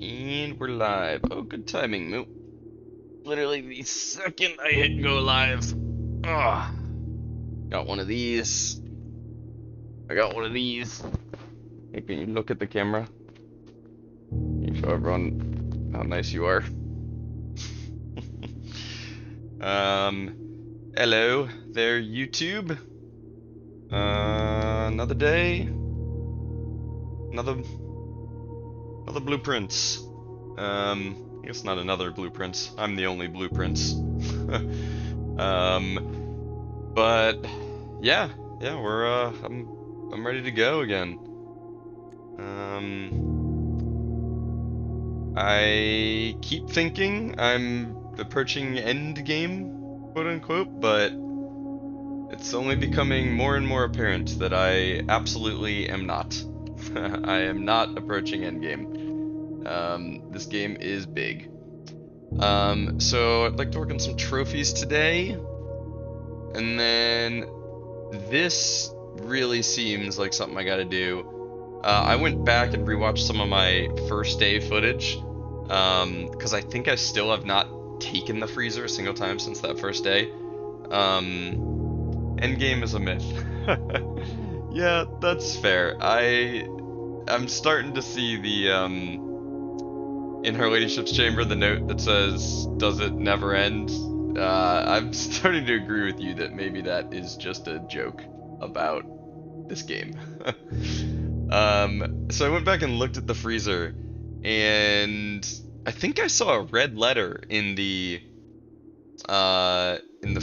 And we're live. Oh, good timing, Moot. Literally the second I hit go live. Ah, got one of these. I got one of these. Hey, can you look at the camera? Can you show everyone how nice you are? Hello there, YouTube. Another day. Another blueprints. I guess not another blueprints. I'm the only blueprints. But yeah, I'm ready to go again. I keep thinking I'm approaching end game, quote unquote, but it's only becoming more and more apparent that I absolutely am not. I am not approaching end game. This game is big. So I'd like to work on some trophies today, and then this really seems like something I gotta do. I went back and rewatched some of my first day footage, because I think I still have not taken the freezer a single time since that first day. Endgame is a myth. Yeah, that's fair. I'm starting to see the in Her Ladyship's chamber the note that says, "Does it never end?" I'm starting to agree with you that maybe that is just a joke about this game. So I went back and looked at the freezer, and I think I saw a red letter in the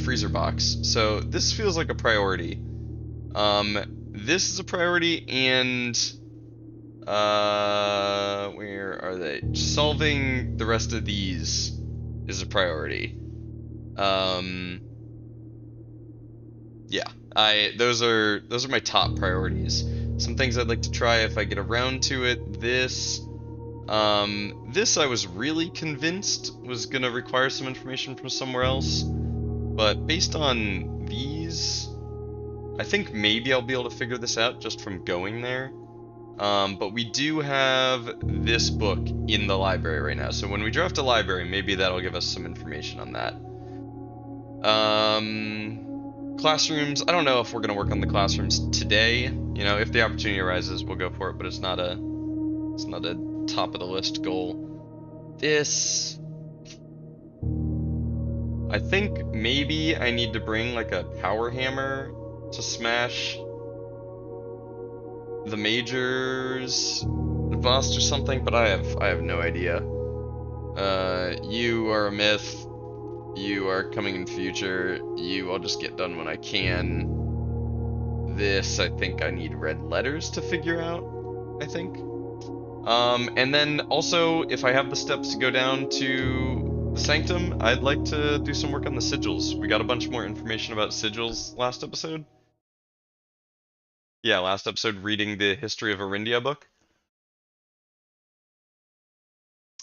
freezer box. So this feels like a priority. This is a priority, and where are they? Solving the rest of these is a priority. Yeah, those are my top priorities. Some things I'd like to try if I get around to it. This I was really convinced was gonna require some information from somewhere else, but based on these, I think maybe I'll be able to figure this out just from going there. But we do have this book in the library right now, so when we draft a library, maybe that'll give us some information on that. Classrooms, I don't know if we're going to work on the classrooms today. You know, if the opportunity arises, we'll go for it, but it's not a top of the list goal. This, I think maybe I need to bring like a power hammer to smash the majors bust or something, but I have no idea. You are a myth. You are coming in the future. I'll just get done when I can. This, I think I need red letters to figure out, I think. And then also, if I have the steps to go down to the Sanctum, I'd like to do some work on the sigils. We got a bunch more information about sigils last episode. Yeah, last episode, reading the History of Arindia book.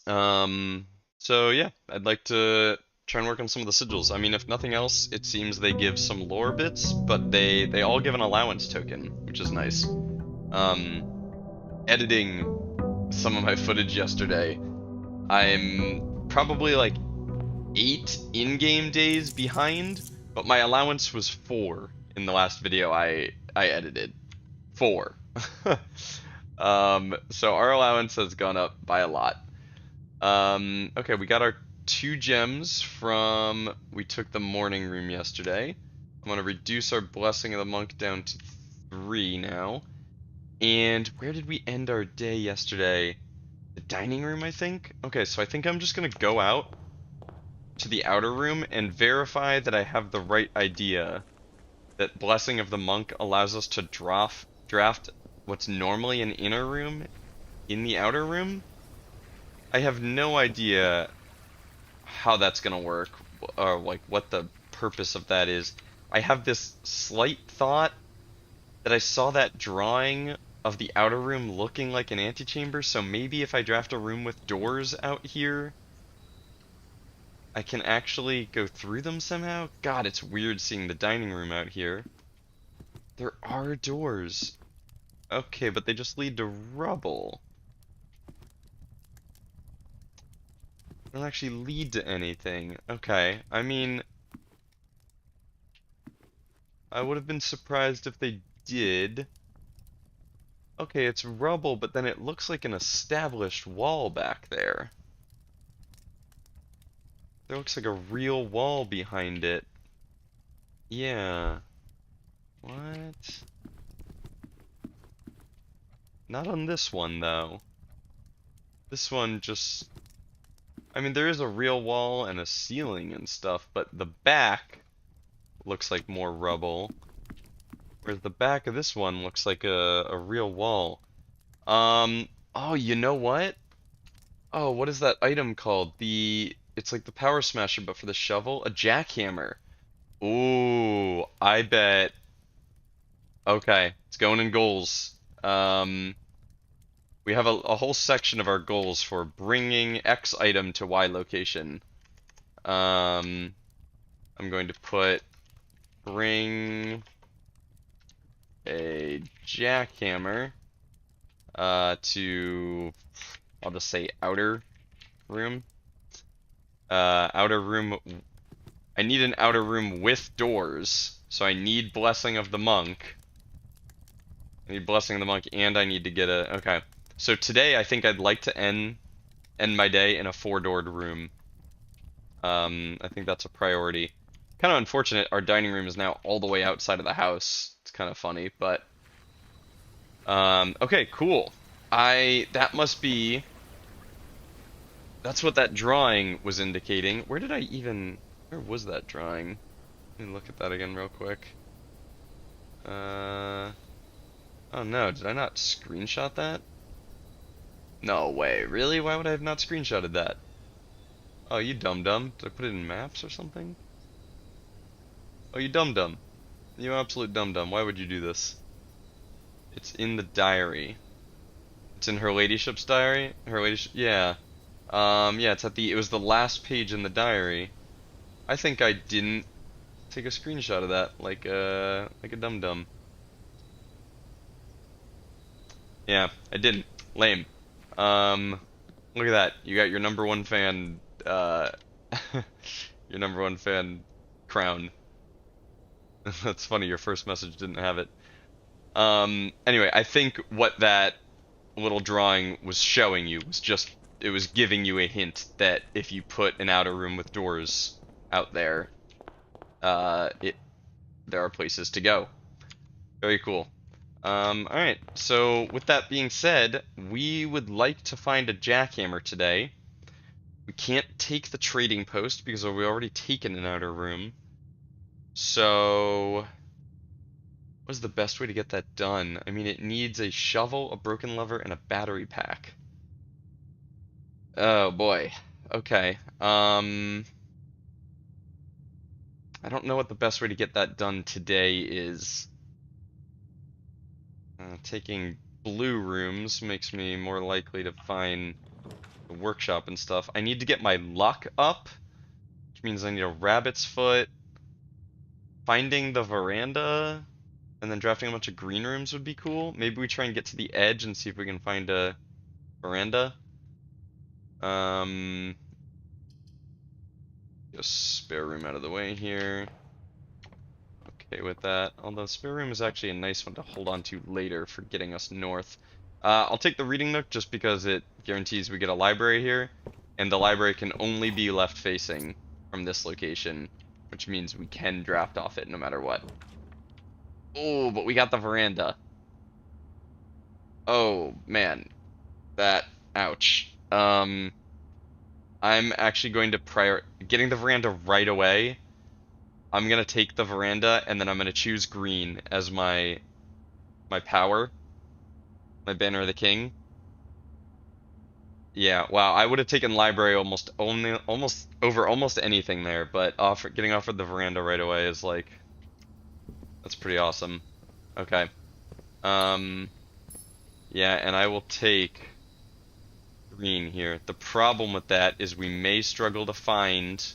So yeah, I'd like to try and work on some of the sigils. I mean, if nothing else, it seems they give some lore bits, but they all give an allowance token, which is nice. Editing some of my footage yesterday, I'm probably like 8 in-game days behind, but my allowance was 4 in the last video I edited. 4. So our allowance has gone up by a lot. Okay, we got our 2 gems from, we took the morning room yesterday. I'm going to reduce our Blessing of the Monk down to 3 now. And where did we end our day yesterday? The dining room, I think? Okay, so I think I'm just going to go out to the outer room and verify that I have the right idea. That Blessing of the Monk allows us to draft what's normally an inner room in the outer room. I have no idea how that's gonna work, or like what the purpose of that is. I have this slight thought that I saw that drawing of the outer room looking like an antechamber, so maybe if I draft a room with doors out here, I can actually go through them somehow? God, it's weird seeing the dining room out here. There are doors. Okay, but they just lead to rubble. don't actually lead to anything. Okay, I mean, I would have been surprised if they did. Okay, it's rubble, but then it looks like an established wall back there. There looks like a real wall behind it. Yeah. What? Not on this one, though. This one just... I mean, there is a real wall and a ceiling and stuff, but the back looks like more rubble. Whereas the back of this one looks like a real wall. Oh, you know what? Oh, what is that item called? It's like the power smasher, but for the shovel? A jackhammer. Ooh, I bet. Okay, it's going in goals. We have a whole section of our goals for bringing X item to Y location. I'm going to put bring a jackhammer to, I'll just say outer room. Outer room. I need an outer room with doors, so I need Blessing of the Monk. I need Blessing of the Monk, and I need to get a... Okay. So today, I think I'd like to end my day in a 4-doored room. I think that's a priority. Kind of unfortunate, our dining room is now all the way outside of the house. It's kind of funny, but... okay, cool. That must be... That's what that drawing was indicating. Where did I even... Where was that drawing? Let me look at that again real quick. Oh no, did I not screenshot that? No way, really? Why would I have not screenshotted that? Oh, you dum-dum. Did I put it in maps or something? Oh, you dum-dum. You absolute dum-dum. Why would you do this? It's in the diary. It's in her ladyship's diary? Her ladyship... Yeah. Yeah, it was the last page in the diary. I think I didn't take a screenshot of that, like a dum-dum. Yeah, I didn't. Lame. Look at that. You got your number one fan, your number one fan crown. That's funny, your first message didn't have it. Anyway, I think what that little drawing was showing you was just, it was giving you a hint that if you put an outer room with doors out there, there are places to go. Very cool. Alright, so with that being said, we would like to find a jackhammer today. We can't take the trading post because we already taken an outer room. So, what's the best way to get that done? I mean, it needs a shovel, a broken lever, and a battery pack. Oh boy. Okay. I don't know what the best way to get that done today is. Taking blue rooms makes me more likely to find the workshop and stuff. I need to get my luck up, which means I need a rabbit's foot. Finding the veranda and then drafting a bunch of green rooms would be cool. Maybe we try and get to the edge and see if we can find a veranda. Just spare room out of the way here. Okay with that. Although spare room is actually a nice one to hold on to later for getting us north. I'll take the reading nook just because it guarantees we get a library here, and the library can only be left facing from this location, which means we can draft off it no matter what. Oh, but we got the veranda. Oh man, ouch. I'm actually going to getting the veranda right away. I'm gonna take the veranda and then I'm gonna choose green as my power, my banner of the king. Yeah, wow, I would have taken library almost over almost anything there, but getting offered the veranda right away is like, that's pretty awesome. Okay. Yeah, and I will take green here. The problem with that is we may struggle to find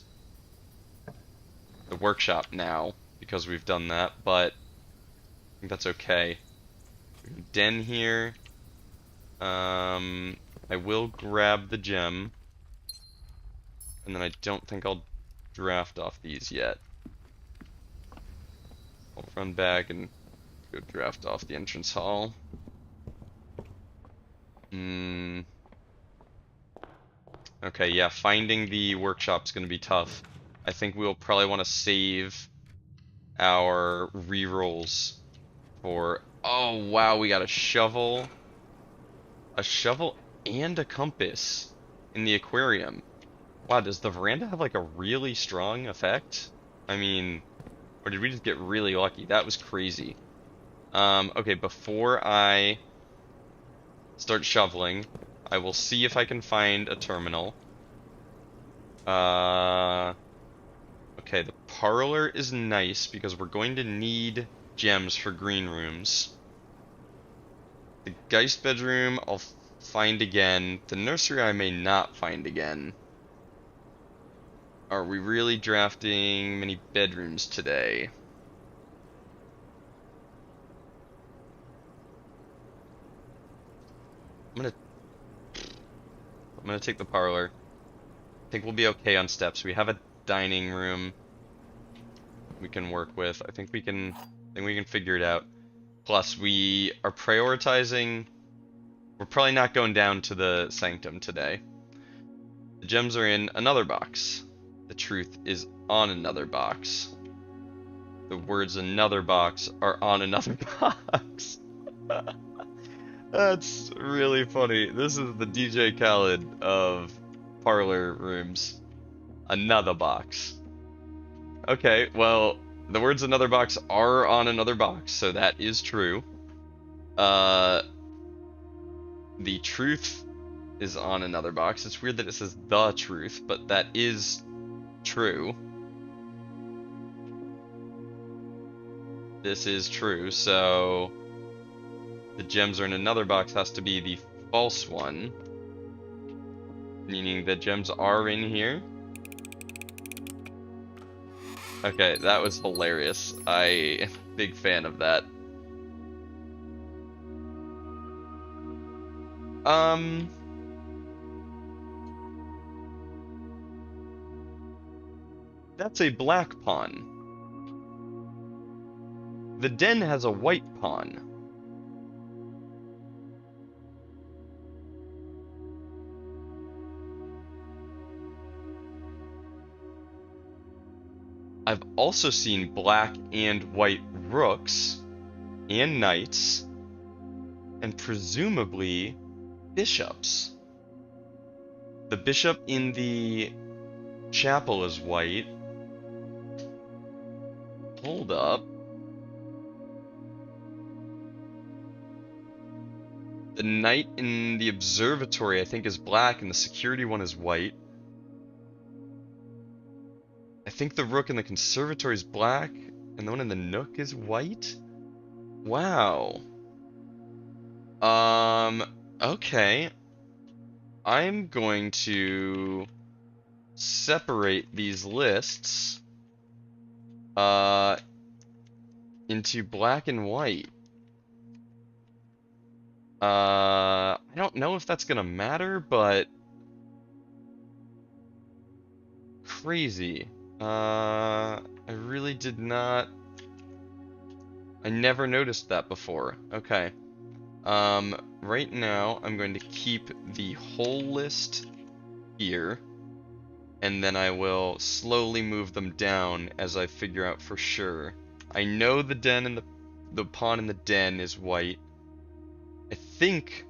the workshop now because we've done that, but I think that's okay. Den here. I will grab the gem. And then I don't think I'll draft off these yet. I'll run back and go draft off the entrance hall. Okay, yeah, finding the workshop's gonna be tough. I think we'll probably want to save our rerolls for... Oh, wow, we got a shovel. A shovel and a compass in the aquarium. Wow, does the veranda have like a really strong effect? I mean, or did we just get really lucky? That was crazy. Okay, before I start shoveling, I will see if I can find a terminal. Okay, the parlor is nice because we're going to need gems for green rooms. The Geist bedroom I'll find again. The nursery I may not find again. Are we really drafting many bedrooms today? I'm gonna take the parlor. I think we'll be okay on steps. We have a dining room we can work with. I think we can figure it out. Plus, we are prioritizing. We're probably not going down to the sanctum today. The gems are in another box. The truth is on another box. The words another box are on another box. That's really funny. This is the DJ Khaled of parlor rooms. Another box. Okay, well, the words another box are on another box, so that is true. The truth is on another box. It's weird that it says the truth, but that is true. This is true, so the gems are in another box has to be the false one. Meaning the gems are in here. Okay, that was hilarious. I am a big fan of that. That's a black pawn. The den has a white pawn. I've also seen black and white rooks and knights and presumably bishops. The bishop in the chapel is white. Hold up. The knight in the observatory I think is black and the security one is white. I think the rook in the conservatory is black, and the one in the nook is white? Wow. Okay. I'm going to separate these lists into black and white. I don't know if that's gonna matter, but crazy. I really did not. I never noticed that before. Okay. Right now I'm going to keep the whole list here, and then I will slowly move them down as I figure out for sure. I know the den and the pawn in the den is white. I think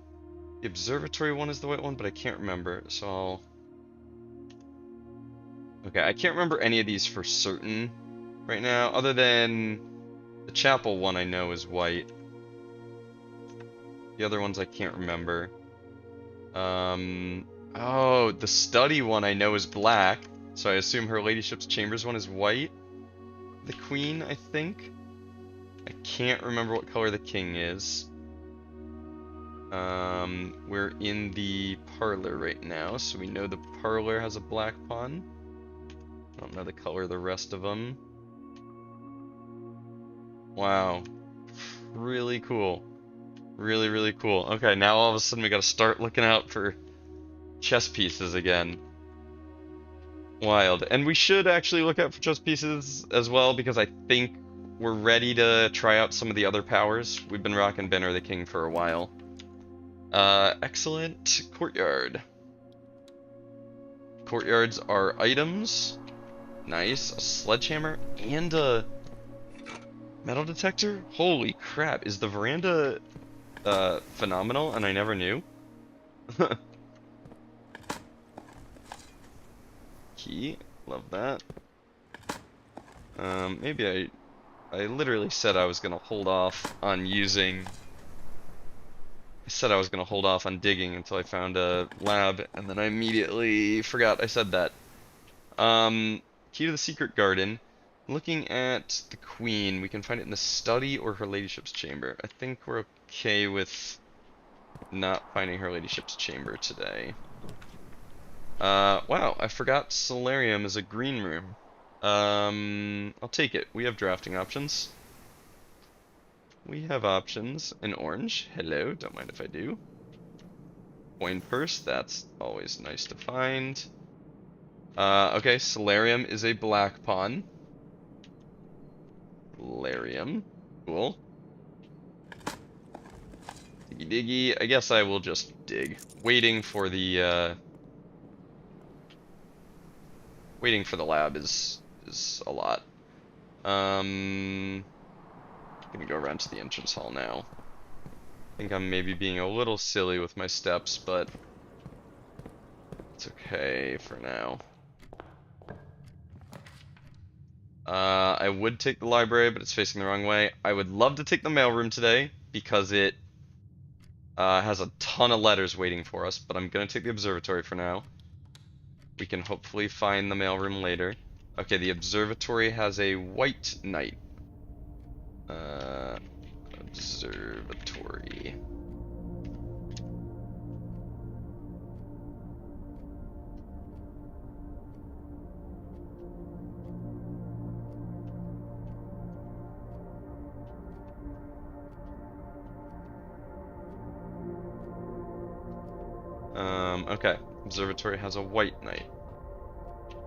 the observatory one is the white one, but I can't remember, so I'll... Okay, I can't remember any of these for certain right now, other than the chapel one I know is white. The other ones I can't remember. Oh, the study one I know is black, so I assume Her Ladyship's Chambers one is white. The Queen, I think. I can't remember what color the King is. We're in the parlor right now, so we know the parlor has a black pawn. I don't know the color of the rest of them. Wow. Really cool. Really, really cool. Okay, now all of a sudden we gotta start looking out for chess pieces again. Wild. And we should actually look out for chess pieces as well, because I think we're ready to try out some of the other powers. We've been rocking Banner the King for a while. Excellent. Courtyard. Courtyards are items. Nice. A sledgehammer and a metal detector? Holy crap. Is the veranda phenomenal and I never knew? Key. Love that. Maybe I literally said I was gonna hold off on using... I said I was gonna hold off on digging until I found a lab, and then I immediately forgot I said that. Key to the secret garden. Looking at the queen, we can find it in the study or her ladyship's chamber. I think we're okay with not finding her ladyship's chamber today. Wow, I forgot solarium is a green room. I'll take it. We have drafting options. We have options. An orange. Hello, don't mind if I do. Coin purse, that's always nice to find. Okay, solarium is a black pawn. Solarium. Cool. Diggy diggy. I guess I will just dig. Waiting for the lab is a lot. Gonna go around to the entrance hall now. I think I'm maybe being a little silly with my steps, but it's okay for now. I would take the library, but it's facing the wrong way. I would love to take the mailroom today, because it has a ton of letters waiting for us, but I'm gonna take the observatory for now. We can hopefully find the mailroom later. Okay, the observatory has a white knight. Observatory. Okay. Observatory has a white knight.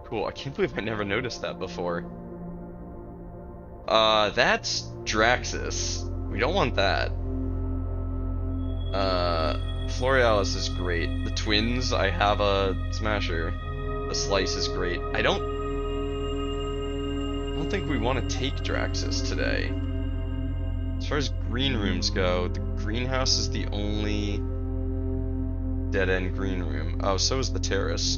Cool, I can't believe I never noticed that before. That's Draxus. We don't want that. Florealis is great. The twins, I have a smasher. The slice is great. I don't think we want to take Draxus today. As far as green rooms go, the greenhouse is the only dead-end green room. Oh, so is the terrace.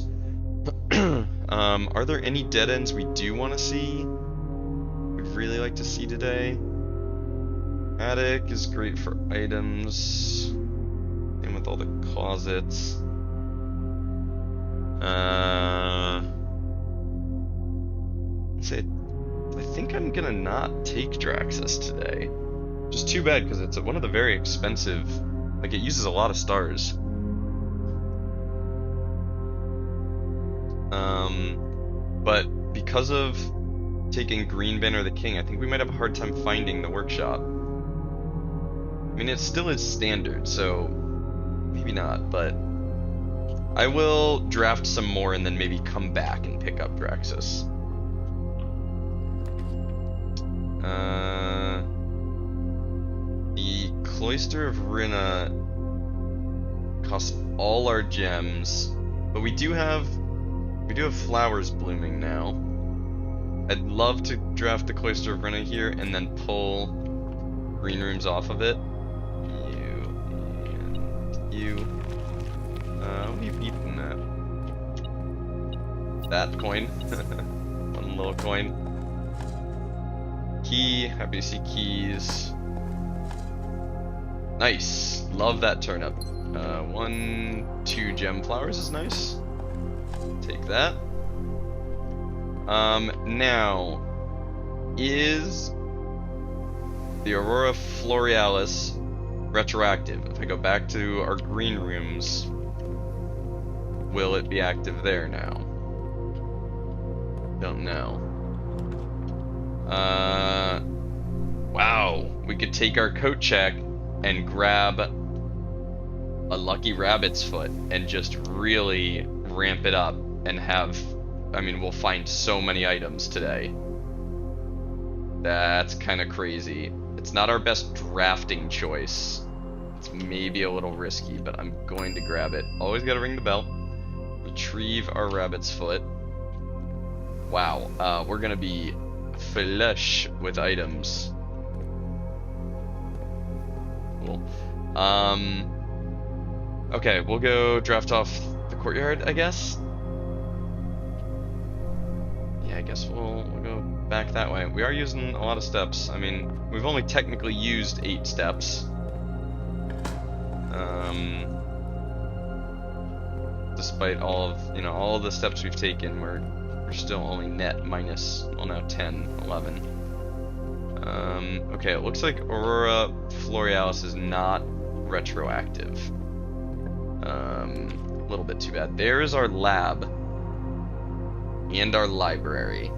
Are there any dead ends we do want to see? We'd really like to see today. Attic is great for items. And with all the closets. I think I'm gonna not take Draxus today. Just too bad, because it's one of the very expensive. Like, it uses a lot of stars. But because of taking Green Banner the King, I think we might have a hard time finding the workshop. I mean, it still is standard, so maybe not, but I will draft some more and then maybe come back and pick up Draxus. The Cloister of Rinna costs all our gems, but we do have flowers blooming now. I'd love to draft the Cloister of Rinna here and then pull green rooms off of it. You and you. What are you beating at? That coin. One little coin. Key. Happy to see keys. Nice. Love that turnip. 1, 2 gem flowers is nice. Take that. Now, is the Aurora Florealis retroactive? If I go back to our green rooms, will it be active there now? Don't know. Wow, we could take our coat check and grab a lucky rabbit's foot and just really ramp it up and have I mean, we'll find so many items today. That's kind of crazy. It's not our best drafting choice. It's maybe a little risky, but I'm going to grab it. Always gotta ring the bell. Retrieve our rabbit's foot. Wow, we're gonna be flush with items. Cool. Okay, we'll go draft off the courtyard, I guess. Yeah, I guess we'll go back that way. We are using a lot of steps. I mean, we've only technically used 8 steps. Despite all of, all of the steps we've taken, we're still only net minus, well, now 10, 11. Okay, it looks like Aurora Florealis is not retroactive. A little bit too bad. There is our lab and our library.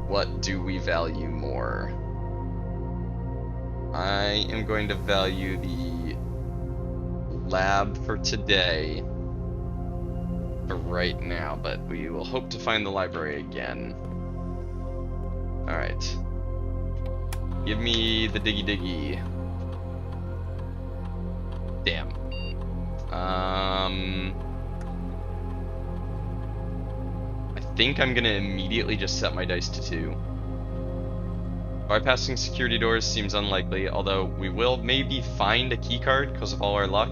What do we value more? I am going to value the lab for today, for right now, but we will hope to find the library again. Alright. Give me the diggy diggy. Damn. I think I'm gonna immediately just set my dice to 2. Bypassing security doors seems unlikely, although we will maybe find a keycard because of all our luck.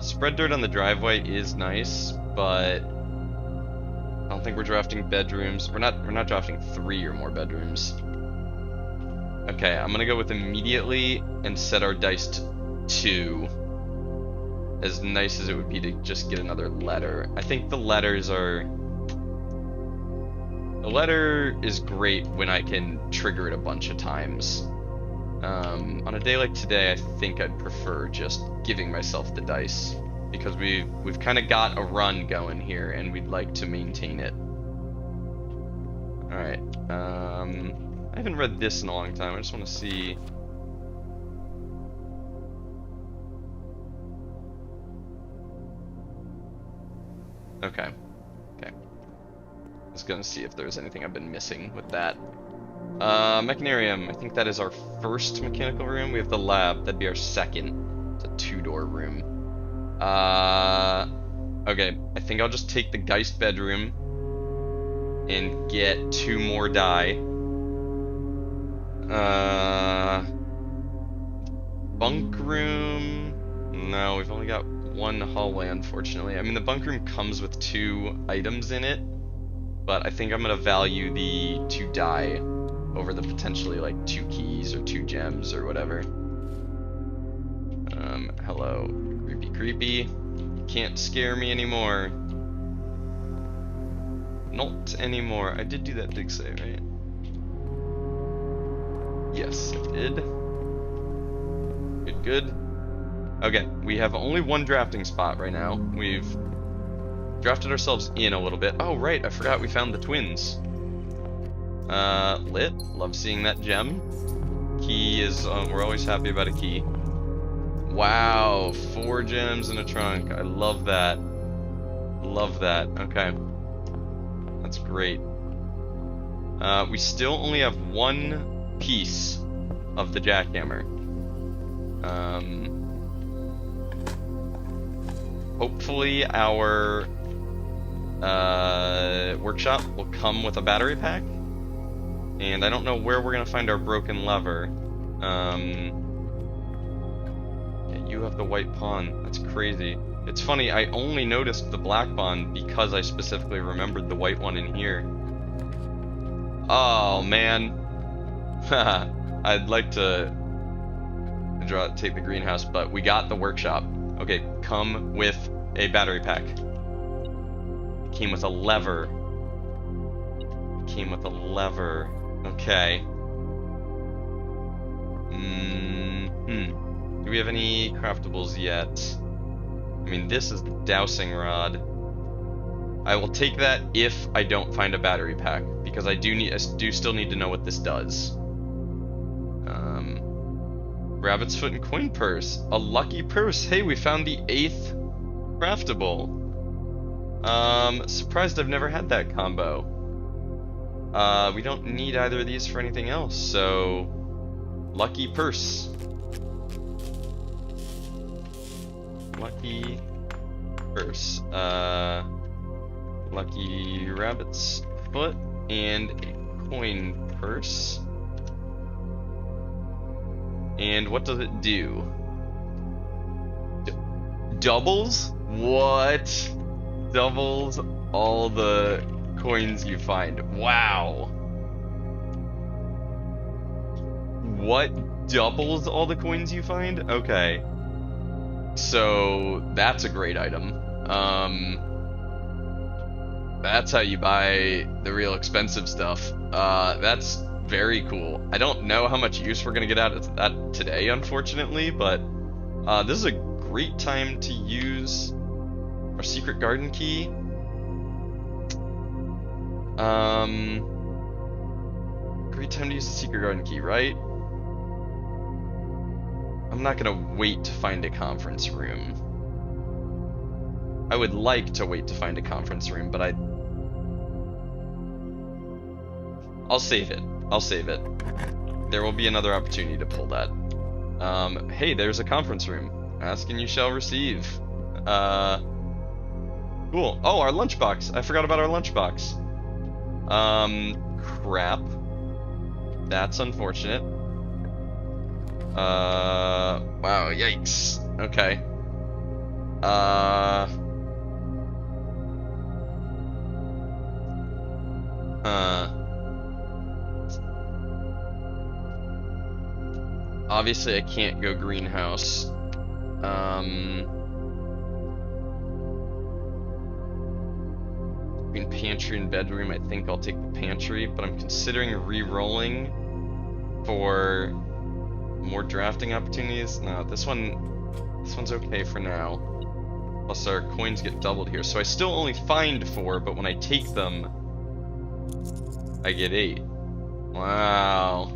Spread dirt on the driveway is nice, but I don't think we're drafting bedrooms. We're not drafting 3 or more bedrooms. Okay, I'm gonna go with immediately and set our dice to 2. As nice as it would be to just get another letter. I think the letters are... The letter is great when I can trigger it a bunch of times. On a day like today, I think I'd prefer just giving myself the dice, because we've kind of got a run going here, and we'd like to maintain it. Alright, I haven't read this in a long time. I just want to see... Okay. Just gonna see if there's anything I've been missing with that. Mechanarium, I think that is our first mechanical room. We have the lab, that'd be our second. It's a 2-door room. Okay, I think I'll just take the Geist bedroom and get 2 more die. Bunk room, no, we've only got 1 hallway, unfortunately. I mean, the bunk room comes with 2 items in it, but I think I'm gonna value the 2 die over the potentially like 2 keys or 2 gems or whatever. Hello, creepy. You can't scare me anymore. Not anymore. I did do that dig save, right? Yes, I did. Good. Okay, we have only 1 drafting spot right now. We've drafted ourselves in a little bit. Oh, right, I forgot we found the twins. Lit. Love seeing that gem. Key is, we're always happy about a key. Wow, 4 gems in a trunk. I love that. Love that. Okay. That's great. We still only have 1 piece of the jackhammer. Hopefully our workshop will come with a battery pack. And I don't know where we're gonna find our broken lever. Yeah, you have the white pawn. That's crazy. It's funny, I only noticed the black pawn because I specifically remembered the white one in here. Oh man. I'd like to take the greenhouse, but we got the workshop. Okay, come with a battery pack. It came with a lever. Okay. Do we have any craftables yet? I mean, this is the dowsing rod. I will take that if I don't find a battery pack, because I do still need to know what this does. Rabbit's foot and coin purse. A lucky purse. Hey, we found the 8th craftable. Surprised I've never had that combo. We don't need either of these for anything else, so lucky purse. Lucky purse. Lucky rabbit's foot and a coin purse. And what does it do? Doubles? What? Doubles all the coins you find. Wow. What doubles all the coins you find? Okay. So that's a great item. That's how you buy the real expensive stuff. That's very cool. I don't know how much use we're gonna get out of that today, unfortunately, but this is a great time to use our secret garden key. Great time to use the secret garden key, right? I'm not gonna wait to find a conference room. I would like to wait to find a conference room, but I'll save it. I'll save it. There will be another opportunity to pull that. Hey, there's a conference room. Ask and you shall receive. Cool. Oh, our lunchbox. I forgot about our lunchbox. Crap. That's unfortunate. Wow, yikes. Okay. Obviously I can't go greenhouse. Between pantry and bedroom, I think I'll take the pantry, but I'm considering re-rolling for more drafting opportunities. No, this one's okay for now. Plus our coins get doubled here, so I still only find 4, but when I take them, I get 8. Wow,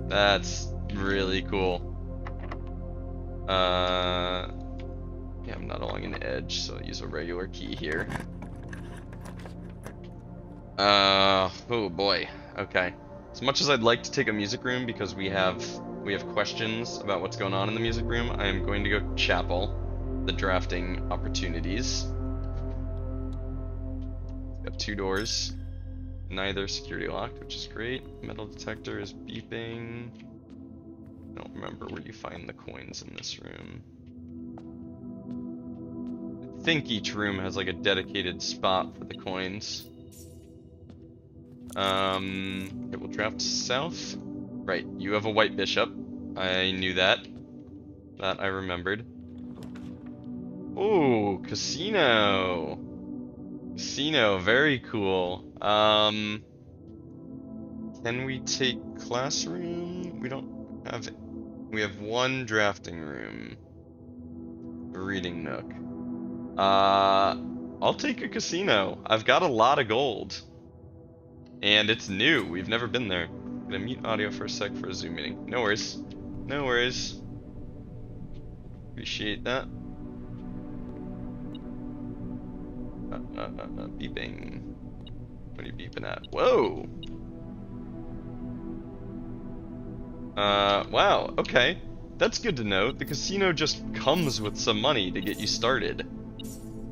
that's really cool. Yeah, I'm not along an edge, so I'll use a regular key here. Oh boy. Okay. As much as I'd like to take a music room because we have questions about what's going on in the music room, I am going to go chapel, the drafting opportunities. Got 2 doors, neither security locked, which is great. Metal detector is beeping. I don't remember where you find the coins in this room. I think each room has like a dedicated spot for the coins. Okay, we'll draft south. Right, you have a white bishop. I knew that. That I remembered. Ooh, casino. Casino, very cool. Can we take classroom? We don't have it. We have 1 drafting room. A reading nook. I'll take a casino. I've got a lot of gold. And it's new. We've never been there. I'm gonna mute audio for a sec for a Zoom meeting. No worries. No worries. Appreciate that. Beeping. What are you beeping at? Whoa! Wow, okay. That's good to know. The casino just comes with some money to get you started.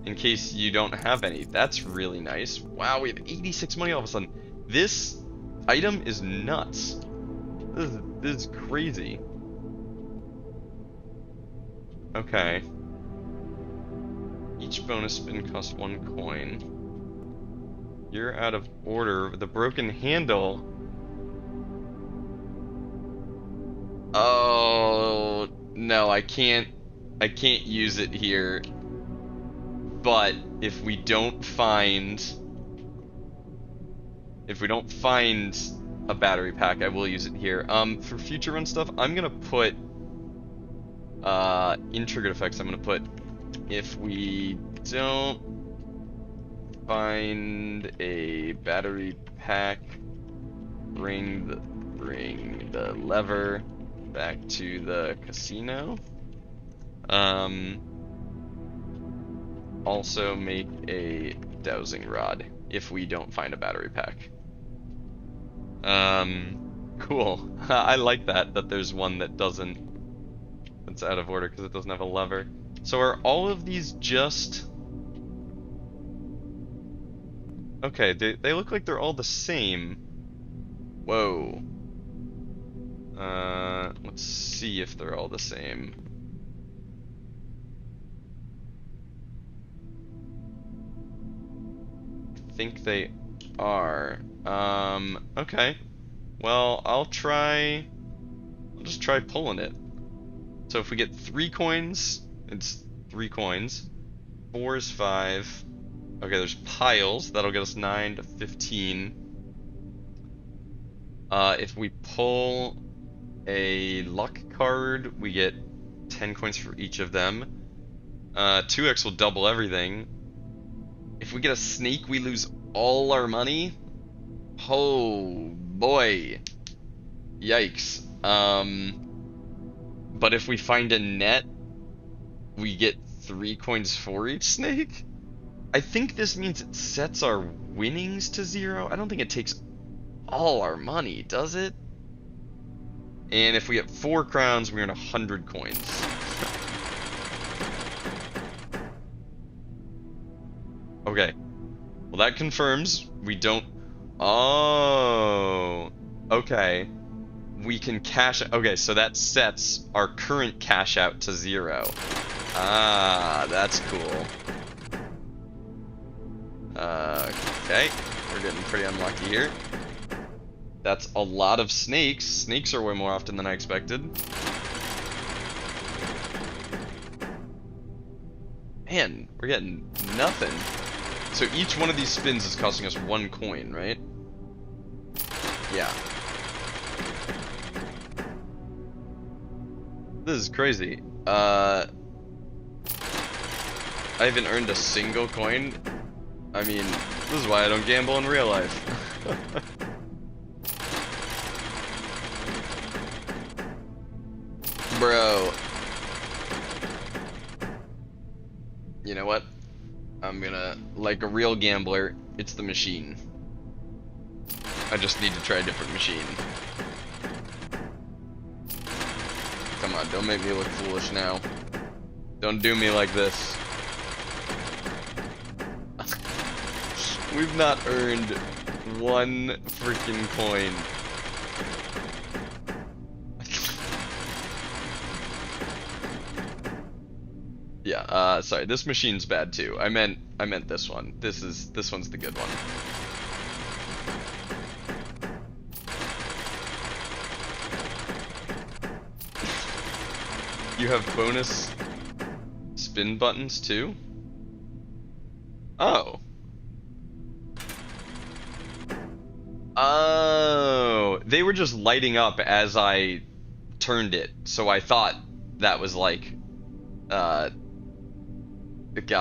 In case you don't have any. That's really nice. Wow, we have 86 money all of a sudden. This item is nuts. This is crazy. Okay. Each bonus spin costs 1 coin. You're out of order with a broken handle. Oh no, I can't use it here. But if we don't find a battery pack, I will use it here. For future run stuff, I'm gonna put in triggered effects. I'm gonna put if we don't find a battery pack, bring the lever back to the casino. also make a dowsing rod if we don't find a battery pack. Cool. I like that there's one that doesn't, that's out of order because it doesn't have a lever. So are all of these just... Okay, they look like they're all the same. Whoa. Let's see if they're all the same. I think they are. Okay. Well, I'll just try pulling it. So if we get 3 coins, it's 3 coins. 4 is 5. Okay, there's piles. That'll get us 9 to 15. If we pull a luck card, we get 10 coins for each of them. 2x will double everything. If we get a snake, we lose all our money. Oh boy. Yikes. But if we find a net, we get 3 coins for each snake. I think this means it sets our winnings to 0. I don't think it takes all our money, does it? And if we get 4 crowns, we earn 100 coins. Okay. Well, that confirms we don't... Oh. Okay. We can cash... Okay, so that sets our current cash out to 0. Ah, that's cool. Okay. We're getting pretty unlucky here. That's a lot of snakes. Snakes are way more often than I expected. Man, we're getting nothing. So each one of these spins is costing us 1 coin, right? Yeah. This is crazy. I haven't earned a single coin. I mean, this is why I don't gamble in real life. Bro. You know what? I'm gonna, like a real gambler, it's the machine. I just need to try a different machine. Come on, don't make me look foolish now. Don't do me like this. We've not earned 1 freaking coin. Yeah, sorry, this machine's bad too. I meant this one. This one's the good one. You have bonus spin buttons too? Oh. Oh, they were just lighting up as I turned it, so I thought that was like, got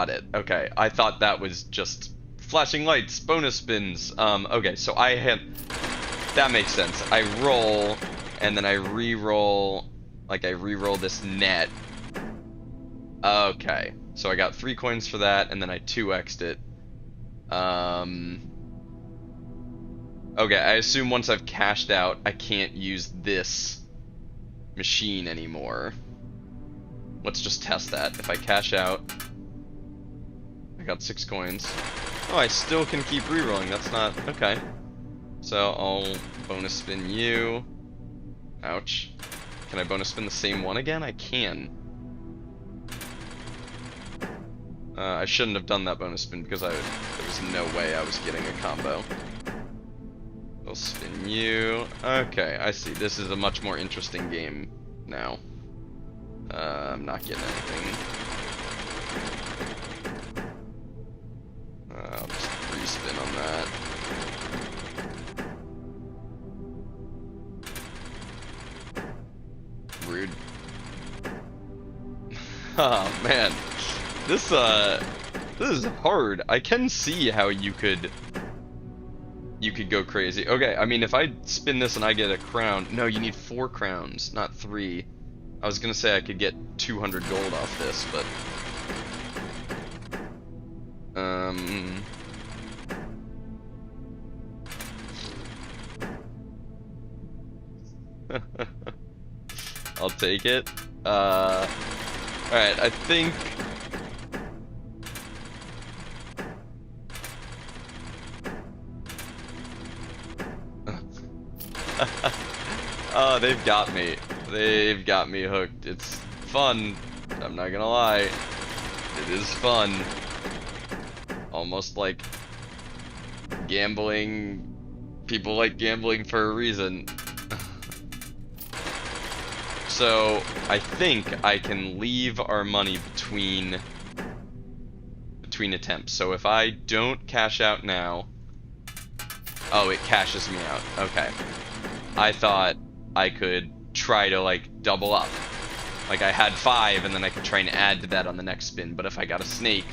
it. Okay, I thought that was just flashing lights, bonus spins. Okay, so that makes sense. I roll, and then I re-roll, like I re-roll this net. Okay, so I got 3 coins for that, and then I 2x'd it. Okay, I assume once I've cashed out, I can't use this machine anymore. Let's just test that. If I cash out, I got 6 coins. Oh, I still can keep rerolling. That's not... Okay. So I'll bonus spin you. Ouch. Can I bonus spin the same one again? I can. I shouldn't have done that bonus spin because there was no way I was getting a combo. I'll spin you. Okay, I see. This is a much more interesting game now. I'm not getting anything. I'll just re-spin on that. Rude. Oh man, this is hard. I can see how you could go crazy. Okay, I mean if I spin this and I get a crown, no, you need 4 crowns, not 3. I was gonna say I could get 200 gold off this, but Um, I'll take it. Alright, I think... Oh, they've got me. They've got me hooked. It's fun. I'm not gonna lie. It is fun. Almost like gambling. People like gambling for a reason. So, I think I can leave our money between attempts. So if I don't cash out now... Oh, it cashes me out. Okay. I thought I could try to, like, double up. Like, I had 5, and then I could try and add to that on the next spin. But if I got a snake,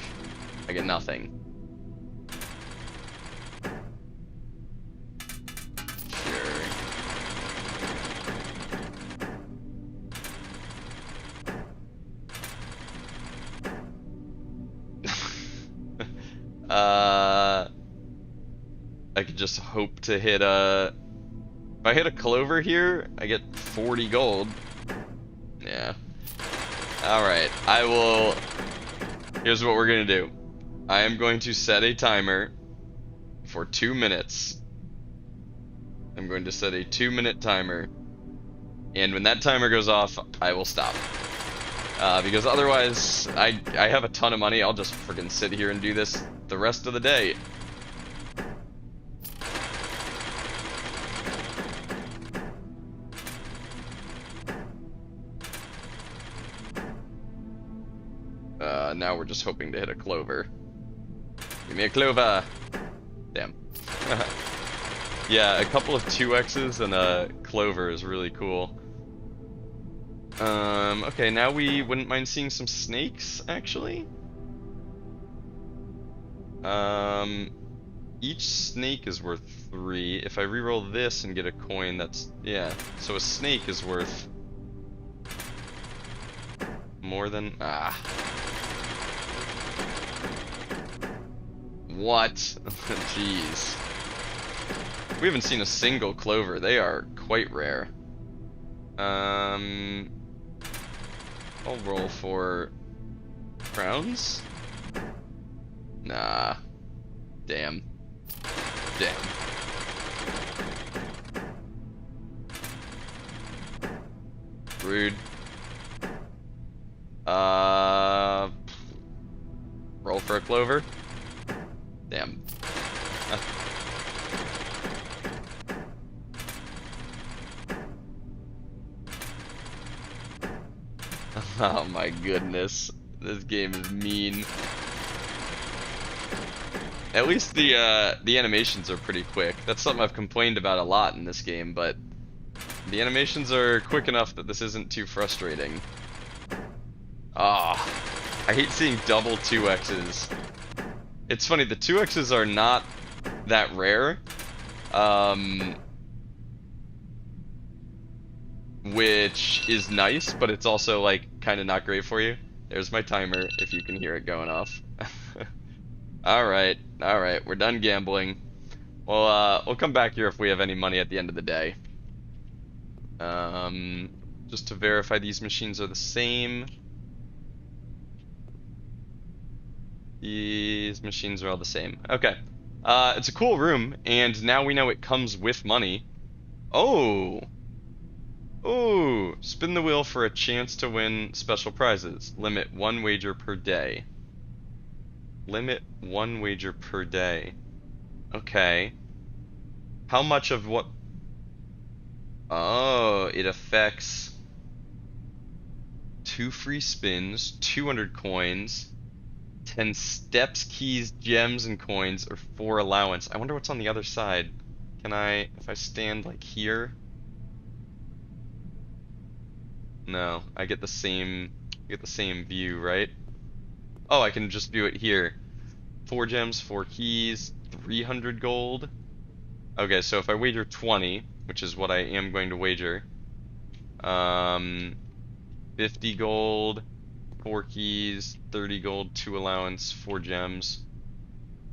I get nothing. I could just hope to hit a... If I hit a clover here, I get 40 gold. Yeah. Alright, I will... Here's what we're gonna do. I am going to set a timer for 2 minutes. I'm going to set a 2-minute timer. And when that timer goes off, I will stop. Because otherwise, I have a ton of money. I'll just freaking sit here and do this the rest of the day. Now we're just hoping to hit a clover. Give me a clover! Damn. Yeah, a couple of 2x's and a clover is really cool. Okay, now we wouldn't mind seeing some snakes, actually. Each snake is worth 3. If I reroll this and get a coin, that's... Yeah, so a snake is worth... more than... Ah. What? Jeez. We haven't seen a single clover. They are quite rare. I'll roll for crowns? Nah. Damn. Damn. Rude. Roll for a clover? Damn. Oh my goodness. This game is mean. At least the animations are pretty quick. That's something I've complained about a lot in this game, but the animations are quick enough that this isn't too frustrating. Ah, I hate seeing double 2x's. It's funny, the 2x's are not that rare, which is nice, but it's also like kind of not great for you. There's my timer, if you can hear it going off. Alright, we're done gambling. We'll come back here if we have any money at the end of the day. Just to verify these machines are the same. These machines are all the same. Okay. It's a cool room, and now we know it comes with money. Oh! Ooh! Spin the wheel for a chance to win special prizes. Limit 1 wager per day. Limit 1 wager per day. Okay. How much of what... Oh, it affects 2 free spins, 200 coins, 10 steps, keys, gems, and coins, or 4 allowance. I wonder what's on the other side. Can I, if I stand like here? No, I get the same view, right? Oh, I can just do it here. 4 gems, 4 keys, 300 gold. Okay, so if I wager 20, which is what I am going to wager, 50 gold, 4 keys, 30 gold, 2 allowance, 4 gems.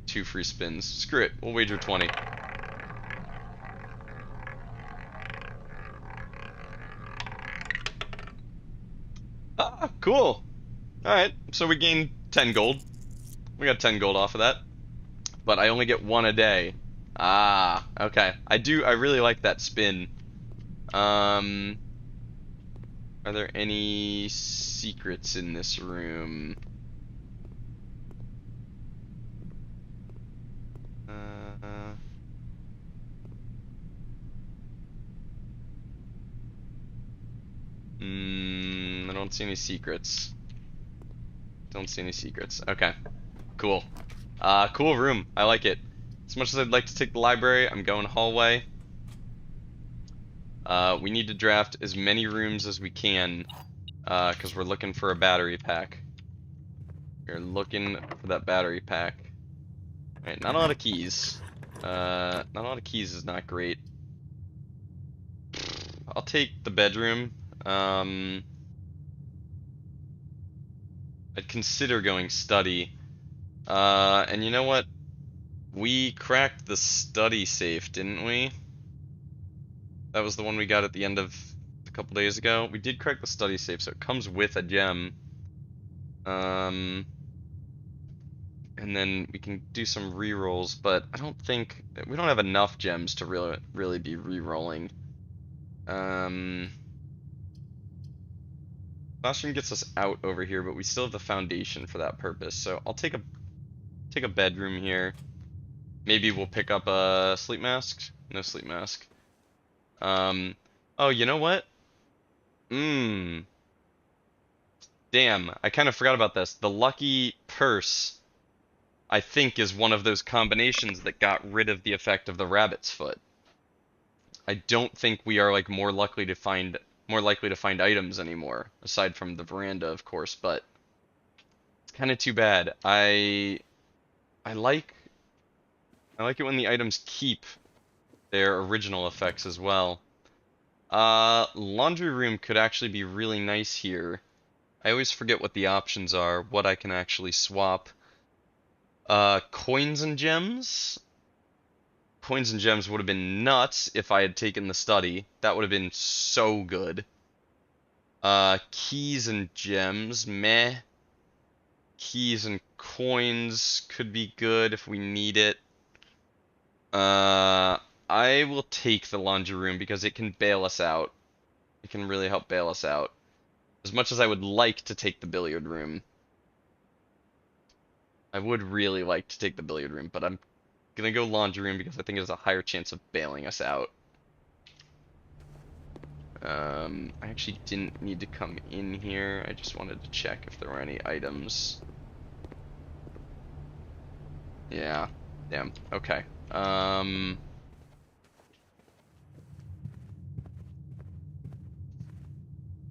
2 free spins. Screw it. We'll wager 20. Ah, cool. Alright, so we gained 10 gold. We got 10 gold off of that. But I only get 1 a day. Ah, okay. I really like that spin. Are there any secrets in this room? I don't see any secrets. Don't see any secrets. Okay. Cool. Cool room. I like it. As much as I'd like to take the library, I'm going hallway. We need to draft as many rooms as we can, because we're looking for a battery pack. We're looking for that battery pack. Alright, not a lot of keys. Not a lot of keys is not great. I'll take the bedroom. I'd consider going study. And you know what? We cracked the study safe, didn't we? That was the one we got at the end of a couple days ago. We did crack the study safe, so it comes with a gem. And then we can do some re-rolls, but I don't think we don't have enough gems to really be re-rolling. Classroom gets us out over here, but we still have the foundation for that purpose. So I'll take a bedroom here. Maybe we'll pick up a sleep mask. No sleep mask. Oh, you know what? Damn, I kind of forgot about this. The lucky purse, I think, is one of those combinations that got rid of the effect of the rabbit's foot. I don't think we are like more likely to find items anymore, aside from the veranda, of course, but it's kind of too bad. I like it when the items keep their original effects as well. Laundry room could actually be really nice here. I always forget what the options are, what I can actually swap. Coins and gems? Coins and gems would have been nuts if I had taken the study. That would have been so good. Keys and gems, meh. Keys and coins could be good if we need it. I will take the laundry room because it can bail us out. It can really help bail us out. As much as I would like to take the billiard room. I would really like to take the billiard room, but I'm gonna go laundry room because I think it has a higher chance of bailing us out. I actually didn't need to come in here. I just wanted to check if there were any items. Yeah. Damn. Okay.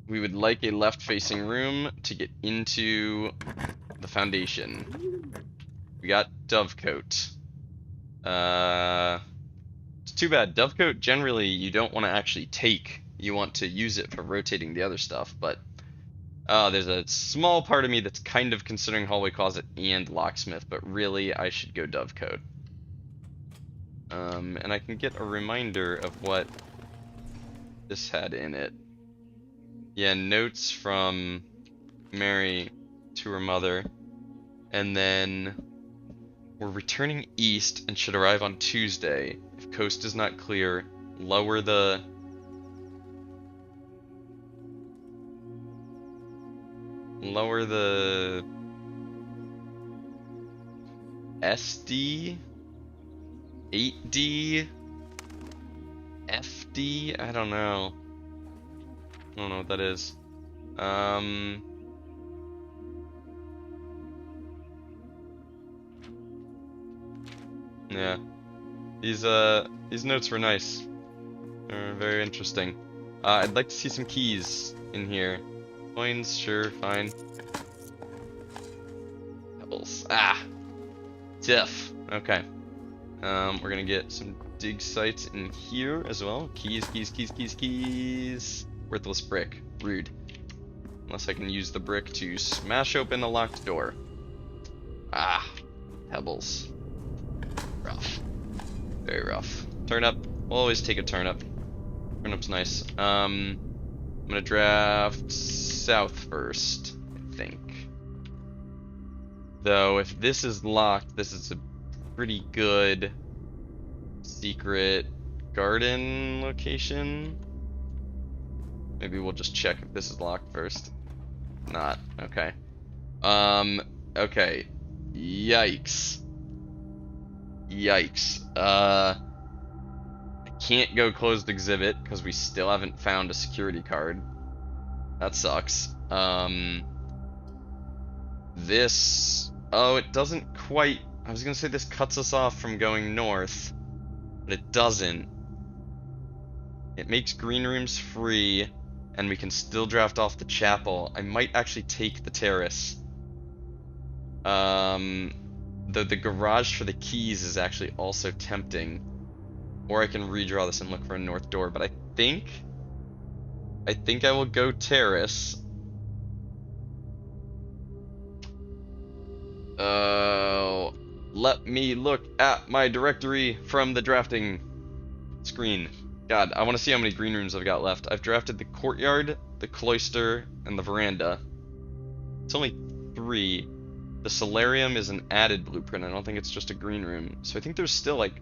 We would like a left-facing room to get into the foundation. We got Dovecoat. It's too bad. Dovecoat, generally, you don't want to actually take. You want to use it for rotating the other stuff, but there's a small part of me that's kind of considering hallway closet and locksmith, but really, I should go Dovecoat. And I can get a reminder of what this had in it. Yeah, notes from Mary to her mother, and then we're returning east and should arrive on Tuesday. If coast is not clear, lower the SD, 8D, FD, I don't know. I don't know what that is. Yeah. These notes were nice. They're very interesting. I'd like to see some keys in here. Coins, sure, fine. Pebbles. Ah! Tiff. Okay. We're gonna get some dig sites in here as well. Keys, keys, keys, keys, keys. Worthless brick. Rude. Unless I can use the brick to smash open a locked door. Ah. Pebbles. Rough. Very rough. Turnip. We'll always take a turnip. Turnip's nice. I'm gonna draft south first, I think. Though, if this is locked, this is a pretty good secret garden location. Maybe we'll just check if this is locked first. Not. Okay. Okay. Yikes. Yikes. I can't go closed exhibit because we still haven't found a security card. That sucks. This... Oh, it doesn't quite... I was gonna say this cuts us off from going north, but it doesn't. It makes green rooms free, and we can still draft off the chapel. I might actually take the terrace. The garage for the keys is actually also tempting. Or I can redraw this and look for a north door, but I think I will go terrace. Let me look at my directory from the drafting screen. God, I want to see how many green rooms I've got left. I've drafted the courtyard, the cloister, and the veranda. It's only 3. The solarium is an added blueprint. I don't think it's just a green room. So I think there's still like...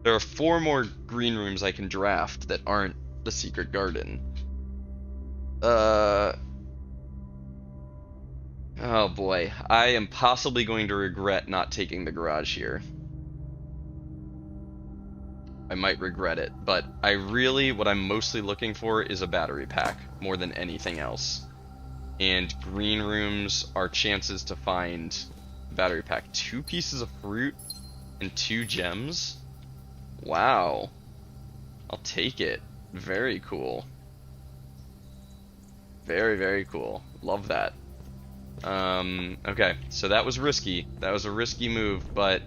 There are 4 more green rooms I can draft that aren't the secret garden. Oh boy. I am possibly going to regret not taking the garage here. I might regret it, but what I'm mostly looking for is a battery pack more than anything else. And green rooms are chances to find a battery pack. 2 pieces of fruit and 2 gems? Wow. I'll take it. Very cool. Very, very cool. Love that. Okay, so that was risky. That was a risky move, but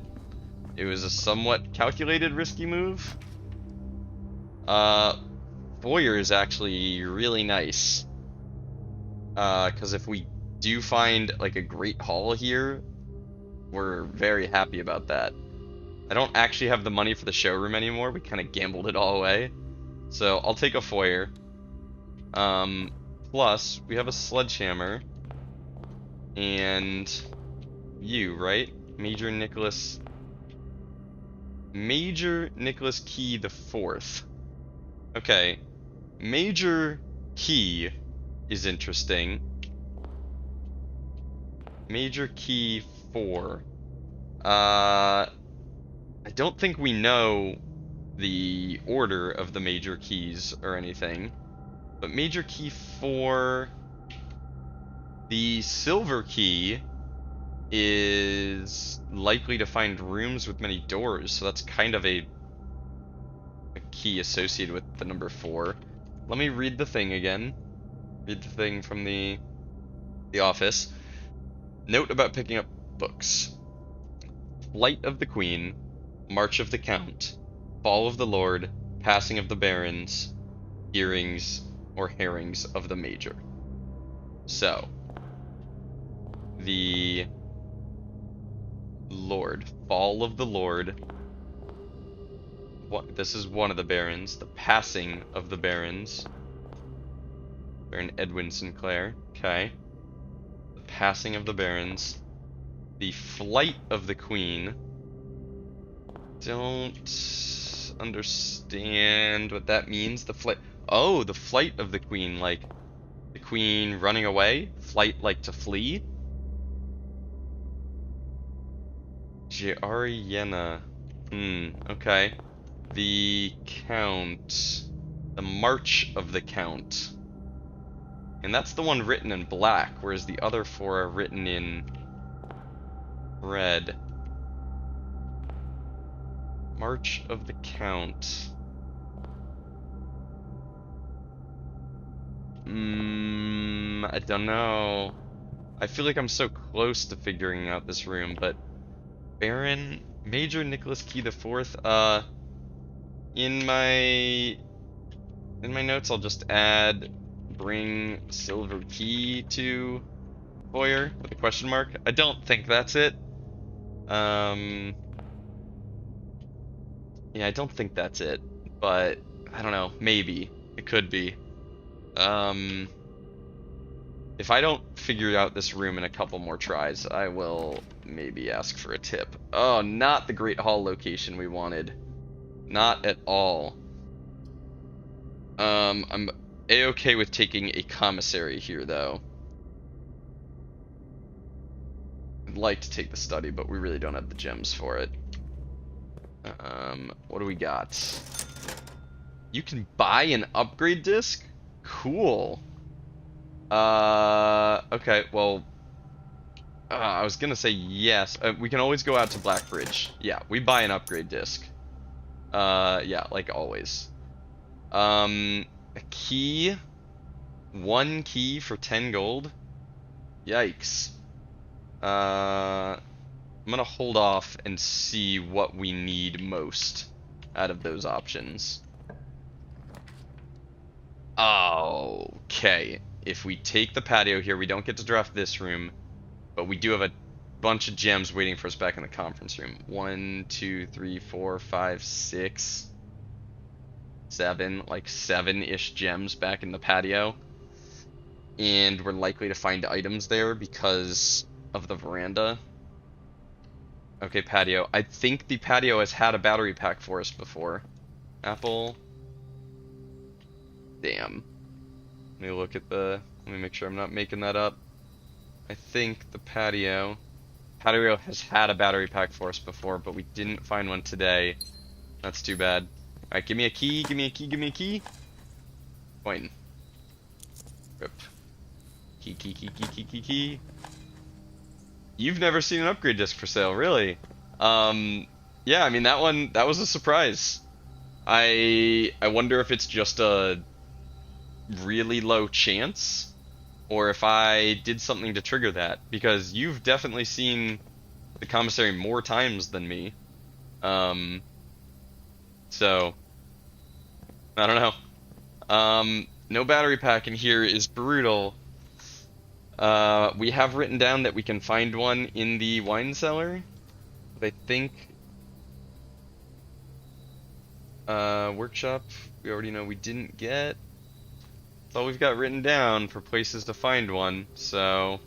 it was a somewhat calculated risky move. Foyer is actually really nice. Because if we do find like a great hall here, we're very happy about that. I don't actually have the money for the showroom anymore. We kind of gambled it all away. So I'll take a foyer. Plus, we have a sledgehammer. And you, right? Major Nicholas Key the Fourth. Okay. Major Key is interesting. Major Key 4. I don't think we know the order of the major keys or anything. But Major Key 4... The silver key is likely to find rooms with many doors, so that's kind of a key associated with the number 4. Let me read the thing again. Read the thing from the office. Note about picking up books. Flight of the Queen, March of the Count, Fall of the Lord, Passing of the Barons, Earrings or Herrings of the Major. So, the Lord, Fall of the Lord. This is one of the barons. The Passing of the Barons. Baron Edwin Sinclair. Okay. The Passing of the Barons. The Flight of the Queen. Don't understand what that means. The flight. Oh, the Flight of the Queen, like the Queen running away. Flight, like to flee. Giariena. Okay. The Count. The March of the Count. And that's the one written in black, whereas the other 4 are written in red. March of the Count. I don't know. I feel like I'm so close to figuring out this room, but Major Nicholas Key the Fourth. In my notes, I'll just add bring silver key to foyer with a question mark. I don't think that's it. Yeah, I don't think that's it, but I don't know. Maybe it could be. Um, if I don't figure out this room in a couple more tries, I will maybe ask for a tip. Oh, not the Great Hall location we wanted. Not at all. I'm a-okay with taking a commissary here, though. I'd like to take the study, but we really don't have the gems for it. What do we got? You can buy an upgrade disc? Cool. Okay, well, I was gonna say yes. We can always go out to Blackbridge. Yeah, we buy an upgrade disc. Yeah, like always. A key. One key for 10 gold? Yikes. I'm gonna hold off and see what we need most out of those options. Okay. If we take the patio here, we don't get to draft this room, but we do have a bunch of gems waiting for us back in the conference room. 1, 2, 3, 4, 5, 6, 7, like 7-ish gems back in the patio. And we're likely to find items there because of the veranda. Okay, patio. I think the patio has had a battery pack for us before. Apple. Damn. Let me look at the... Let me make sure I'm not making that up. I think the patio has had a battery pack for us before, but we didn't find one today. That's too bad. Alright, give me a key, give me a key, give me a key. Pointing. Rip. Key, key, key, key, key, key, key. You've never seen an upgrade disc for sale, really? Yeah, I mean, that was a surprise. I wonder if it's just a really low chance, or if I did something to trigger that, because you've definitely seen the commissary more times than me. So, I don't know. No battery pack in here is brutal. We have written down that we can find one in the wine cellar, but I think workshop we already know we didn't get. That's all we've got written down for places to find one, so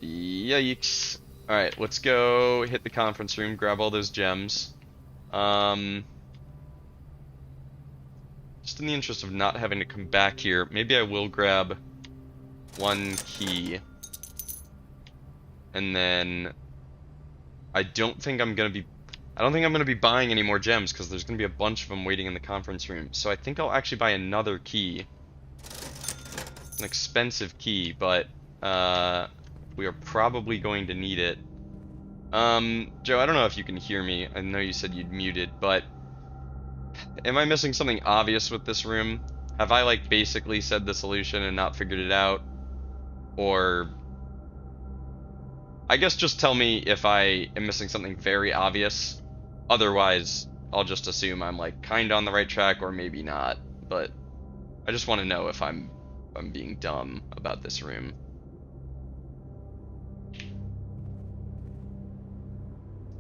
yikes. Alright, let's go hit the conference room, grab all those gems. Just in the interest of not having to come back here, maybe I will grab one key. And then I don't think I'm gonna be buying any more gems because there's gonna be a bunch of them waiting in the conference room. So I think I'll actually buy another key. An expensive key, but we are probably going to need it. Joe, I don't know if you can hear me. I know you said you'd muted, but am I missing something obvious with this room? Have I like basically said the solution and not figured it out? Or I guess just tell me if I am missing something very obvious. Otherwise, I'll just assume I'm like kind of on the right track or maybe not. But I just want to know if I'm being dumb about this room.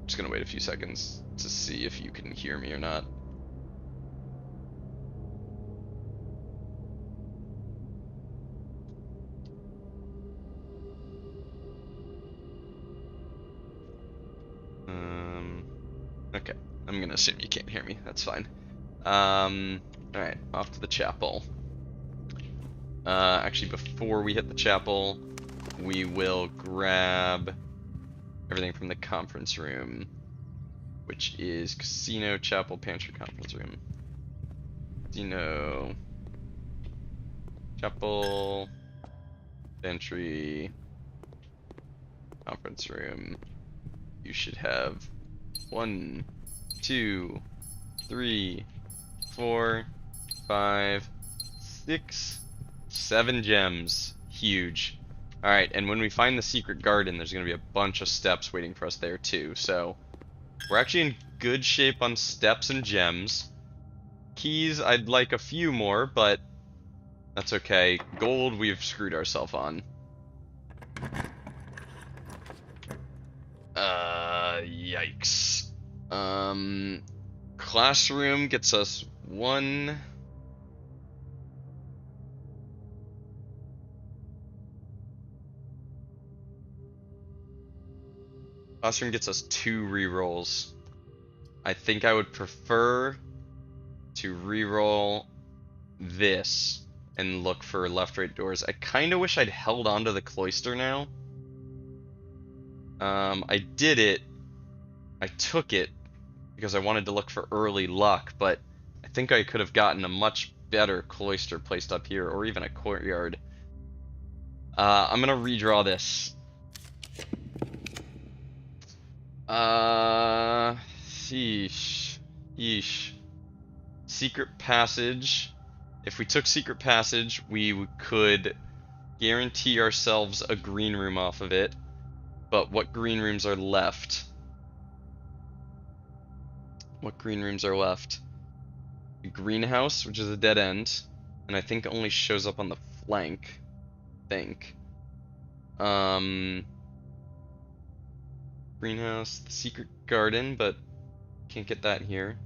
Just gonna wait a few seconds to see if you can hear me or not. Okay, I'm gonna assume you can't hear me. That's fine. Alright, off to the chapel. Actually, before we hit the chapel, we will grab everything from the conference room, which is casino, chapel, pantry, conference room. Casino, chapel, pantry, conference room. You should have 1, 2, 3, 4, 5, 6, 7 gems. Huge. Alright, and when we find the secret garden, there's going to be a bunch of steps waiting for us there too. So, we're actually in good shape on steps and gems. Keys, I'd like a few more, but that's okay. Gold, we've screwed ourselves on. Yikes. Um, classroom gets us 1. Classroom gets us 2 rerolls. I think I would prefer to reroll this and look for left-right doors. I kind of wish I'd held on to the cloister now. I did it. I took it because I wanted to look for early luck, but I think I could have gotten a much better cloister placed up here, or even a courtyard. I'm gonna redraw this. Sheesh. Yeesh. Secret passage. If we took secret passage, we could guarantee ourselves a green room off of it. But what green rooms are left? What green rooms are left? The greenhouse, which is a dead end, and I think only shows up on the flank. Greenhouse, the secret garden, but can't get that here.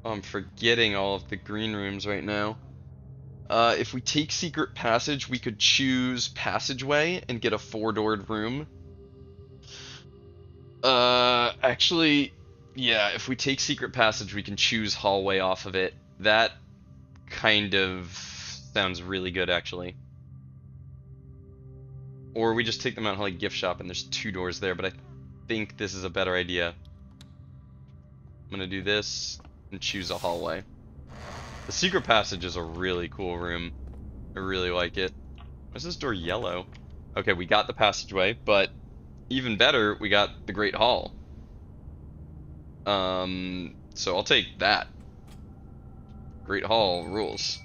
Oh, I'm forgetting all of the green rooms right now. If we take secret passage, we could choose passageway and get a 4-doored room. Actually, yeah, if we take secret passage, we can choose hallway off of it. That kind of sounds really good, actually. Or we just take the Mount Holly gift shop and there's 2 doors there, but I think this is a better idea. I'm gonna do this and choose a hallway. The secret passage is a really cool room. I really like it. Why is this door yellow? Okay, we got the passageway, but even better, we got the Great Hall. So I'll take that. Great Hall rules.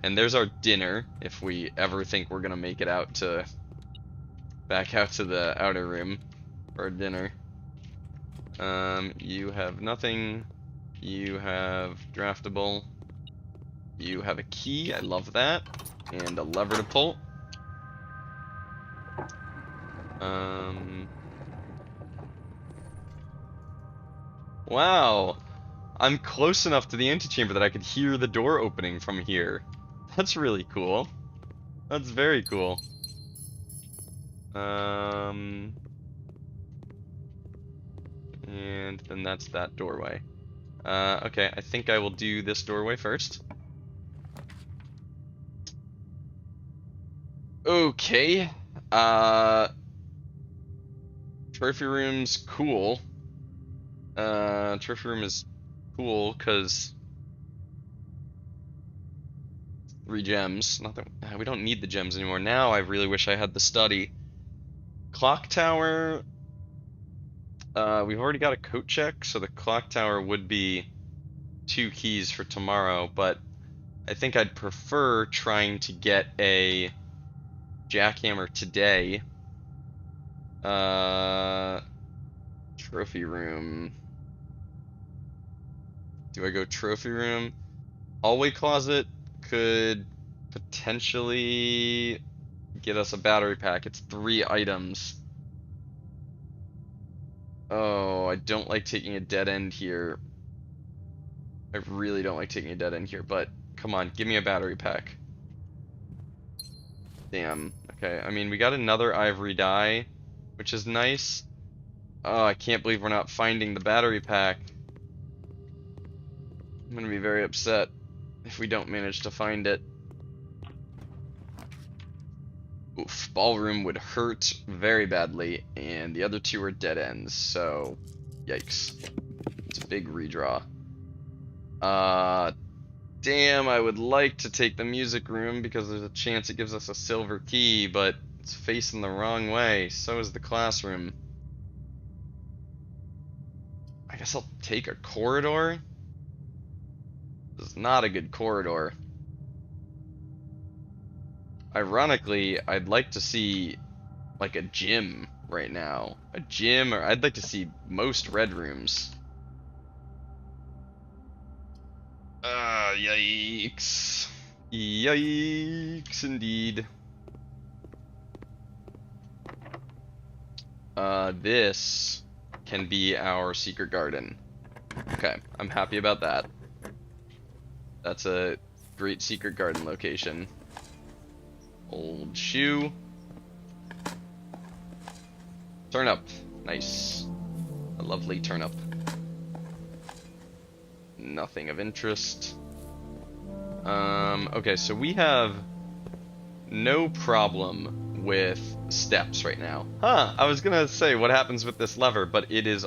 And there's our dinner, if we ever think we're gonna make it out to... back out to the outer room for dinner. You have nothing. You have draftable. You have a key, I love that. And a lever to pull. Wow. I'm close enough to the antechamber that I could hear the door opening from here. That's really cool. That's very cool. And then that's that doorway. Okay, I think I will do this doorway first. Okay. Trophy room's cool. Trophy room is cool because 3 gems. Not that we don't need the gems anymore. Now I really wish I had the study. Clock tower. We've already got a coat check, so the clock tower would be 2 keys for tomorrow, but I think I'd prefer trying to get a jackhammer today. Trophy room. Do I go trophy room? Hallway closet could potentially get us a battery pack. It's 3 items. Oh, I don't like taking a dead end here. I really don't like taking a dead end here, but come on, give me a battery pack. Damn. Okay, I mean, we got another ivory die, which is nice. Oh, I can't believe we're not finding the battery pack. I'm gonna be very upset if we don't manage to find it. Oof, ballroom would hurt very badly, and the other 2 are dead ends, so yikes. It's a big redraw. Damn, I would like to take the music room because there's a chance it gives us a silver key, but it's facing the wrong way. So is the classroom. I guess I'll take a corridor. This is not a good corridor. Ironically, I'd like to see like a gym right now. A gym, or I'd like to see most red rooms. Yikes. Yikes indeed. This can be our secret garden. Okay, I'm happy about that. That's a great secret garden location. Old shoe. Turnip. Nice. A lovely turnip. Nothing of interest. Okay, so we have no problem with steps right now. Huh, I was gonna say what happens with this lever, but it is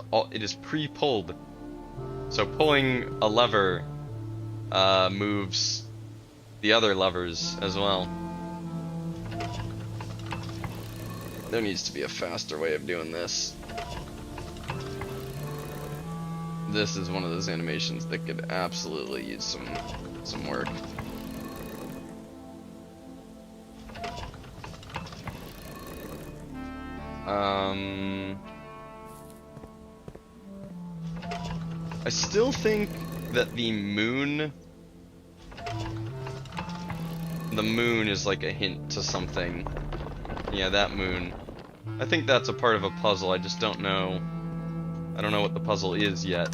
pre-pulled. So pulling a lever moves the other levers as well. There needs to be a faster way of doing this. This is one of those animations that could absolutely use some work. I still think that the moon is like a hint to something. Yeah, that moon. I think that's a part of a puzzle. I just don't know. I don't know what the puzzle is yet.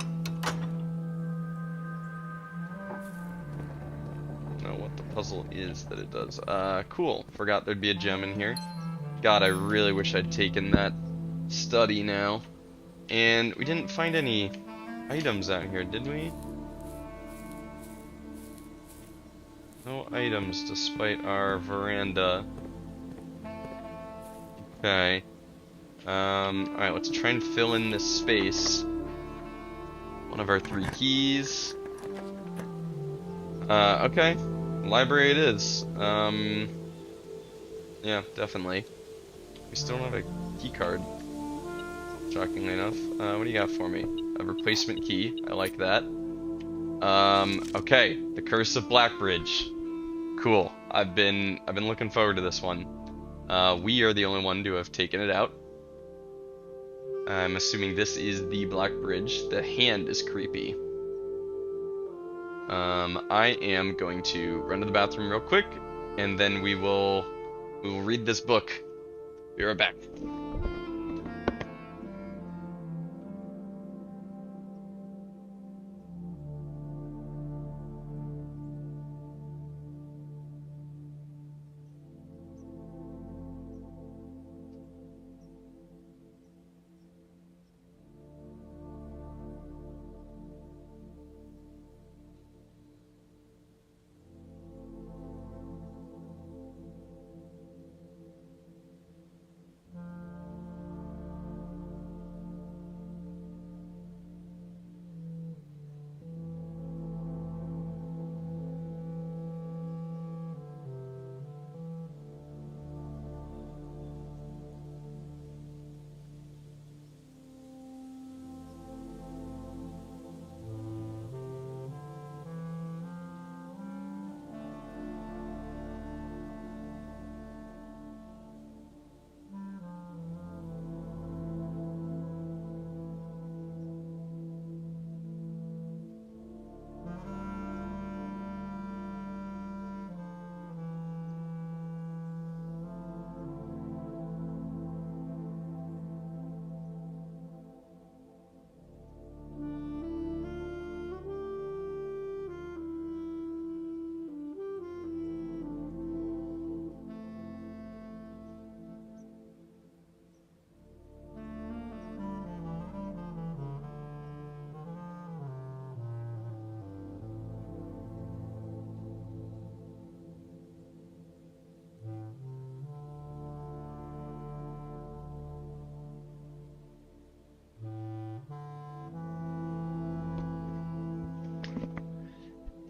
Know what the puzzle is that it does. Cool. Forgot there'd be a gem in here. God, I really wish I'd taken that study now. And we didn't find any items out here, did we? No items despite our veranda. Okay. Alright, let's try and fill in this space. One of our 3 keys. Okay. Library it is. Yeah, definitely. We still don't have a key card. Shockingly enough. What do you got for me? A replacement key. I like that. Okay. The Curse of Blackbridge. Cool. I've been looking forward to this one. We are the only one to have taken it out. I'm assuming this is the Black Bridge. The hand is creepy. I am going to run to the bathroom real quick, and then we will read this book. Be right back.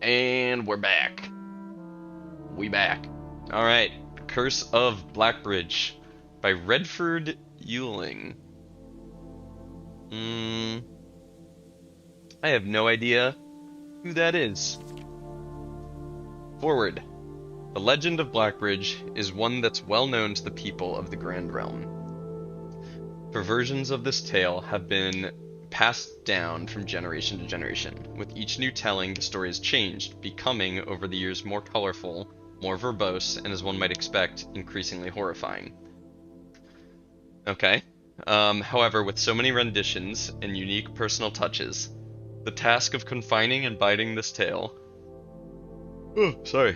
And we're back. We back. Alright. Curse of Blackbridge by Redford Ewing. I have no idea who that is. Forward. The legend of Blackbridge is one that's well known to the people of the Grand Realm. Perversions of this tale have been passed down from generation to generation. With each new telling, the story has changed, becoming, over the years, more colorful, more verbose, and as one might expect, increasingly horrifying. Okay. However, with so many renditions and unique personal touches, the task of confining and biting this tale, to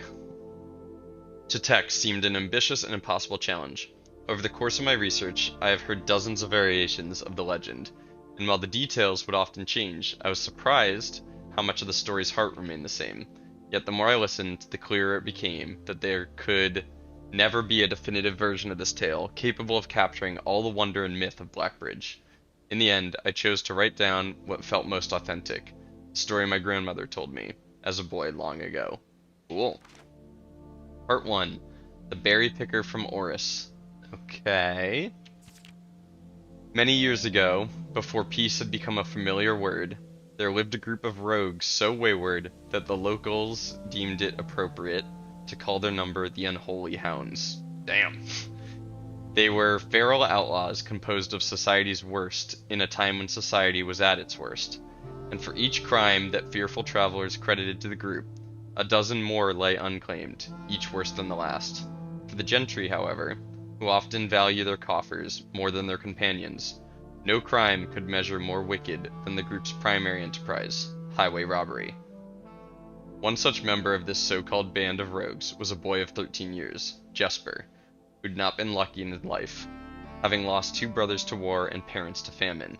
text seemed an ambitious and impossible challenge. Over the course of my research, I have heard dozens of variations of the legend, and while the details would often change, I was surprised how much of the story's heart remained the same. Yet the more I listened, the clearer it became that there could never be a definitive version of this tale capable of capturing all the wonder and myth of Blackbridge. In the end, I chose to write down what felt most authentic, the story my grandmother told me as a boy long ago. Cool. Part 1. The Berry Picker from Oris. Okay. Many years ago, before peace had become a familiar word, there lived a group of rogues so wayward that the locals deemed it appropriate to call their number the Unholy Hounds. Damn. They were feral outlaws composed of society's worst in a time when society was at its worst. And for each crime that fearful travelers credited to the group, a dozen more lay unclaimed, each worse than the last. For the gentry, however, who often value their coffers more than their companions, no crime could measure more wicked than the group's primary enterprise, highway robbery. One such member of this so-called band of rogues was a boy of 13 years, Jesper, who'd not been lucky in his life, having lost 2 brothers to war and parents to famine.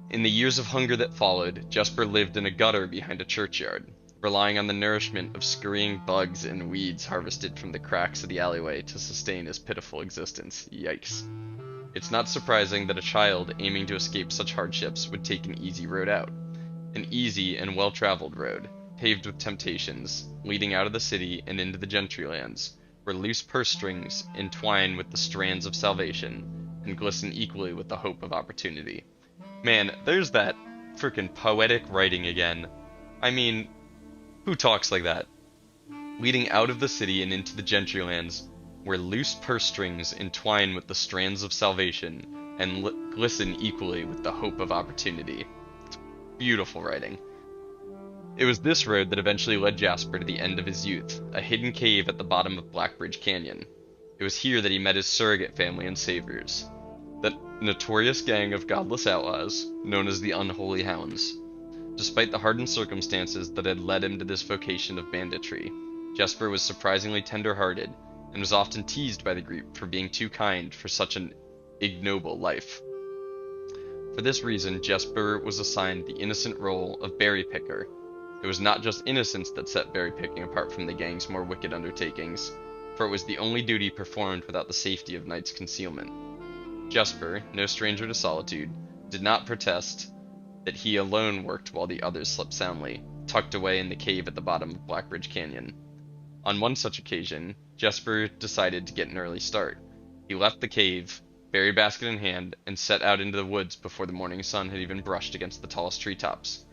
In the years of hunger that followed, Jesper lived in a gutter behind a churchyard, relying on the nourishment of scurrying bugs and weeds harvested from the cracks of the alleyway to sustain his pitiful existence. Yikes. It's not surprising that a child aiming to escape such hardships would take an easy road out. An easy and well-traveled road, paved with temptations, leading out of the city and into the gentry lands, where loose purse strings entwine with the strands of salvation and glisten equally with the hope of opportunity. Man, there's that frickin' poetic writing again. I mean, who talks like that? Leading out of the city and into the gentry lands, where loose purse strings entwine with the strands of salvation and glisten equally with the hope of opportunity. It's beautiful writing. It was this road that eventually led Jasper to the end of his youth, a hidden cave at the bottom of Blackbridge Canyon. It was here that he met his surrogate family and saviors, that notorious gang of godless outlaws known as the Unholy Hounds. Despite the hardened circumstances that had led him to this vocation of banditry, Jesper was surprisingly tender-hearted and was often teased by the group for being too kind for such an ignoble life. For this reason, Jesper was assigned the innocent role of berry picker. It was not just innocence that set berry picking apart from the gang's more wicked undertakings, for it was the only duty performed without the safety of night's concealment. Jesper, no stranger to solitude, did not protest that he alone worked while the others slept soundly, tucked away in the cave at the bottom of Blackbridge Canyon. On one such occasion, Jesper decided to get an early start. He left the cave, berry basket in hand, and set out into the woods before the morning sun had even brushed against the tallest treetops.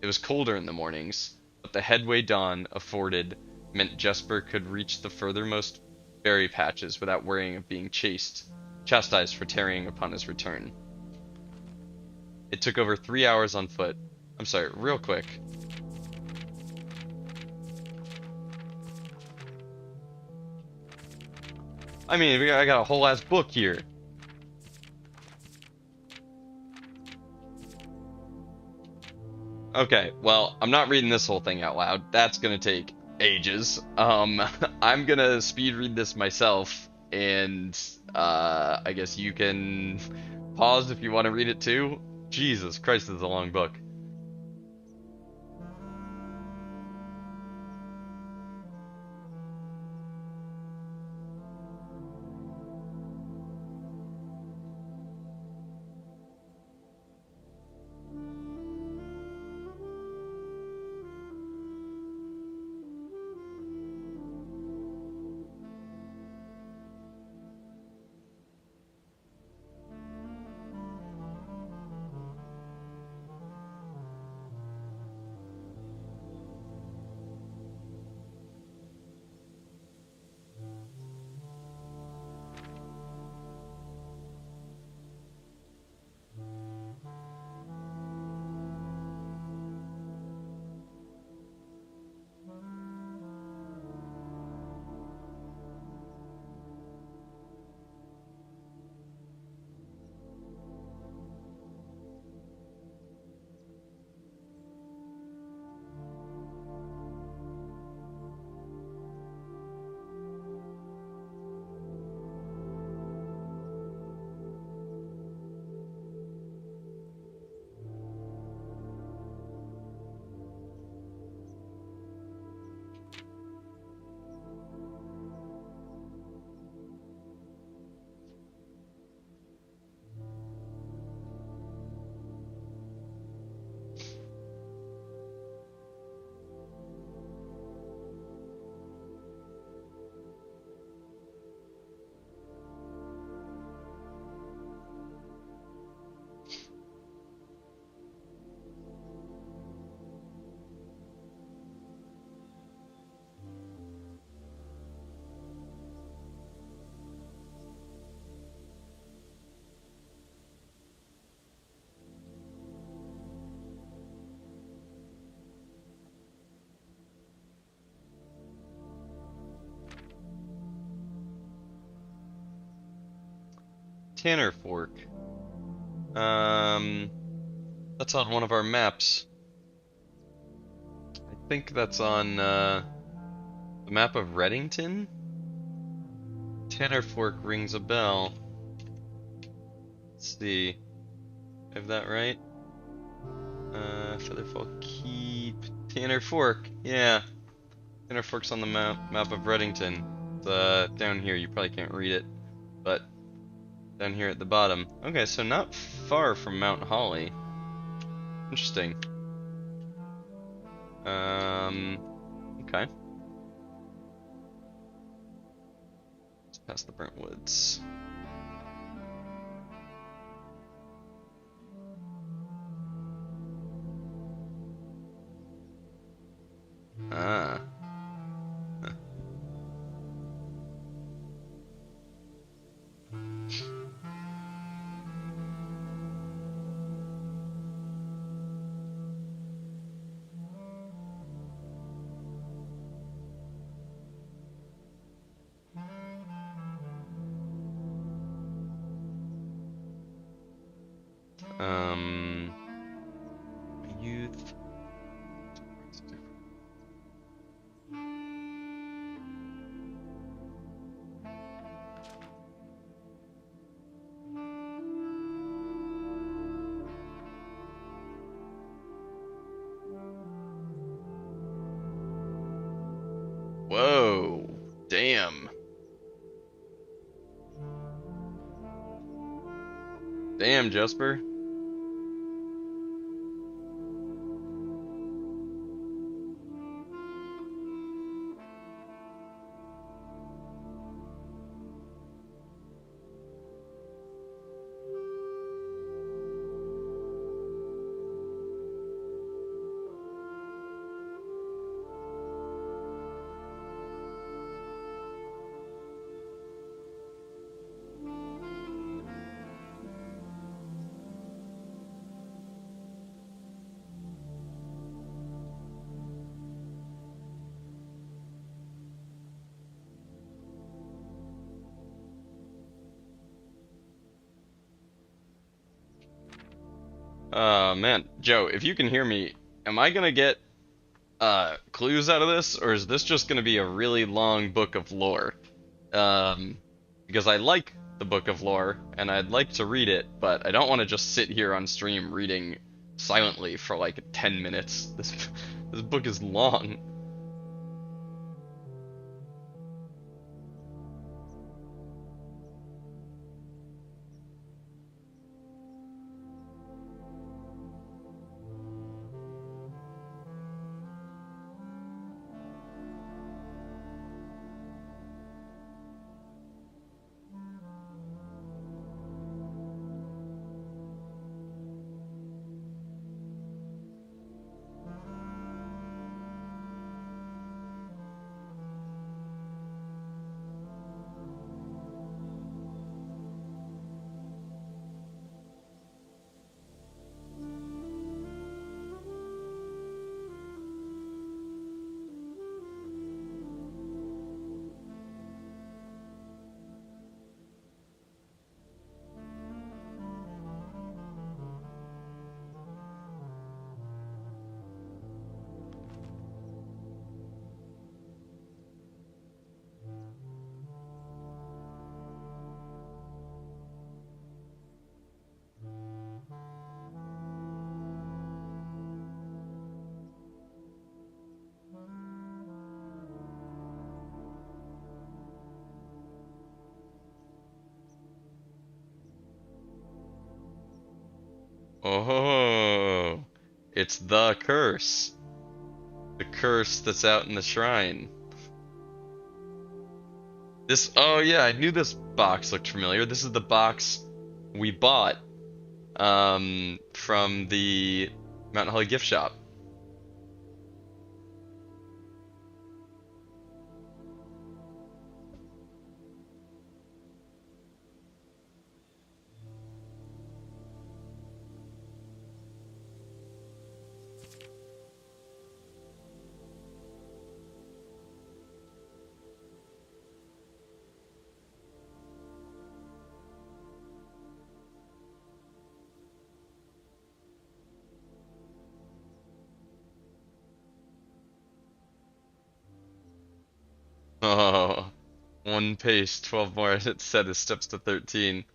It was colder in the mornings, but the headway dawn afforded meant Jesper could reach the furthermost berry patches without worrying of being chastised for tarrying upon his return. It took over 3 hours on foot. I'm sorry, real quick. I mean, I got a whole ass book here. Okay, well, I'm not reading this whole thing out loud. That's gonna take ages. I'm gonna speed read this myself, and I guess you can pause if you want to read it too. Jesus Christ, this is a long book. Tanner Fork. That's on one of our maps. I think that's on the map of Reddington? Tanner Fork rings a bell. Let's see. I have that right? Featherfall Keep. Tanner Fork. Yeah. Tanner Fork's on the map of Reddington. It's down here. You probably can't read it. But down here at the bottom. Okay, so not far from Mount Holly. Interesting. Okay. Let's pass the burnt woods. Ah. Youth. Whoa. Damn. Damn, Jesper. Man, Joe, if you can hear me, am I gonna get clues out of this, or is this just gonna be a really long book of lore? Because I like the book of lore, and I'd like to read it, but I don't want to just sit here on stream reading silently for like 10 minutes. This book is long. Oh, it's the curse. The curse that's out in the shrine. Oh yeah, I knew this box looked familiar. This is the box we bought from the Mountain Holly gift shop. Oh, one pace, 12 more. It said his steps to 13.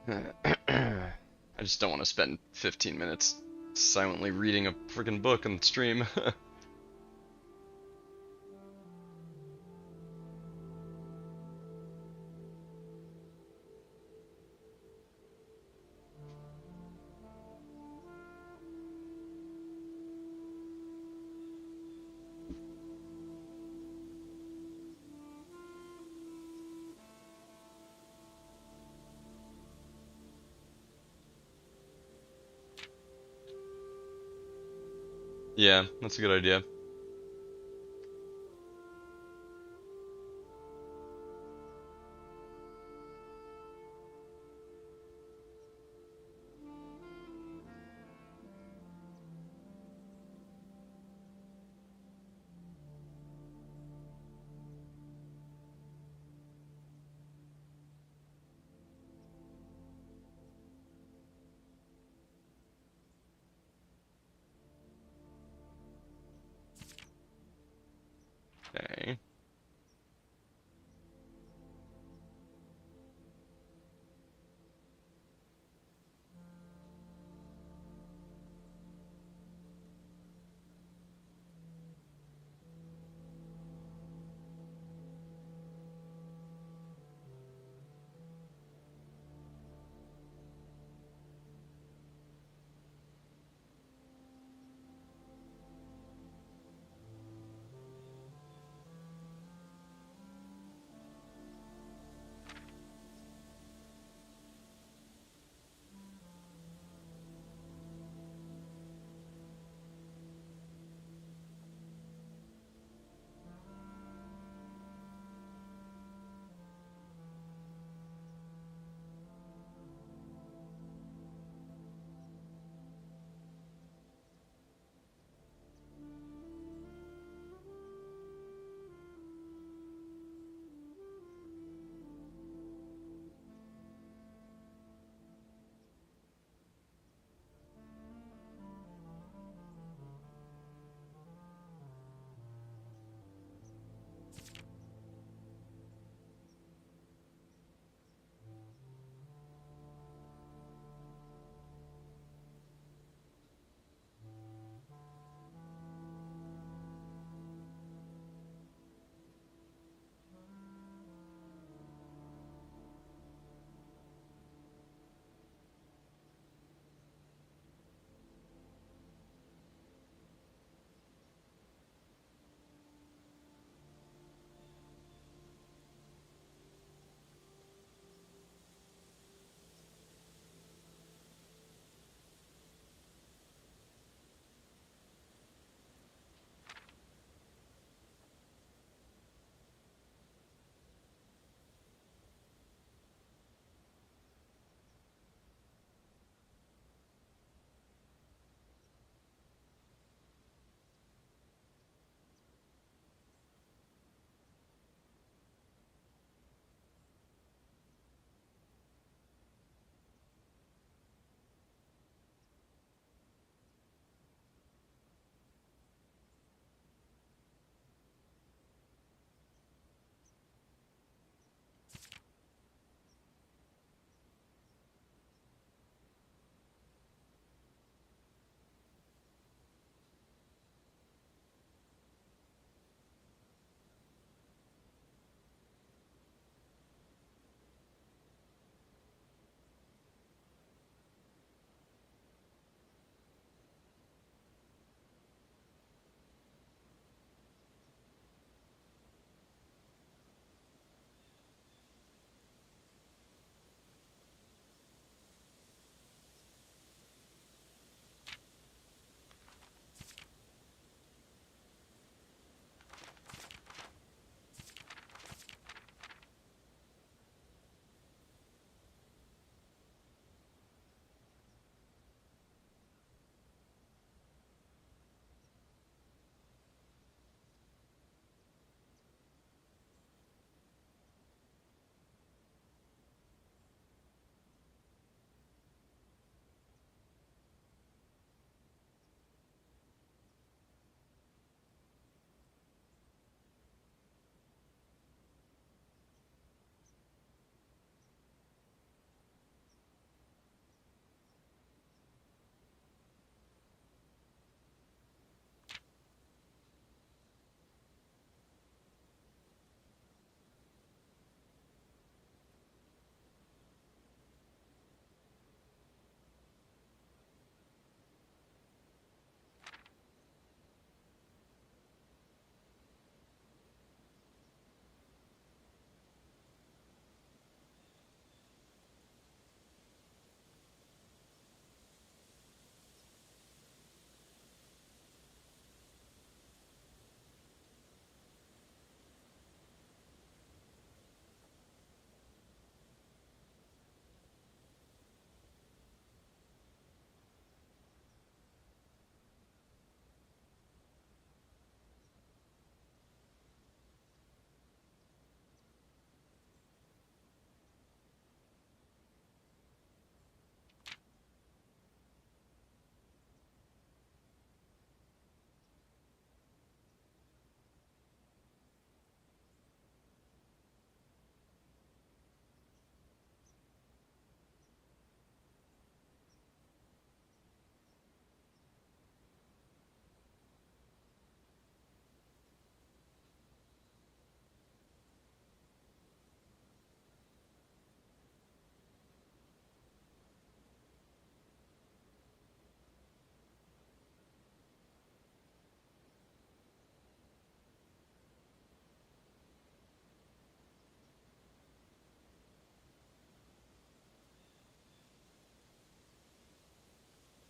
I just don't want to spend 15 minutes silently reading a freaking book on stream. Yeah, that's a good idea.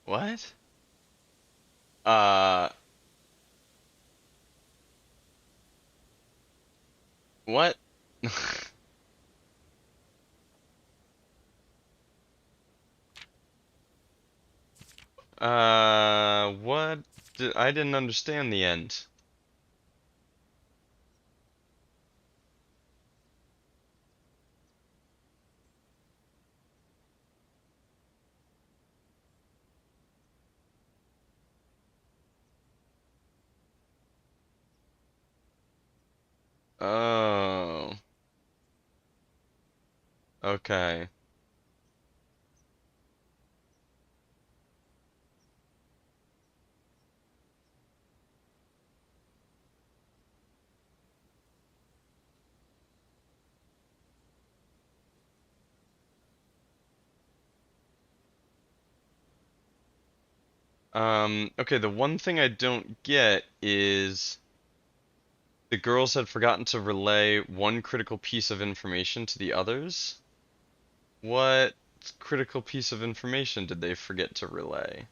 What? Uh, what? What? I didn't understand the end. Oh, okay. Okay, the one thing I don't get is the girls had forgotten to relay one critical piece of information to the others. What critical piece of information did they forget to relay?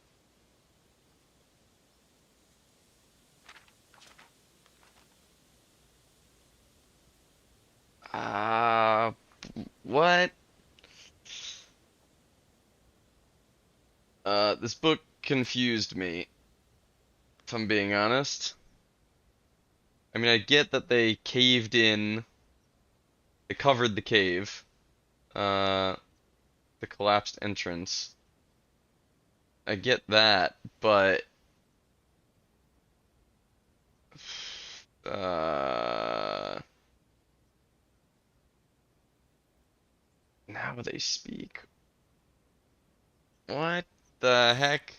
Uh, what? This book confused me, if I'm being honest. I mean, I get that they caved in, they covered the cave, uh, the collapsed entrance. I get that, but uh, now they speak. What the heck?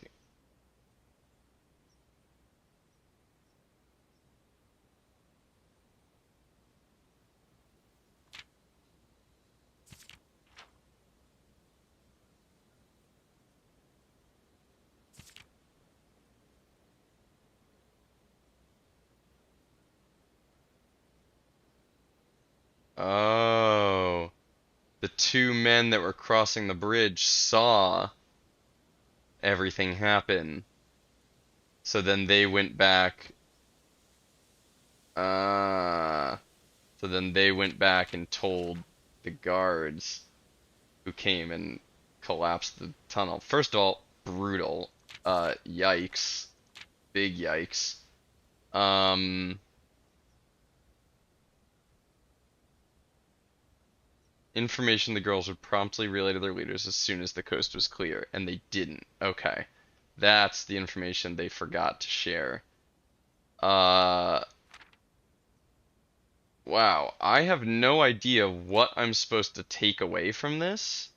Oh, the two men that were crossing the bridge saw everything happen. So then they went back. Uh, so then they went back and told the guards who came and collapsed the tunnel. First of all, brutal. Yikes. Big yikes. Um, Information the girls would promptly relay to their leaders as soon as the coast was clear, and they didn't. Okay. That's the information they forgot to share. Uh, wow. I have no idea what I'm supposed to take away from this.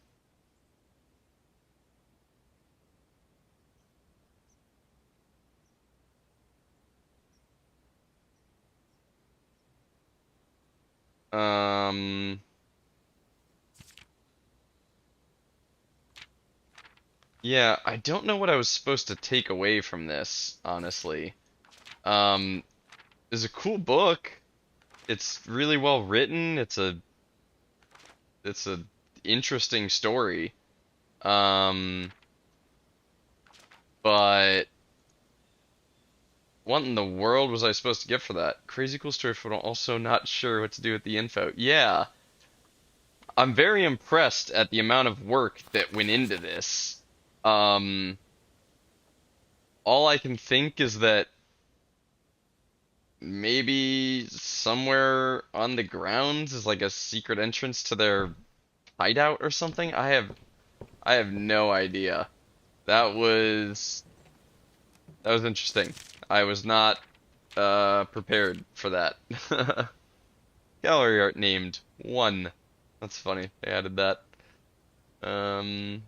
Um, yeah, I don't know what I was supposed to take away from this, honestly. Um, it's a cool book. It's really well written. It's a interesting story. Um, but what in the world was I supposed to get for that? Crazy cool story, but I'm also not sure what to do with the info. Yeah, I'm very impressed at the amount of work that went into this. Um, all I can think is that maybe somewhere on the grounds is like a secret entrance to their hideout or something. I have no idea. That was that was interesting. I was not prepared for that. Gallery art named 1. That's funny. They added that. Um,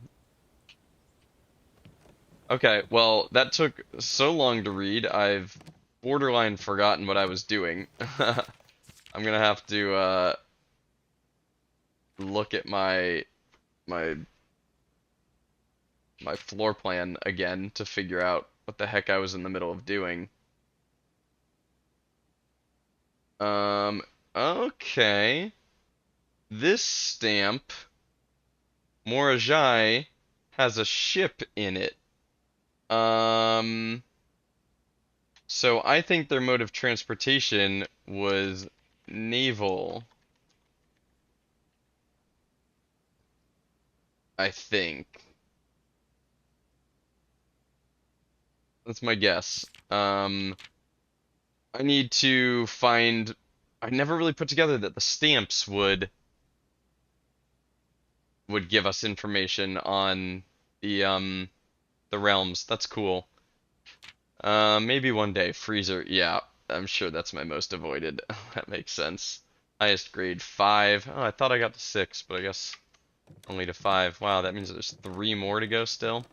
okay, well, that took so long to read, I've borderline forgotten what I was doing. I'm gonna have to look at my my floor plan again to figure out what the heck I was in the middle of doing. Um, okay. This stamp, Morajai, has a ship in it. Um, so I think their mode of transportation was naval, I think. That's my guess. I need to find. I never really put together that the stamps would give us information on the realms. That's cool. Maybe one day. Freezer. Yeah, I'm sure that's my most avoided. That makes sense. Highest grade 5. Oh, I thought I got to 6, but I guess only to 5. Wow, that means there's 3 more to go still.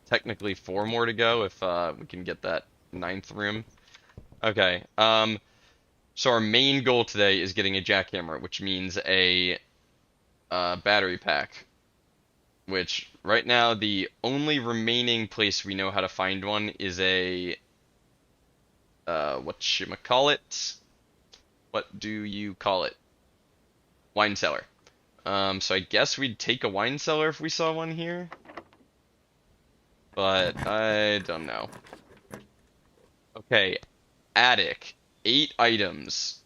Technically 4 more to go if we can get that 9th room. Okay. So our main goal today is getting a jackhammer, which means a battery pack. Which right now the only remaining place we know how to find one is a whatchamacallit? What do you call it? Wine cellar. So I guess we'd take a wine cellar if we saw one here. But I don't know. Okay, attic. 8 items.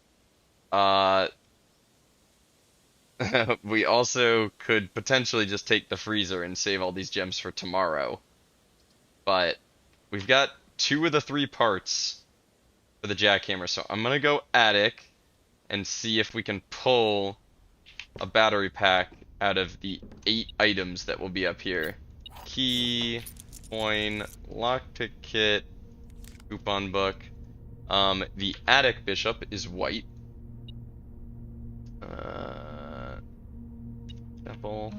We also could potentially just take the freezer and save all these gems for tomorrow. But we've got 2 of the 3 parts for the jackhammer, so I'm gonna go attic and see if we can pull a battery pack out of the 8 items that will be up here. Key, coin, lockpick kit, coupon book. The attic bishop is white. Temple,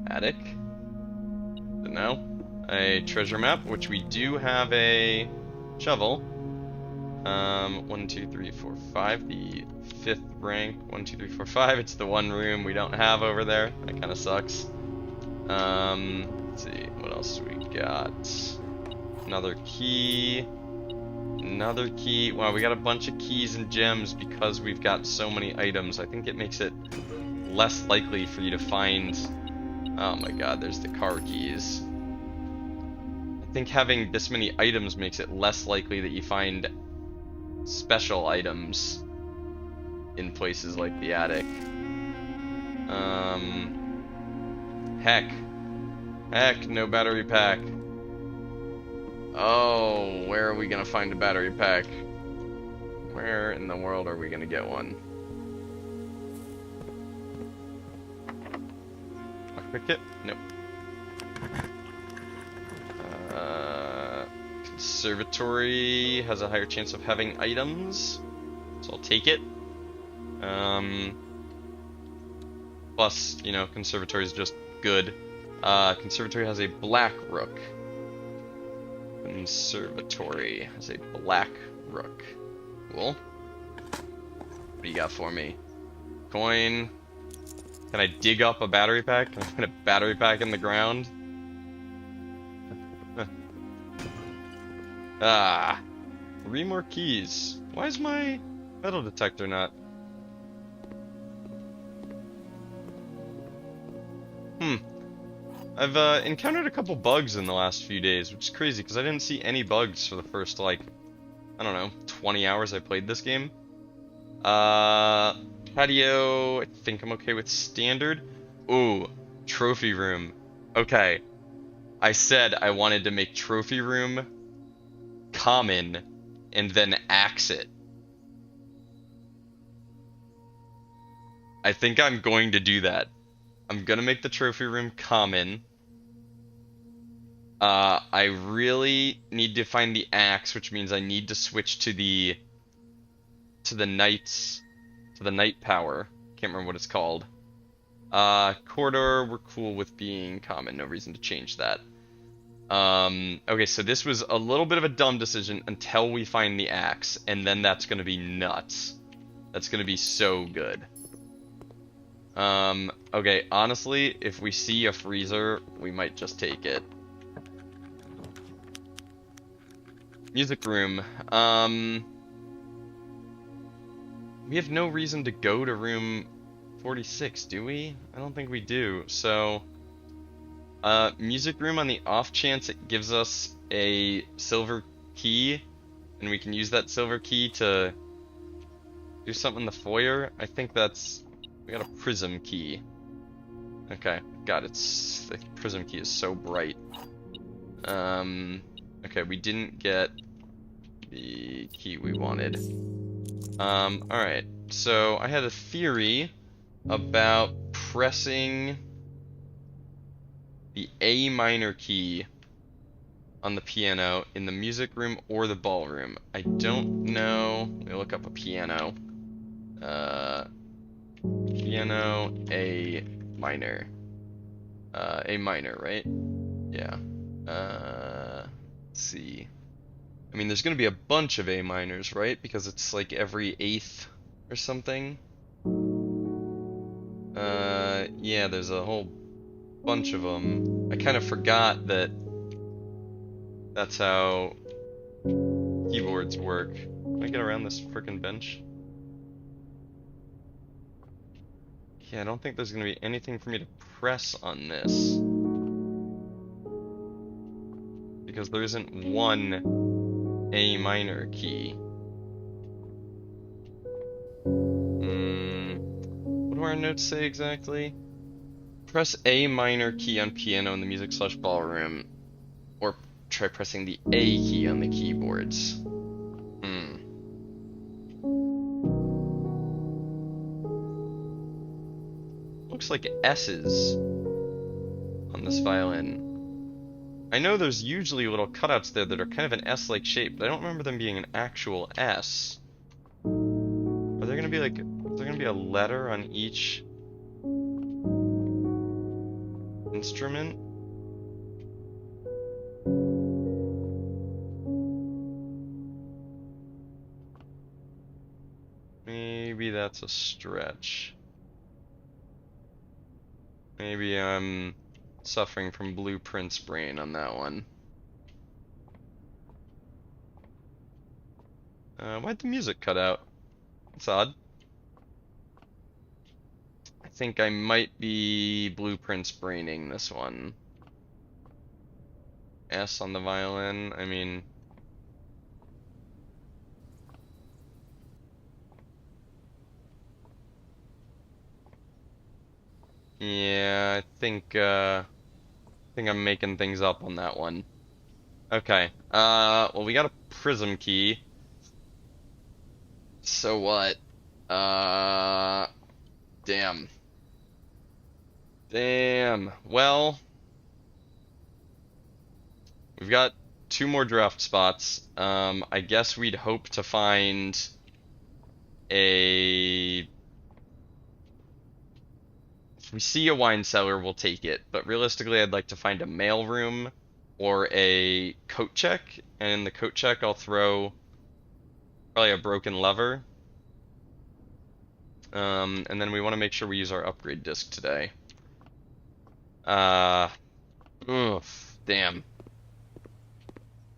attic. Don't know. A treasure map, which we do have a shovel. 1, 2, 3, 4, 5. The 5th rank. 1, 2, 3, 4, 5. It's the one room we don't have over there. That kind of sucks. Let's see. What else we got? Another key. Another key. Wow, we got a bunch of keys and gems because we've got so many items. I think it makes it less likely for you to find... Oh my god, there's the car keys. I think having this many items makes it less likely that you find special items in places like the attic. Heck, no battery pack. Oh, where are we gonna find a battery pack? Where in the world are we gonna get one? Lockpick it? Nope. Conservatory has a higher chance of having items, so I'll take it. Plus, you know, conservatory is just good. Conservatory has a black rook. Conservatory has a black rook. Cool. What do you got for me? Coin. Can I dig up a battery pack? Can I put a battery pack in the ground? Ah. 3 more keys. Why is my metal detector not... I've encountered a couple bugs in the last few days, which is crazy because I didn't see any bugs for the first, like, I don't know, 20 hours I played this game. Patio, I think I'm okay with standard. Ooh, trophy room. Okay. I said I wanted to make trophy room common and then axe it. I think I'm going to do that. I'm gonna make the trophy room common. I really need to find the axe, which means I need to switch to the knights, to the knight power. Can't remember what it's called. Corridor, we're cool with being common. No reason to change that. Okay, so this was a little bit of a dumb decision until we find the axe, and then that's gonna be nuts. That's gonna be so good. Okay, honestly, if we see a freezer, we might just take it. Music room. We have no reason to go to room 46, do we? I don't think we do, so... Music room on the off chance it gives us a silver key, and we can use that silver key to do something in the foyer. I think we got a prism key. Okay, God, the prism key is so bright. Okay, we didn't get the key we wanted. Alright, so I had a theory about pressing the A minor key on the piano in the music room or the ballroom. I don't know. Let me look up a piano. Piano A minor. A minor, right? Yeah. Let's see. I mean, there's gonna be a bunch of A minors, right? Because it's like every eighth or something. Yeah, there's a whole bunch of them. I kind of forgot that that's how keyboards work. Can I get around this frickin' bench? Yeah, I don't think there's gonna be anything for me to press on this. Because there isn't one A minor key. What do our notes say exactly? Press A minor key on piano in the music/ballroom, or try pressing the A key on the keyboards. Looks like S's on this violin. I know there's usually little cutouts there that are kind of an S-like shape, but I don't remember them being an actual S. Are there gonna be like, is there gonna be a letter on each instrument? Maybe that's a stretch. Maybe I'm suffering from blueprints brain on that one. Why'd the music cut out? That's odd. I think I might be blueprints braining this one. S on the violin, I mean... Yeah, I think I'm making things up on that one. Okay, well, we got a prism key. So what? Damn. Damn. Well, we've got 2 more draft spots. I guess we'd hope to find a... If we see a wine cellar, we'll take it. But realistically, I'd like to find a mail room or a coat check. And in the coat check, I'll throw probably a broken lever. And then we want to make sure we use our upgrade disc today. Oof, damn.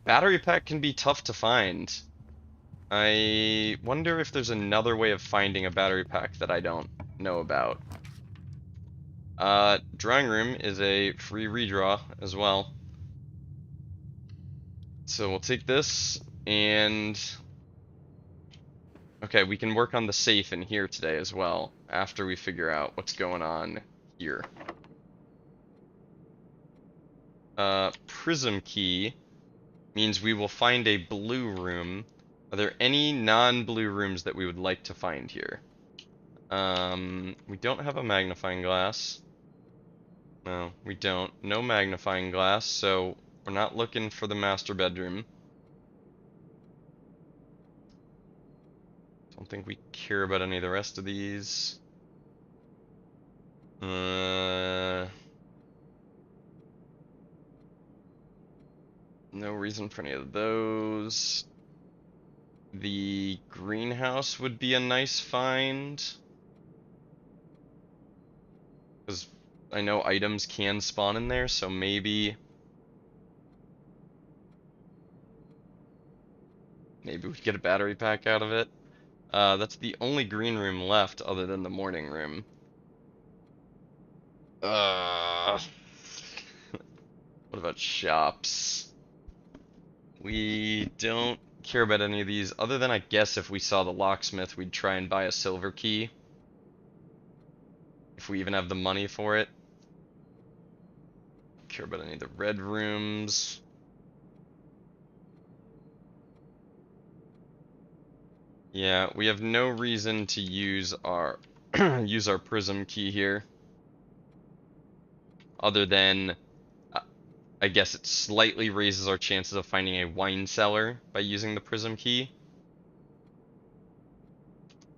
Battery pack can be tough to find. I wonder if there's another way of finding a battery pack that I don't know about. Drawing room is a free redraw as well. So we'll take this and... Okay, we can work on the safe in here today as well, after we figure out what's going on here. Prism key means we will find a blue room. Are there any non-blue rooms that we would like to find here? We don't have a magnifying glass. No, we don't. No magnifying glass, so we're not looking for the master bedroom. Don't think we care about any of the rest of these. No reason for any of those. The greenhouse would be a nice find. Because I know items can spawn in there, so maybe we get a battery pack out of it. That's the only green room left other than the morning room. What about shops? We don't care about any of these, other than I guess if we saw the locksmith, we'd try and buy a silver key. If we even have the money for it. Don't care about any of the red rooms. Yeah, we have no reason to use our use our prism key here. Other than, I guess it slightly raises our chances of finding a wine cellar by using the prism key.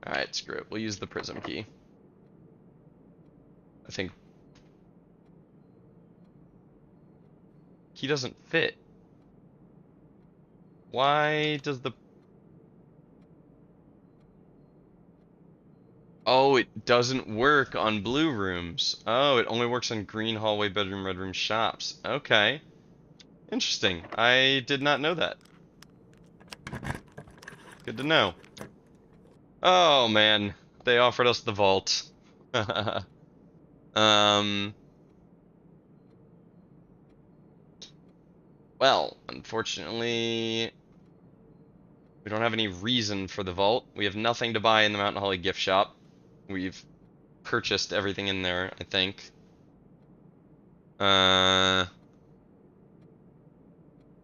Alright, screw it. We'll use the prism key. I think key doesn't fit. Why does the... Oh, it doesn't work on blue rooms. Oh, it only works on green hallway, bedroom, red room, shops. Okay. Interesting. I did not know that. Good to know. Oh, man. They offered us the vault. Well, unfortunately, we don't have any reason for the vault. We have nothing to buy in the Mountain Holly gift shop. We've purchased everything in there, I think.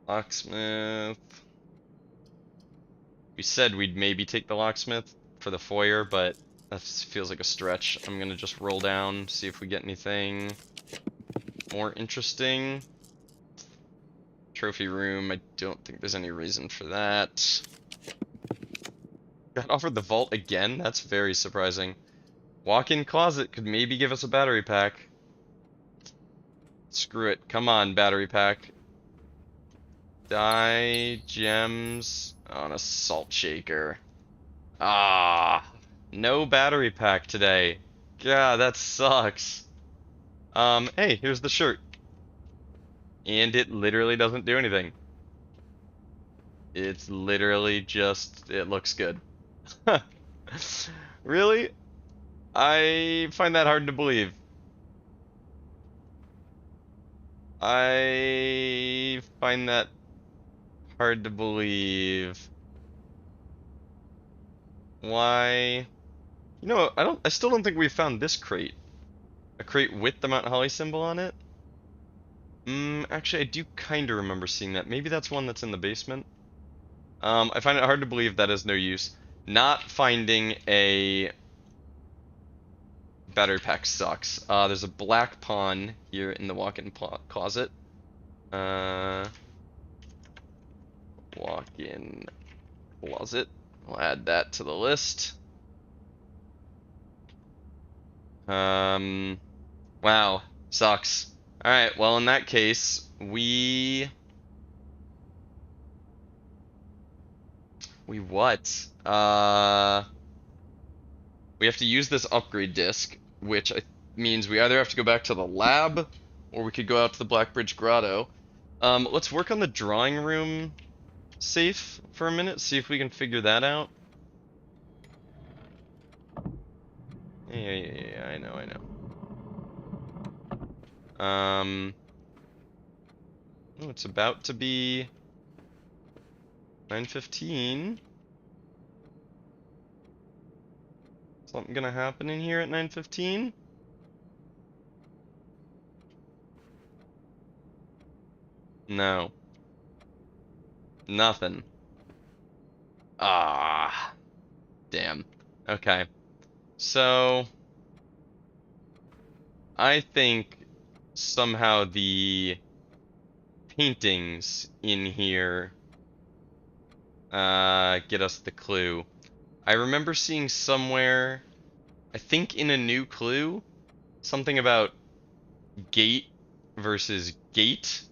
Locksmith. We said we'd maybe take the locksmith for the foyer, but that feels like a stretch. I'm gonna just roll down, see if we get anything more interesting. Trophy room, I don't think there's any reason for that. Got offered the vault again? That's very surprising. Walk-in closet could maybe give us a battery pack. Screw it. Come on, battery pack. Dye, gems, on a salt shaker. Ah, no battery pack today. God, that sucks. Hey, here's the shirt. And it literally doesn't do anything. It's literally just, it looks good. Really? I find that hard to believe. I find that hard to believe. Why? You know, I still don't think we found this crate. A crate with the Mount Holly symbol on it? Actually, I do kind of remember seeing that. Maybe that's one that's in the basement. I find it hard to believe that is no use. Not finding a battery pack sucks. There's a black pawn here in the walk-in closet. Walk-in closet. I'll add that to the list. Wow, sucks. Alright, well in that case, we what? We have to use this upgrade disc, which means we either have to go back to the lab, or we could go out to the Blackbridge Grotto. Let's work on the drawing room safe for a minute, see if we can figure that out. Yeah, I know. Oh, it's about to be 9:15. Something gonna happen in here at 9:15? No. Nothing. Ah. Damn. Okay. So, I think somehow the paintings in here get us the clue. I remember seeing somewhere, I think in a new clue, something about gate versus gate.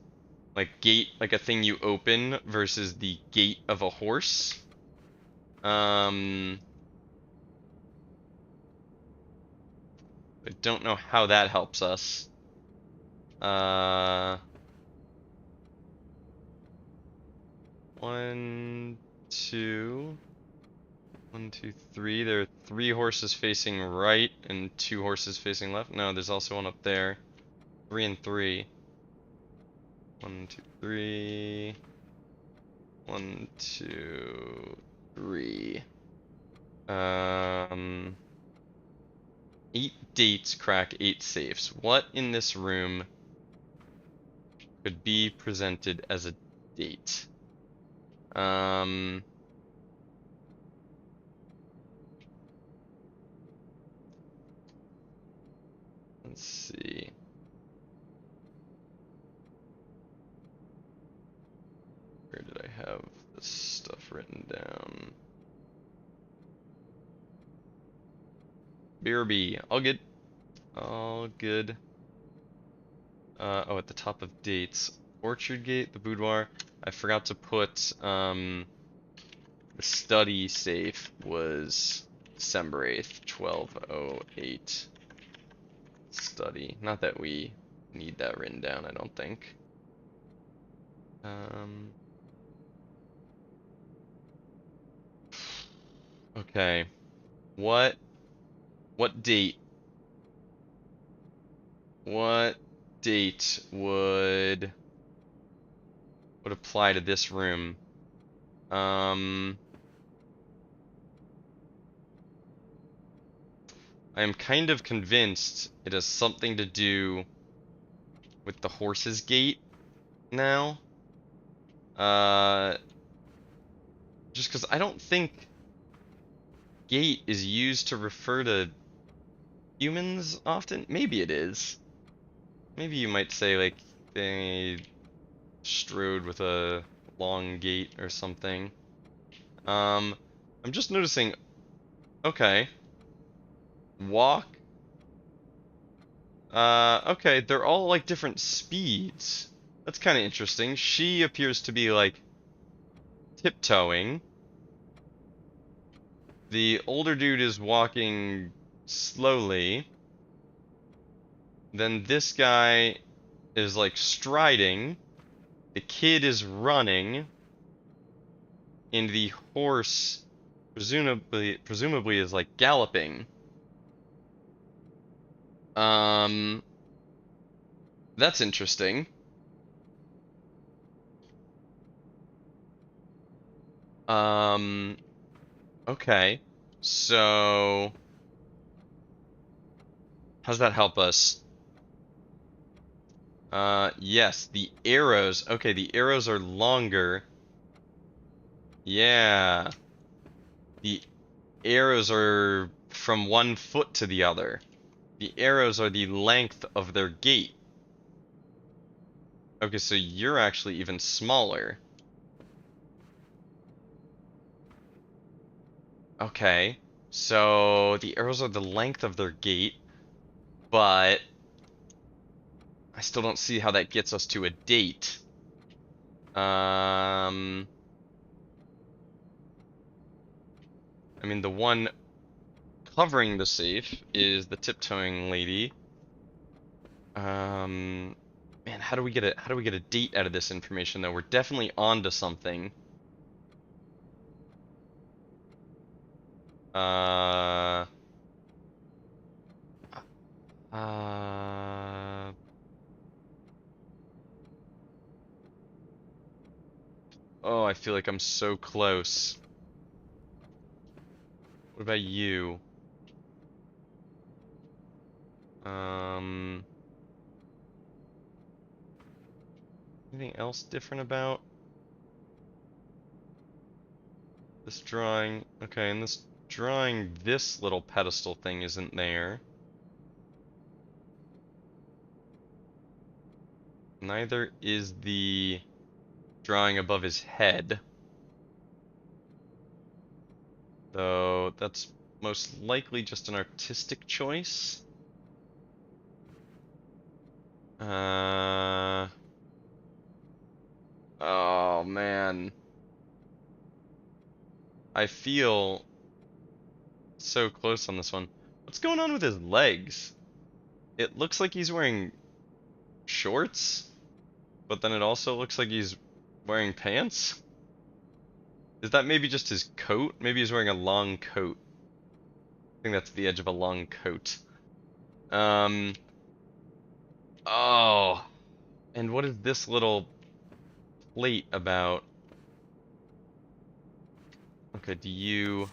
Like gate, like a thing you open versus the gate of a horse. I don't know how that helps us. 1, 2, 1, 2, 3. There are 3 horses facing right and 2 horses facing left. No, there's also one up there. 3 and 3. 1, 2, 3. 1, 2, 3. 8 dates crack 8 safes. What in this room could be presented as a date? Let's see. Where did I have this stuff written down? BRB. All good. All good. Oh, at the top of dates. Orchard Gate, the boudoir. I forgot to put, the study safe was December 8th, 12:08. Study. Not that we need that written down, I don't think. Okay. What date? What date would apply to this room? I am kind of convinced it has something to do with the horse's gate now. Just because I don't think gate is used to refer to humans often. Maybe it is. Maybe you might say like they strode with a long gait or something. I'm just noticing. Okay. Walk. Okay, they're all like different speeds. That's kind of interesting. She appears to be like tiptoeing. The older dude is walking slowly. Then this guy is like striding. The kid is running. And the horse presumably is like galloping. That's interesting. Okay. So how does that help us? Yes, the arrows. Okay, the arrows are longer. Yeah. The arrows are from one foot to the other. The arrows are the length of their gait. Okay, so you're actually even smaller. Okay, so the arrows are the length of their gait, but I still don't see how that gets us to a date. I mean, the one covering the safe is the tiptoeing lady. Man, how do we get a date out of this information though? We're definitely onto something. Uh, oh, I feel like I'm so close. What about you? Anything else different about this drawing? Okay, in this drawing, this little pedestal thing isn't there. Neither is the drawing above his head. Though that's most likely just an artistic choice. Oh man. I feel so close on this one. What's going on with his legs? It looks like he's wearing shorts, but then it also looks like he's wearing pants. Is that maybe just his coat? Maybe he's wearing a long coat. I think that's the edge of a long coat. Oh. And what is this little plate about? Okay, do you...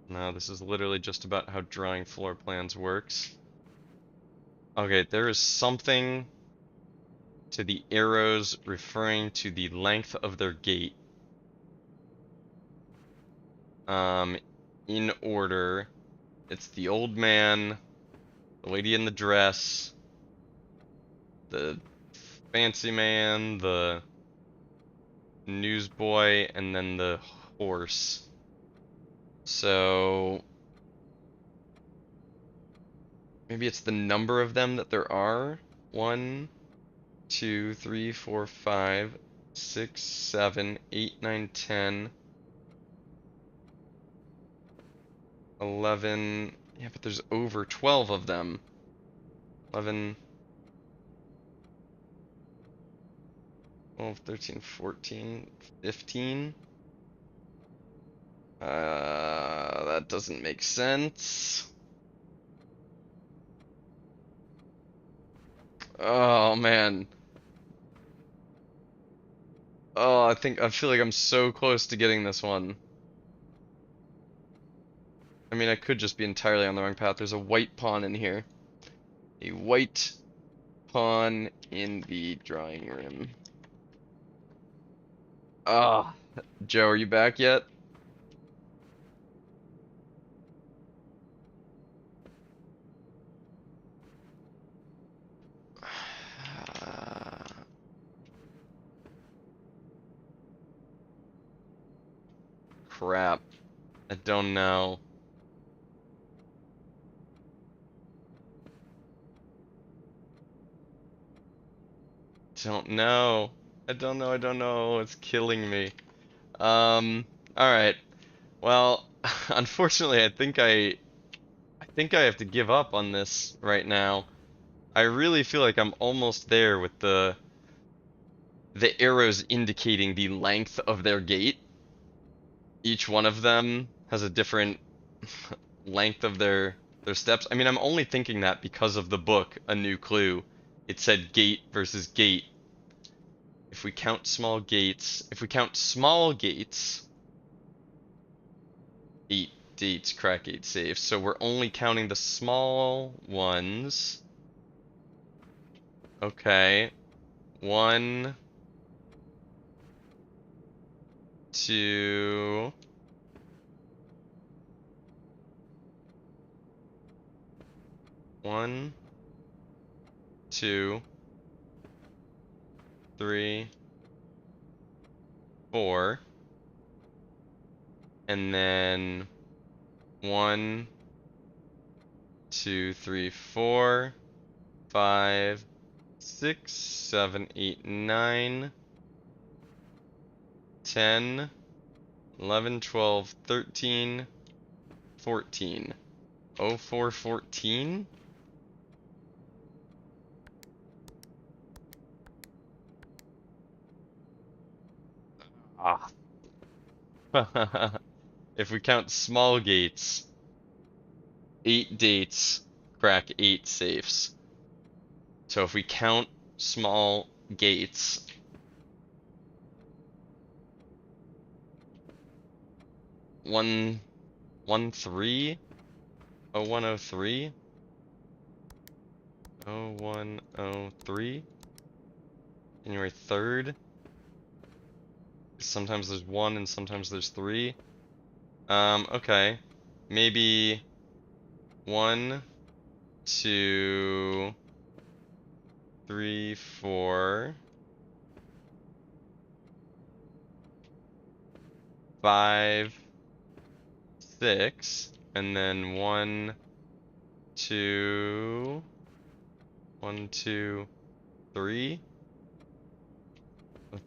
No, this is literally just about how drawing floor plans works. Okay, there is something to the arrows referring to the length of their gait. In order. It's the old man, the lady in the dress, the fancy man, the newsboy, and then the horse. So maybe it's the number of them that there are. 1, 2, 3, 4, 5, 6, 7, 8, 9, 10, 11. Yeah, but there's over 12 of them. 11, 12, 13, 14, 15. That doesn't make sense. Oh man. Oh, I feel like I'm so close to getting this one. I mean, I could just be entirely on the wrong path. There's a white pawn in here. A white pawn in the drawing room. Ah, Joe, are you back yet? Crap. I don't know. Don't know. I don't know. I don't know. It's killing me. All right. Well, unfortunately, I think I have to give up on this right now. I really feel like I'm almost there with the arrows indicating the length of their gait. Each one of them has a different length of their steps. I mean, I'm only thinking that because of the book, A New Clue. It said gate versus gate. If we count small gates, 8 dates, crack 8 safes. So we're only counting the small ones. Okay. 1, 2, 1, 2, 3, 4, and then 1, 2, 3, 4, 5, 6, 7, 8, 9, 10, 11, 12, 13, 14. 04, 14? Ah. If we count small gates, 8 dates, crack 8 safes. So if we count small gates, one, 3, 0103, 0103, January 3rd. Sometimes there's 1 and sometimes there's 3. Okay. Maybe 1, 2, 3, 4, 5, 6, and then 1, 2, 1, 2, 3,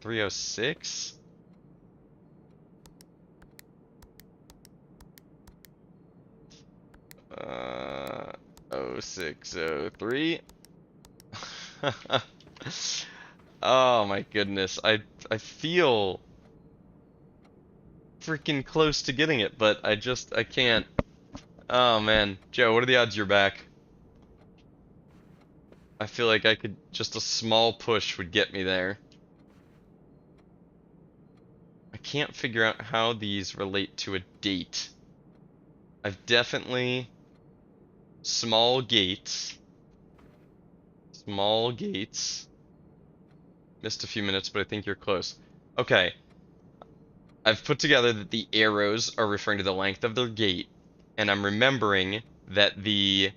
306. Uh, 0603. Oh my goodness. I feel freaking close to getting it, but I can't. Oh man. Joe, what are the odds you're back? I feel like I could, just a small push would get me there. I can't figure out how these relate to a date. I've definitely small gates. Small gates. Missed a few minutes, but I think you're close. Okay. I've put together that the arrows are referring to the length of their gate, and I'm remembering that the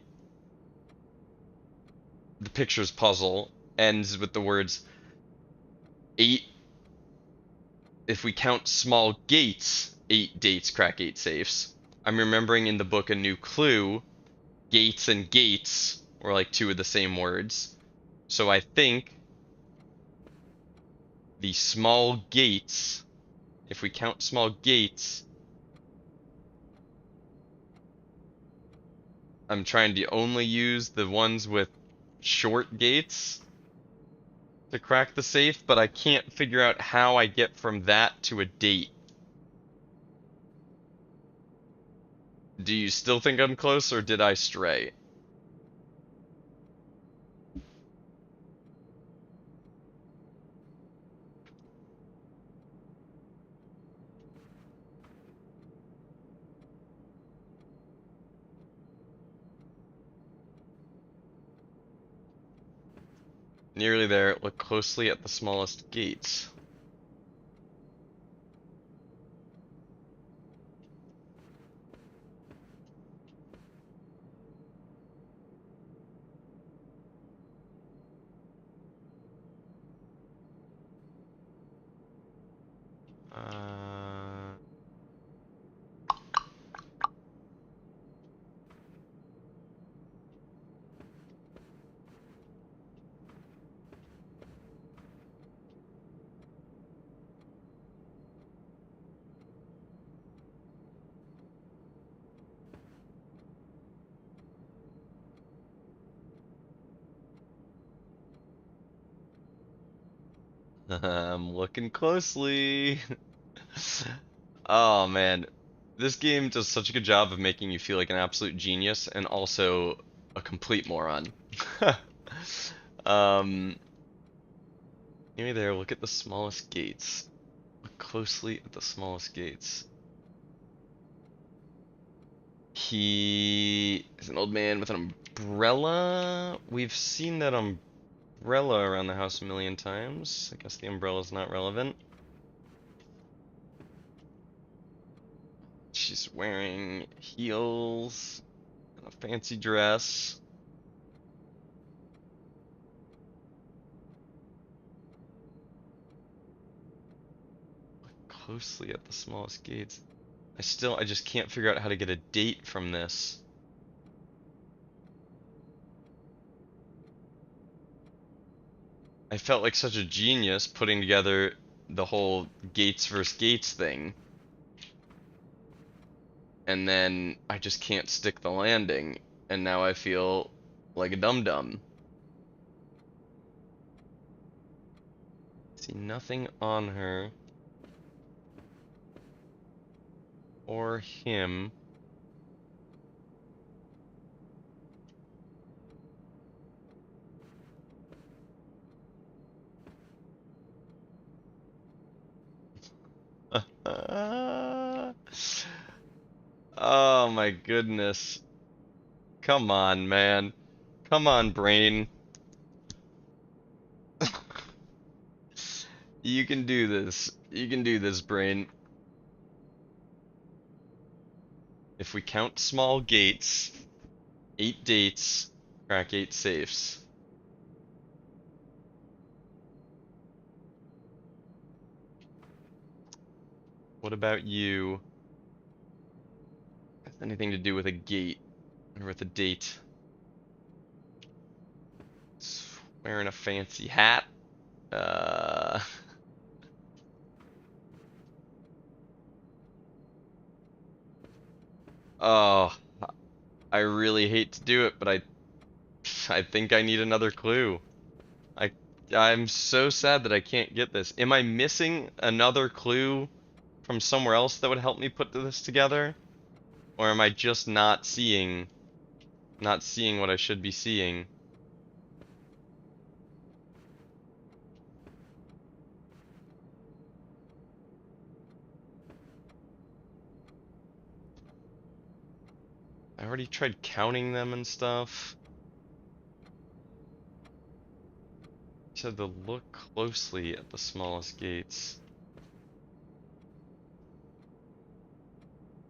pictures puzzle ends with the words 8. If we count small gates, 8 dates crack 8 safes. I'm remembering in the book A New Clue, gates and gates were like 2 of the same words. So I think the small gates, if we count small gates, I'm trying to only use the ones with short gates to crack the safe, but I can't figure out how I get from that to a date. Do you still think I'm close, or did I stray? Nearly there. Look closely at the smallest gates. Uh, I'm looking closely. Oh man, this game does such a good job of making you feel like an absolute genius and also a complete moron. Um, Near there, look at the smallest gates. Look closely at the smallest gates. He is an old man with an umbrella. We've seen that umbrella around the house a million times. I guess the umbrella's not relevant. She's wearing heels and a fancy dress. Look closely at the smallest gates. I just can't figure out how to get a date from this. I felt like such a genius putting together the whole Gates versus Gates thing. And then I just can't stick the landing, and now I feel like a dum-dum. See nothing on her or him. Oh my goodness. Come on, man. Come on, brain. You can do this. You can do this, brain. If we count small gates, 8 dates, crack 8 safes. What about you? Has anything to do with a gate or with a date? Wearing a fancy hat. Uh, oh, I really hate to do it, but I think I need another clue. I I'm so sad that I can't get this. Am I missing another clue from somewhere else that would help me put this together? Or am I just not seeing what I should be seeing? already tried counting them and stuff. Said to look closely at the smallest gates.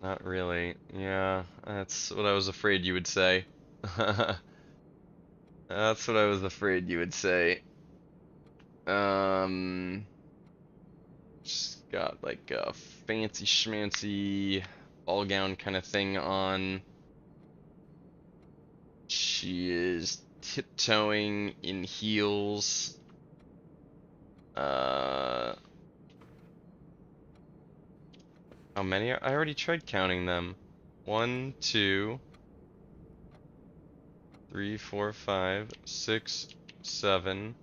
Not really. Yeah, that's what I was afraid you would say. That's what I was afraid you would say. She's got like a fancy schmancy ball gown kind of thing on. She is tiptoeing in heels. How many I already tried counting them. 1, 2, 3, 4, 5, 6, 7,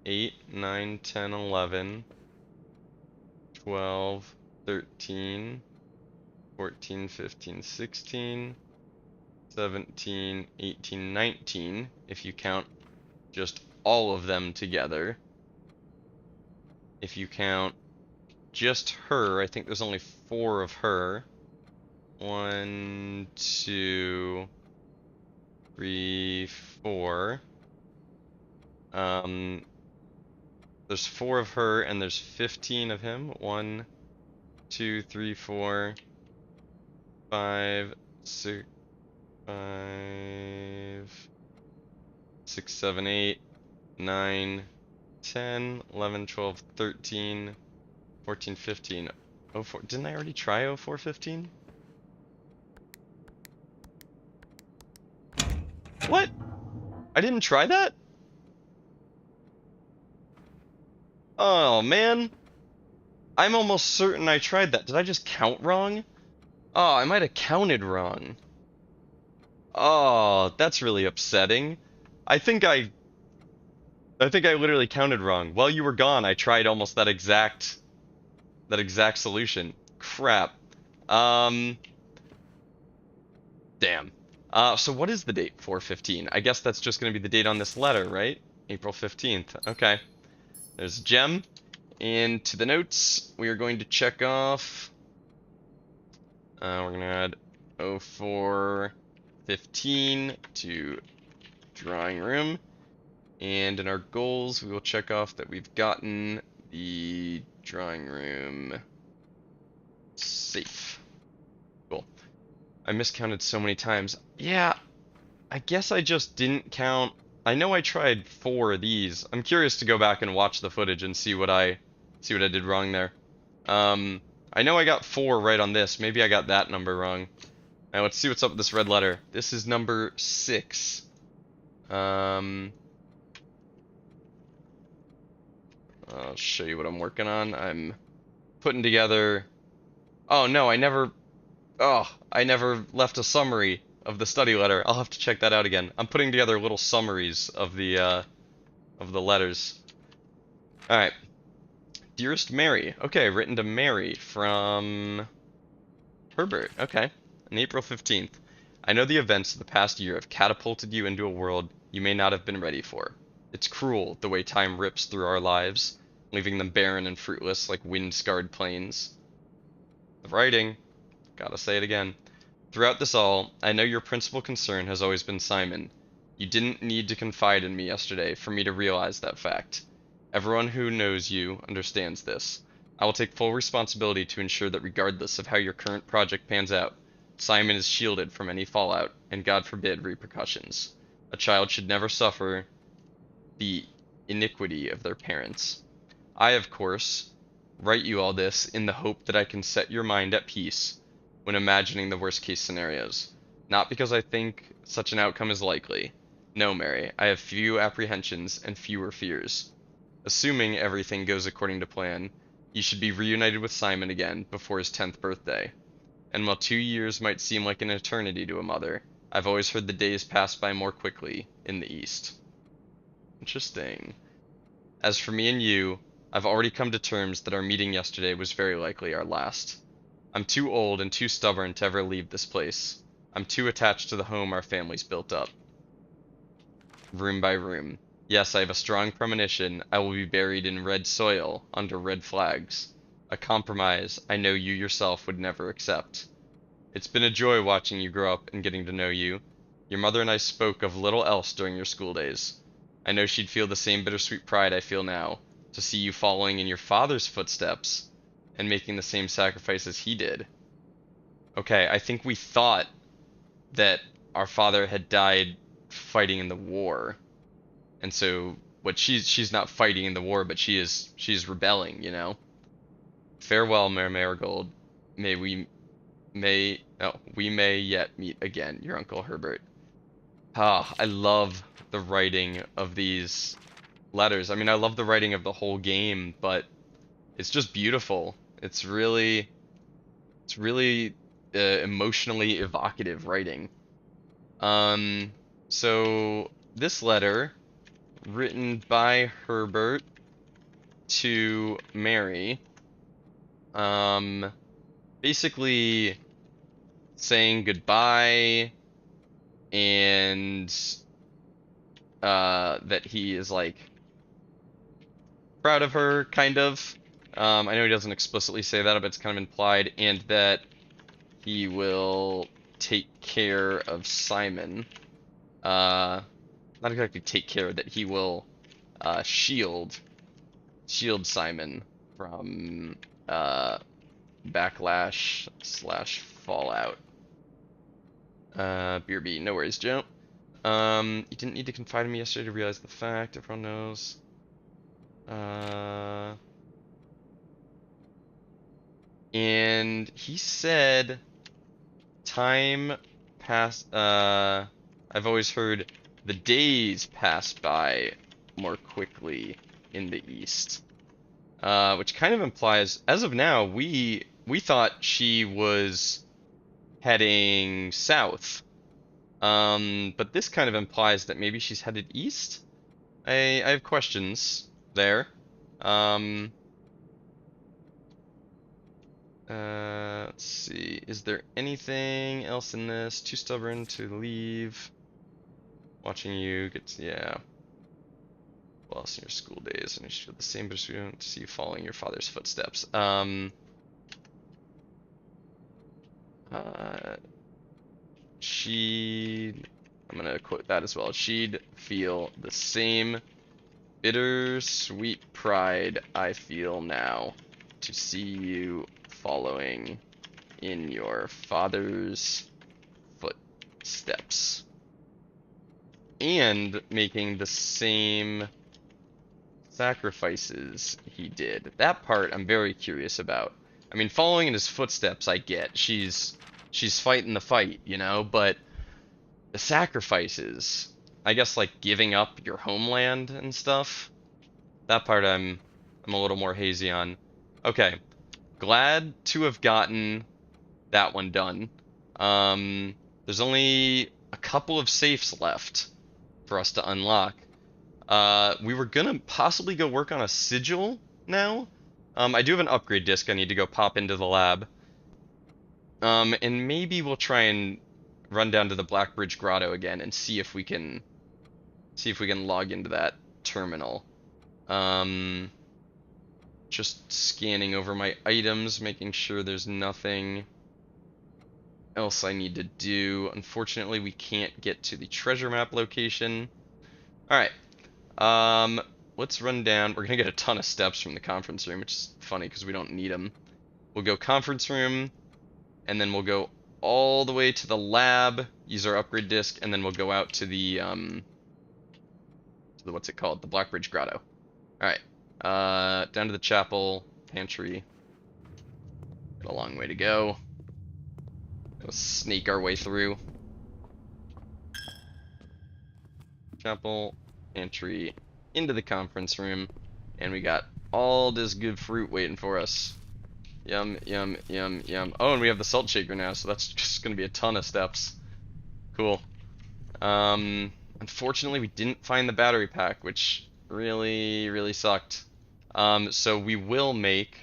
8, 9, 10, 11, 12, 13, 14, 15, 16, 17, 18, 19, if you count just all of them together. If you count just her, I think there's only 4 of her. 1, 2, 3, 4. There's 4 of her and there's 15 of him. 1, 2, 3, 4, 5, 6, 7, 8, 9, 10, 11, 12, 13, 14, 15. 04. Didn't I already try 04, 15? What? I didn't try that? Oh, man. I'm almost certain I tried that. Did I just count wrong? Oh, I might have counted wrong. Oh, that's really upsetting. I think I literally counted wrong. While you were gone, I tried almost that exact solution. Crap. Damn. So what is the date 4/15? I guess that's just going to be the date on this letter, right? April 15th. Okay. There's a gem. And to the notes, we are going to check off. We're going to add 0415 to drawing room. And in our goals, we will check off that we've gotten the drawing room safe. Cool. I miscounted so many times. Yeah, I guess I just didn't count. I know I tried 4 of these. I'm curious to go back and watch the footage and see what I did wrong there. I know I got 4 right on this. Maybe I got that number wrong. Now let's see what's up with this red letter. This is number 6. I'll show you what I'm working on. I'm putting together. Oh no, I never left a summary of the study letter. I'll have to check that out again. I'm putting together little summaries of the letters. All right. Dearest Mary. Okay, written to Mary from Herbert. Okay. On April 15th. I know the events of the past year have catapulted you into a world you may not have been ready for. It's cruel the way time rips through our lives, leaving them barren and fruitless like wind-scarred plains. The writing. Gotta say it again. Throughout this all, I know your principal concern has always been Simon. You didn't need to confide in me yesterday for me to realize that fact. Everyone who knows you understands this. I will take full responsibility to ensure that regardless of how your current project pans out, Simon is shielded from any fallout, and God forbid repercussions. A child should never suffer the iniquity of their parents. I, of course, write you all this in the hope that I can set your mind at peace when imagining the worst case scenarios. Not because I think such an outcome is likely. No, Mary, I have few apprehensions and fewer fears. Assuming everything goes according to plan, you should be reunited with Simon again before his 10th birthday. And while 2 years might seem like an eternity to a mother, I've always heard the days pass by more quickly in the East. Interesting. As for me and you, I've already come to terms that our meeting yesterday was very likely our last. I'm too old and too stubborn to ever leave this place. I'm too attached to the home our family's built up. Room by room. Yes, I have a strong premonition I will be buried in red soil under red flags. A compromise I know you yourself would never accept. It's been a joy watching you grow up and getting to know you. Your mother and I spoke of little else during your school days. I know she'd feel the same bittersweet pride I feel now, to see you following in your father's footsteps and making the same sacrifices he did. Okay, I think we thought that our father had died fighting in the war. And so what she's not fighting in the war, but she's rebelling, you know. Farewell, Mayor Marigold. May we we may yet meet again, your Uncle Herbert. Ah, I love the writing of these letters. I mean, I love the writing of the whole game, but it's just beautiful. It's really emotionally evocative writing. So this letter, written by Herbert to Mary, basically saying goodbye and that he is like proud of her, kind of. I know he doesn't explicitly say that, but it's kind of implied, and that he will take care of Simon. Not exactly take care, that he will shield Simon from backlash / fallout. BRB, no worries, Joe. You didn't need to confide in me yesterday to realize the fact. Everyone knows. And he said, time pass. I've always heard the days pass by more quickly in the East. Which kind of implies, as of now, we thought she was heading south. But this kind of implies that maybe she's headed east? I have questions there. Let's see. Is there anything else in this? Too stubborn to leave. Watching you get, yeah. What else in your school days? And you should feel the same bittersweet to see you following your father's footsteps. I'm gonna quote that as well. She'd feel the same bittersweet pride I feel now to see you following in your father's footsteps and making the same sacrifices he did. That part I'm very curious about. I mean, following in his footsteps, I get. She's fighting the fight, you know, but the sacrifices, I guess, like giving up your homeland and stuff, that part I'm a little more hazy on. Okay, glad to have gotten that one done. There's only a couple of safes left for us to unlock. We were gonna possibly go work on a sigil now. I do have an upgrade disc I need to go pop into the lab. And maybe we'll try and run down to the Blackbridge Grotto again and see if we can log into that terminal. Just scanning over my items, making sure there's nothing else I need to do. Unfortunately, we can't get to the treasure map location. Alright. Let's run down. We're gonna get a ton of steps from the conference room, which is funny because we don't need them. We'll go conference room, and then we'll go all the way to the lab, use our upgrade disc, and then we'll go out to the what's it called? The Blackbridge Grotto. Alright. Down to the chapel, pantry. Got a long way to go. We'll sneak our way through. Chapel, pantry, into the conference room, and we got all this good fruit waiting for us. Yum, yum, yum, yum. Oh, and we have the salt shaker now, so that's just gonna be a ton of steps. Cool. Unfortunately, we didn't find the battery pack, which really, really sucked. So we will make...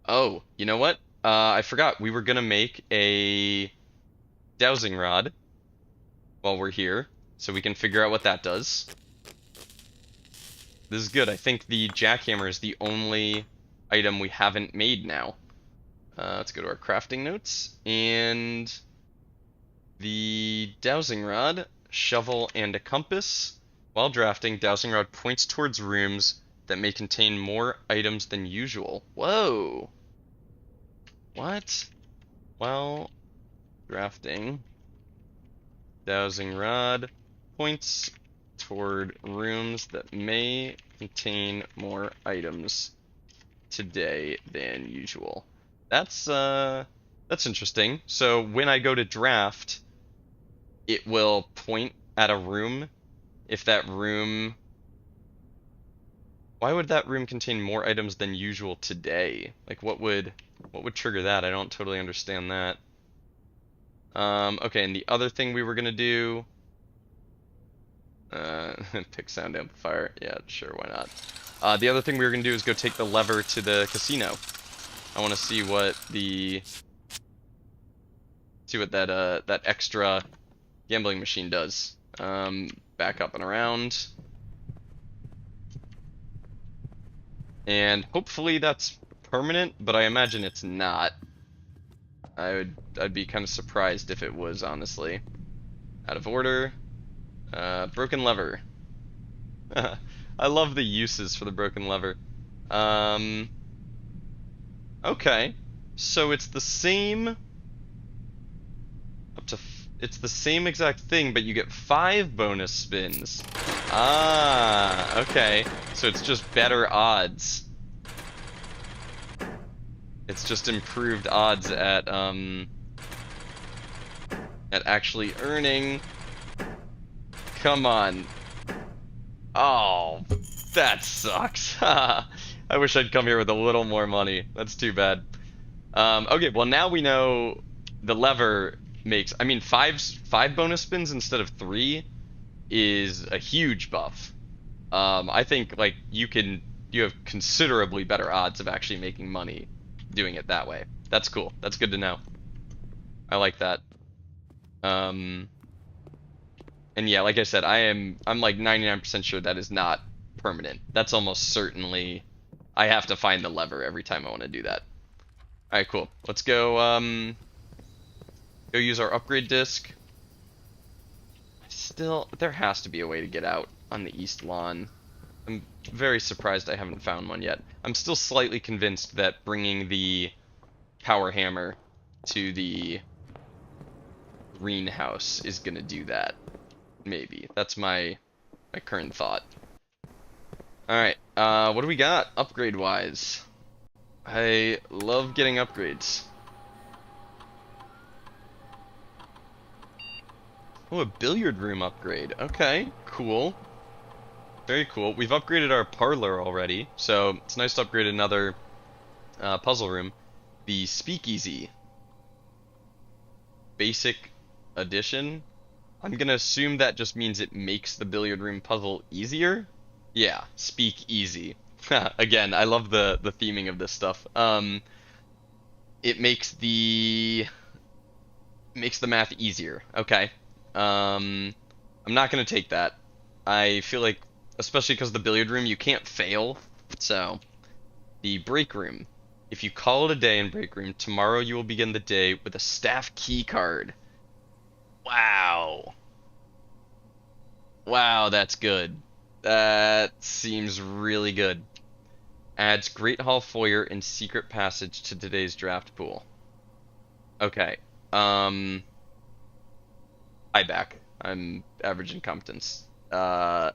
Oh, you know what? I forgot. We were gonna make a dowsing rod while we're here, so we can figure out what that does. This is good. I think the jackhammer is the only item we haven't made now. Let's go to our crafting notes. And the dowsing rod, shovel, and a compass. While drafting, dowsing rod points towards rooms that may contain more items than usual. Whoa! What? While drafting, dowsing rod points toward rooms that may contain more items today than usual. That's interesting. So when I go to draft, it will point at a room if that room. Why would that room contain more items than usual today? Like what would trigger that? I don't totally understand that. Okay, and the other thing we were gonna do, pick sound amplifier. Yeah, sure, why not? The other thing we were gonna do is go take the lever to the casino. I want to see what that extra gambling machine does. Back up and around. And hopefully that's permanent, but I imagine it's not. I'd be kind of surprised if it was, honestly. Out of order. Broken lever. I love the uses for the broken lever. Okay. So it's the same it's the same exact thing, but you get 5 bonus spins. Ah, okay. So it's just better odds. It's just improved odds at actually earning. Come on. Oh, that sucks. I wish I'd come here with a little more money. That's too bad. Okay, well now we know the lever makes, I mean, 5 bonus spins instead of 3 is a huge buff. I think like you have considerably better odds of actually making money doing it that way. That's cool. That's good to know. I like that. And yeah, like I said, I'm like 99% sure that is not permanent. That's almost certainly, I have to find the lever every time I want to do that. All right, cool. Let's go go use our upgrade disc. Still, there has to be a way to get out on the east lawn. I'm very surprised I haven't found one yet. I'm still slightly convinced that bringing the power hammer to the greenhouse is gonna do that. Maybe. That's my current thought. Alright, what do we got upgrade-wise? I love getting upgrades. Oh, a billiard room upgrade. Okay, cool. Very cool. We've upgraded our parlor already, so it's nice to upgrade another puzzle room. The speakeasy. Basic addition. I'm gonna assume that just means it makes the billiard room puzzle easier. Yeah, speak easy. Again, I love the theming of this stuff. It makes the math easier. Okay. I'm not gonna take that. I feel like, especially because the billiard room, you can't fail. So, the break room. If you call it a day in break room, tomorrow you will begin the day with a staff key card. Wow. Wow, that's good. That seems really good. Adds Great Hall Foyer and Secret Passage to today's draft pool. Okay. I back. I'm average incompetence. Adds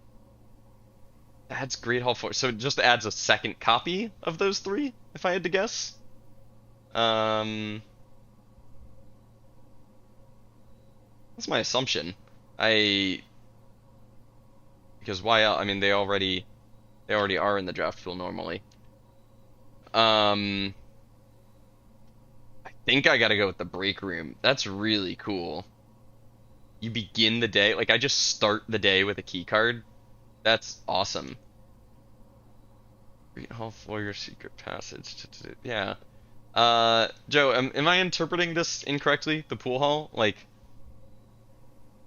Great Hall Foyer. So it just adds a second copy of those 3, if I had to guess. That's my assumption. Because why else? I mean, they already are in the draft pool normally. I think I gotta go with the break room. That's really cool. You begin the day, like I just start the day with a key card. That's awesome. Great Hall Foyer Secret Passage. Yeah. Joe, am I interpreting this incorrectly? The pool hall? Like,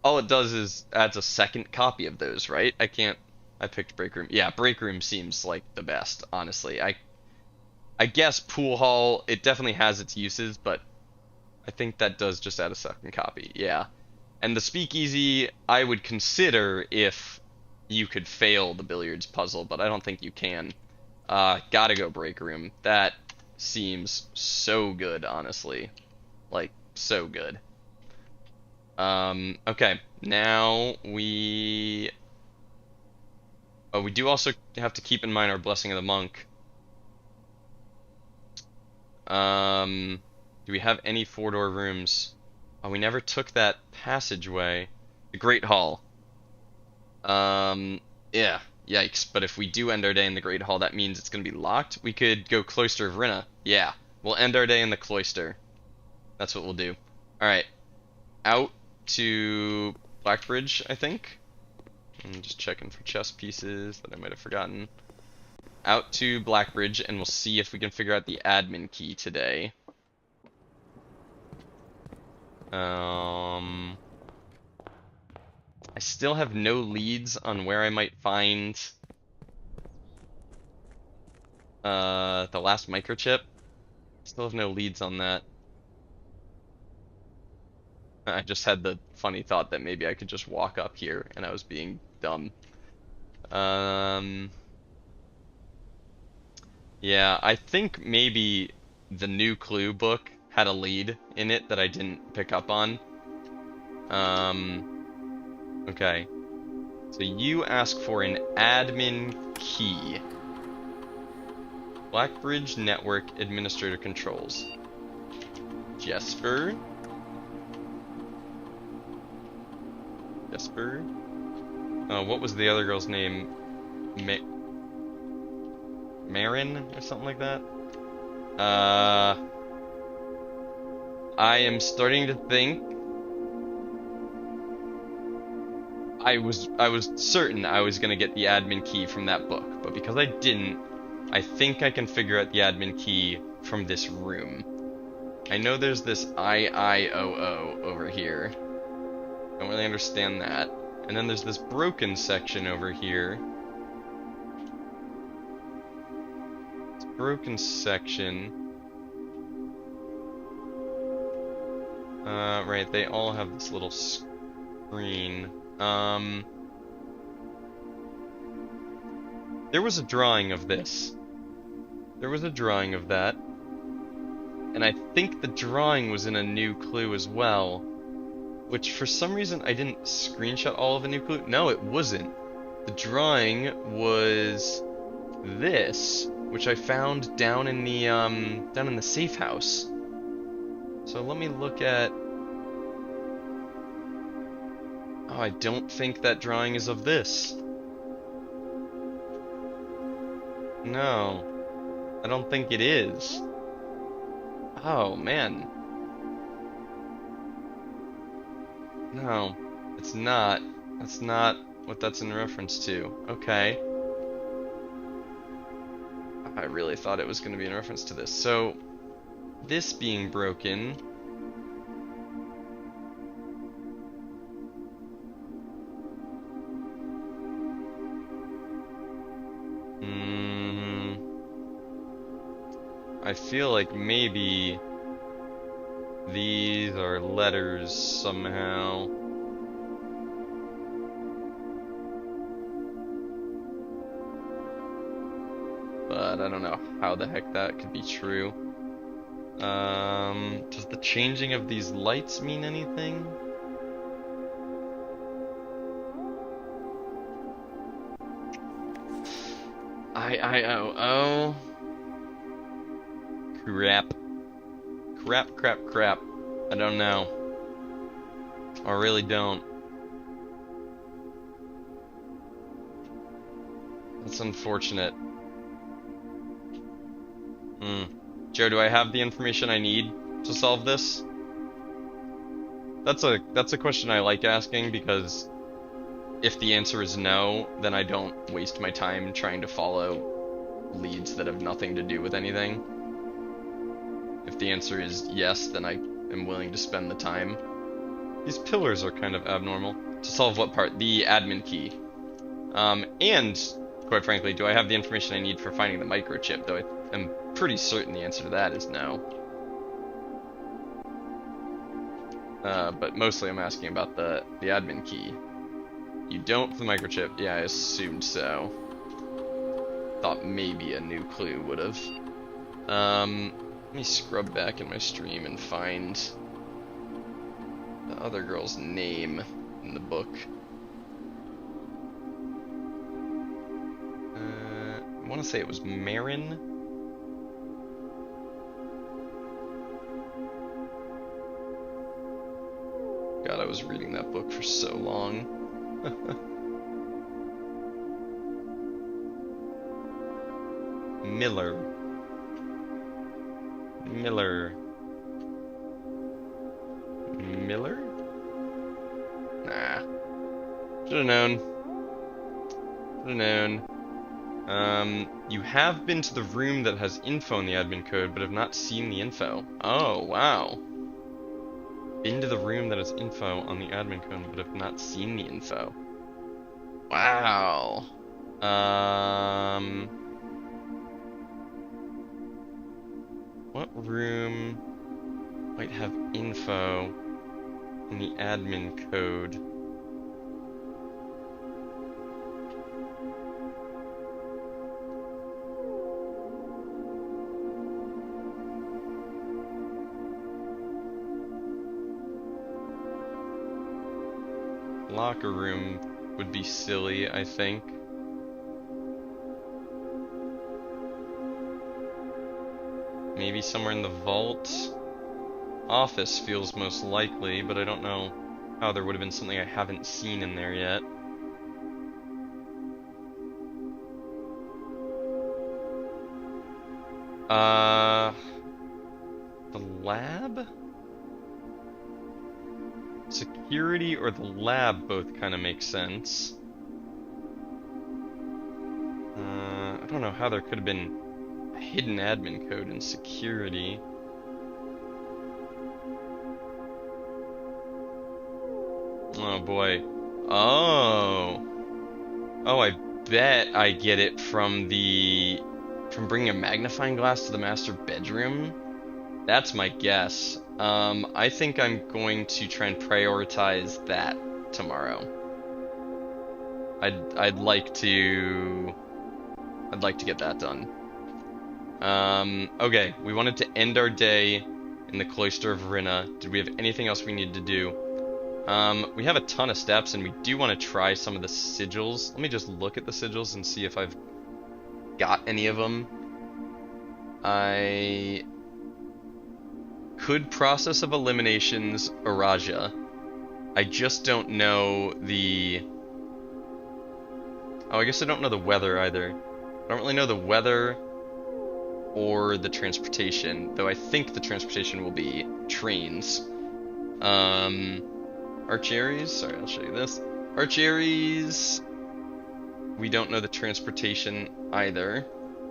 all it does is adds a second copy of those, right? I picked break room. Yeah, break room seems like the best, honestly. I I guess pool hall, it definitely has its uses, but I think that does just add a second copy. Yeah. And the speakeasy, I would consider if you could fail the billiards puzzle, but I don't think you can. Gotta go break room. That seems so good, honestly. Like, so good. Okay. Now we... Oh, we do also have to keep in mind our Blessing of the Monk. Do we have any four-door rooms? Oh, we never took that passageway. The Great Hall. Yeah, yikes. But if we do end our day in the Great Hall, that means it's gonna be locked. We could go Cloister of Rinna. Yeah, we'll end our day in the Cloister. That's what we'll do. Alright. Out to Blackbridge, I think. I'm just checking for chess pieces that I might have forgotten. Out to Blackbridge, and we'll see if we can figure out the admin key today. I still have no leads on where I might find the last microchip. Still have no leads on that. I just had the funny thought that maybe I could just walk up here, and I was being dumb. Yeah, I think maybe the new clue book had a lead in it that I didn't pick up on. Okay. So you ask for an admin key. Blackbridge Network Administrator Controls. Jesper. What was the other girl's name? Marin or something like that? I am starting to think I was certain I was gonna get the admin key from that book, but because I didn't, I think I can figure out the admin key from this room. I know there's this IIOO over here. Don't really understand that. And then there's this broken section over here. This broken section. Right, they all have this little screen. There was a drawing of this. There was a drawing of that. And I think the drawing was in a new clue as well. Which, for some reason, I didn't screenshot all of the new clue. No, it wasn't. The drawing was this, which I found down in the safe house. So let me look at... Oh, I don't think that drawing is of this. No, I don't think it is. Oh, man. No, it's not. That's not what that's in reference to. Okay. I really thought it was going to be in reference to this. So, this being broken... I feel like maybe these are letters somehow. But I don't know how the heck that could be true. Does the changing of these lights mean anything? I-I-O-O. Crap. I don't know. I really don't. That's unfortunate. Joe, do I have the information I need to solve this? That's a question I like asking, because if the answer is no, then I don't waste my time trying to follow leads that have nothing to do with anything. If the answer is yes, then I am willing to spend the time. These pillars are kind of abnormal. To solve what part? The admin key. And quite frankly, do I have the information I need for finding the microchip? Though I'm pretty certain the answer to that is no. But mostly I'm asking about the admin key. You don't for the microchip? Yeah, I assumed so. Thought maybe a new clue would have. Let me scrub back in my stream and find the other girl's name in the book. I want to say it was Marin. God, I was reading that book for so long. Miller. Nah. Should've known. You have been to the room that has info in the admin code, but have not seen the info. Oh, wow. Been to the room that has info on the admin code, but have not seen the info. Wow. What room might have info in the admin code? Locker room would be silly, I think. Maybe somewhere in the vault. Office feels most likely, but I don't know how there would have been something I haven't seen in there yet. The lab? Security or the lab both kind of make sense. I don't know how there could have been a hidden admin code in security. Oh boy. Oh, I bet I get it from bringing a magnifying glass to the master bedroom. That's my guess. I think I'm going to try and prioritize that tomorrow. I'd like to get that done. Okay, we wanted to end our day in the Cloister of Rinna. Did we have anything else we needed to do? We have a ton of steps, and we do want to try some of the sigils. Let me just look at the sigils and see if I've got any of them. I could process of eliminations Araja. I just don't know the... Oh, I guess I don't know the weather either. I don't really know the weather or the transportation, though I think the transportation will be trains. Archeries, sorry, I'll show you this. Archeries, we don't know the transportation either,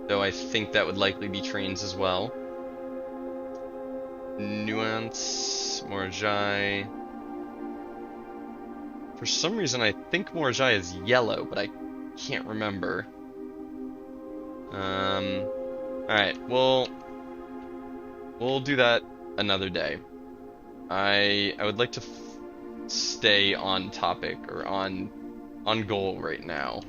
though I think that would likely be trains as well. Nuance, Morajai. For some reason, I think Morajai is yellow, but I can't remember. Alright, we'll do that another day. I would like to stay on topic, or on goal right now.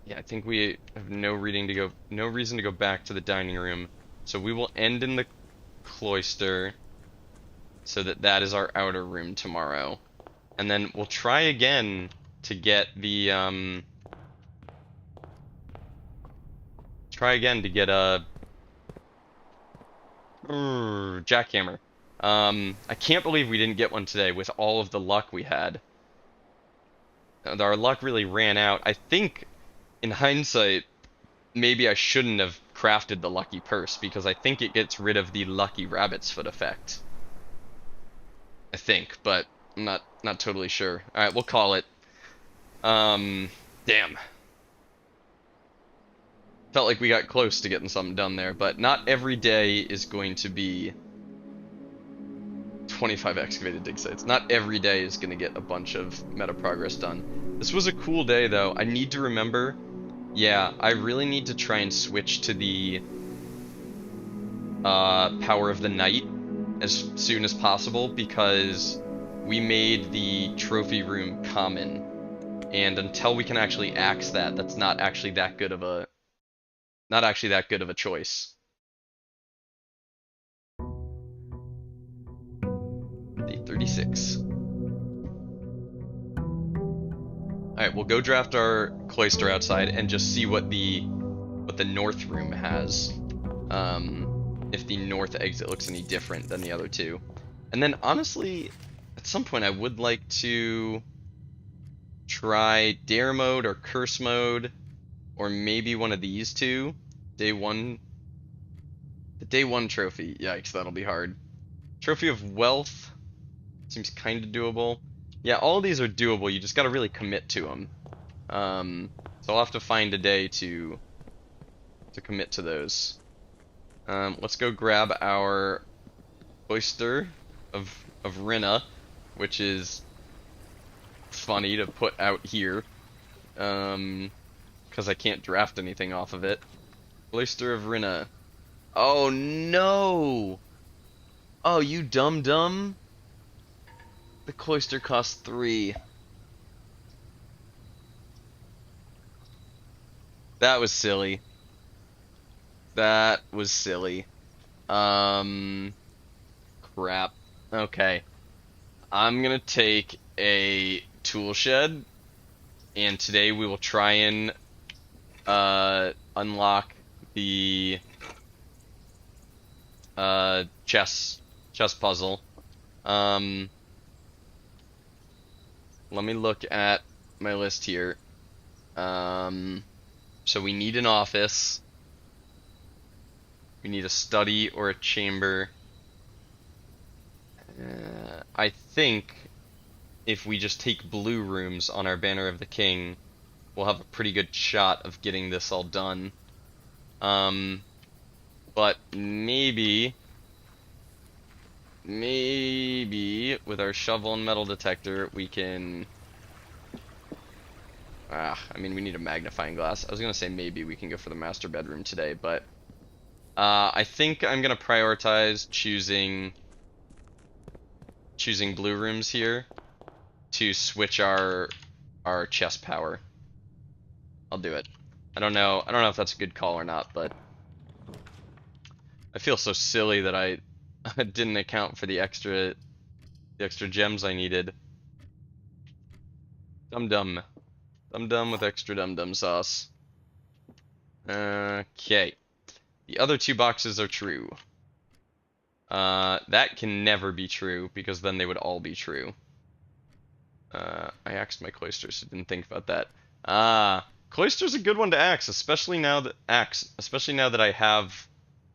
Yeah, I think we have no reason to go back to the dining room. So we will end in the cloister, so that is our outer room tomorrow. And then we'll try again to get the a jackhammer. I can't believe we didn't get one today with all of the luck we had. Our luck really ran out. I think, in hindsight, maybe I shouldn't have crafted the lucky purse, because I think it gets rid of the lucky rabbit's foot effect. I think, but I'm not totally sure. Alright, we'll call it. Damn. Felt like we got close to getting something done there, but not every day is going to be 25 excavated dig sites. Not every day is going to get a bunch of meta progress done. This was a cool day, though. I need to remember... Yeah, I really need to try and switch to the Power of the Night as soon as possible, because we made the trophy room common. And until we can actually axe that, that's not actually that good of a... Not actually that good of a choice. Day 36. Alright, we'll go draft our cloister outside and just see what the north room has. If the north exit looks any different than the other two. And then honestly, at some point I would like to try dare mode or curse mode, or maybe one of these two. Day 1. The day 1 trophy. Yikes, that'll be hard. Trophy of Wealth seems kind of doable. Yeah, all of these are doable, you just gotta really commit to them. So I'll have to find a day to commit to those. Let's go grab our Cloister of Rinna, which is funny to put out here, because I can't draft anything off of it. Cloister of Rinna. Oh no! Oh, you dumb. The cloister costs 3. That was silly. That was silly. Crap. Okay. I'm gonna take a tool shed, and today we will try and unlock the chess puzzle. Let me look at my list here. So we need an office. We need a study or a chamber. I think if we just take blue rooms on our Banner of the King, we'll have a pretty good shot of getting this all done. But maybe with our shovel and metal detector we can... I mean, we need a magnifying glass. I was gonna say maybe we can go for the master bedroom today, but I think I'm gonna prioritize choosing blue rooms here to switch our chest power. I'll do it. I don't know if that's a good call or not, but I feel so silly that I didn't account for the extra gems I needed. Dum-dum with extra dum-dum sauce. Okay. The other 2 boxes are true. That can never be true, because then they would all be true. I axed my cloister, so didn't think about that. Cloister's a good one to axe, especially now that I have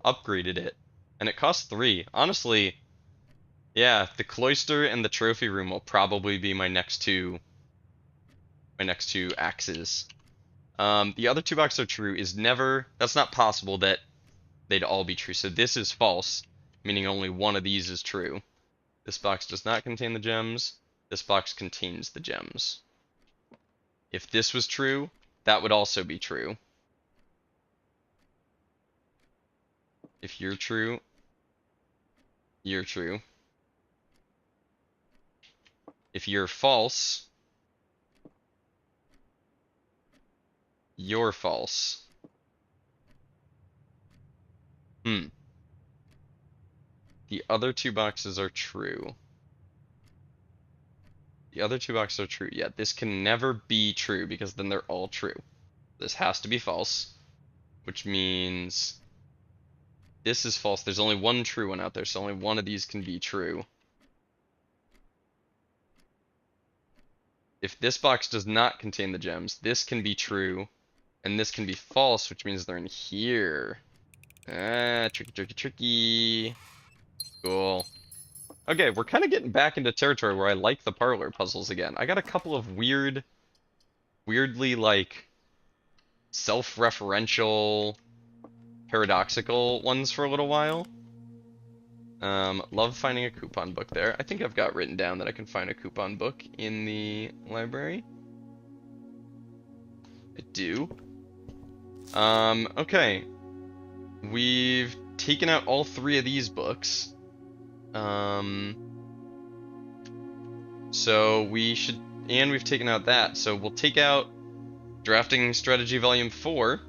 upgraded it. And it costs 3. Honestly, yeah, the cloister and the trophy room will probably be my next two axes. The other 2 boxes are true is never... That's not possible that they'd all be true. So this is false, meaning only one of these is true. This box does not contain the gems. This box contains the gems. If this was true, that would also be true. If you're true, you're true. If you're false, you're false. The other 2 boxes are true. The other 2 boxes are true. Yeah, this can never be true because then they're all true. This has to be false, which means this is false. There's only one true one out there, so only one of these can be true. If this box does not contain the gems, this can be true, and this can be false, which means they're in here. Tricky. Cool. Okay, we're kind of getting back into territory where I like the parlor puzzles again. I got a couple of weirdly, like, self-referential, paradoxical ones for a little while. Love finding a coupon book there. I think I've got written down that I can find a coupon book in the library. I do. Okay. We've taken out all 3 of these books. So we should, and we've taken out that. So we'll take out Drafting Strategy Volume 4.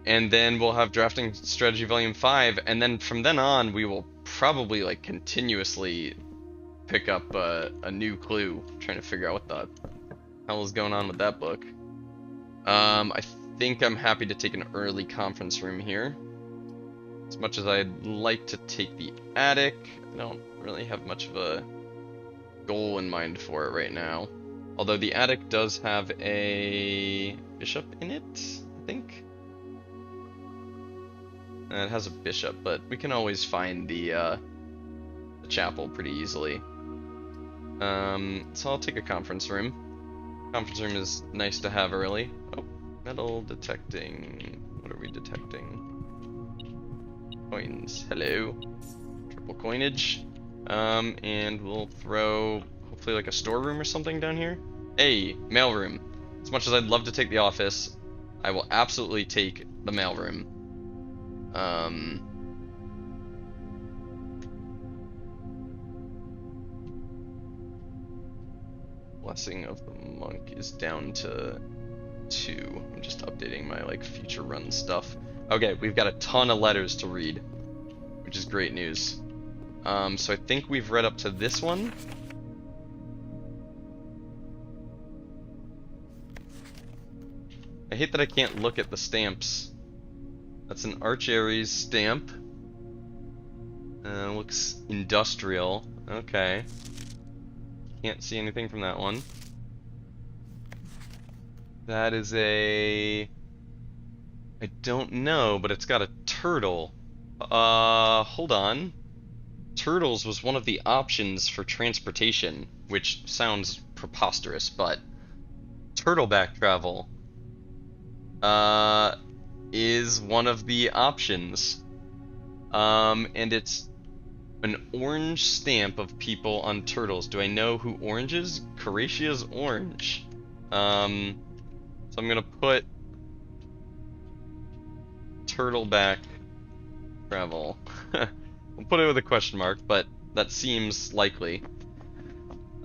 And then we'll have Drafting Strategy Volume 5, and then from then on, we will probably, like, continuously pick up a new clue, trying to figure out what the hell is going on with that book. I think I'm happy to take an early conference room here. As much as I'd like to take the attic, I don't really have much of a goal in mind for it right now. Although the attic does have a bishop in it, I think. It has a bishop, but we can always find the chapel pretty easily. So I'll take a conference room. Conference room is nice to have early. Oh, metal detecting. What are we detecting? Coins. Hello. Triple coinage. And we'll throw hopefully like a storeroom or something down here. Hey, mailroom. As much as I'd love to take the office, I will absolutely take the mailroom. Blessing of the Monk is down to 2. I'm just updating my like future run stuff. Okay, we've got a ton of letters to read, which is great news. So I think we've read up to this one. I hate that I can't look at the stamps. That's an Arch Aries stamp. Looks industrial. Okay. Can't see anything from that one. That is a... I don't know, but it's got a turtle. Hold on. Turtles was one of the options for transportation, which sounds preposterous, but turtleback travel is one of the options. And it's an orange stamp of people on turtles. Do I know who orange is? Coratia's orange. So I'm gonna put turtleback travel. We'll put it with a question mark, but that seems likely.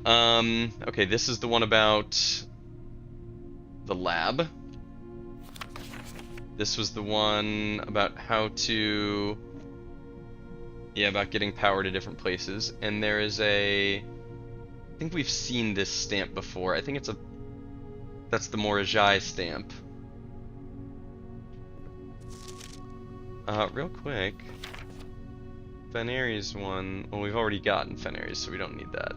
Okay, this is the one about the lab. This was the one about how to... Yeah, about getting power to different places. And there is a... I think we've seen this stamp before. I think it's a... That's the Morajai stamp. Real quick... Fenaries one... Well, we've already gotten Fenaries, so we don't need that.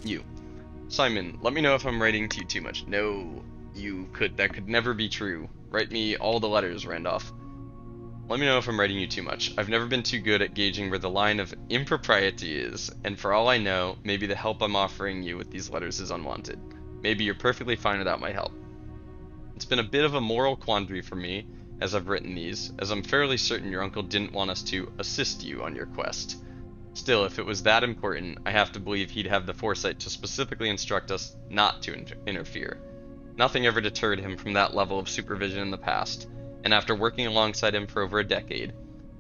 You. Simon, let me know if I'm writing to you too much. No, that could never be true. Write me all the letters, Randolph. Let me know if I'm writing you too much. I've never been too good at gauging where the line of impropriety is, and for all I know, maybe the help I'm offering you with these letters is unwanted. Maybe you're perfectly fine without my help. It's been a bit of a moral quandary for me as I've written these, as I'm fairly certain your uncle didn't want us to assist you on your quest. Still, if it was that important, I have to believe he'd have the foresight to specifically instruct us not to interfere. Nothing ever deterred him from that level of supervision in the past, and after working alongside him for over a decade,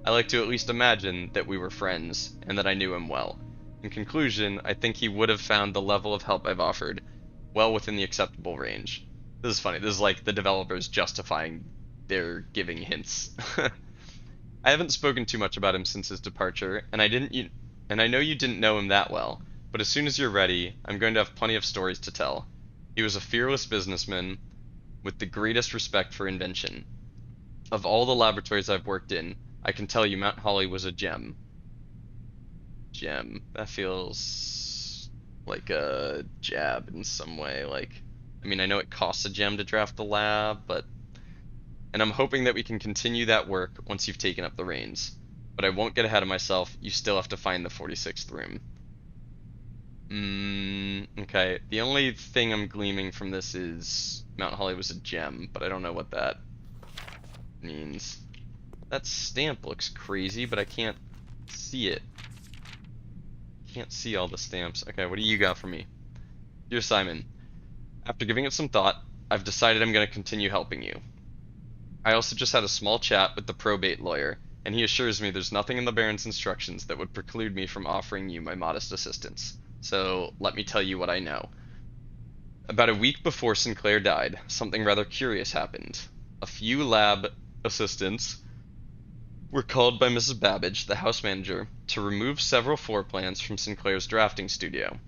I like to at least imagine that we were friends, and that I knew him well. In conclusion, I think he would have found the level of help I've offered well within the acceptable range. This is funny, this is like the developers justifying their giving hints. I haven't spoken too much about him since his departure, and I know you didn't know him that well, but as soon as you're ready, I'm going to have plenty of stories to tell. He was a fearless businessman with the greatest respect for invention. Of all the laboratories I've worked in, I can tell you Mount Holly was a gem. Gem. That feels like a jab in some way. Like, I mean, I know it costs a gem to draft the lab, but... And I'm hoping that we can continue that work once you've taken up the reins. But I won't get ahead of myself, you still have to find the 46th room. Okay. The only thing I'm gleaming from this is Mount Holly was a gem, but I don't know what that means. That stamp looks crazy, but I can't see it. Can't see all the stamps. Okay, what do you got for me? Dear Simon, after giving it some thought, I've decided I'm going to continue helping you. I also just had a small chat with the probate lawyer, and he assures me there's nothing in the Baron's instructions that would preclude me from offering you my modest assistance. So, let me tell you what I know. About a week before Sinclair died, something rather curious happened. A few lab assistants were called by Mrs. Babbage, the house manager, to remove several floor plans from Sinclair's drafting studio.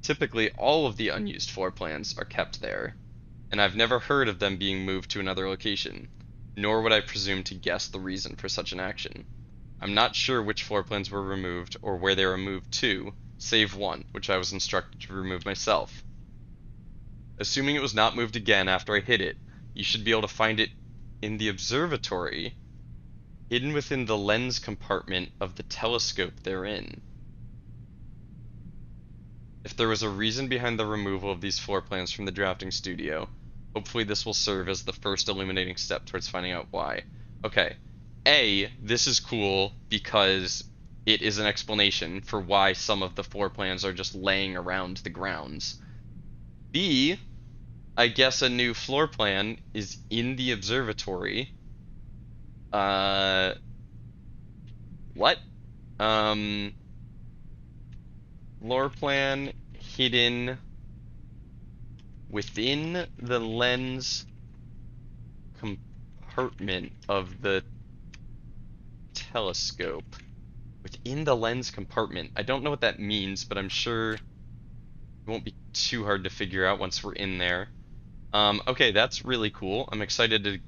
Typically, all of the unused floor plans are kept there, and I've never heard of them being moved to another location, nor would I presume to guess the reason for such an action. I'm not sure which floor plans were removed or where they were moved to, save one, which I was instructed to remove myself. Assuming it was not moved again after I hid it, you should be able to find it in the observatory, hidden within the lens compartment of the telescope therein. If there was a reason behind the removal of these floor plans from the drafting studio, hopefully this will serve as the first illuminating step towards finding out why. Okay, A, this is cool because it is an explanation for why some of the floor plans are just laying around the grounds. B, I guess a new floor plan is in the observatory. What? Floor plan hidden within the lens compartment of the telescope. Within the lens compartment. I don't know what that means, but I'm sure it won't be too hard to figure out once we're in there. Okay, that's really cool. I'm excited to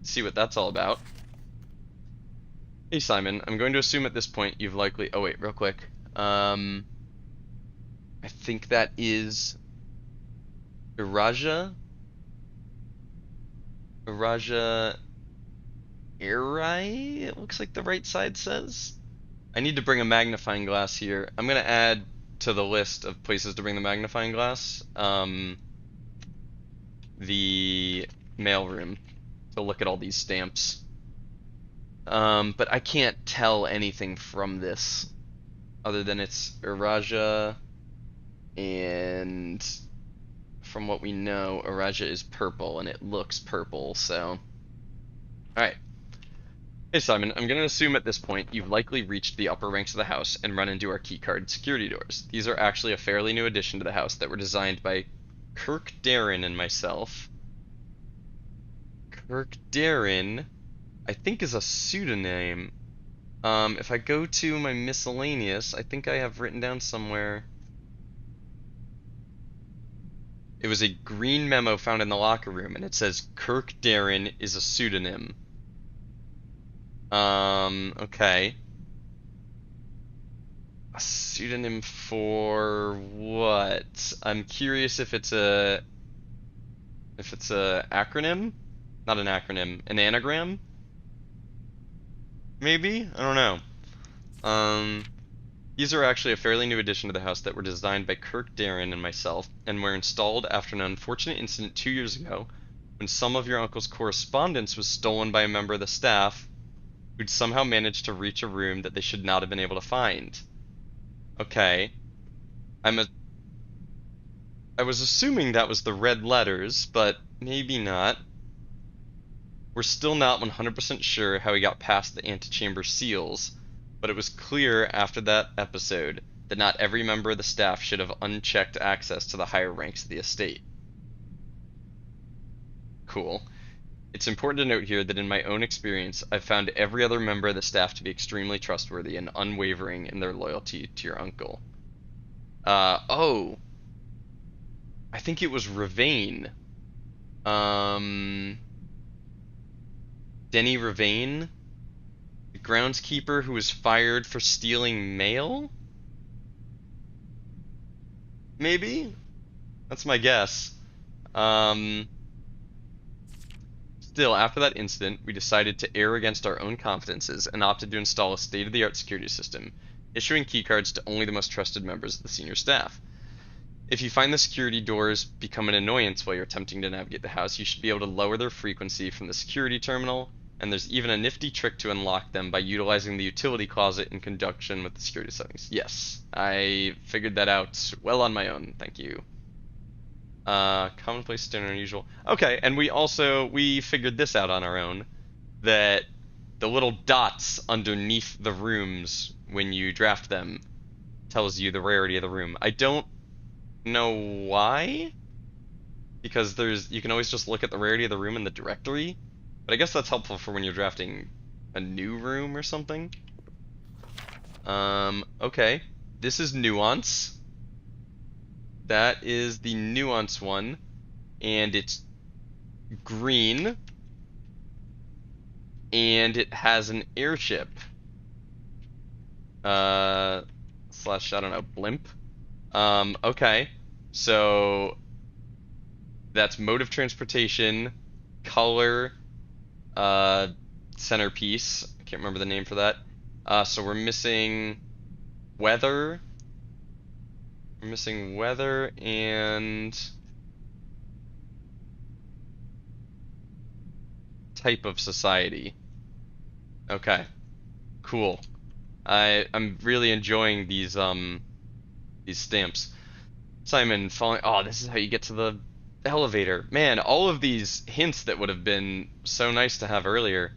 see what that's all about. Hey Simon, I'm going to assume at this point you've likely... Oh wait, real quick. I think that is... Iraja Arai, it looks like the right side says. I need to bring a magnifying glass here. I'm going to add to the list of places to bring the magnifying glass, the mailroom to look at all these stamps. But I can't tell anything from this other than it's Iraja, and from what we know, Iraja is purple and it looks purple, so... Alright. Hey Simon, I'm going to assume at this point you've likely reached the upper ranks of the house and run into our keycard security doors. These are actually a fairly new addition to the house that were designed by Kirk Darren and myself. Kirk Darren, I think, is a pseudonym. If I go to my miscellaneous, I think I have written down somewhere. It was a green memo found in the locker room, and it says Kirk Darren is a pseudonym. Okay. A pseudonym for what? I'm curious if it's a acronym? Not an acronym, an anagram? Maybe? I don't know. These are actually a fairly new addition to the house that were designed by Kirk Darren and myself, and were installed after an unfortunate incident 2 years ago, when some of your uncle's correspondence was stolen by a member of the staff, who'd somehow managed to reach a room that they should not have been able to find. Okay. I was assuming that was the red letters, but maybe not. We're still not 100% sure how he got past the antechamber seals, but it was clear after that episode that not every member of the staff should have unchecked access to the higher ranks of the estate. Cool. It's important to note here that in my own experience, I've found every other member of the staff to be extremely trustworthy and unwavering in their loyalty to your uncle. Oh. I think it was Ravane. Denny Ravane? The groundskeeper who was fired for stealing mail? Maybe? That's my guess. Still, after that incident, we decided to err against our own confidences and opted to install a state-of-the-art security system, issuing keycards to only the most trusted members of the senior staff. If you find the security doors become an annoyance while you're attempting to navigate the house, you should be able to lower their frequency from the security terminal And there's even a nifty trick to unlock them by utilizing the utility closet in conjunction with the security settings. Yes, I figured that out well on my own. Thank you. Commonplace, standard, unusual. Okay, and we figured this out on our own, that the little dots underneath the rooms when you draft them tells you the rarity of the room. I don't know why, because you can always just look at the rarity of the room in the directory, but I guess that's helpful for when you're drafting a new room or something. Okay, this is nuance. That is the nuance one, and it's green, and it has an airship. Slash, I don't know, blimp. Okay, so that's mode of transportation, color, centerpiece. I can't remember the name for that. So we're missing weather. We're missing weather and type of society. Okay, cool. I'm really enjoying these stamps. Simon falling. Oh, this is how you get to the elevator. Man, all of these hints that would have been so nice to have earlier.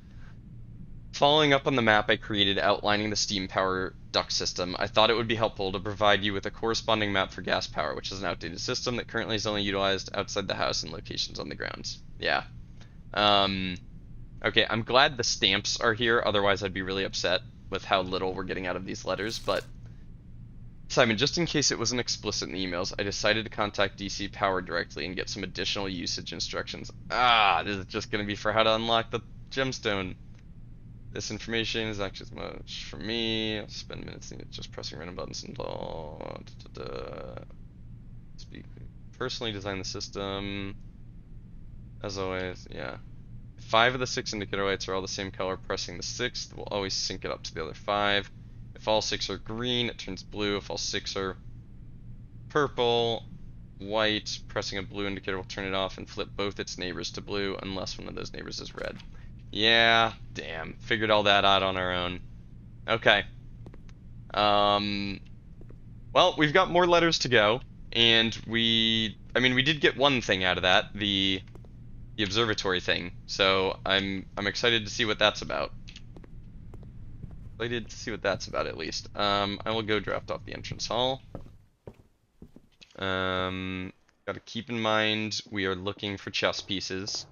Following up on the map I created outlining the steam power duct system, I thought it would be helpful to provide you with a corresponding map for gas power, which is an outdated system that currently is only utilized outside the house in locations on the grounds. Yeah. Okay, I'm glad the stamps are here, otherwise I'd be really upset with how little we're getting out of these letters, but Simon, just in case it wasn't explicit in the emails, I decided to contact DC Power directly and get some additional usage instructions. This is just going to be for how to unlock the gemstone. This information is actually as much for me. I'll spend minutes just pressing random buttons and blah. Speak. Personally design the system. As always, yeah. 5 of the 6 indicator lights are all the same color. Pressing the 6th will always sync it up to the other 5. If all 6 are green, it turns blue. If all 6 are purple, white, pressing a blue indicator will turn it off and flip both its neighbors to blue unless one of those neighbors is red. Yeah, damn. Figured all that out on our own. Okay. Well, we've got more letters to go, and we did get one thing out of that, the observatory thing. So I'm excited to see what that's about. Excited to see what that's about, at least. I will go draft off the entrance hall. Gotta keep in mind we are looking for chess pieces.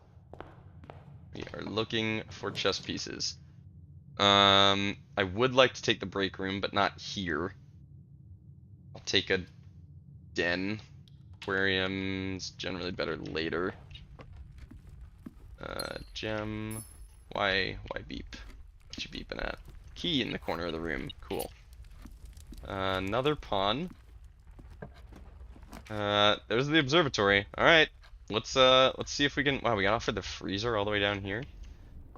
We are looking for chess pieces. I would like to take the break room, but not here. I'll take a den. Aquarium's generally better later. Gem. Why beep? What you beeping at? Key in the corner of the room. Cool. Another pawn. There's the observatory. All right. Let's see if we can. Wow, we got offered the freezer all the way down here.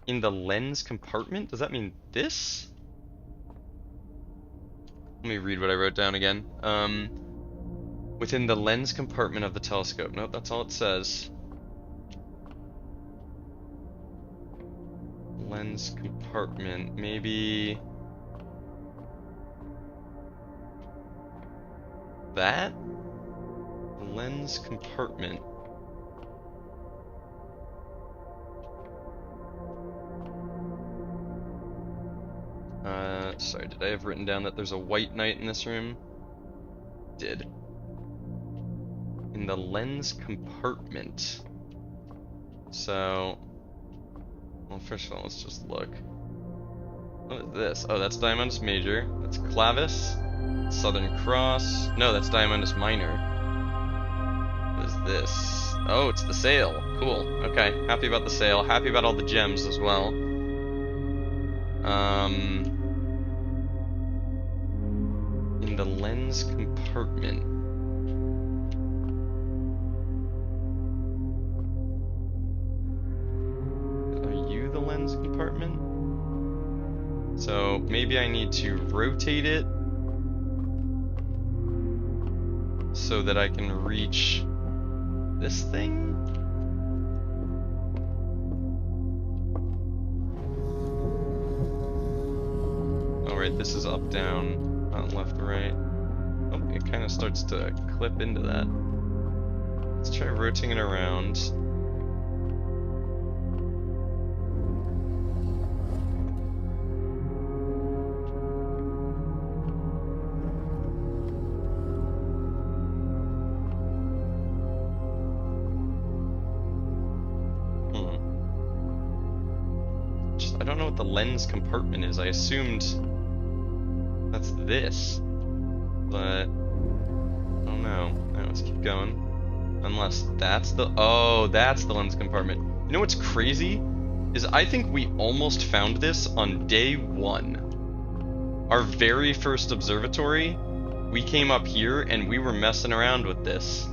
In the lens compartment? Does that mean this? Let me read what I wrote down again. Within the lens compartment of the telescope. Nope, that's all it says. Lens compartment. Maybe that? Lens compartment. Sorry, did I have written down that there's a white knight in this room? Did. In the lens compartment. So, well, first of all, let's just look. What is this? Oh, that's Diamondus Major. That's Clavis. Southern Cross. No, that's Diamondus Minor. What is this? Oh, it's the sail. Cool. Okay, happy about the sail. Happy about all the gems as well. In the lens compartment. Are you the lens compartment? So maybe I need to rotate it so that I can reach this thing? Alright, this is up, down, not left, right. Oh, it kind of starts to clip into that. Let's try rotating it around. I don't know what the lens compartment is. I assumed that's this, but I don't know. Alright, let's keep going. Unless that's the... Oh, that's the lens compartment. You know what's crazy? Is I think we almost found this on day 1. Our very first observatory, we came up here and we were messing around with this.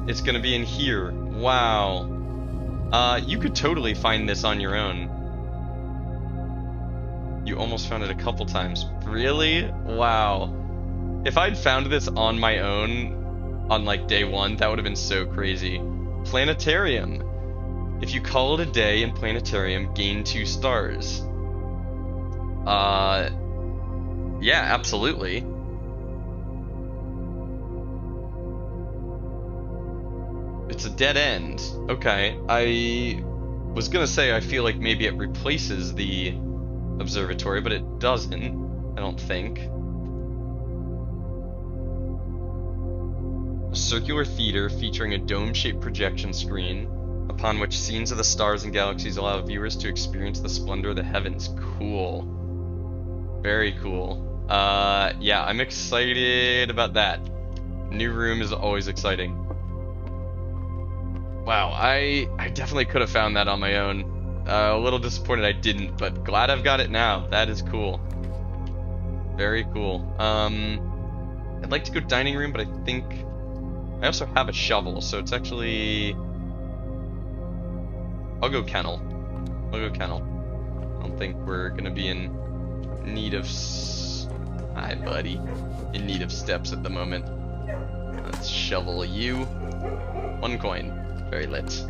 It's gonna be in here. Wow. You could totally find this on your own. You almost found it a couple times. Really? Wow. If I'd found this on my own on like day 1, that would have been so crazy. Planetarium. If you call it a day in planetarium, gain 2 stars. Yeah, absolutely. It's a dead end. Okay, I was gonna say I feel like maybe it replaces the observatory, but it doesn't, I don't think. A circular theater featuring a dome-shaped projection screen, upon which scenes of the stars and galaxies allow viewers to experience the splendor of the heavens. Cool. Very cool. Yeah, I'm excited about that. New room is always exciting. Wow, I definitely could have found that on my own. A little disappointed I didn't, but glad I've got it now. That is cool. Very cool. I'd like to go dining room, but I think I also have a shovel, so it's actually... I'll go kennel. I'll go kennel. I don't think we're gonna be in need of... Hi, buddy. In need of steps at the moment. Let's shovel you. 1 coin. Very lit.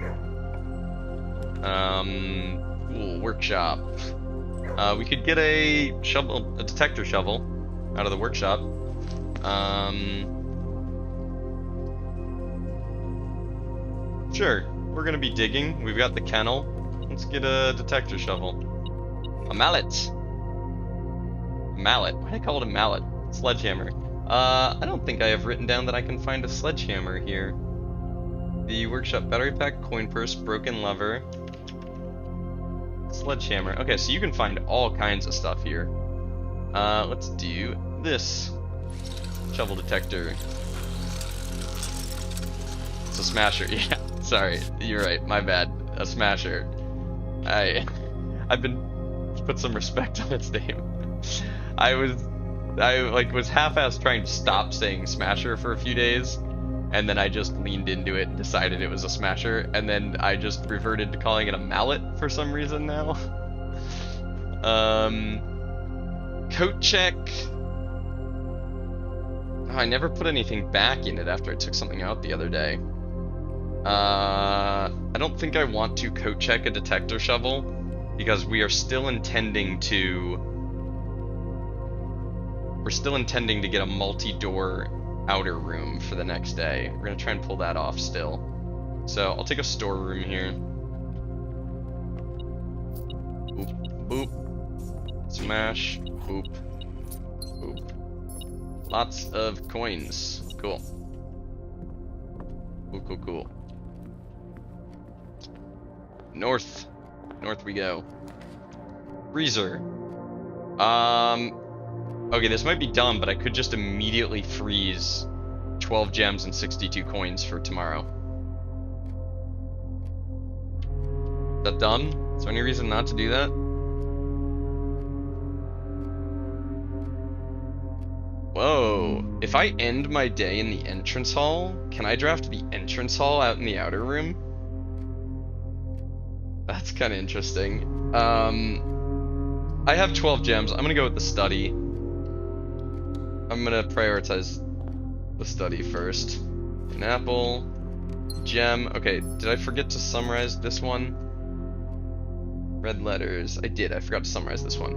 Cool, workshop. We could get a shovel, a detector shovel, out of the workshop. Sure, we're gonna be digging. We've got the kennel. Let's get a detector shovel. A mallet. A mallet. Why do I call it a mallet? Sledgehammer. I don't think I have written down that I can find a sledgehammer here. The workshop battery pack, coin purse, broken lever, sledgehammer. Okay, so you can find all kinds of stuff here. Let's do this. Shovel detector. It's a smasher. Yeah, sorry, you're right. My bad. A smasher. I've been put some respect on its name. I was half-assed trying to stop saying smasher for a few days. And then I just leaned into it and decided it was a smasher, and then I just reverted to calling it a mallet for some reason now. Coat check. Oh, I never put anything back in it after I took something out the other day. I don't think I want to coat check a detector shovel, because we are still intending to... We're still intending to get a multi-door outer room for the next day. We're gonna try and pull that off still. So I'll take a storeroom here. Boop, boop. Smash, boop, boop. Lots of coins. Cool. Cool, cool, cool. North. North we go. Freezer. Okay, this might be dumb, but I could just immediately freeze 12 gems and 62 coins for tomorrow. Is that dumb? Is there any reason not to do that? Whoa. If I end my day in the entrance hall, can I draft the entrance hall out in the outer room? That's kind of interesting. I have 12 gems. I'm gonna go with the study. I'm gonna prioritize the study first. An apple, gem. Okay, did I forget to summarize this one? Red letters. I did. I forgot to summarize this one.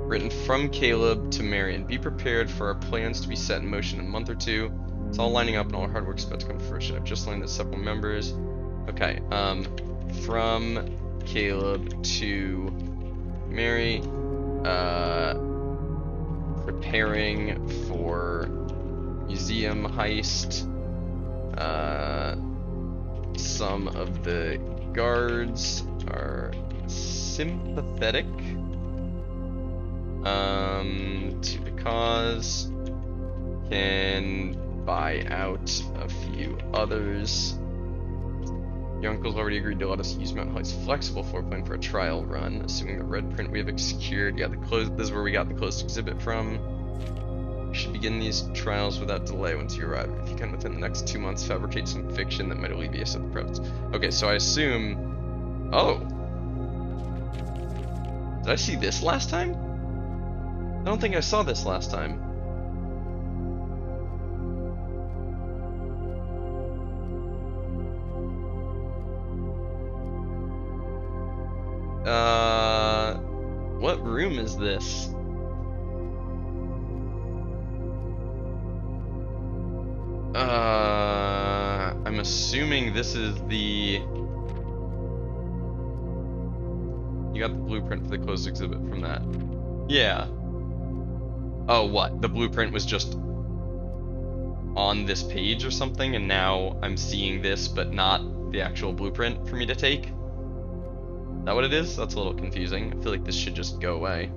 Written from Caleb to Marion. Be prepared for our plans to be set in motion in a month or two. It's all lining up and all our hard work's about to come to fruition. I've just learned that several members. Okay, from Caleb to Mary, preparing for museum heist. Some of the guards are sympathetic to the cause, can buy out a few others. Your uncle's already agreed to let us use Mount Holly's flexible floor plan for a trial run, assuming the red print we have secured. Yeah, this is where we got the closed exhibit from. You should begin these trials without delay once you arrive. If you can, within the next 2 months, fabricate some fiction that might alleviate us of the presence. Okay, so I assume... Oh! Did I see this last time? I don't think I saw this last time. What room is this? I'm assuming this is the... You got the blueprint for the closed exhibit from that. Yeah. Oh, what? The blueprint was just on this page or something, and now I'm seeing this, but not the actual blueprint for me to take? Is that what it is? That's a little confusing. I feel like this should just go away.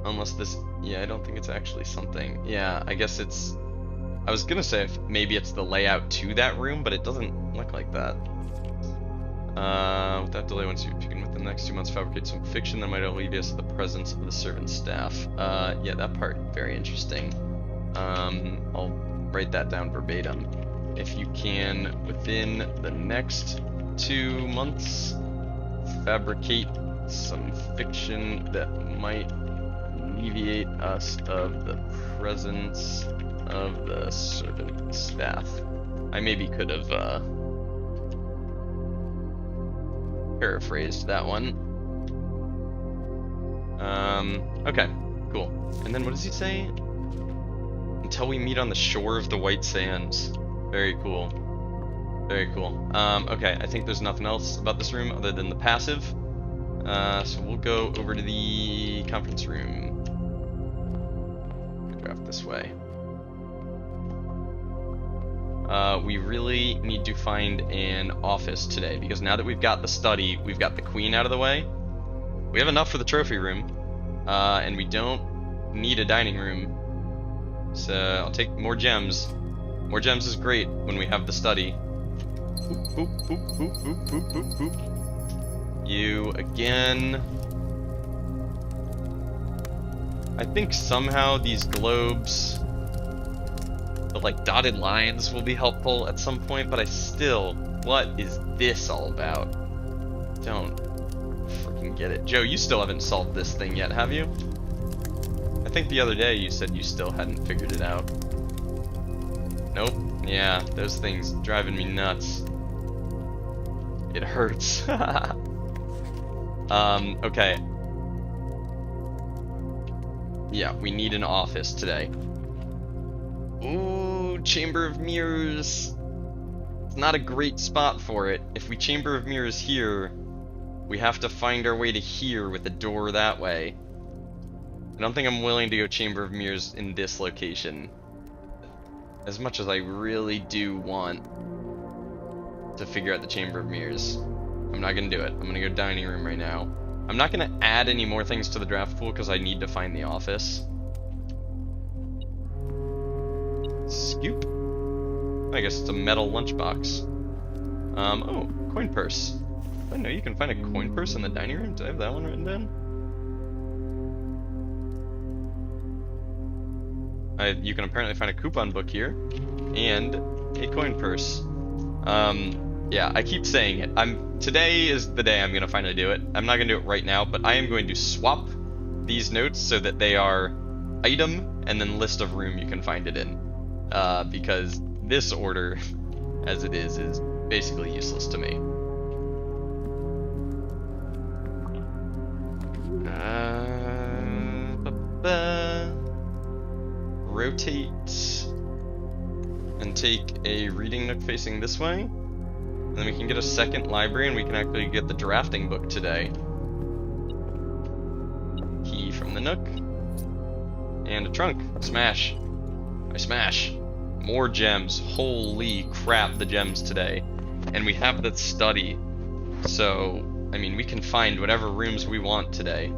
Unless this... Yeah, I don't think it's actually something... Yeah, I guess it's... I was gonna say if maybe it's the layout to that room, but it doesn't look like that. Without delay, once you begin within the next 2 months, fabricate some fiction that might alleviate us of the presence of the servant staff. Yeah, that part, very interesting. I'll write that down verbatim. If you can, within the next 2 months, fabricate some fiction that might alleviate us of the presence of the servant staff. I maybe could have paraphrased that one. Okay, cool. And then what does he say? Until we meet on the shore of the white sands. Very cool. Very cool. Okay, I think there's nothing else about this room other than the passive. So we'll go over to the conference room. Draft this way. We really need to find an office today, because now that we've got the study, we've got the queen out of the way. We have enough for the trophy room, and we don't need a dining room. So I'll take more gems. More gems is great when we have the study. Boop, boop, boop, boop, boop, boop, boop, boop. You again. I think somehow these globes, the like dotted lines, will be helpful at some point, but I still, what is this all about? Don't freaking get it. Joe, you still haven't solved this thing yet, have you? I think the other day you said you still hadn't figured it out. Nope. Yeah, those things driving me nuts. It hurts. Okay. Yeah, we need an office today. Ooh, Chamber of Mirrors. It's not a great spot for it. If we Chamber of Mirrors here, we have to find our way to here with the door that way. I don't think I'm willing to go Chamber of Mirrors in this location. As much as I really do want to figure out the Chamber of Mirrors. I'm not gonna do it. I'm gonna go dining room right now. I'm not gonna add any more things to the draft pool because I need to find the office. Scoop. I guess it's a metal lunchbox. Oh, coin purse. I know you can find a coin purse in the dining room. Did I have that one written down? You can apparently find a coupon book here and a coin purse. Yeah, I keep saying it. Today is the day I'm gonna finally do it. I'm not gonna do it right now, but I am going to swap these notes so that they are item and then list of room you can find it in. Because this order as it is basically useless to me. Rotate and take a reading nook facing this way. And then we can get a second library and we can actually get the drafting book today. Key from the nook. And a trunk. Smash. I smash. More gems. Holy crap, the gems today. And we have the study. So, I mean, we can find whatever rooms we want today.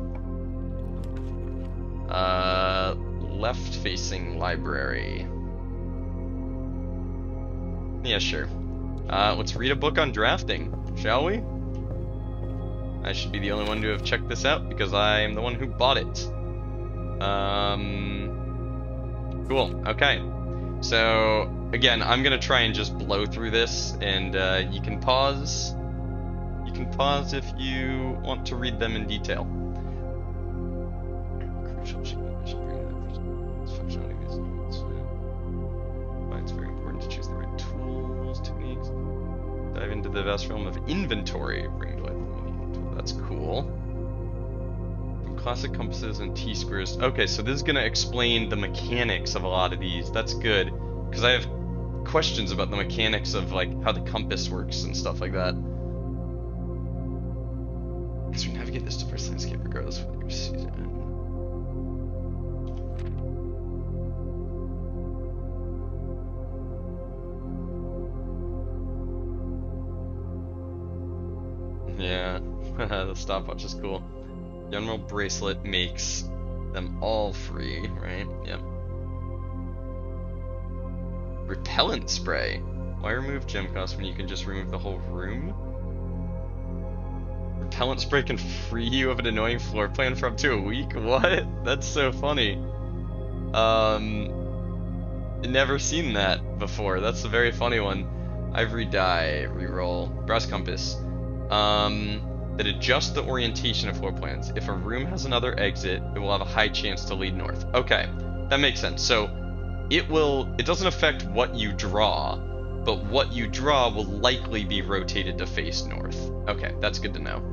Left-facing library. Yeah, sure. Let's read a book on drafting, shall we? I should be the only one to have checked this out because I am the one who bought it. Cool. Okay. So, again, I'm gonna try and just blow through this, and you can pause. You can pause if you want to read them in detail. It's very important to choose the right tools, techniques. Dive into the vast realm of inventory. Bring to life the money tool. That's cool. From classic compasses and T-squares. Okay, so this is gonna explain the mechanics of a lot of these. That's good, because I have questions about the mechanics of like how the compass works and stuff like that. As we navigate this diverse landscape, regardless of whether you see it. Yeah, the stopwatch is cool. General bracelet makes them all free, right? Yep. Repellent spray. Why remove gem cost when you can just remove the whole room? Repellent spray can free you of an annoying floor plan for up to a week? What? That's so funny. Never seen that before. That's a very funny one. Ivory die, reroll. Brass compass. That adjusts the orientation of floor plans. If a room has another exit, it will have a high chance to lead north. Okay, that makes sense. So it doesn't affect what you draw, but what you draw will likely be rotated to face north. Okay, that's good to know.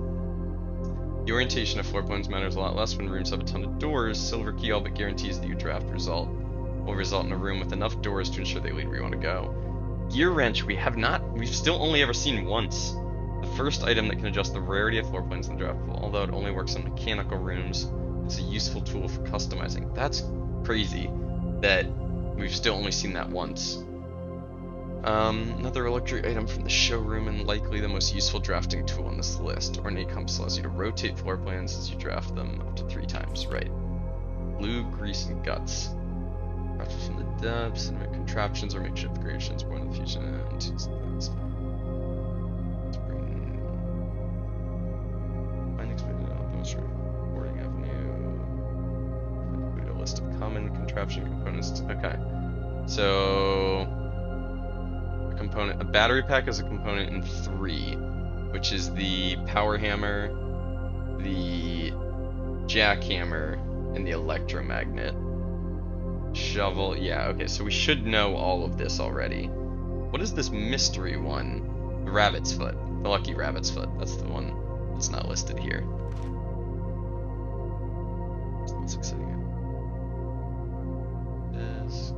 The orientation of floor plans matters a lot less when rooms have a ton of doors. Silver key all but guarantees that your draft result will result in a room with enough doors to ensure they lead where you want to go. Gear wrench we've still only ever seen once. The first item that can adjust the rarity of floor plans in the draft pool, although it only works on mechanical rooms. It's a useful tool for customizing. That's crazy that we've still only seen that once. Another luxury item from the showroom and likely the most useful drafting tool on this list. Ornate compass allows you to rotate floor plans as you draft them up to 3 times. Right. Blue, grease, and guts. Crafted from the depths and contraptions or makeshift creations born in the future. Boarding avenue. Include a list of common contraption components. Okay. So a battery pack is a component in 3, which is the power hammer, the jackhammer, and the electromagnet. Shovel, yeah, okay, so we should know all of this already. What is this mystery one? The rabbit's foot. The lucky rabbit's foot. That's the one that's not listed here. That's exciting. Desk.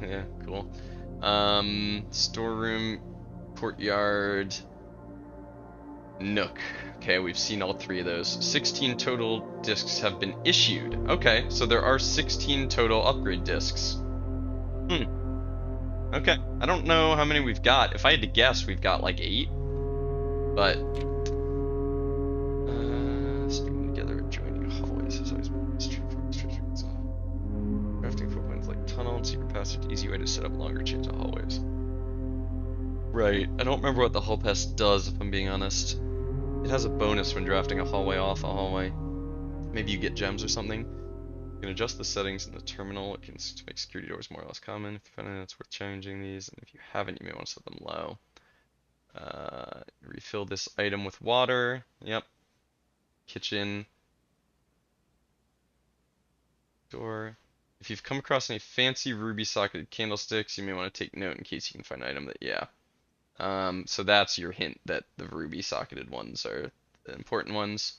Yeah, cool. Storeroom, courtyard, nook. Okay, we've seen all 3 of those. 16 total discs have been issued. Okay, so there are 16 total upgrade discs. Okay, I don't know how many we've got. If I had to guess, we've got like 8. But speaking together, joining hallways is always been a mystery for treasure. Crafting floor plans like tunnel and secret passage, easy way to set up longer chains of hallways. Right, I don't remember what the hall pass does, if I'm being honest. It has a bonus when drafting a hallway off a hallway. Maybe you get gems or something. You can adjust the settings in the terminal. It can make security doors more or less common. If you find it's worth changing these, and if you haven't, you may want to set them low. Refill this item with water. Yep. Kitchen. Door. If you've come across any fancy ruby socketed candlesticks, you may want to take note in case you can find an item that, yeah. So that's your hint that the ruby socketed ones are the important ones.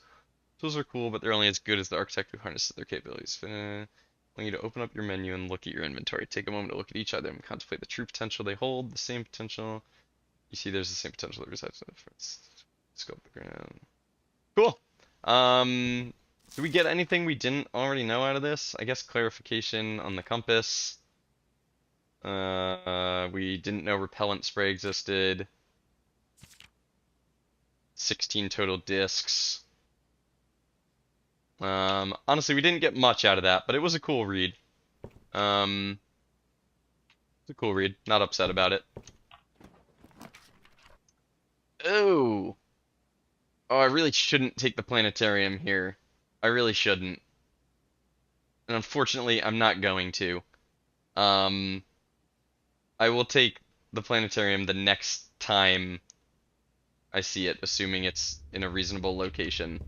Those are cool, but they're only as good as the architect who harnesses their capabilities. I want you to open up your menu and look at your inventory. Take a moment to look at each item and contemplate the true potential they hold, the same potential. You see there's the same potential that resides in the scope of the ground. Cool. Do we get anything we didn't already know out of this? I guess clarification on the compass. We didn't know repellent spray existed. 16 total discs. Honestly, we didn't get much out of that, but it was a cool read. It's a cool read. Not upset about it. Oh. Oh, I really shouldn't take the planetarium here. I really shouldn't. And unfortunately, I'm not going to. I will take the planetarium the next time I see it, assuming it's in a reasonable location.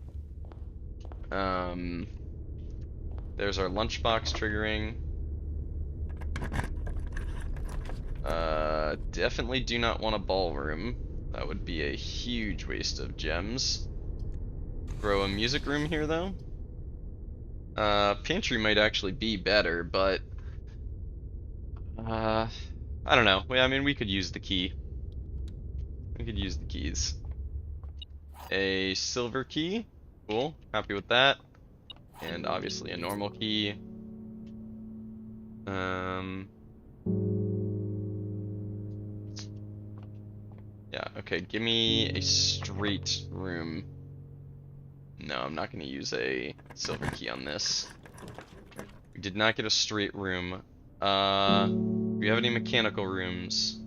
There's our lunchbox triggering. Definitely do not want a ballroom. That would be a huge waste of gems. Throw a music room here, though. Pantry might actually be better, but I don't know. I mean, we could use the key. We could use the keys. A silver key. Cool. Happy with that. And obviously a normal key. Yeah, okay, give me a straight room. No, I'm not going to use a silver key on this. We did not get a straight room. Do we have any mechanical rooms?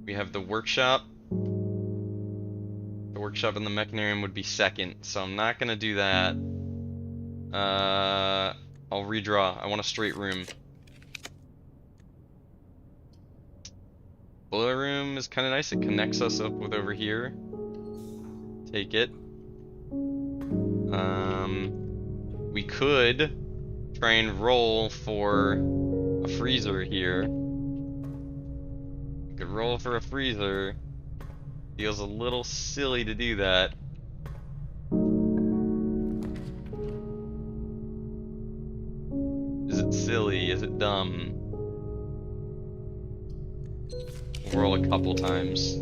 We have the workshop. The workshop and the mechanarium would be second, so I'm not going to do that. I'll redraw. I want a straight room. Boiler room is kind of nice. It connects us up with over here. Take it. We could try and roll for a freezer here. We could roll for a freezer. Feels a little silly to do that. Is it silly? Is it dumb? We'll roll a couple times.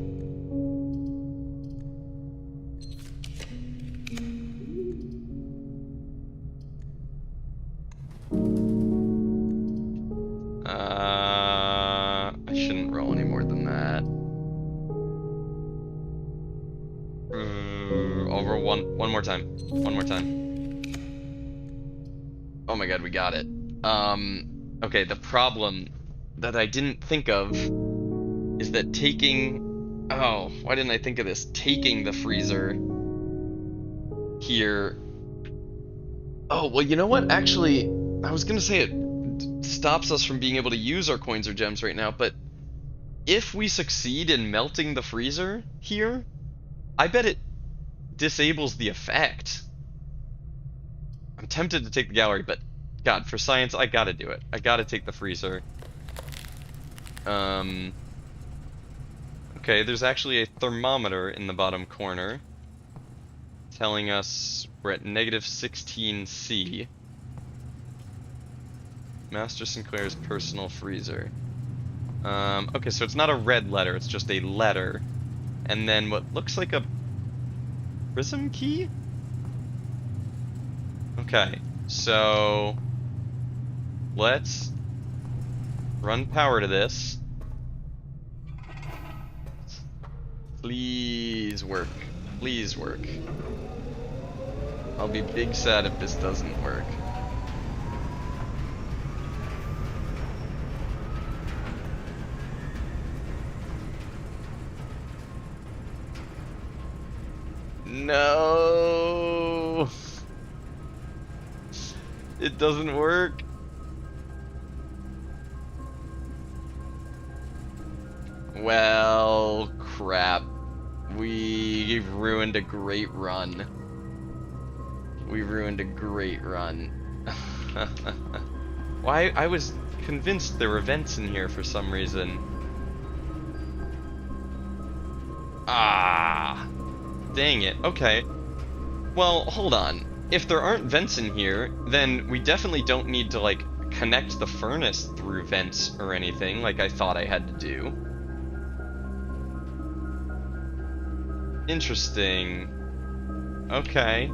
I shouldn't roll any more than that. I'll roll one more time. One more time. Oh my god, we got it. Okay, the problem that I didn't think of is that taking... Oh, why didn't I think of this? Taking the freezer here... Oh, well, you know what? Actually, I was gonna say it stops us from being able to use our coins or gems right now, but if we succeed in melting the freezer here, I bet it disables the effect. I'm tempted to take the gallery, but God, for science, I gotta do it. I gotta take the freezer. Okay, there's actually a thermometer in the bottom corner telling us we're at negative 16°C. Master Sinclair's personal freezer. Okay, so it's not a red letter, it's just a letter. And then what looks like a prism key? Okay, so let's run power to this. Please work. Please work. I'll be big sad if this doesn't work. No! It doesn't work. Well, crap. We ruined a great run. We ruined a great run. Why? I was convinced there were vents in here for some reason. Ah, dang it. Okay. Well, hold on. If there aren't vents in here, then we definitely don't need to, like, connect the furnace through vents or anything like I thought I had to do. Interesting. Okay.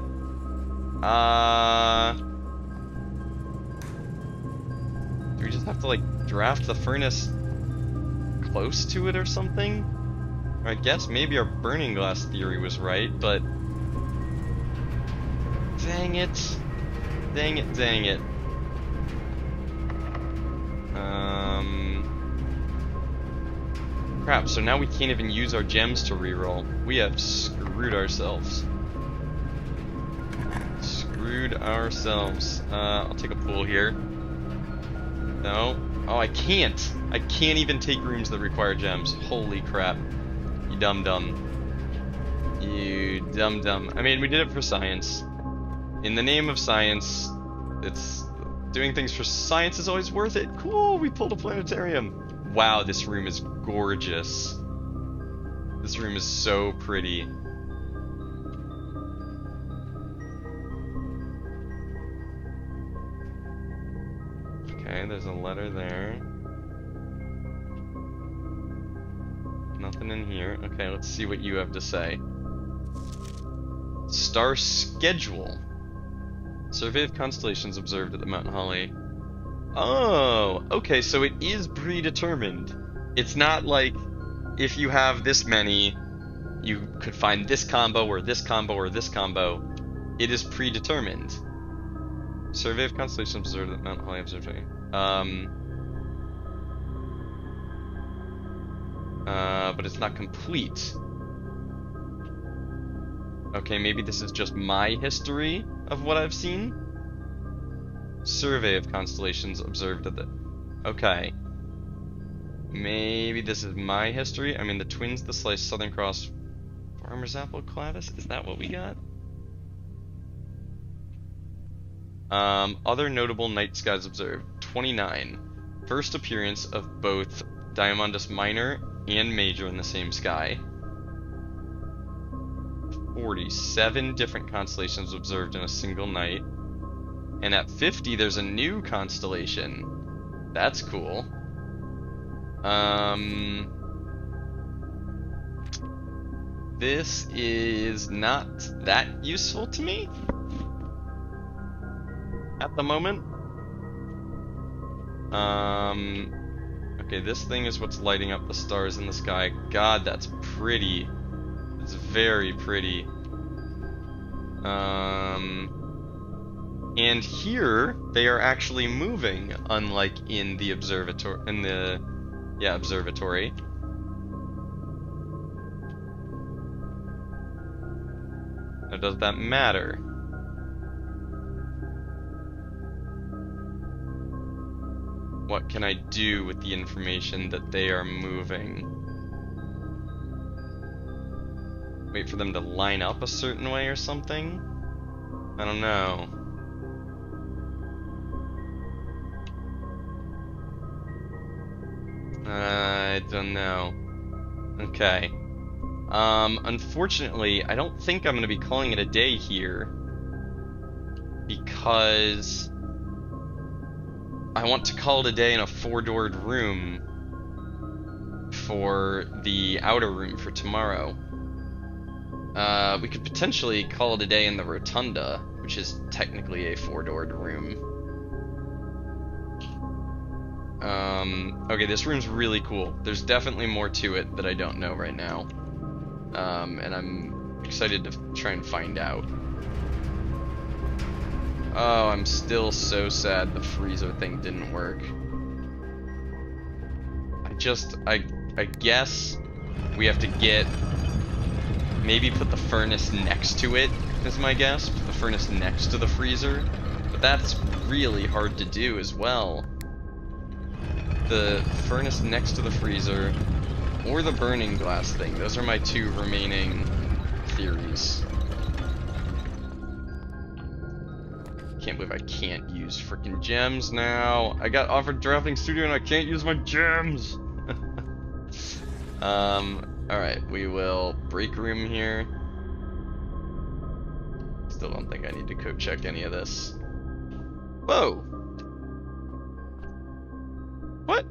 Do we just have to, like, draft the furnace close to it or something? I guess maybe our burning glass theory was right, but... Dang it. Dang it, dang it. Crap, so now we can't even use our gems to reroll. We have screwed ourselves. Screwed ourselves. I'll take a pull here. No. Oh, I can't. I can't even take rooms that require gems. Holy crap. You dum-dum. You dum-dum. I mean, we did it for science. In the name of science, it's... Doing things for science is always worth it. Cool, we pulled a planetarium. Wow, this room is gorgeous. This room is so pretty. Okay, there's a letter there. Nothing in here. Okay, let's see what you have to say. Star schedule. Survey of constellations observed at the Mount Holly. Oh, okay, so it is predetermined. It's not like if you have this many, you could find this combo or this combo or this combo. It is predetermined. Survey of constellations observed at Mount Holly Observatory. But it's not complete. Okay, maybe this is just my history of what I've seen. Survey of constellations observed at the... Okay. Maybe this is my history. I mean, the Twins, the Slice, Southern Cross, Farmer's Apple, Clavis. Is that what we got? Other notable night skies observed. 29. First appearance of both Diamondus Minor and Major in the same sky. 47 different constellations observed in a single night. And at 50, there's a new constellation. That's cool. This is not that useful to me at the moment. Okay, this thing is what's lighting up the stars in the sky. God, that's pretty. It's very pretty. And here they are actually moving, unlike in the observatory. Observatory. Now, does that matter? What can I do with the information that they are moving? Wait for them to line up a certain way or something? I don't know. I don't know. Okay. Unfortunately, I don't think I'm going to be calling it a day here, because I want to call it a day in a 4-doored room for the outer room for tomorrow. We could potentially call it a day in the Rotunda, which is technically a 4-doored room. Okay, this room's really cool. There's definitely more to it that I don't know right now. And I'm excited to try and find out. Oh, I'm still so sad the freezer thing didn't work. I guess we have to get... Maybe put the furnace next to it, is my guess. Put the furnace next to the freezer. But that's really hard to do as well. The furnace next to the freezer. or the burning glass thing. Those are my two remaining theories. Can't believe I can't use freaking gems now. I got offered drafting studio and I can't use my gems. Alright, we will break room here. Still don't think I need to code check any of this. Whoa! What?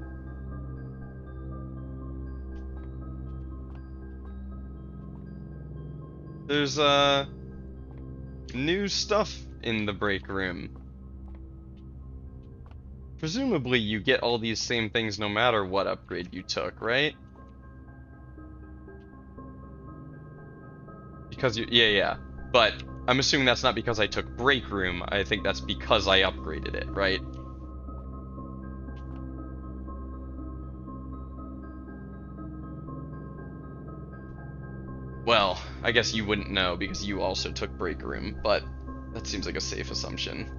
There's, new stuff in the break room. Presumably you get all these same things no matter what upgrade you took, right? Because you, yeah. But I'm assuming that's not because I took break room. I think that's because I upgraded it, right? Well, I guess you wouldn't know because you also took break room, but that seems like a safe assumption.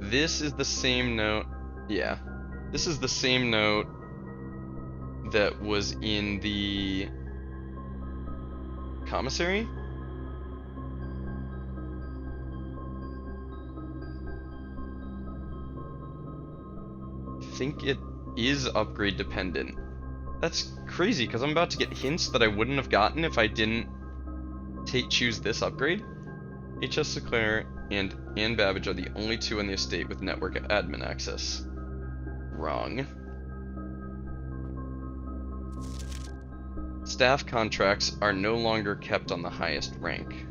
This is the same note. Yeah. This is the same note that was in the commissary? I think it is upgrade dependent. That's crazy, because I'm about to get hints that I wouldn't have gotten if I didn't choose this upgrade. HS Sinclair and Ann Babbage are the only two on the estate with network admin access. Wrong. Staff contracts are no longer kept on the highest rank.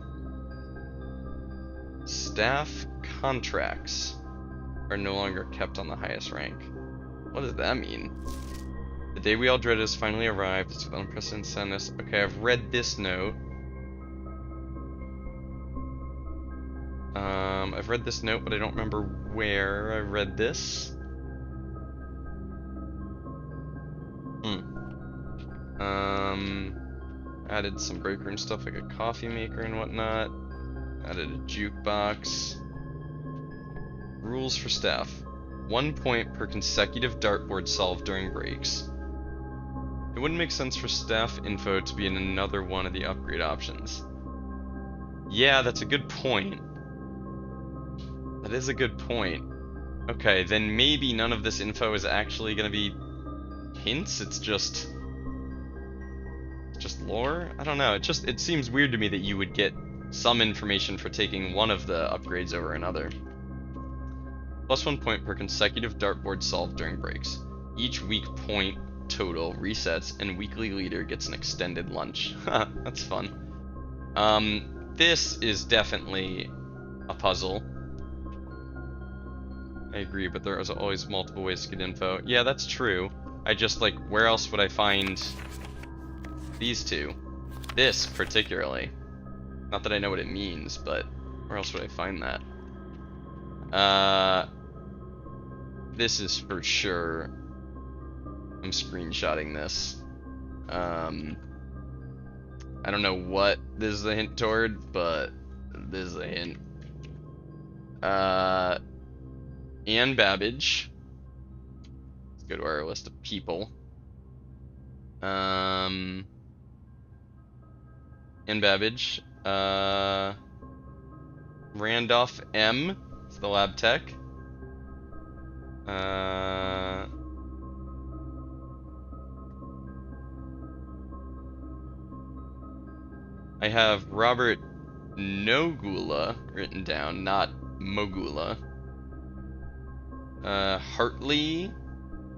Staff contracts are no longer kept on the highest rank. What does that mean? The day we all dreaded has finally arrived. It's with unprecedented sadness. Okay, I've read this note. I've read this note, but I don't remember where I read this. Added some break room stuff like a coffee maker and whatnot. Added a jukebox. Rules for staff. 1 point per consecutive dartboard solved during breaks. It wouldn't make sense for staff info to be in another one of the upgrade options. Yeah, that's a good point. That is a good point. Okay, then maybe none of this info is actually going to be hints, it's just lore? I don't know, it seems weird to me that you would get some information for taking one of the upgrades over another. Plus 1 point per consecutive dartboard solved during breaks. Each week point total resets and weekly leader gets an extended lunch. That's fun. This is definitely a puzzle. I agree, but there is always multiple ways to get info. Yeah, that's true. I just, like, where else would I find these two? This, particularly. Not that I know what it means, but where else would I find that? This is for sure. I'm screenshotting this. I don't know what this is a hint toward, but this is a hint. Ann Babbage. Let's go to our list of people. Ann Babbage. Randolph M. It's the lab tech. I have Robert Nogula written down, not Mogula. Hartley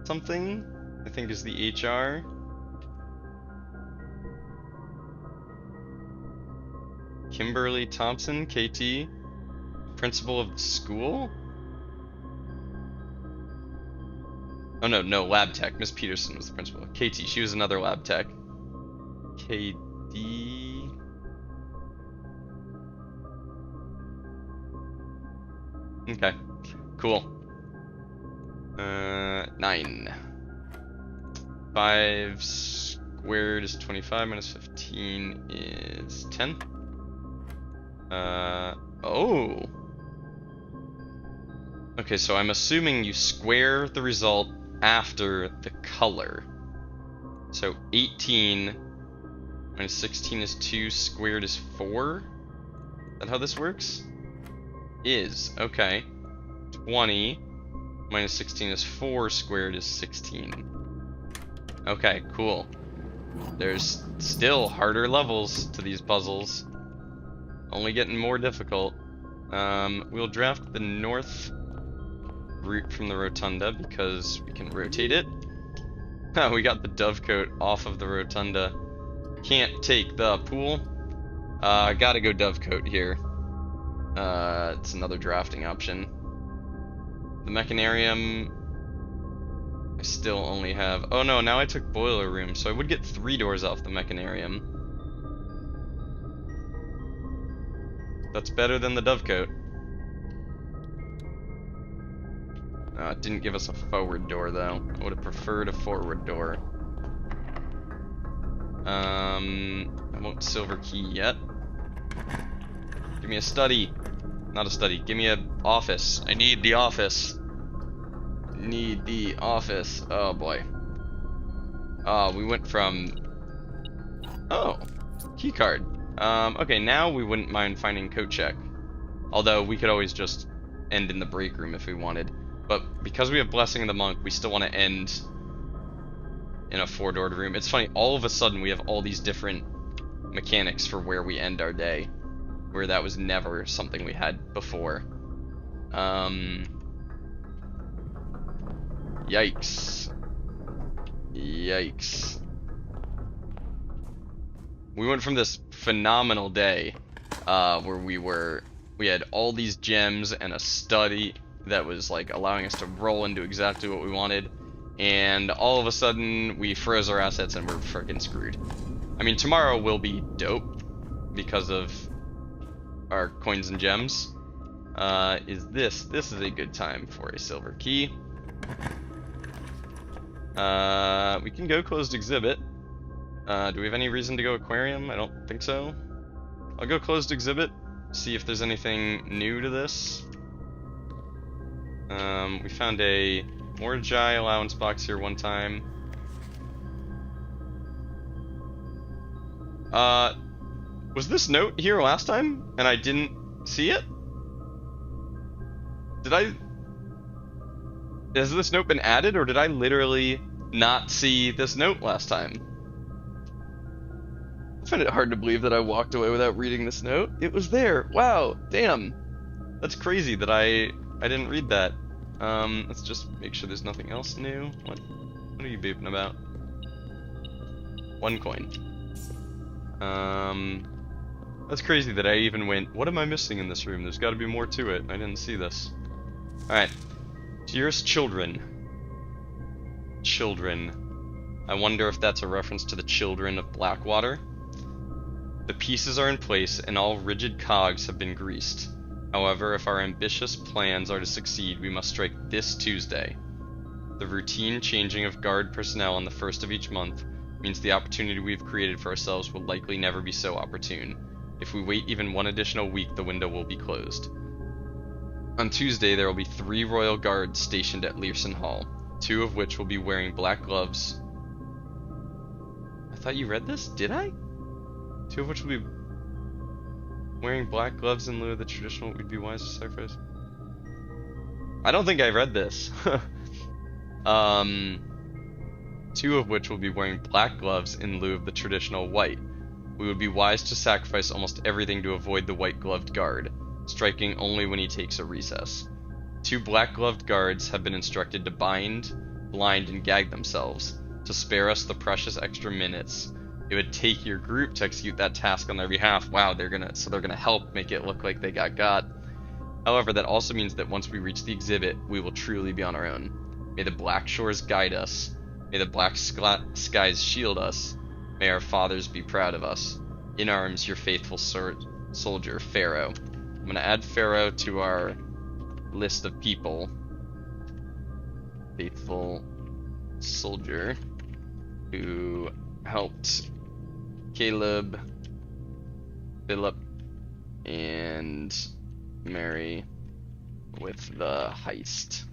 something, I think is the HR. Kimberly Thompson, KT, principal of the school? Oh no, lab tech. Miss Peterson was the principal. KT, she was another lab tech. KD. Okay, cool. 9. 5 squared is 25 minus 15 is 10. Oh. Okay, so I'm assuming you square the result after the color. So 18 minus 16 is 2, squared is 4. Is that how this works? Is. Okay. 20 minus 16 is 4, squared is 16. Okay, cool. There's still harder levels to these puzzles. Only getting more difficult. We'll draft the north route from the rotunda because we can rotate it. We got the dovecote off of the rotunda. Can't take the pool. Gotta go dovecote here. It's another drafting option. The mechanarium, I still only have... Oh no, now I took boiler room, so I would get 3 doors off the mechanarium. That's better than the dovecote. It didn't give us a forward door, though. I would have preferred a forward door. I won't silver key yet. Give me a study. Not a study. Give me an office. I need the office. Need the office. Oh, boy. We went from... Oh, key card. Okay, now we wouldn't mind finding code check. Although, we could always just end in the break room if we wanted. But because we have Blessing of the Monk, we still want to end in a 4-doored room. It's funny, all of a sudden we have all these different mechanics for where we end our day, where that was never something we had before. Yikes. Yikes. We went from this phenomenal day, where we had all these gems and a study that was like allowing us to roll into exactly what we wanted, and all of a sudden we froze our assets and we're freaking screwed. I mean, tomorrow will be dope because of our coins and gems. This is a good time for a silver key. We can go closed exhibit. Do we have any reason to go aquarium? I don't think so. I'll go closed exhibit, see if there's anything new to this. We found a Mordjai allowance box here one time. Was this note here last time and I didn't see it? Has this note been added, or did I literally not see this note last time? I find it hard to believe that I walked away without reading this note. It was there. Wow, damn. That's crazy that I didn't read that. Let's just make sure there's nothing else new. What are you beeping about? 1 coin. That's crazy that I even went, what am I missing in this room? There's got to be more to it. I didn't see this. Alright. Dearest children. Children. I wonder if that's a reference to the children of Blackwater. The pieces are in place and all rigid cogs have been greased. However, if our ambitious plans are to succeed, we must strike this Tuesday. The routine changing of guard personnel on the first of each month means the opportunity we've created for ourselves will likely never be so opportune. If we wait even 1 additional week, the window will be closed. On Tuesday, there will be 3 royal guards stationed at Learson Hall, 2 of which will be wearing black gloves. I thought you read this? Did I? 2 of which will be wearing black gloves in lieu of the traditional would be wise to sacrifice. I don't think I read this. 2 of which will be wearing black gloves in lieu of the traditional white. We would be wise to sacrifice almost everything to avoid the white-gloved guard, striking only when he takes a recess. 2 black-gloved guards have been instructed to bind, blind, and gag themselves, to spare us the precious extra minutes it would take your group to execute that task on their behalf. Wow, they're gonna help make it look like they got. However, that also means that once we reach the exhibit, we will truly be on our own. May the black shores guide us. May the black skies shield us. May our fathers be proud of us. In arms, your faithful soldier, Pharaoh. I'm gonna add Pharaoh to our list of people. Faithful soldier who helped Caleb, Philip, and Mary with the heist.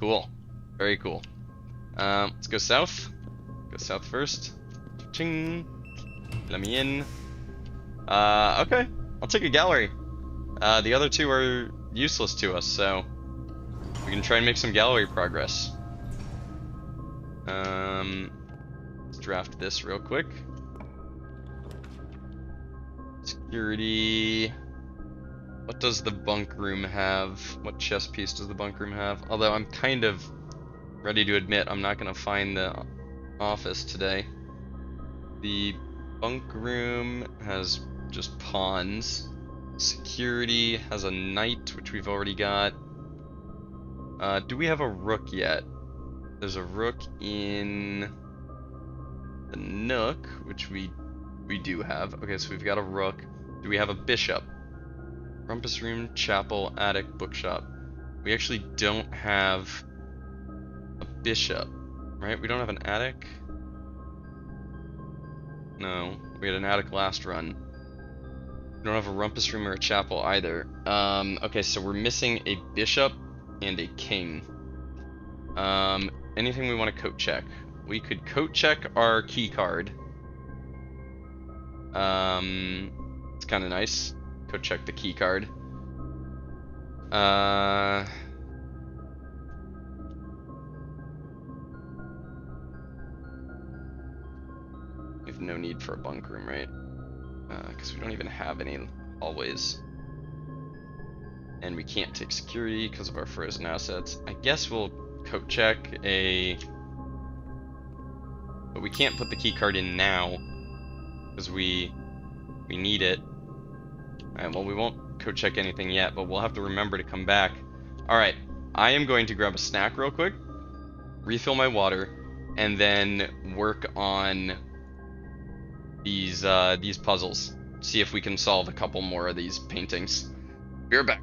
Cool. Very cool. Let's go south. Go south first. Ching. Let me in. Okay. I'll take a gallery. The other two are useless to us, so we can try and make some gallery progress. Let's draft this real quick. Security. What does the bunk room have? What chest piece does the bunk room have? Although I'm kind of ready to admit I'm not going to find the office today. The bunk room has just pawns. Security has a knight, which we've already got. Do we have a rook yet? There's a rook in the nook, which we do have. Okay, so we've got a rook. Do we have a bishop? Rumpus room, chapel, attic, bookshop. We actually don't have a bishop, right? We don't have an attic? No, we had an attic last run. We don't have a rumpus room or a chapel either. Okay, so we're missing a bishop and a king. Anything we want to coat check? We could coat check our key card. It's kind of nice. Coat check the key card. We have no need for a bunk room, right? Because we don't even have any hallways. And we can't take security because of our frozen assets. I guess we'll coat check a... But we can't put the key card in now because we need it. Alright, well, we won't coat check anything yet, but we'll have to remember to come back. Alright, I am going to grab a snack real quick, refill my water, and then work on these puzzles. See if we can solve a couple more of these paintings. Be right back.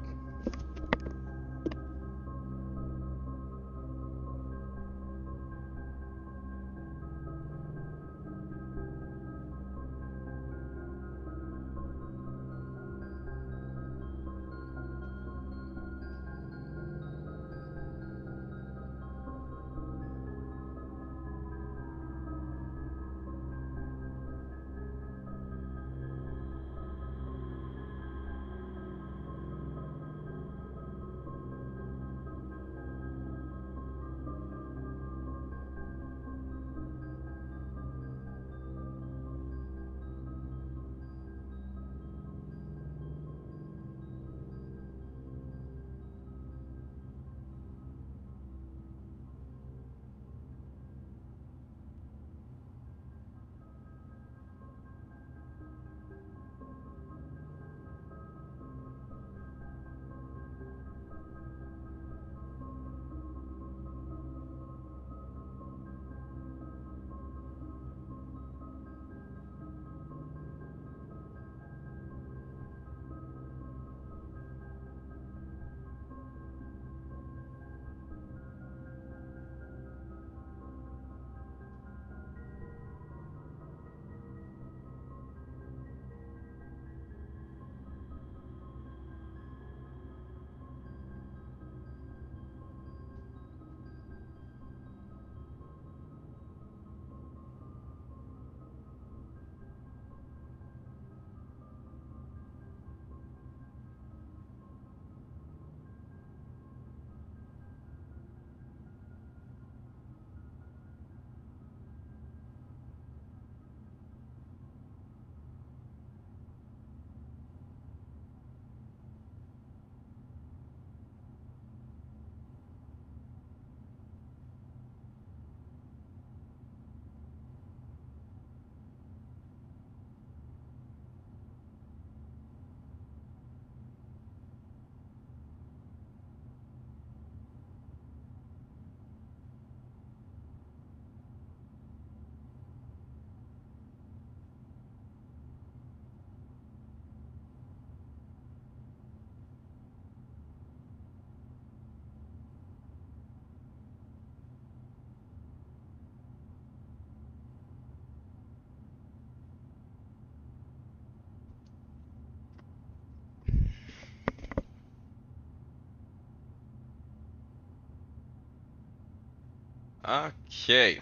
Okay.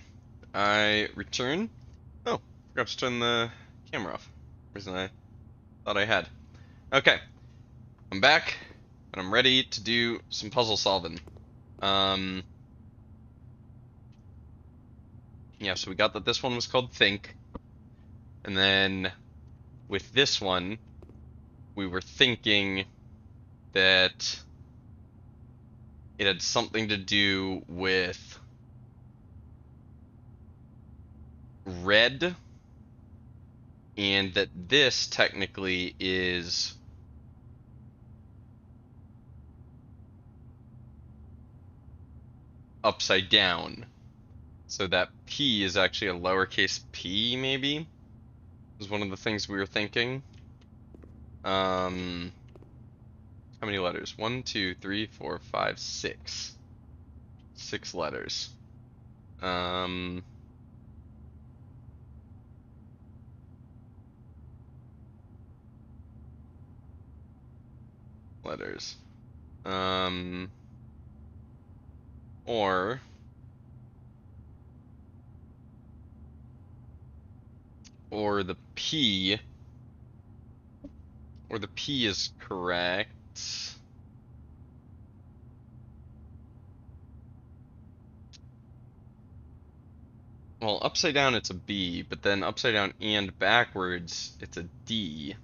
I return. Oh, forgot to turn the camera off. Reason I thought I had. Okay, I'm back, and I'm ready to do some puzzle solving. Um, yeah, so we got that this one was called Think, and then with this one, we were thinking that it had something to do with red, and that this technically is upside down. So that P is actually a lowercase p, maybe, is one of the things we were thinking. Um, how many letters? 1, 2, 3, 4, 5, 6. 6 letters. Um, letters. Um, or or the P, or the P is correct. Well, upside down it's a B, but then upside down and backwards it's a D.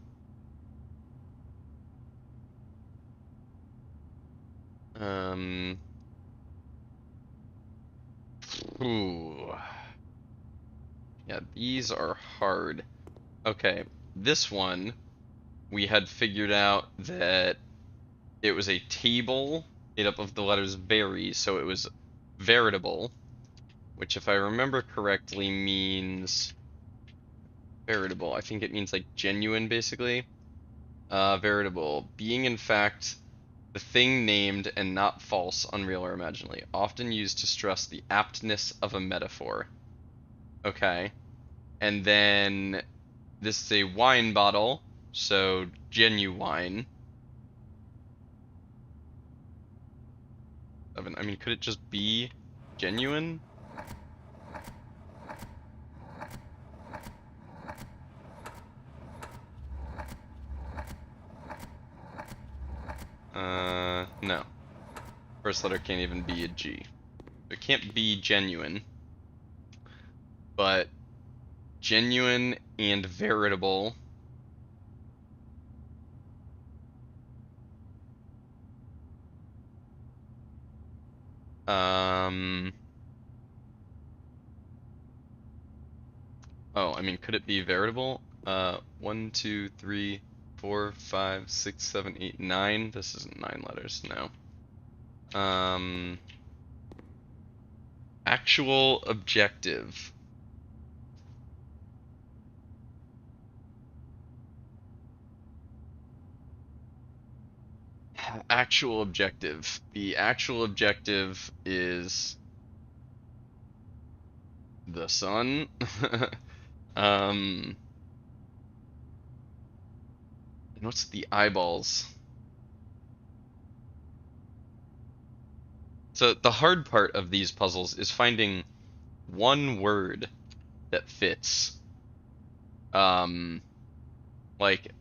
Um, ooh. Yeah, these are hard. Okay, this one we had figured out that it was a table made up of the letters vary, so it was veritable, which if I remember correctly means veritable. I think it means like genuine, basically. Veritable, being in fact the thing named and not false, unreal, or imaginary, often used to stress the aptness of a metaphor. Okay. And then this is a wine bottle, so genuine. I mean, could it just be genuine? No. First letter can't even be a G. It can't be genuine. But genuine and veritable. Um. Oh, I mean, could it be veritable? 1, 2, 3, 4, 5, 6, 7, 8, 9. This isn't 9 letters, no. Actual objective. Actual objective. The actual objective is the sun. And what's the eyeballs? So the hard part of these puzzles is finding one word that fits. Um, like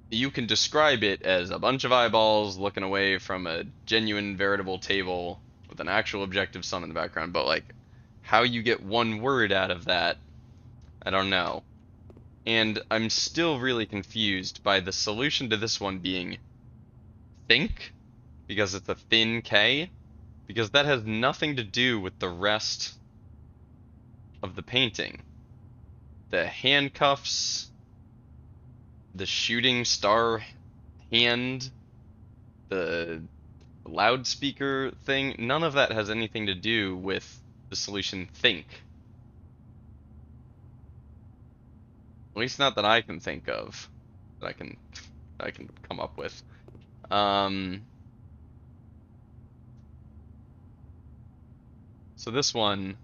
you can describe it as a bunch of eyeballs looking away from a genuine veritable table with an actual objective sun in the background, but like how you get one word out of that, I don't know. And I'm still really confused by the solution to this one being think, because it's a thin K, because that has nothing to do with the rest of the painting. The handcuffs, the shooting star hand, the loudspeaker thing, none of that has anything to do with the solution think. At least not that I can think of, that I can come up with. So this one,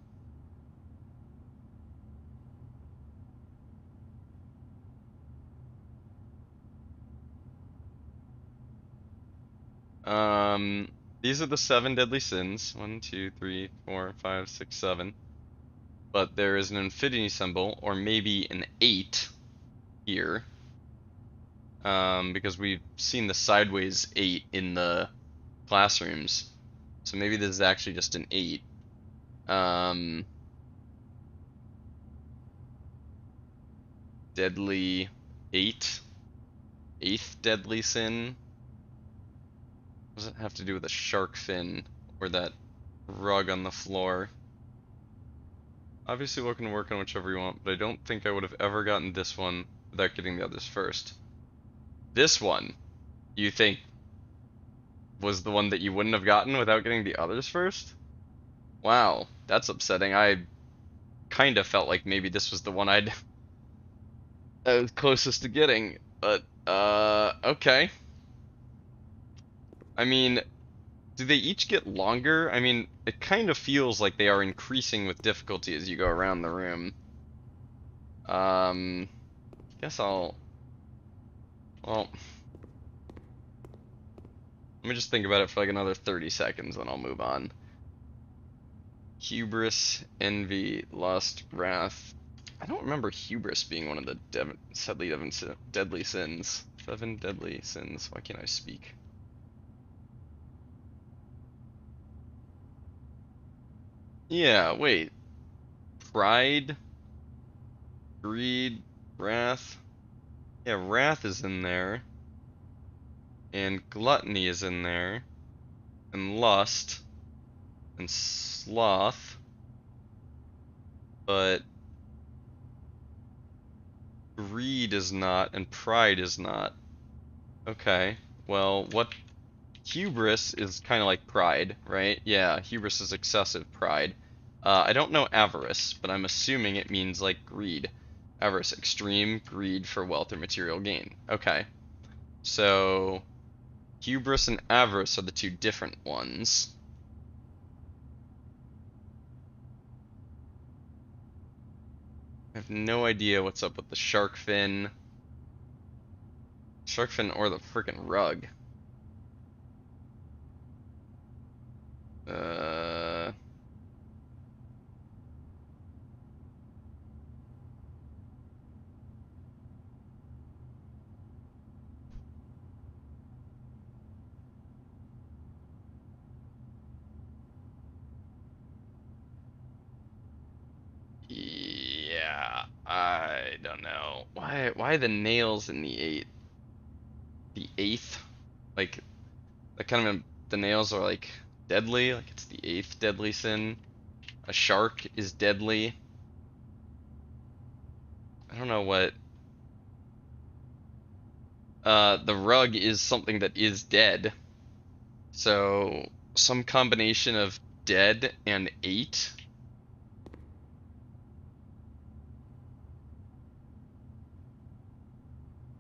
these are the 7 deadly sins. 1, 2, 3, 4, 5, 6, 7. but there is an infinity symbol, or maybe an 8 here. Because we've seen the sideways 8 in the classrooms. So maybe this is actually just an 8. Deadly 8. 8th deadly sin. What does it have to do with a shark fin or that rug on the floor? Obviously, we can work on whichever you want, but I don't think I would have ever gotten this one without getting the others first. This one, you think, was the one that you wouldn't have gotten without getting the others first? Wow, that's upsetting. I kind of felt like maybe this was the one I was closest to getting, but, okay. I mean, do they each get longer? I mean, it kind of feels like they are increasing with difficulty as you go around the room. Guess I'll... Well... Let me just think about it for like another 30 seconds, then I'll move on. Hubris, envy, lust, wrath. I don't remember hubris being one of the deadly sins. 7 deadly sins. Why can't I speak? Yeah, wait. Pride, greed, wrath. Yeah, wrath is in there. And gluttony is in there. And lust. And sloth. But greed is not, and pride is not. Okay, well, what... Hubris is kind of like pride, right? Yeah, hubris is excessive pride. I don't know avarice, but I'm assuming it means like greed. Avarice, extreme greed for wealth or material gain. Okay, so hubris and avarice are the two different ones. I have no idea what's up with the shark fin. Shark fin or the freaking rug. Yeah, I don't know. Why the nails in the 8? The 8th? Like, that kind of, the nails are like deadly, like it's the 8th deadly sin. A shark is deadly. I don't know what. The rug is something that is dead. So, some combination of dead and 8.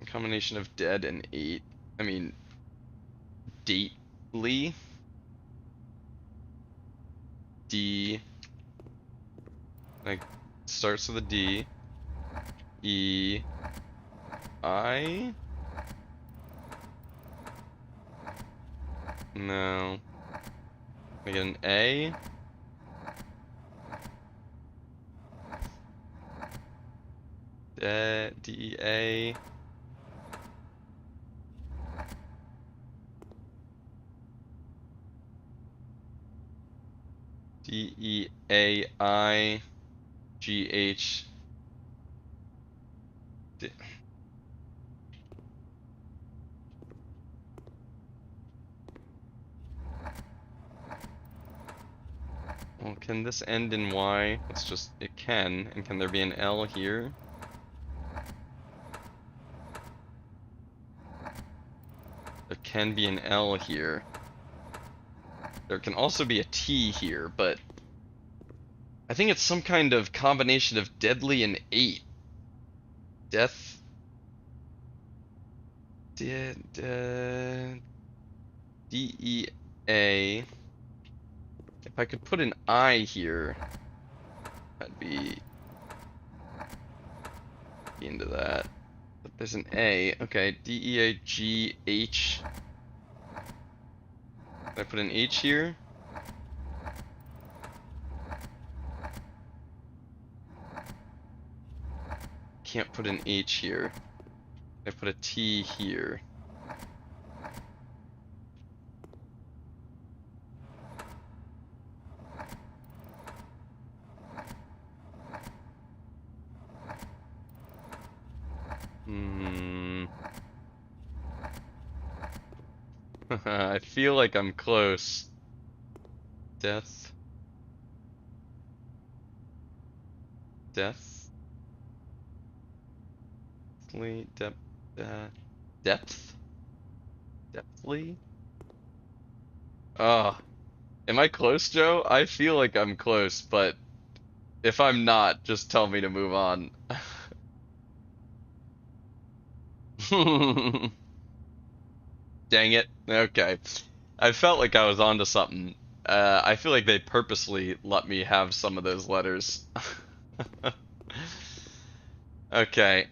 A combination of dead and 8. I mean, dately. D. Like, starts with a D. E. I. No. I get an A. D-E-A. D-E-A-I. G-H. Well, can this end in Y? It's just, it can. And can there be an L here? There can be an L here. There can also be a T here, but I think it's some kind of combination of deadly and 8. Death. D-E-A. If I could put an I here, I'd be into that. But there's an A. Okay, D-E-A-G-H. Can I put an H here? can't put an H here. I put a T here. I feel like I'm close. Death. Death. Depth. Depth. Depthly. Am I close, Joe? I feel like I'm close, but if I'm not, just tell me to move on. Dang it. Okay. I felt like I was onto something. I feel like they purposely let me have some of those letters. Okay.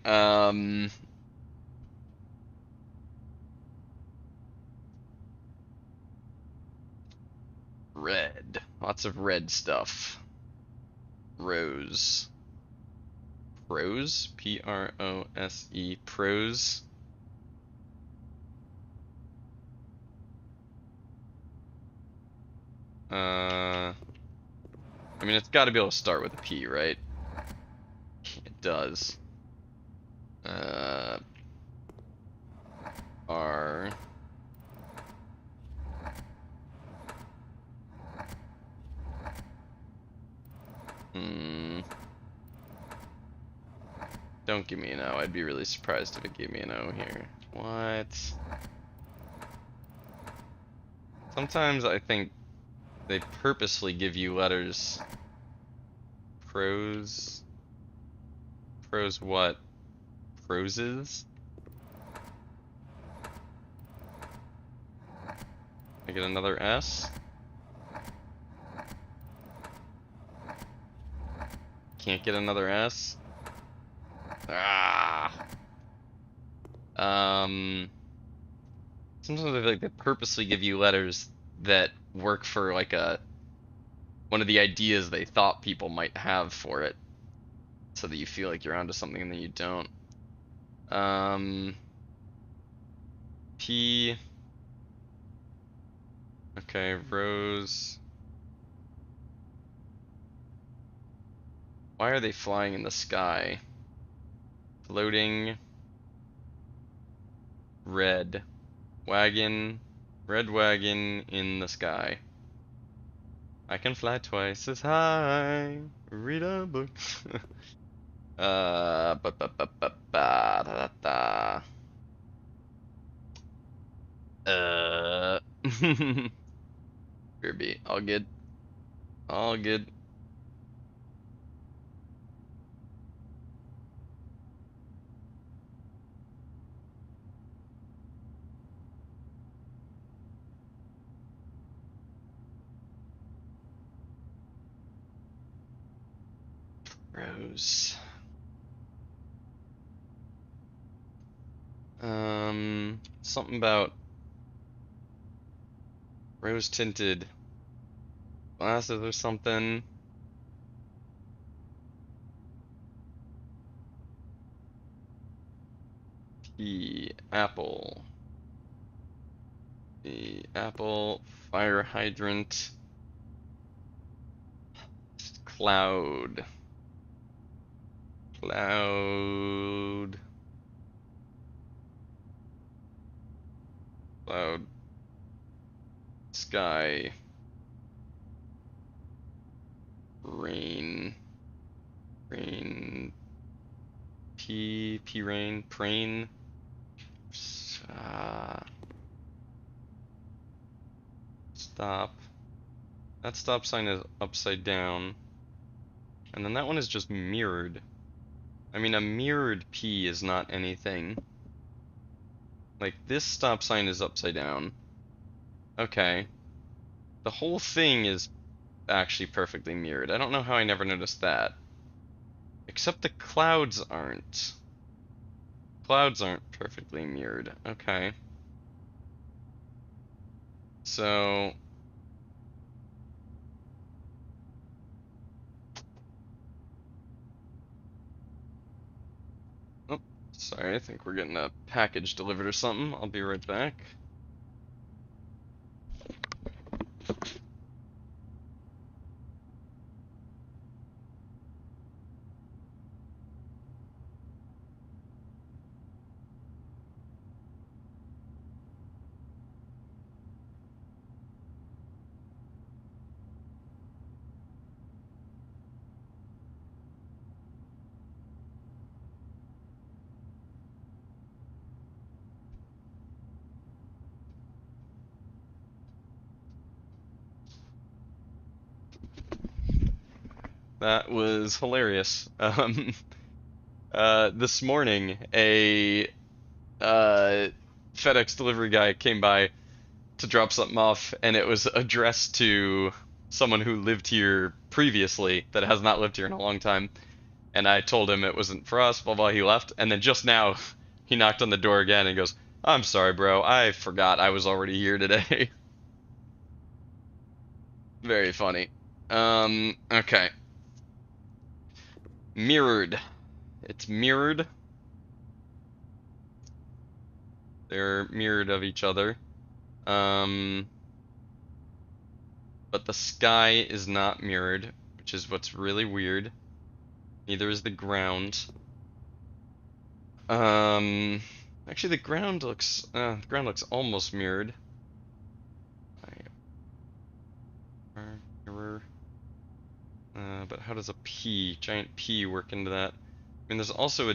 Red. Lots of red stuff. Rose. Prose? Prose? Prose. I mean, it's got to be able to start with a P, right? It does. R. Don't give me an O. I'd be really surprised if it gave me an O here. What? Sometimes I think they purposely give you letters. Prose. Prose what? Proses? I get another S? Can't get another S? Ah. Sometimes I feel like they purposely give you letters that work for like one of the ideas they thought people might have for it, so that you feel like you're onto something and then you don't. P. Okay, Rose. Why are they flying in the sky? Floating. Red. Wagon. Red wagon in the sky. I can fly twice as high. Read a book. Ba ba ba ba ba da da da. Kirby. All good. All good. Rose. Something about rose tinted glasses or something. P. Apple. The apple. Fire hydrant. Cloud. Cloud. Cloud. Sky. Rain. Rain. P rain. Prane. Stop. That stop sign is upside down. And then that one is just mirrored. I mean, a mirrored P is not anything. Like, this stop sign is upside down. Okay. The whole thing is actually perfectly mirrored. I don't know how I never noticed that. Except the clouds aren't. Clouds aren't perfectly mirrored. Okay. So... Sorry, I think we're getting a package delivered or something. I'll be right back. That was hilarious. This morning, a FedEx delivery guy came by to drop something off, and it was addressed to someone who lived here previously that has not lived here in a long time. And I told him it wasn't for us, blah blah. He left, and then just now, he knocked on the door again and goes, "I'm sorry, bro. I forgot I was already here today." Very funny. Okay. Mirrored. It's mirrored. They're mirrored of each other. But the sky is not mirrored, which is what's really weird. Neither is the ground. Actually, the ground looks almost mirrored. Mirror. But how does a P, giant P, work into that? I mean, there's also a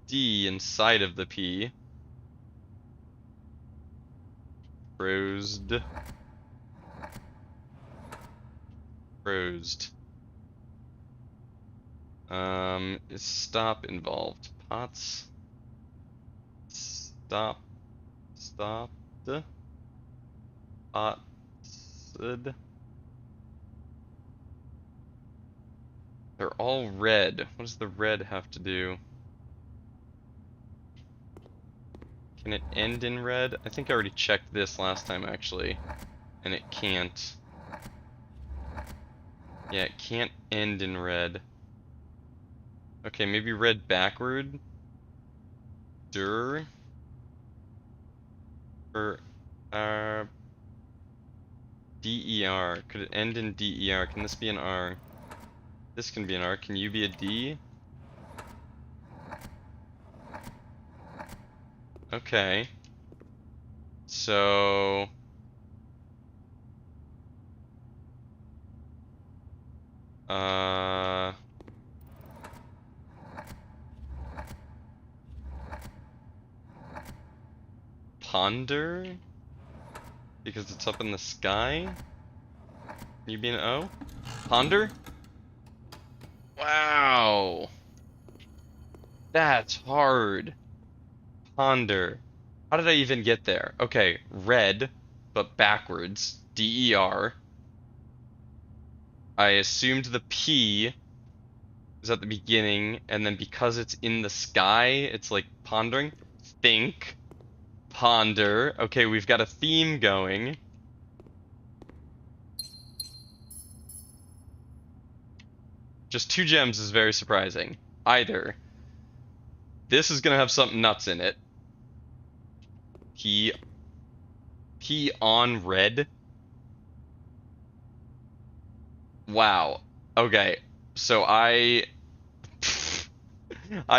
D inside of the P. Frozen. Frozen. Is stop involved? Pots. Stop. Stopped. Potsed. They're all red. What does the red have to do? Can it end in red? I think I already checked this last time, actually. And it can't. Yeah, it can't end in red. Okay, maybe red backward? Der? Or, DER. Could it end in DER? Can this be an R? This can be an R. Can you be a D? Okay. So... Ponder? Because it's up in the sky? Can you be an O? Ponder? Wow! That's hard. Ponder. How did I even get there? Okay, red, but backwards. DER. I assumed the P is at the beginning, and then because it's in the sky, it's like pondering. Think. Ponder. Okay, we've got a theme going. Just 2 gems is very surprising. Either this is gonna have something nuts in it. P on red. Wow. Okay. So I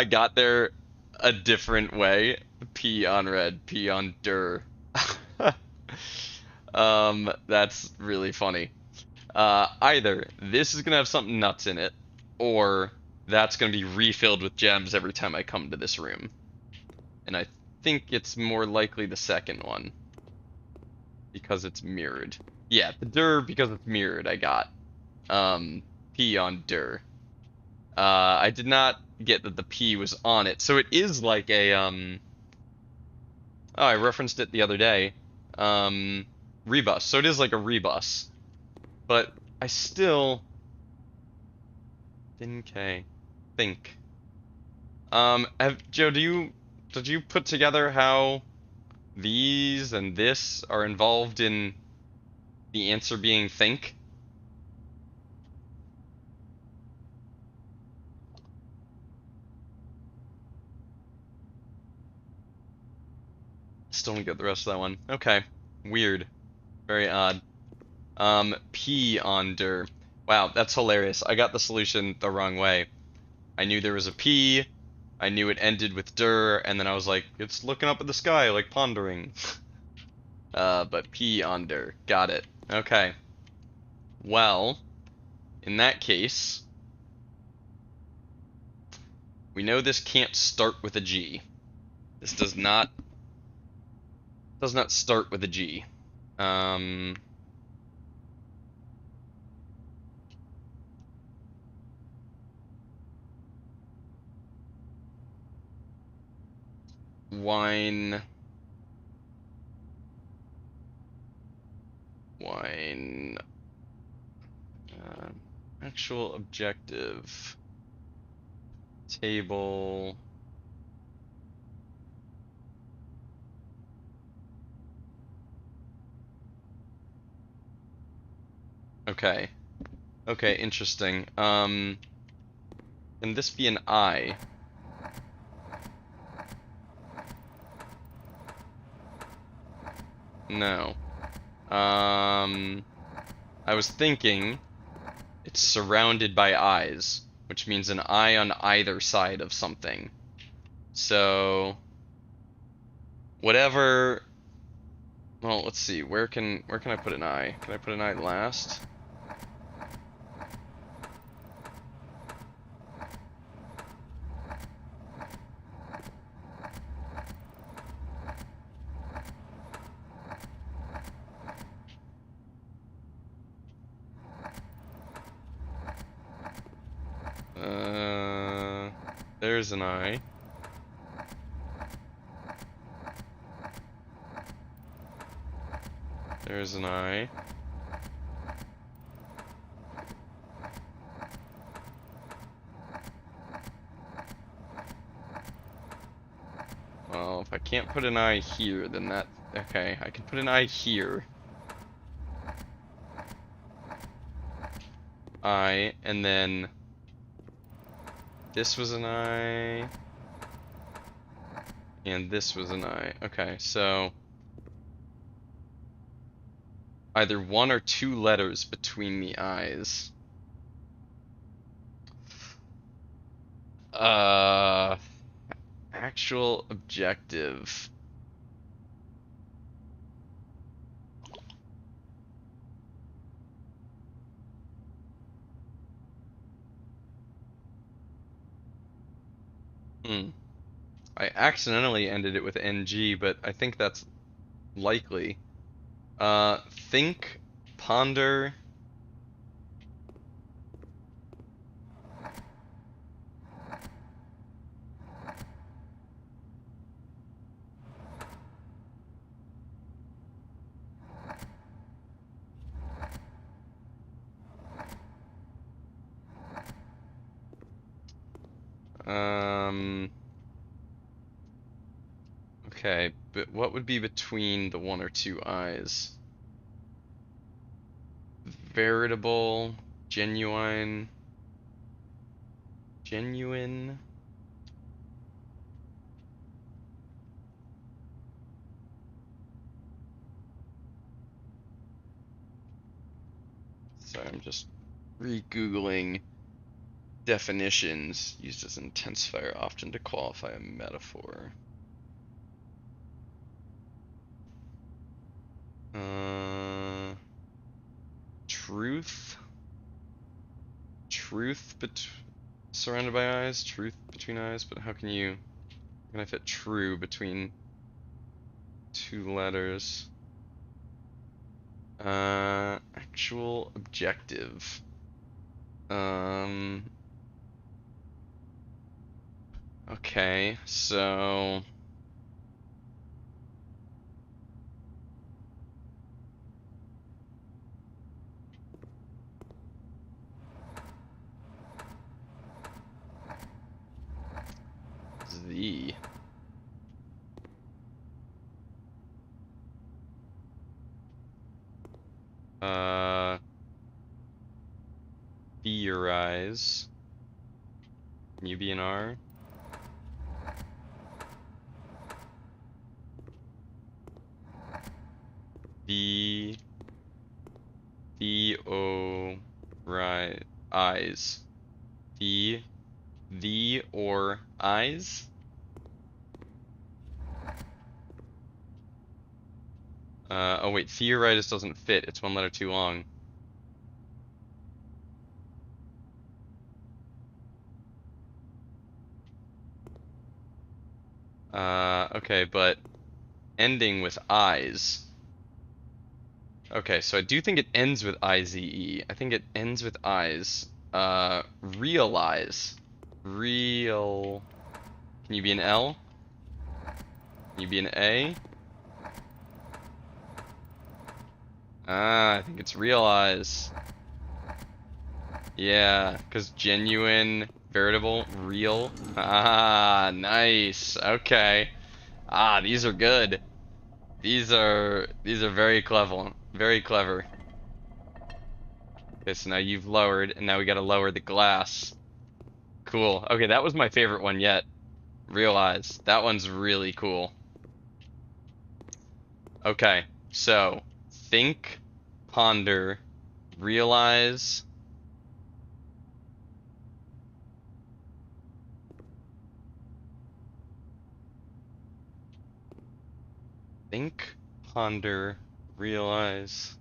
got there a different way. P on red, P on der. That's really funny. Either this is gonna have something nuts in it, or that's gonna be refilled with gems every time I come to this room. And I think it's more likely the second one. Because it's mirrored. Yeah, the der because it's mirrored, I got. P on der. I did not get that the P was on it. So it is like a, oh, I referenced it the other day. Rebus. So it is like a rebus. But I still... Think. Joe, did you put together how these and this are involved in the answer being think? still don't get the rest of that one. Okay. Weird. Very odd. P on der. Wow, that's hilarious. I got the solution the wrong way. I knew there was a P, I knew it ended with der, and then I was like, it's looking up at the sky, like pondering. But P on der. Got it. Okay. Well, in that case, we know this can't start with a G. This does not start with a G. Wine. Actual objective. Table. Okay. Okay, interesting. Can this be an I? No. I was thinking it's surrounded by eyes, which means an eye on either side of something. So whatever. Well, let's see. Where can I put an eye? Can I put an eye last? There's an eye. There's an eye. Well, if I can't put an eye here, then that... Okay, I can put an eye here. Eye, and then... This was an eye. And this was an eye. Okay, so... Either one or two letters between the eyes. Actual objective. I accidentally ended it with NG, but I think that's likely. Think, ponder. Okay, but what would be between the one or two eyes? Veritable, genuine. Sorry, I'm just re-googling definitions used as an intensifier often to qualify a metaphor. Truth surrounded by eyes, truth between eyes, but how can I fit true between two letters? Actual objective. Okay, so Z. Theorize. Can you be an R? right, eyes. The or eyes? Oh wait, theoritis doesn't fit. It's one letter too long. Okay, but ending with eyes. Okay, so I do think it ends with IZE. I think it ends with eyes. Realize. Real. Can you be an L? Can you be an A? I think it's realize. Yeah, because genuine, veritable, real. Ah, nice. Okay. Ah, these are good. These are very clever. Very clever. Okay, so now you've lowered, and now we gotta lower the glass. Cool. Okay, that was my favorite one yet. Realize. That one's really cool. Okay, so think, ponder, realize. Think, ponder, realize.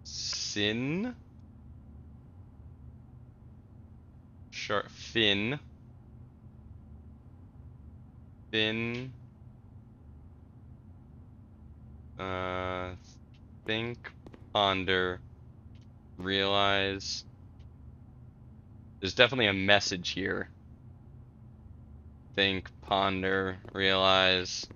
Sin. Sharp. Fin. Fin. Think, ponder, realize. There's definitely a message here. Think, ponder, realize.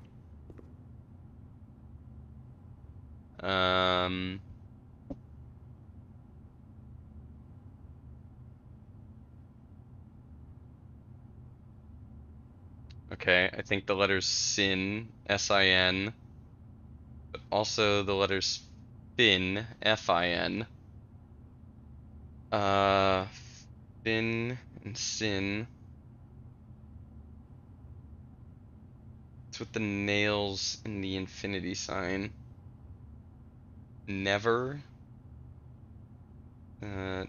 Okay, I think the letters sin, S-I-N, but also the letters fin, F-I-N. Fin and sin. It's with the nails in the infinity sign. Never.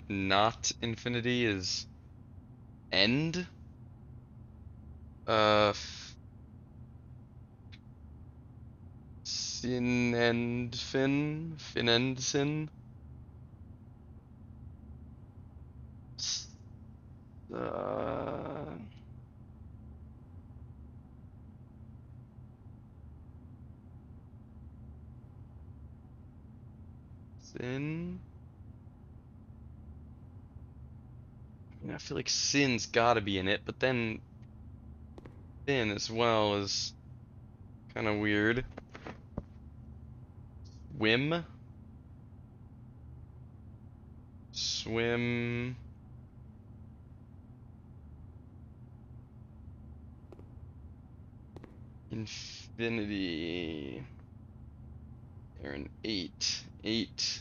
Not infinity is end. Sin and fin. Fin and sin. Uh, Sin. I feel like sin's gotta be in it, but then sin as well is kind of weird. Swim. Swim. Infinity. They're an 8. 8.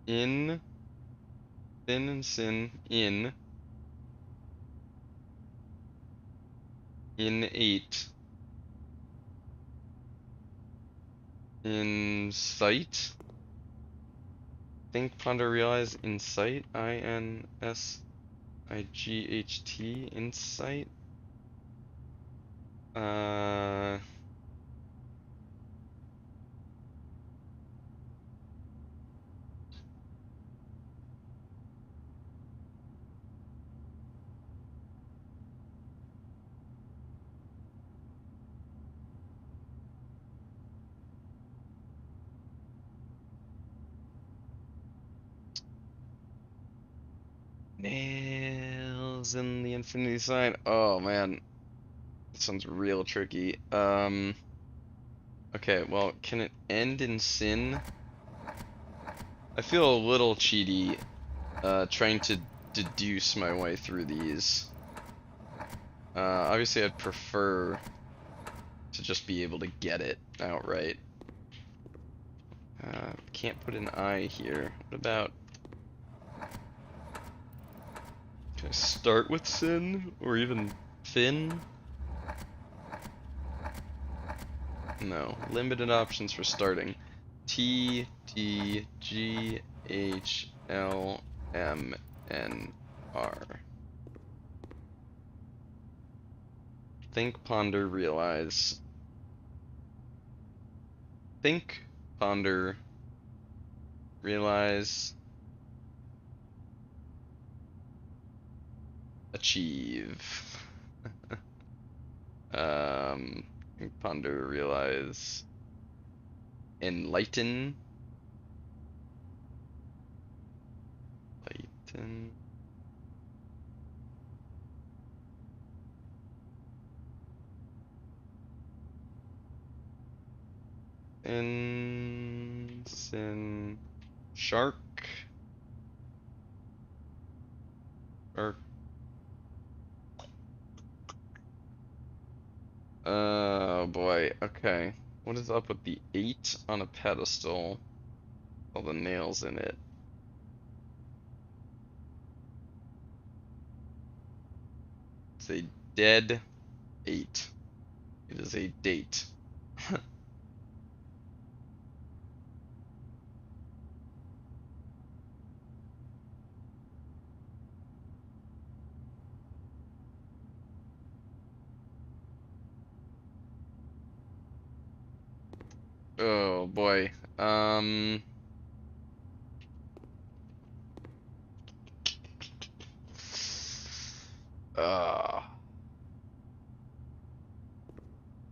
In. Sin and sin. In. In 8. Insight. Think, ponder, realize. Insight. INSIGHT. Insight. Nails in the infinity sign. Oh man, this one's real tricky. Okay, well, can it end in sin? I feel a little cheaty, trying to deduce my way through these. Obviously I'd prefer to just be able to get it outright. Can't put an I here. What about... Can I start with sin? Or even fin? No. Limited options for starting. T, D, G, H, L, M, N, R. Think, ponder, realize. Think, ponder, realize, achieve. Think, ponder, realize, enlighten, lighten. Sin, shark, or oh boy, okay. What is up with the 8 on a pedestal? All the nails in it. It's a dead 8. It is a date. Oh boy. Uh,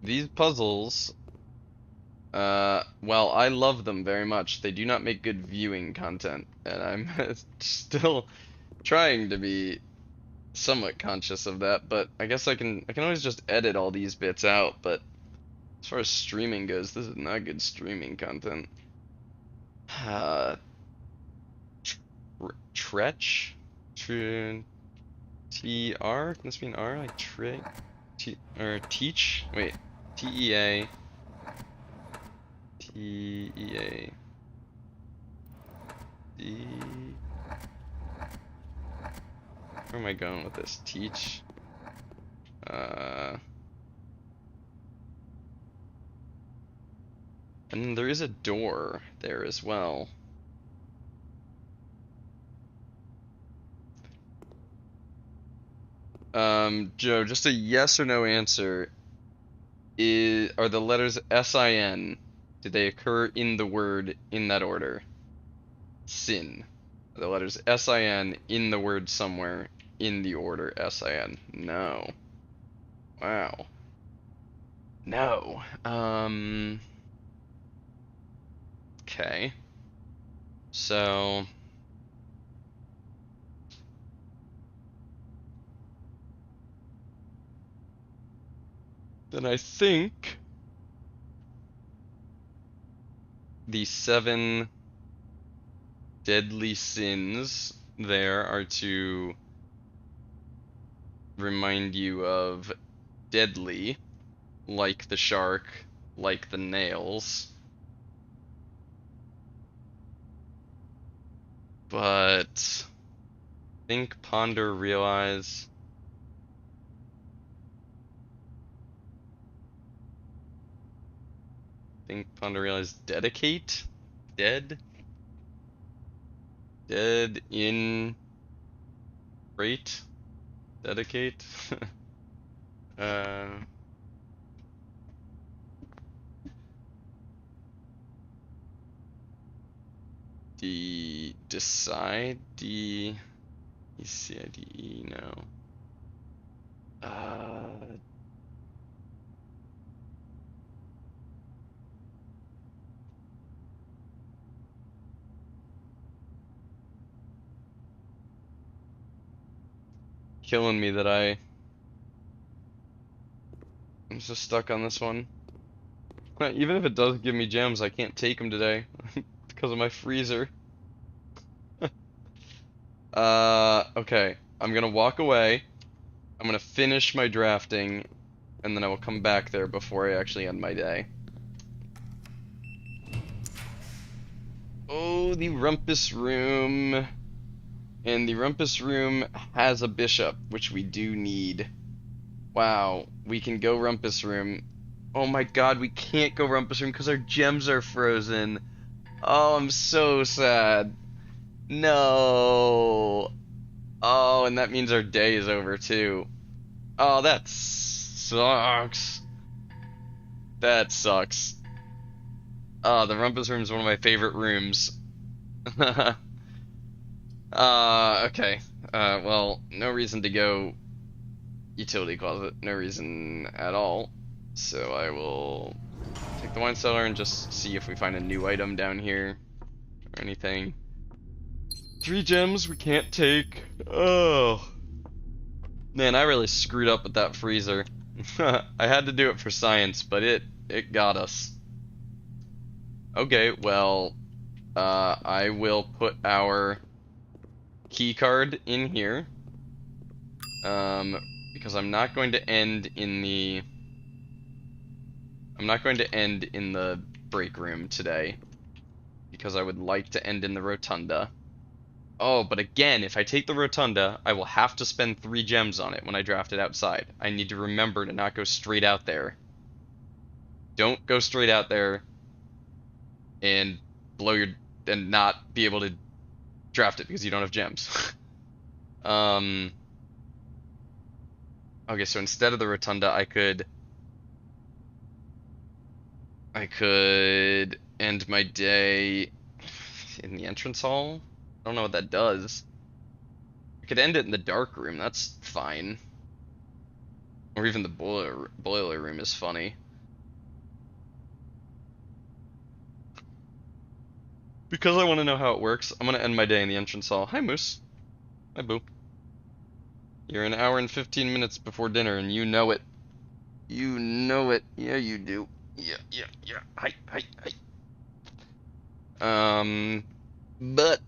these puzzles, well, I love them very much. They do not make good viewing content, and I'm still trying to be somewhat conscious of that, but I guess I can always just edit all these bits out, but as far as streaming goes, this is not good streaming content. Tretch? T-R? Can this be an R? Like or teach? Wait. T-E-A. T-E-A. D... Where am I going with this? Teach? And there is a door there as well. Joe, just a yes or no answer. Are the letters S-I-N, did they occur in the word in that order? Sin. Are the letters S-I-N in the word somewhere in the order S-I-N? No. Wow. No. Okay. So... then I think the 7 deadly sins there are to remind you of deadly, like the shark, like the nails. But think, ponder, realize. Think, ponder, realize, dedicate? Dead? Dead in rate? Dedicate? Decide? E-C-I-D-E, no. Killing me that I'm so stuck on this one. Even if it does give me gems, I can't take them today because of my freezer. Okay. I'm gonna walk away. I'm gonna finish my drafting, and then I will come back there before I actually end my day. Oh, the rumpus room. And the rumpus room has a bishop, which we do need. Wow, we can go rumpus room. Oh my god, we can't go rumpus room because our gems are frozen. Oh, I'm so sad. No. Oh, and that means our day is over too. Oh, that sucks. That sucks. Oh, the rumpus room is one of my favorite rooms. Okay. Well, no reason to go utility closet. No reason at all. So I will take the wine cellar and just see if we find a new item down here or anything. 3 gems we can't take. Oh. Man, I really screwed up with that freezer. I had to do it for science, but it got us. Okay, well, I will put our key card in here. Because I'm not going to end in the break room today. Because I would like to end in the rotunda. Oh, but again, if I take the rotunda, I will have to spend 3 gems on it when I draft it outside. I need to remember to not go straight out there. Don't go straight out there and and not be able to draft it because you don't have gems. Okay, so instead of the rotunda, I could end my day in the entrance hall. I don't know what that does. I could end it in the dark room. That's fine. Or even the boiler room is funny. Because I want to know how it works, I'm going to end my day in the entrance hall. Hi, Moose. Hi, Boo. You're an hour and 15 minutes before dinner, and you know it. You know it. Yeah, you do. Yeah. Hi. But...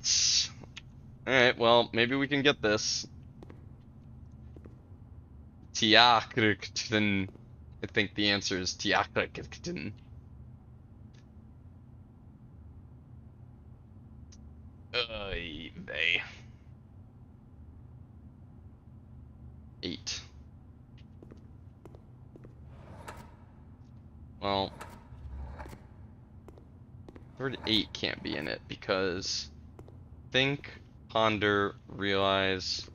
Alright, well, maybe we can get this. Tiakrikten. I think the answer is Tiakrikten. They. 8. Well, word 8 can't be in it because think, ponder, realize.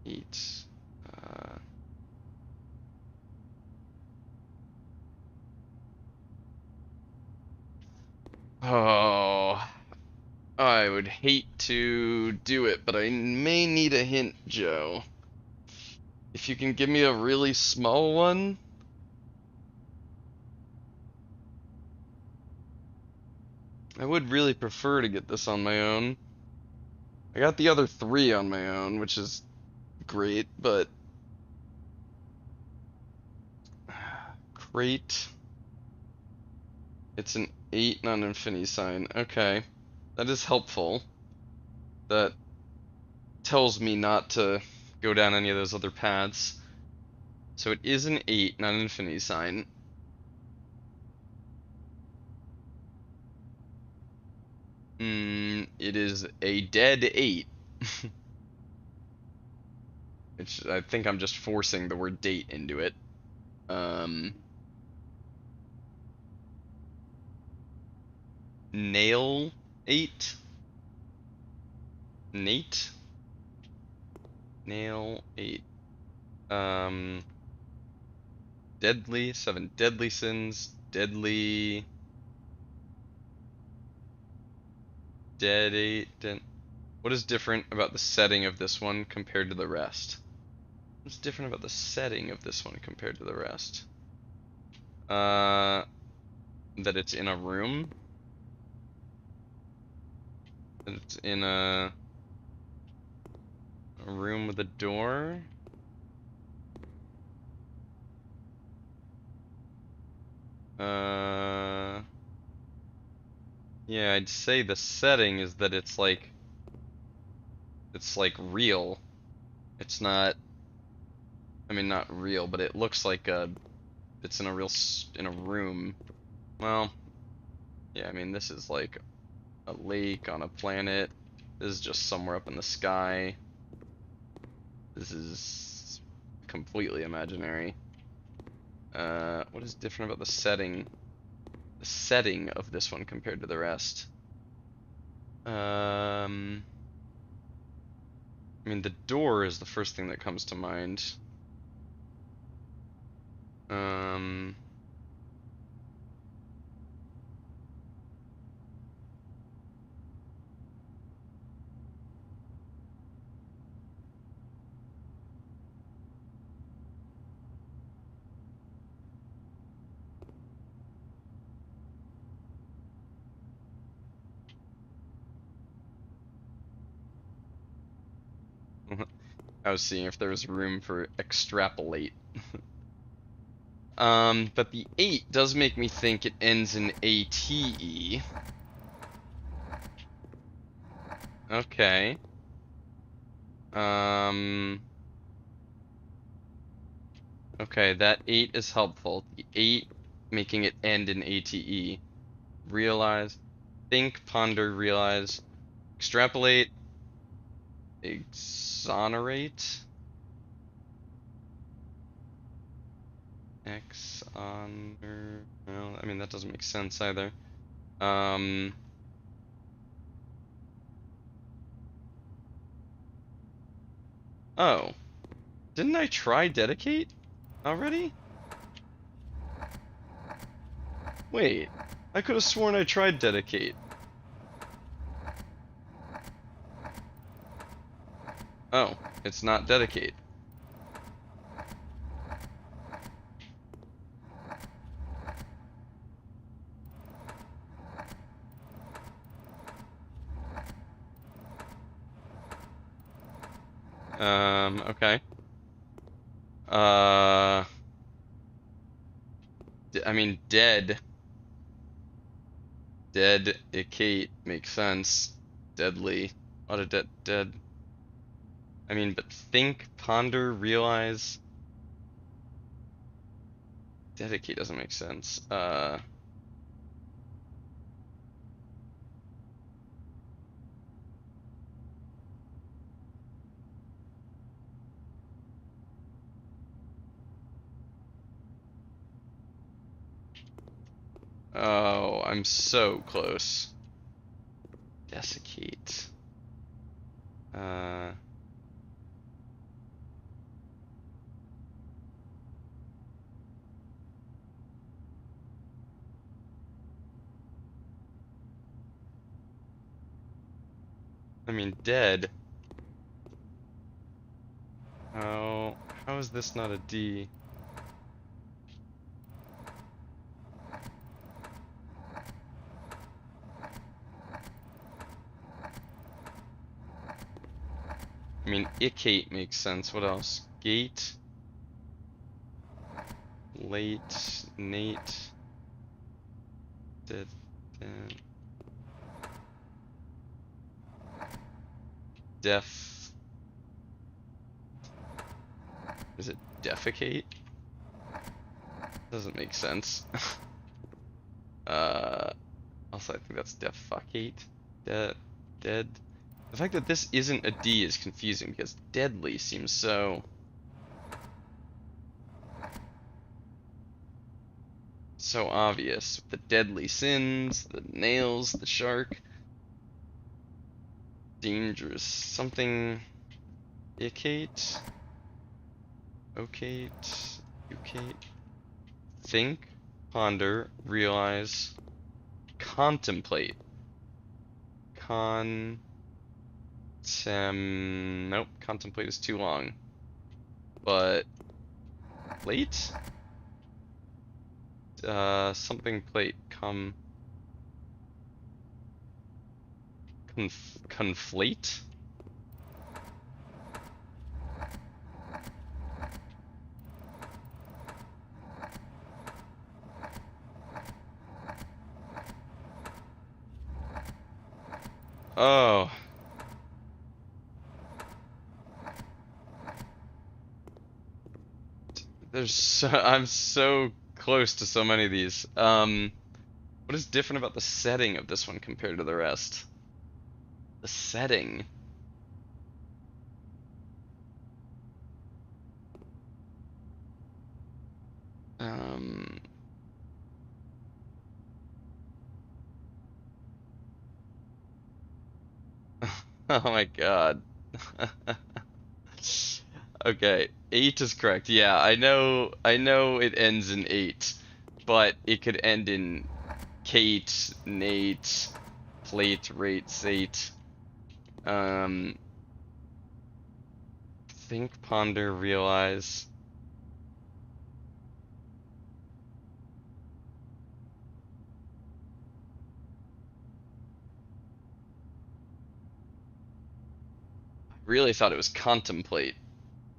8. Oh, I would hate to do it, but I may need a hint, Joe. If you can give me a really small one. I would really prefer to get this on my own. I got the other 3 on my own, which is great, but... Crate. It's an 8, not an infinity sign. Okay. That is helpful. That tells me not to go down any of those other paths. So it is an 8, not an infinity sign. It is a dead 8. I think I'm just forcing the word date into it. Nail 8? Nate? Nail 8. Deadly, 7 deadly sins, deadly... Dead 8, what is different about the setting of this one compared to the rest? What's different about the setting of this one compared to the rest? That it's in a room? That it's in a room with a door? Yeah, I'd say the setting is that it's like real. It's not, I mean, not real, but it looks like a it's in a in a room. Well, yeah, I mean, this is like a lake on a planet. This is just somewhere up in the sky. This is completely imaginary. What is different about the setting? The setting of this one compared to the rest. I mean, the door is the first thing that comes to mind. Um, I was seeing if there was room for extrapolate. But the 8 does make me think it ends in ATE. Okay. Um, okay, that 8 is helpful. The 8 making it end in ATE. Realize, think, ponder, realize, extrapolate, exonerate, exoner. Well, I mean, that doesn't make sense either. Oh, didn't I try dedicate already? Wait, I could have sworn I tried dedicate. Oh, it's not dedicate. Okay. I mean, dedicate makes sense. Deadly. What a dead. I mean, but think, ponder, realize. Dedicate doesn't make sense. Oh, I'm so close. Desiccate. I mean, dead. How is this not a D? I mean, icate makes sense. What else? Gate. Late. Nate. Dead. Def. Is it defecate? Doesn't make sense. Also I think that's defecate. Dead. The fact that this isn't a D is confusing because deadly seems so obvious. The deadly sins, the nails, the shark. Dangerous. Something. Icate. Ocate. Ucate. Think. Ponder. Realize. Contemplate. Nope. Contemplate is too long. But. Plate? Something plate. Conflate? Oh. I'm so close to so many of these. What is different about the setting of this one compared to the rest? The setting. Um, oh my God. Okay, 8 is correct. Yeah, I know it ends in 8, but it could end in Kate, Nate, plate, rate, sate. Um, think, ponder, realize. Really thought it was contemplate.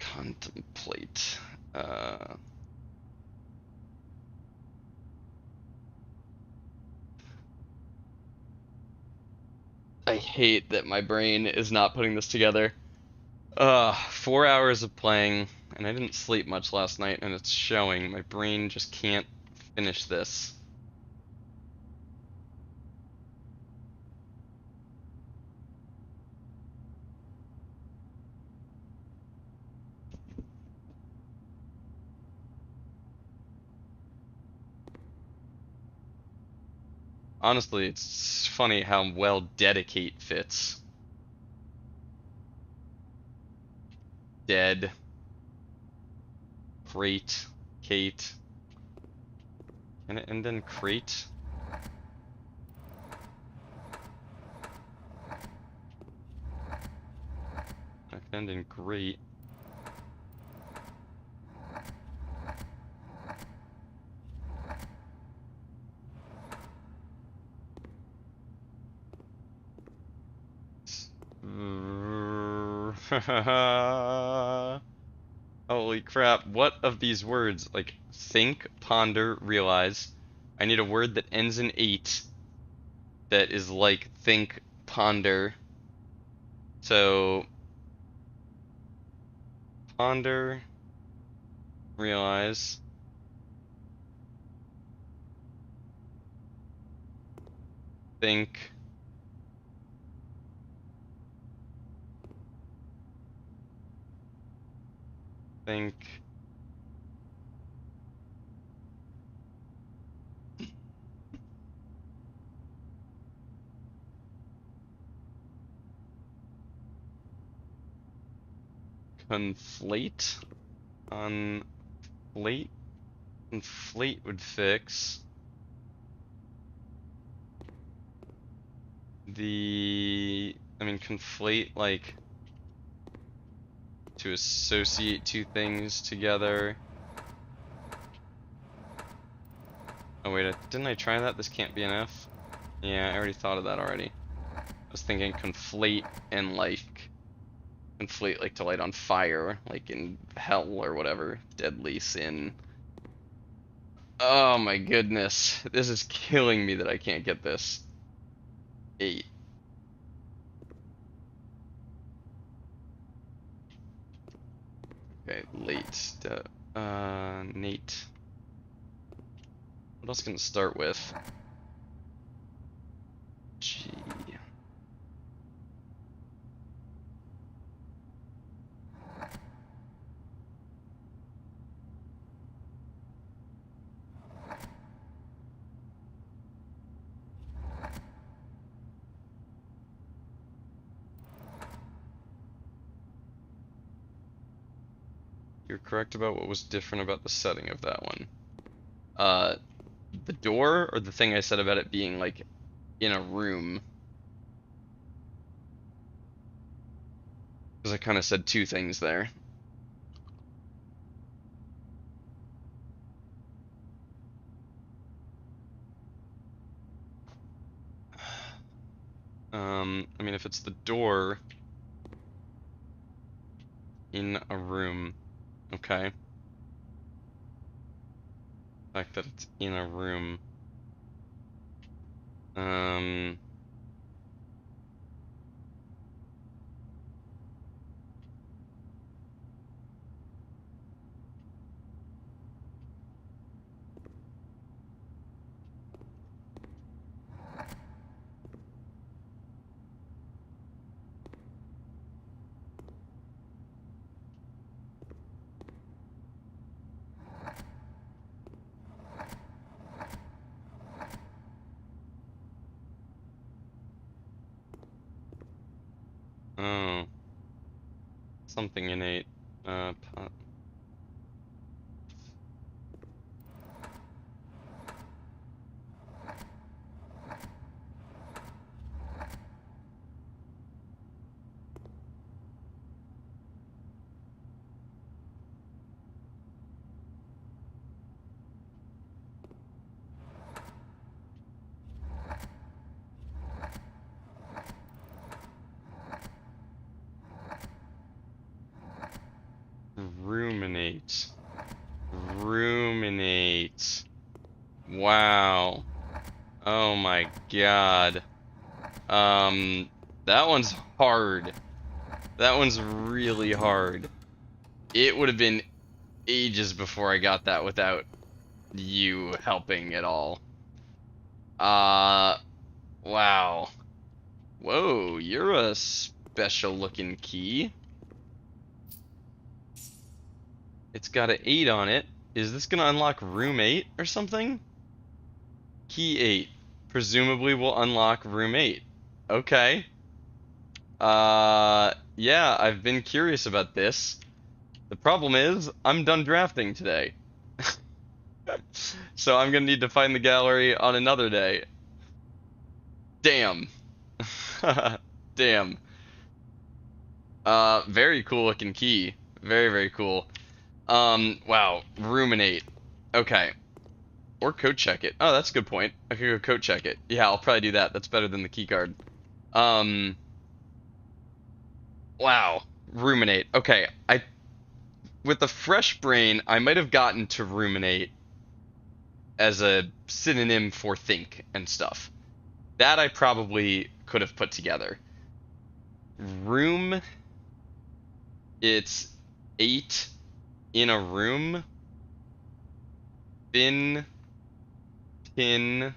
Contemplate. Uh, I hate that my brain is not putting this together. 4 hours of playing, and I didn't sleep much last night, and it's showing. My brain just can't finish this. Honestly, it's funny how well dedicate fits. Dead, crate, Kate, and then crate. I can end in great. Holy crap, what of these words? Like, think, ponder, realize. I need a word that ends in 8 that is like think, ponder. So, ponder, realize, think, think. Conflate? Conflate? Conflate would fix. I mean, conflate, like, to associate two things together. Oh wait, didn't I try that? This can't be an F? Yeah, I already thought of that already. I was thinking conflate and like conflate like to light on fire, like in hell or whatever. Deadly sin. Oh my goodness. This is killing me that I can't get this. 8. Okay, late. Nate. What else can it start with? G. You're correct about what was different about the setting of that one. Uh, the door or the thing I said about it being like in a room? Because I kind of said two things there. I mean, if it's the door in a room, okay. The fact that it's in a room. Um, Something innate. Ruminate. Ruminate. Wow. Oh my god. That one's hard. That one's really hard. It would have been ages before I got that without you helping at all. Wow. Whoa, you're a special looking key. It's got an 8 on it. Is this gonna unlock room 8 or something? Key 8. Presumably will unlock room 8. Okay. Yeah, I've been curious about this. The problem is, I'm done drafting today. So I'm gonna need to find the gallery on another day. Damn. Damn. Very cool looking key. Very, very cool. Wow. Ruminate. Okay. Or code check it. Oh, that's a good point. I could go code check it. Yeah, I'll probably do that. That's better than the key card. Wow. Ruminate. Okay. With a fresh brain, I might have gotten to ruminate as a synonym for think and stuff. That I probably could have put together. Room, it's 8 in a room. Fin, pin,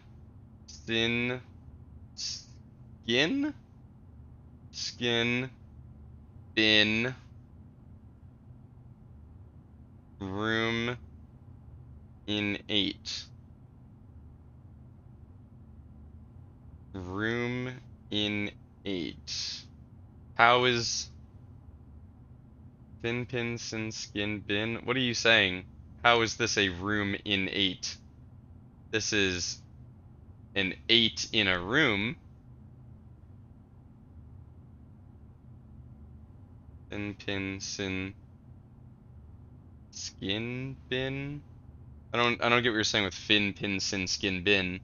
sin, skin, skin, bin, room in 8. Room in 8. How is fin, pin, sin, skin, bin? What are you saying? How is this a room in 8? This is an 8 in a room. Fin, pin, sin, skin, bin? I don't get what you're saying with fin, pin, sin, skin, bin.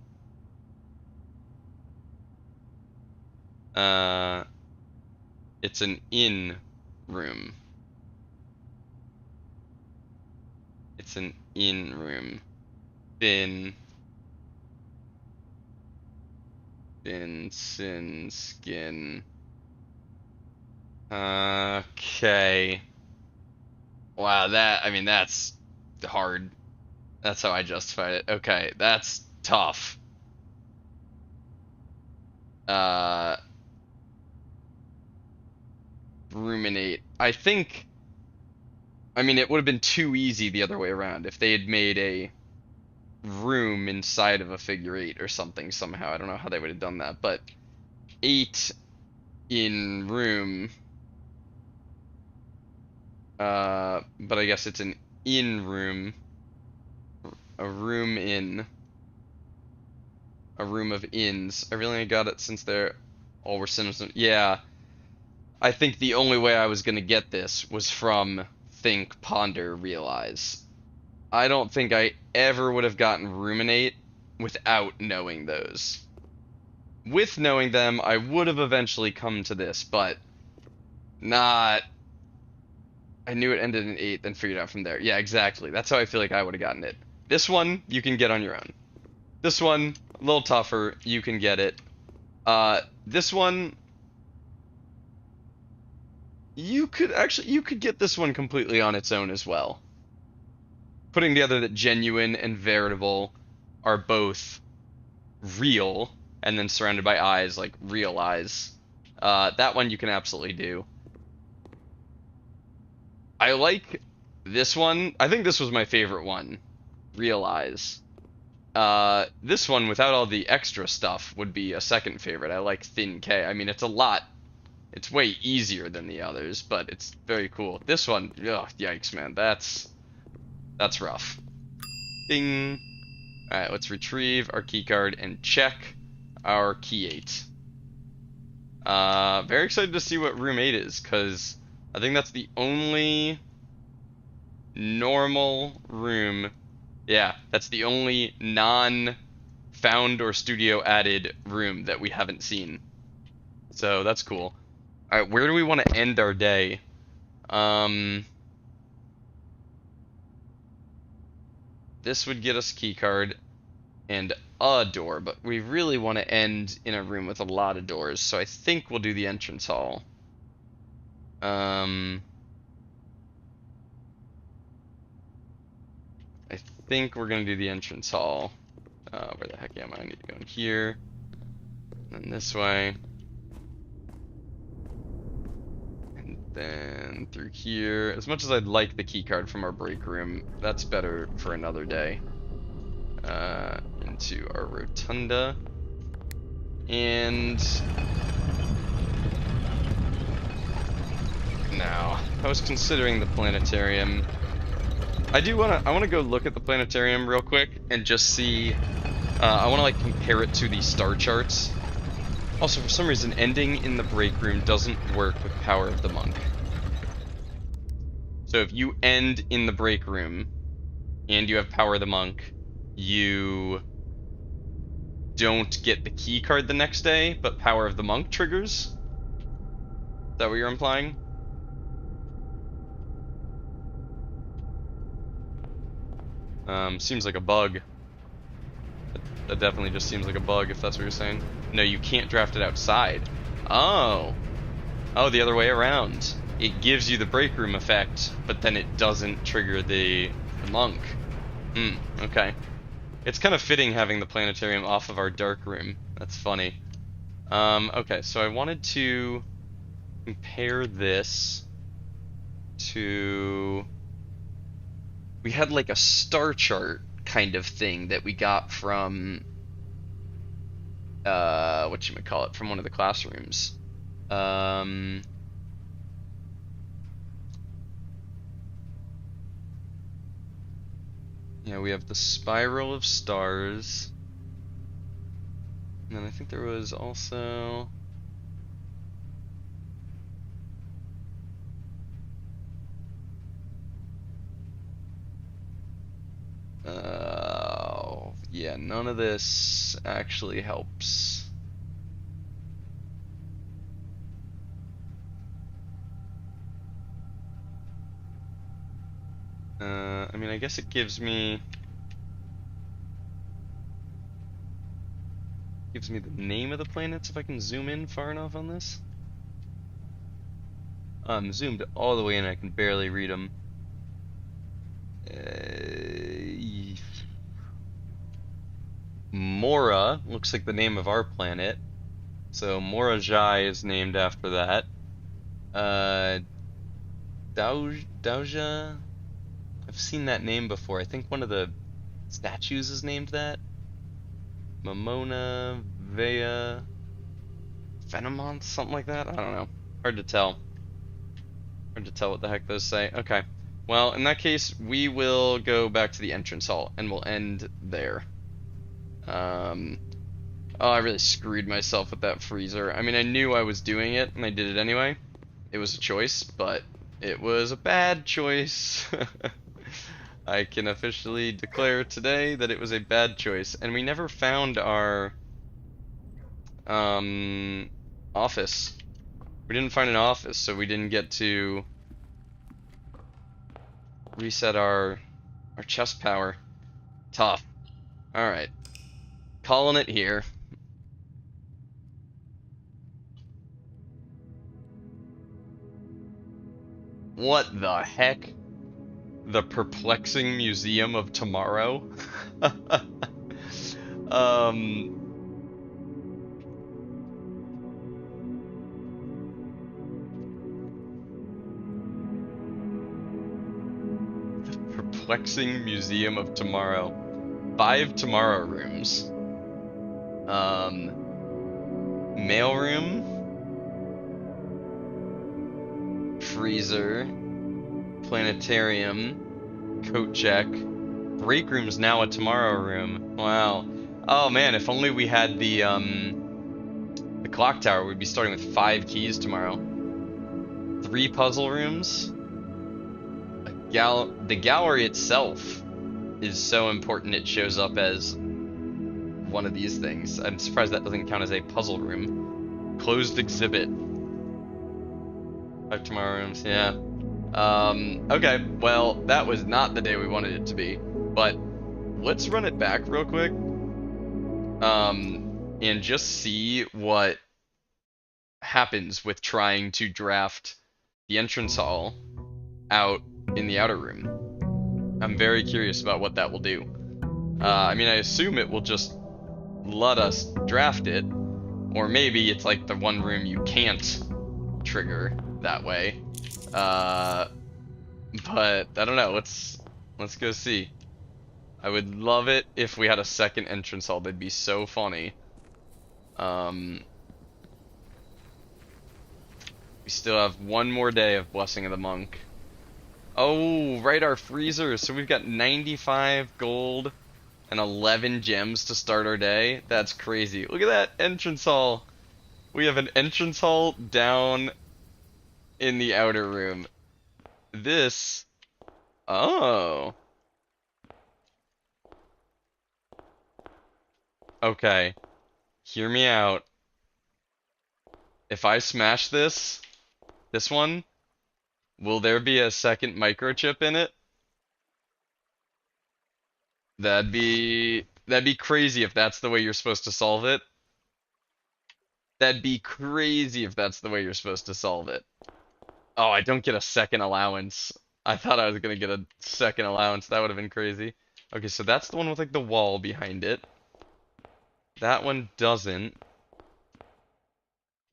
It's an in room. It's an in room. Bin, sin, skin. Okay. Wow, that's hard. That's how I justified it. Okay, that's tough. Ruminate. I mean, it would have been too easy the other way around if they had made a room inside of a figure 8 or something somehow. I don't know how they would have done that, but 8 in room. But I guess it's an in room. A room in. A room of inns. I really only got it since they're all were synonyms. Yeah. I think the only way I was gonna get this was from think, ponder, realize. I don't think I ever would have gotten ruminate without knowing those. With knowing them, I would have eventually come to this, but not. I knew it ended in 8, then figured out from there. Yeah, exactly. That's how I feel like I would have gotten it. This one, you can get on your own. This one, a little tougher. You can get it. This one, you could get this one completely on its own as well. Putting together that genuine and veritable are both real, and then surrounded by eyes, like real eyes. That one you can absolutely do. I like this one. I think this was my favorite one. Real eyes. This one, without all the extra stuff, would be a second favorite. I like Thin K. I mean, it's a lot It's way easier than the others, but it's very cool. This one, ugh, yikes, man, that's rough. Ding. All right, let's retrieve our key card and check our key 8. Very excited to see what room 8 is, because I think that's the only normal room. Yeah, that's the only non-found or studio added room that we haven't seen. So that's cool. All right, where do we want to end our day? This would get us key card and a door, but we really want to end in a room with a lot of doors, so I think we'll do the entrance hall. I think we're gonna do the entrance hall. Where the heck am I? I need to go in here, and then this way, and then through here. As much as I'd like the key card from our break room, that's better for another day. Into our rotunda, and now I was considering the planetarium. I want to go look at the planetarium real quick and just see. I want to like compare it to the star charts. Also, for some reason, ending in the break room doesn't work with Power of the Monk. So if you end in the break room and you have Power of the Monk, you don't get the key card the next day, but Power of the Monk triggers? Is that what you're implying? Seems like a bug. That definitely just seems like a bug, if that's what you're saying. No, you can't draft it outside. Oh. Oh, the other way around. It gives you the break room effect, but then it doesn't trigger the monk. Okay. It's kind of fitting having the planetarium off of our dark room. That's funny. Okay, so I wanted to compare this to... We had like a star chart kind of thing that we got from... whatchamacallit, from one of the classrooms. Yeah, we have the spiral of stars. And then I think there was also... yeah, none of this actually helps. I mean, I guess it gives me the name of the planets if I can zoom in far enough on this. I'm zoomed all the way in, I can barely read them. Mora looks like the name of our planet, so Mora Jai is named after that. Dauja, I've seen that name before. I think one of the statues is named that. Momona, Vea, Venomont, something like that? I don't know. Hard to tell. Hard to tell what the heck those say. Okay. Well, in that case, we will go back to the entrance hall, and we'll end there. Oh, I really screwed myself with that freezer. I mean, I knew I was doing it, and I did it anyway. It was a choice, but it was a bad choice. I can officially declare today that it was a bad choice, and we never found our office. We didn't find an office, so we didn't get to reset our chest power. Tough. Alright. Calling it here. What the heck? The Perplexing Museum of Tomorrow? The Perplexing Museum of Tomorrow. 5 tomorrow rooms. Mailroom. freezer, planetarium, coat check. Break room's now a tomorrow room. Wow. Oh man, if only we had the clock tower, we'd be starting with 5 keys tomorrow. 3 puzzle rooms. The gallery itself is so important it shows up as one of these things. I'm surprised that doesn't count as a puzzle room. Closed exhibit. 5 tomorrow rooms, yeah. Okay, well, that was not the day we wanted it to be, but let's run it back real quick, and just see what happens with trying to draft the entrance hall out in the outer room. I'm very curious about what that will do. I mean, I assume it will just let us draft it, or maybe it's like the one room you can't trigger that way. But I don't know. Let's go see. I would love it if we had a second entrance hall. That'd be so funny. We still have one more day of Blessing of the Monk. Oh, right, our freezer. So we've got 95 gold and 11 gems to start our day. That's crazy. Look at that entrance hall. We have an entrance hall down in the outer room. This... Oh. Okay. Hear me out. If I smash this one, will there be a second microchip in it? That'd be crazy if that's the way you're supposed to solve it. That'd be crazy if that's the way you're supposed to solve it. Oh, I don't get a second allowance. I thought I was gonna get a second allowance. That would have been crazy. Okay, so that's the one with like the wall behind it. That one doesn't.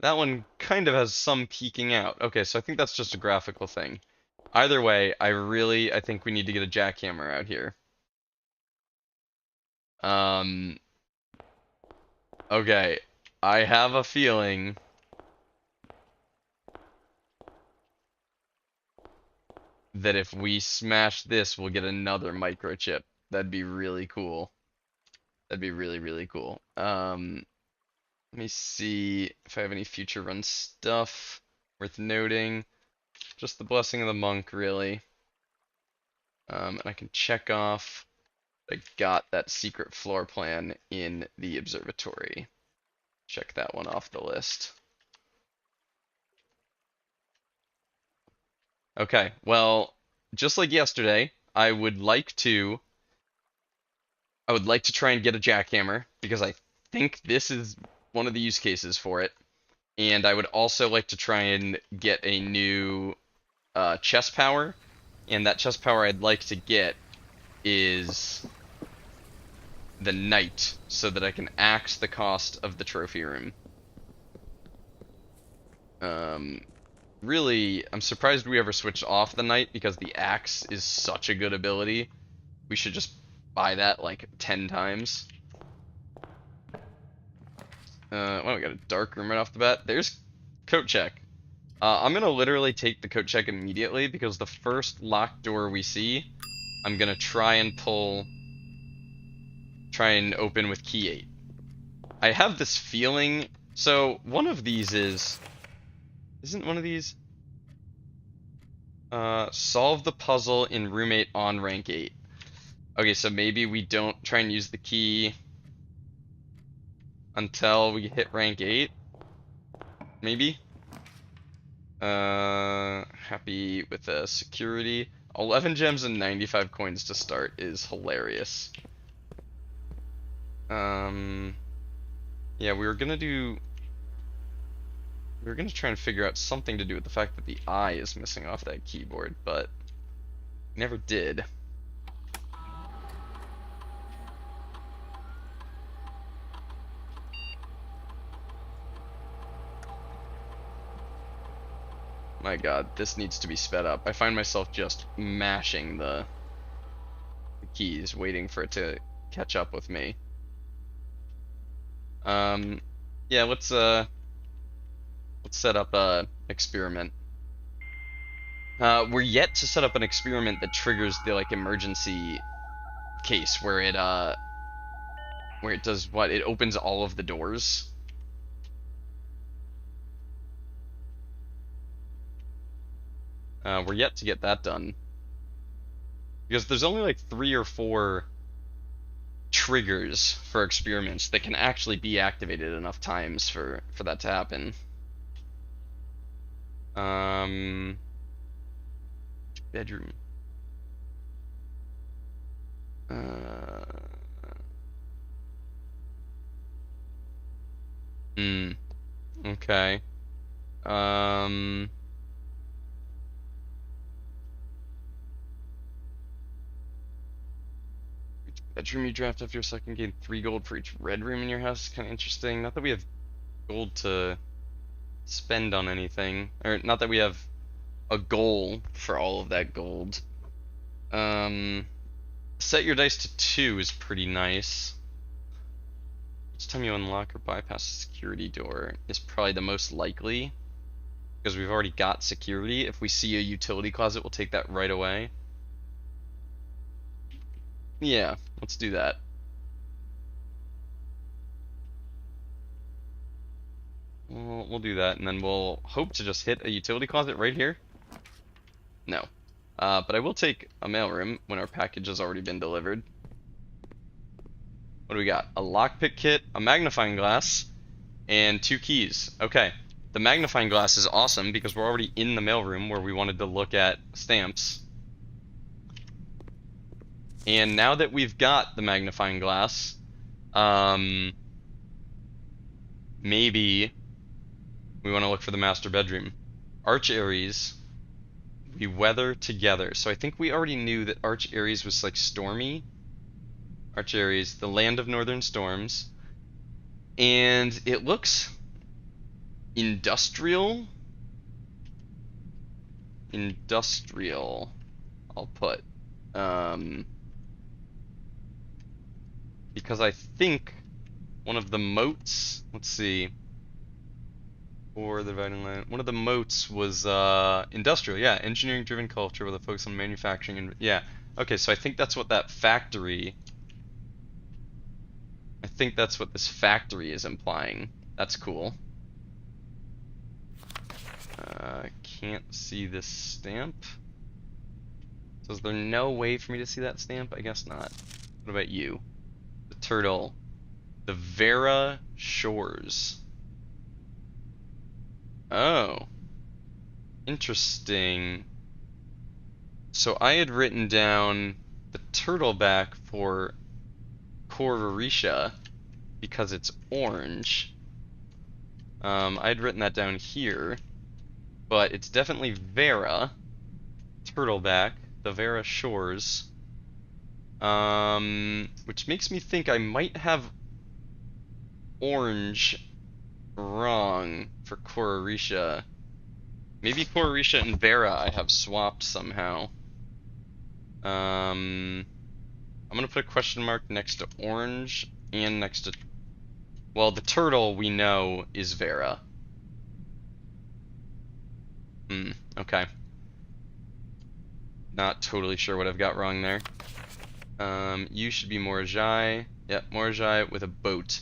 That one kind of has some peeking out. Okay, so I think that's just a graphical thing. Either way, I think we need to get a jackhammer out here. Okay, I have a feeling that if we smash this, we'll get another microchip. That'd be really cool. That'd be really, really cool. Let me see if I have any future run stuff worth noting. Just the Blessing of the Monk, really. And I can check off I got that secret floor plan in the observatory. Check that one off the list. Okay, well, just like yesterday, I would like to try and get a jackhammer because I think this is one of the use cases for it. And I would also like to try and get a new chest power. And that chest power I'd like to get is the Knight, so that I can axe the cost of the trophy room. Really, I'm surprised we ever switched off the Knight because the axe is such a good ability. We should just buy that like 10 times. Well, we got a dark room right off the bat. There's coat check. I'm gonna literally take the coat check immediately because the first locked door we see, I'm gonna try and open with key 8. I have this feeling, so one of these isn't one of these? Solve the puzzle in room 8 on rank 8. Okay, so maybe we don't try and use the key until we hit rank 8. Maybe? Happy with the security. 11 gems and 95 coins to start is hilarious. Yeah, we were gonna try and figure out something to do with the fact that the eye is missing off that keyboard, but never did. My god, this needs to be sped up. I find myself just mashing the keys, waiting for it to catch up with me. Yeah, let's set up a experiment. We're yet to set up an experiment that triggers the like emergency case where it does what? It opens all of the doors. We're yet to get that done. Because there's only like 3 or 4 triggers for experiments that can actually be activated enough times for that to happen. Bedroom. Okay. Each bedroom you draft after your second gain 3 gold for each red room in your house. Kind of interesting. Not that we have gold to spend on anything, or not that we have a goal for all of that gold. Set your dice to 2 is pretty nice. Each time you unlock or bypass a security door is probably the most likely, because we've already got security. If we see a utility closet, we'll take that right away. Yeah, let's do that. We'll do that, and then we'll hope to just hit a utility closet right here. No. But I will take a mailroom when our package has already been delivered. What do we got? A lockpick kit, a magnifying glass, and 2 keys. Okay. The magnifying glass is awesome because we're already in the mailroom where we wanted to look at stamps. And now that we've got the magnifying glass, maybe we want to look for the master bedroom. Arch Aries, we weather together. So I think we already knew that Arch Aries was like stormy. Arch Aries, the land of northern storms. And it looks industrial. Industrial, I'll put. Because I think one of the moats, let's see, or the dividing line, one of the moats was industrial, yeah, engineering driven culture with a focus on manufacturing and yeah. Okay, so I think that's what that factory, I think that's what this factory is implying. That's cool. Can't see this stamp. So is there no way for me to see that stamp? I guess not. What about you? The turtle. The Vera Shores. Oh. Interesting. So I had written down the turtleback for Corarisha because it's orange. I'd written that down here, but it's definitely Vera. Turtleback, the Vera Shores. Which makes me think I might have orange wrong for Corarisha. Maybe Corarisha and Vera I have swapped somehow. I'm gonna put a question mark next to orange and next to... Well, the turtle we know is Vera. Okay. Not totally sure what I've got wrong there. You should be Morajai. Yep, Morajai with a boat.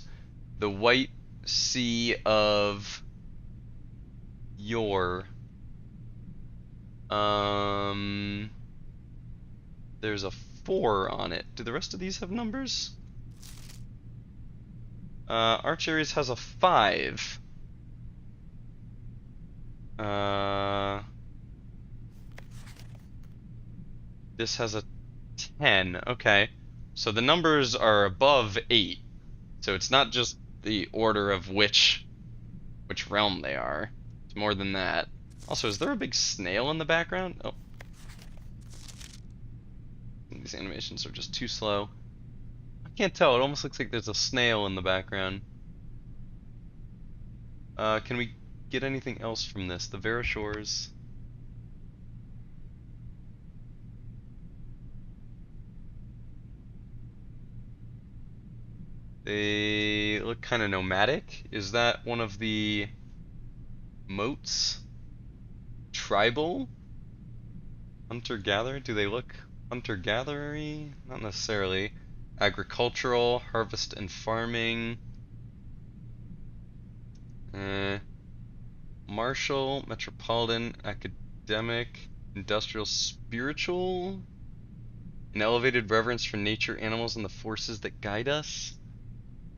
The White Sea of Yor. There's a 4 on it. Do the rest of these have numbers? Arch Aries has a 5. This has a 10. Okay. So the numbers are above 8. So it's not just the order of which realm they are. It's more than that. Also, is there a big snail in the background? Oh. These animations are just too slow. I can't tell. It almost looks like there's a snail in the background. Can we get anything else from this? The Vera Shores. They look kind of nomadic. Is that one of the moats? Tribal? Hunter-gatherer? Do they look hunter-gatherer-y? Not necessarily. Agricultural, harvest and farming. Martial, metropolitan, academic, industrial, spiritual. An elevated reverence for nature, animals, and the forces that guide us.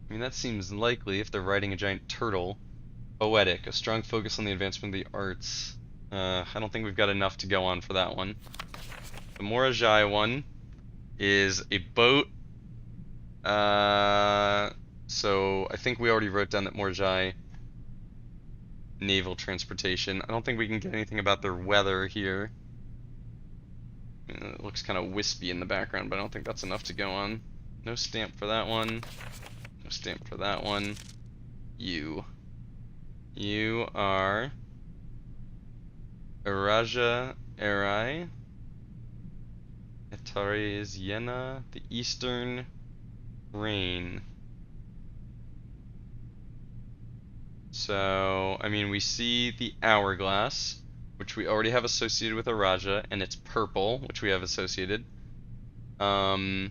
I mean, that seems likely if they're riding a giant turtle. Poetic, a strong focus on the advancement of the arts. I don't think we've got enough to go on for that one. The Morajai one is a boat. So I think we already wrote down that Morajai naval transportation. I don't think we can get anything about their weather here. I mean, it looks kind of wispy in the background, but I don't think that's enough to go on. No stamp for that one. No stamp for that one. You are Araja Erai. Etari is Yena, the Eastern Rain. So, I mean, we see the hourglass, which we already have associated with Araja, and it's purple, which we have associated. I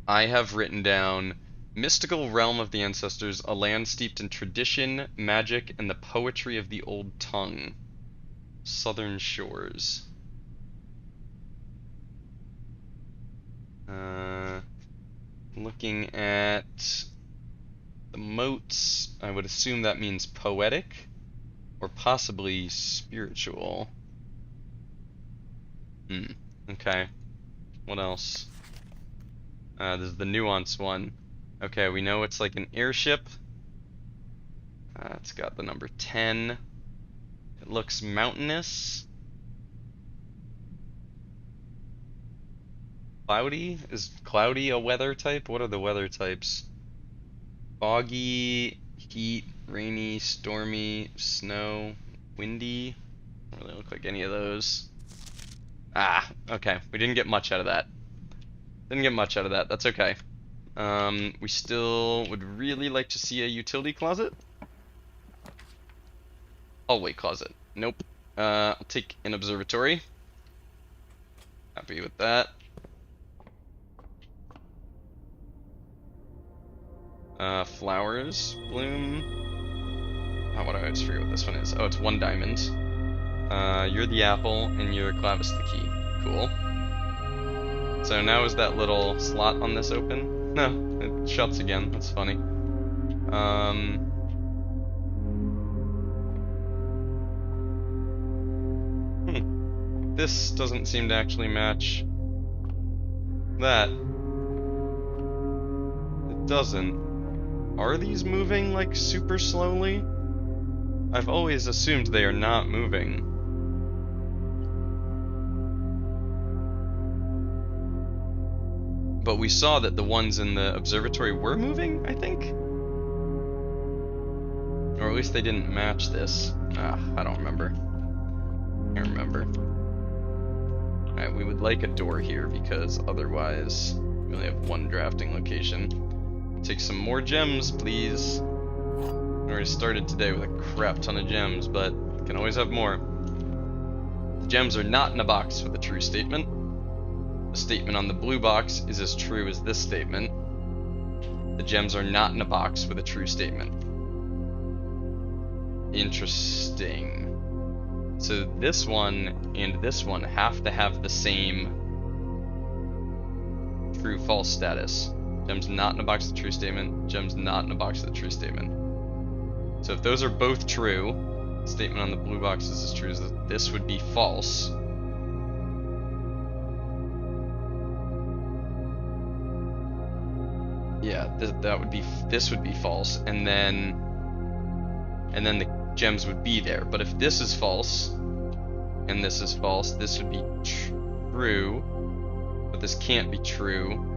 have written down mystical realm of the ancestors, a land steeped in tradition, magic, and the poetry of the old tongue. Southern shores. Looking at the moats, I would assume that means poetic or possibly spiritual. Okay. What else? This is the nuance one. Okay, we know it's like an airship. It's got the number 10. It looks mountainous. Cloudy? Is cloudy a weather type? What are the weather types? Foggy, heat, rainy, stormy, snow, windy. Don't really look like any of those. Okay. We didn't get much out of that. That's okay. We still would really like to see a utility closet. Hallway closet. Nope. I'll take an observatory. Happy with that. Flowers bloom. What do I just forget what this one is? Oh, it's 1 diamond. You're the apple, and you're Clavis the key. Cool. So now is that little slot on this open? No, it shuts again. That's funny. This doesn't seem to actually match that. It doesn't. Are these moving, like, super slowly? I've always assumed they are not moving. But we saw that the ones in the observatory were moving, I think? Or at least they didn't match this. I don't remember. Can't remember. Alright, we would like a door here because otherwise we only have 1 drafting location. Take some more gems, please. I already started today with a crap ton of gems, but can always have more. The gems are not in a box with a true statement. The statement on the blue box is as true as this statement. The gems are not in a box with a true statement. Interesting. So this one and this one have to have the same true-false status. Gems not in a box with a true statement. Gems not in a box with a true statement. So if those are both true, the statement on the blue box is as true as this would be false. Yeah, that would be, this would be false, and then the gems would be there. But if this is false and this is false, this would be true, but this can't be true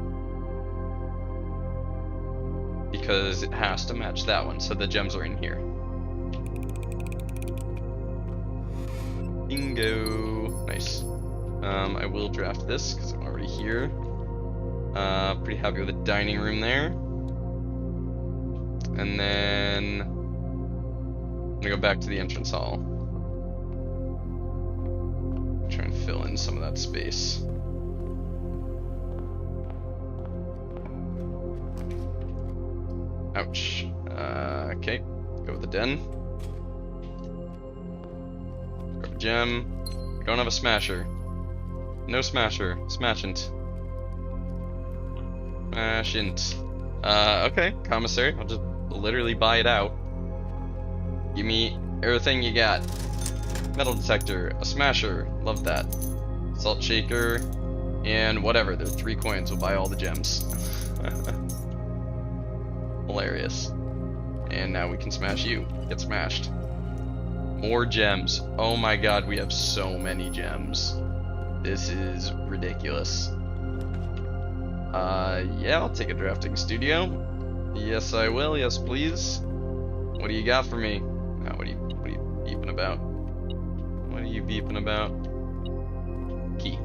because it has to match that one. So the gems are in here. Bingo. Nice. I will draft this because I'm already here. Pretty happy with the dining room there. And then I'm gonna go back to the entrance hall. Try and fill in some of that space. Ouch. Okay, go with the den. Grab a gem. We don't have a smasher. No smasher. Smashant. Smashant. Okay, commissary. I'll just literally buy it out. Give me everything you got. Metal detector, a smasher, love that. Salt shaker, and whatever. There's 3 coins. We'll buy all the gems. Hilarious. And now we can smash you. Get smashed. More gems. Oh my god, we have so many gems. This is ridiculous. Yeah, I'll take a drafting studio. Yes, I will. Yes, please. What do you got for me? What are you beeping about? What are you beeping about? Key.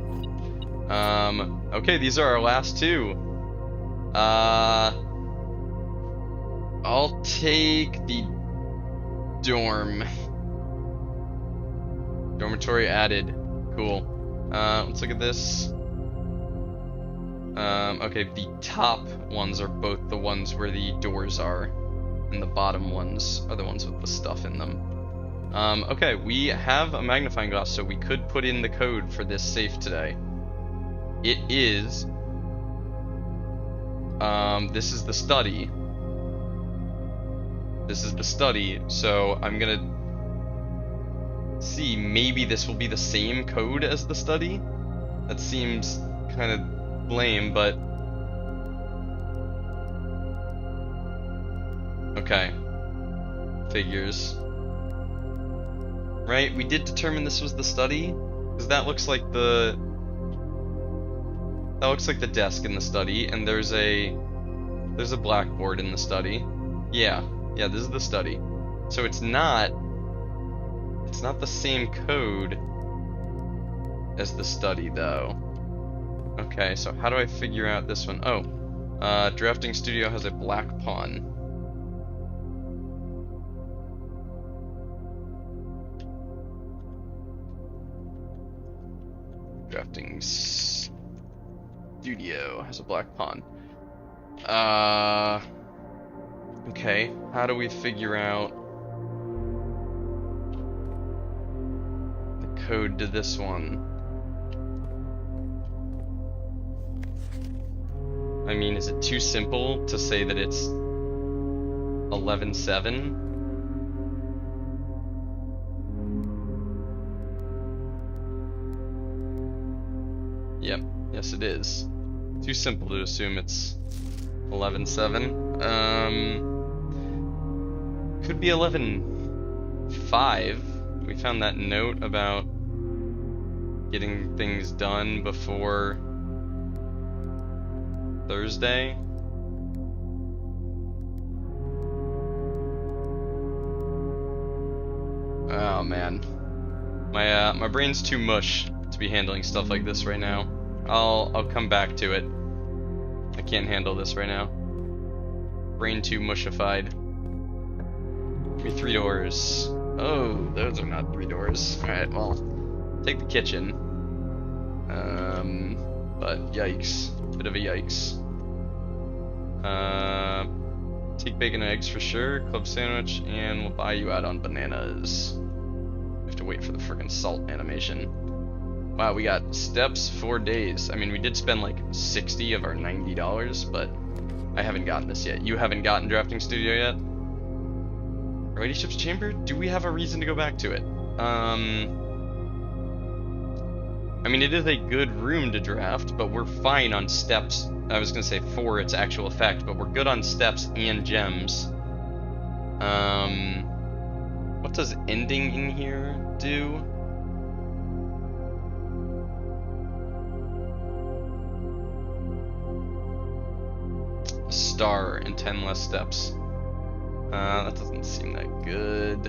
Okay, these are our last 2. I'll take the dorm. Dormitory added. Cool. Let's look at this. Okay, the top ones are both the ones where the doors are, and the bottom ones are the ones with the stuff in them. Okay, we have a magnifying glass, so we could put in the code for this safe today. It is, this is the study. This is the study, so I'm gonna see, maybe this will be the same code as the study. That seems kind of lame, but okay. Figures. Right, we did determine this was the study, because that looks like the desk in the study, and there's a blackboard in the study. Yeah, this is the study. So it's not the same code as the study though. Okay, so how do I figure out this one? Oh, drafting studio has a black pawn. Drafting studio has a black pawn. Okay, how do we figure out the code to this one? I mean, is it too simple to say that it's 11-7? Yep, yes it is. Too simple to assume it's 11-7. Could be 11-5. We found that note about getting things done before Thursday. Oh man, my brain's too mush to be handling stuff like this right now. I'll come back to it. I can't handle this right now. Brain too mushified. Give me 3 doors. Oh, those are not 3 doors. Alright, well, take the kitchen. But yikes. Bit of a yikes. Take bacon and eggs for sure, club sandwich, and we'll buy you out on bananas. We have to wait for the frickin' salt animation. Wow, we got steps 4 days. I mean, we did spend like 60 of our $90, but I haven't gotten this yet. You haven't gotten drafting studio yet? Righty ship's chamber? Do we have a reason to go back to it? I mean, it is a good room to draft, but we're fine on steps. I was gonna say for its actual effect, but we're good on steps and gems. What does ending in here do? A star and 10 less steps. That doesn't seem that good.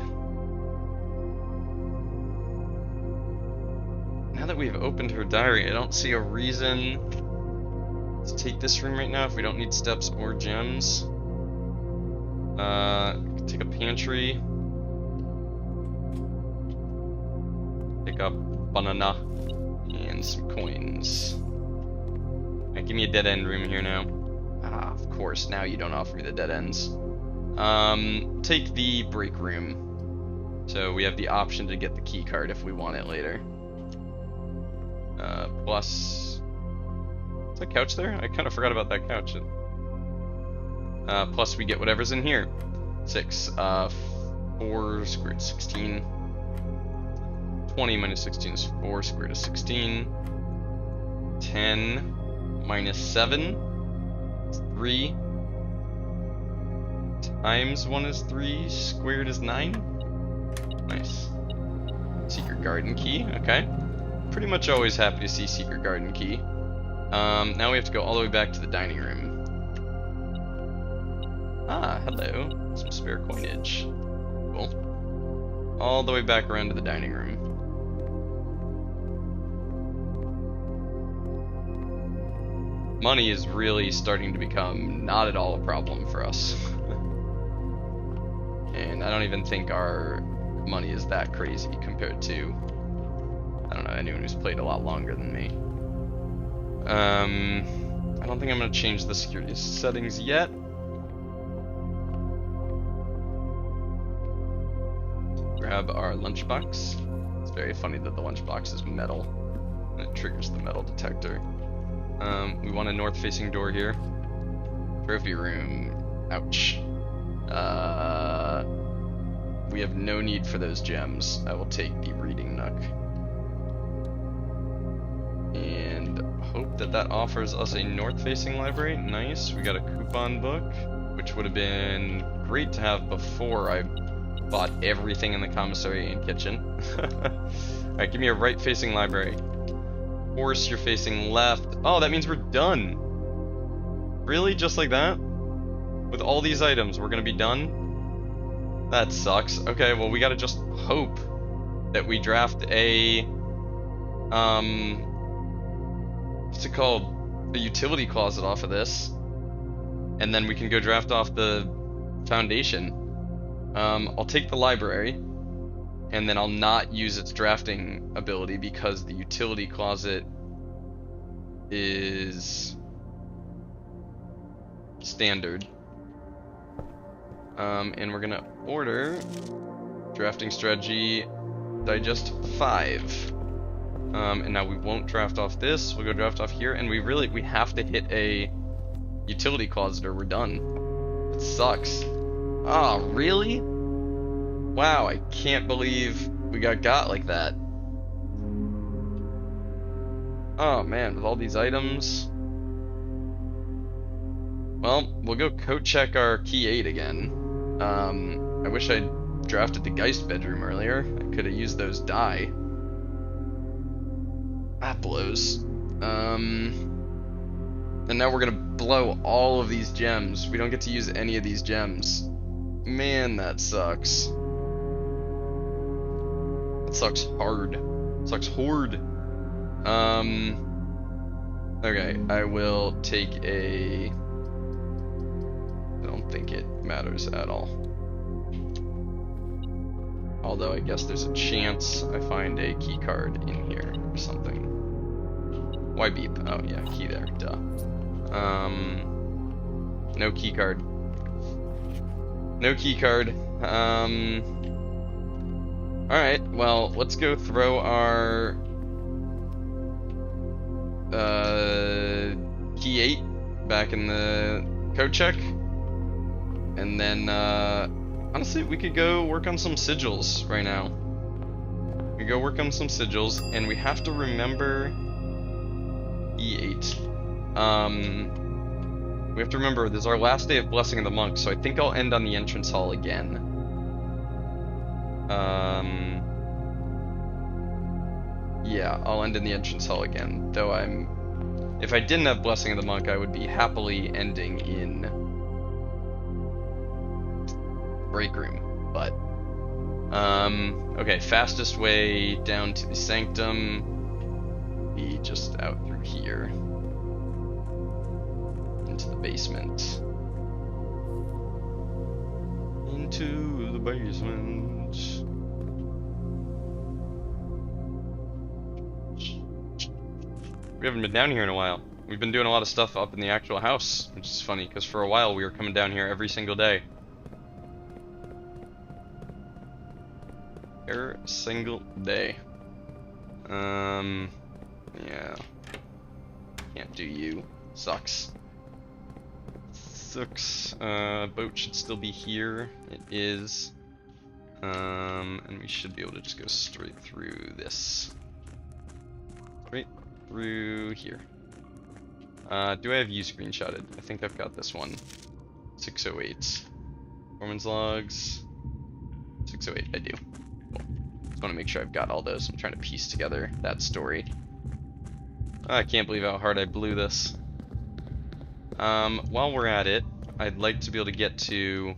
Now that we've opened her diary, I don't see a reason to take this room right now if we don't need steps or gems. Take a pantry. Take a banana. And some coins. Alright, give me a dead end room here now. Ah, of course, now you don't offer me the dead ends. Take the break room. So we have the option to get the key card if we want it later. Plus... Is that couch there? I kind of forgot about that couch. Plus we get whatever's in here. 6. 4 square root of 16. 20 minus 16 is 4 square root of 16. 10 minus 7 is 3. Times 1 is 3. Squared is 9. Nice. Secret garden key. Okay. Pretty much always happy to see secret garden key. Now we have to go all the way back to the dining room. Ah, hello. Some spare coinage. Cool. All the way back around to the dining room. Money is really starting to become not at all a problem for us. And I don't even think our money is that crazy compared to, I don't know, anyone who's played a lot longer than me. I don't think I'm going to change the security settings yet. Grab our lunchbox. It's very funny that the lunchbox is metal, and it triggers the metal detector. We want a north-facing door here. Trophy room. Ouch. We have no need for those gems. I will take the reading nook. And hope that that offers us a north-facing library. Nice. We got a coupon book, which would have been great to have before I bought everything in the commissary and kitchen. Alright, give me a right-facing library. Horse, you're facing left. Oh, that means we're done. Really? Just like that? With all these items, we're gonna be done? That sucks. Okay, well, we gotta just hope that we draft a... what's it called? A utility closet off of this. And then we can go draft off the foundation. I'll take the library. And then I'll not use its drafting ability because the utility closet is standard. And we're gonna order drafting strategy digest 5. And now we won't draft off this, we'll go draft off here, and we have to hit a utility closet or we're done. It sucks. Ah, really? Wow, I can't believe we got like that. Oh man, with all these items. Well, we'll go code check our key 8 again. I wish I'd drafted the Geist bedroom earlier. I could have used those die. That blows. And now we're gonna blow all of these gems. We don't get to use any of these gems. Man, that sucks. Sucks hard. Sucks hard. Okay, I will take a... I don't think it matters at all. Although I guess there's a chance I find a key card in here or something. Why beep? Oh yeah, key there, duh. No key card. No key card. Alright, well, let's go throw our key 8 back in the code check. And then, honestly, we could go work on some sigils right now. We go work on some sigils, and we have to remember E8. We have to remember, this is our last day of Blessing of the Monk, so I think I'll end on the entrance hall again. Yeah, I'll end in the entrance hall again, though if I didn't have Blessing of the Monk, I would be happily ending in break room, but okay, fastest way down to the sanctum be just out through here into the basement. Into the basement. We haven't been down here in a while. We've been doing a lot of stuff up in the actual house, which is funny, because for a while we were coming down here every single day. Every single day. Yeah. Can't do you. Sucks. Sucks. Boat should still be here. It is. And we should be able to just go straight through this. Straight through here. Do I have you screenshotted? I think I've got this one. 608. Performance logs. 608, I do. Cool. Just want to make sure I've got all those. I'm trying to piece together that story. I can't believe how hard I blew this. While we're at it, I'd like to be able to get to...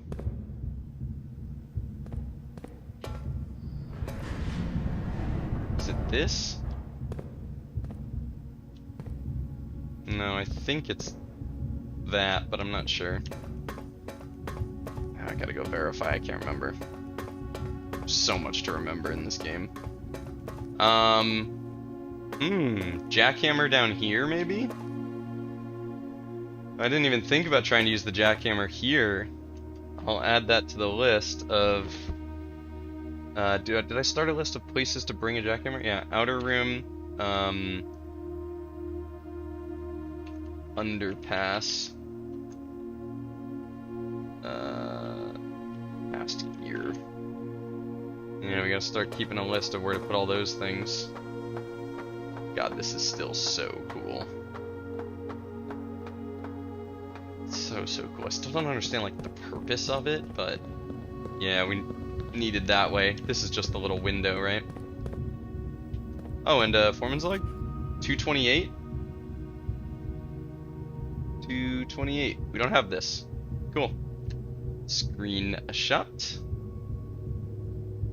Is it this? No, I think it's that, but I'm not sure. I gotta go verify, I can't remember. There's so much to remember in this game. Jackhammer down here, maybe? I didn't even think about trying to use the jackhammer here. I'll add that to the list of... did I start a list of places to bring a jackhammer? Yeah, outer room, underpass, past here. Yeah, we gotta start keeping a list of where to put all those things. God, this is still so cool. So cool. I still don't understand like the purpose of it, but yeah, we needed that way. This is just the little window, right? Oh, and foreman's log? 228? 228. We don't have this. Cool. Screenshot.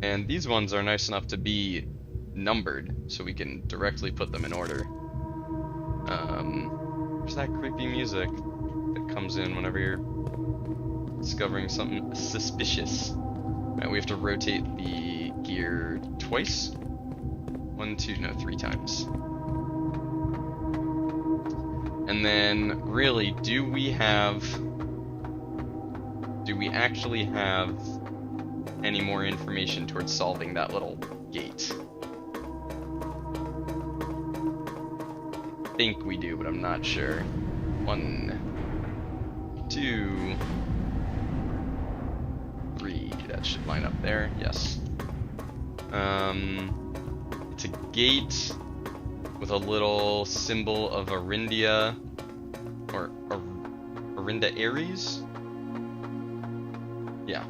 And these ones are nice enough to be numbered, so we can directly put them in order. There's that creepy music that comes in whenever you're discovering something suspicious. Right, we have to rotate the gear twice. 1, 2, no, 3 times. And then, really, do we actually have any more information towards solving that little gate? I think we do, but I'm not sure. 1, 2, 3. That should line up there. Yes. It's a gate with a little symbol of Arindia, or Arinda Aries? Yeah.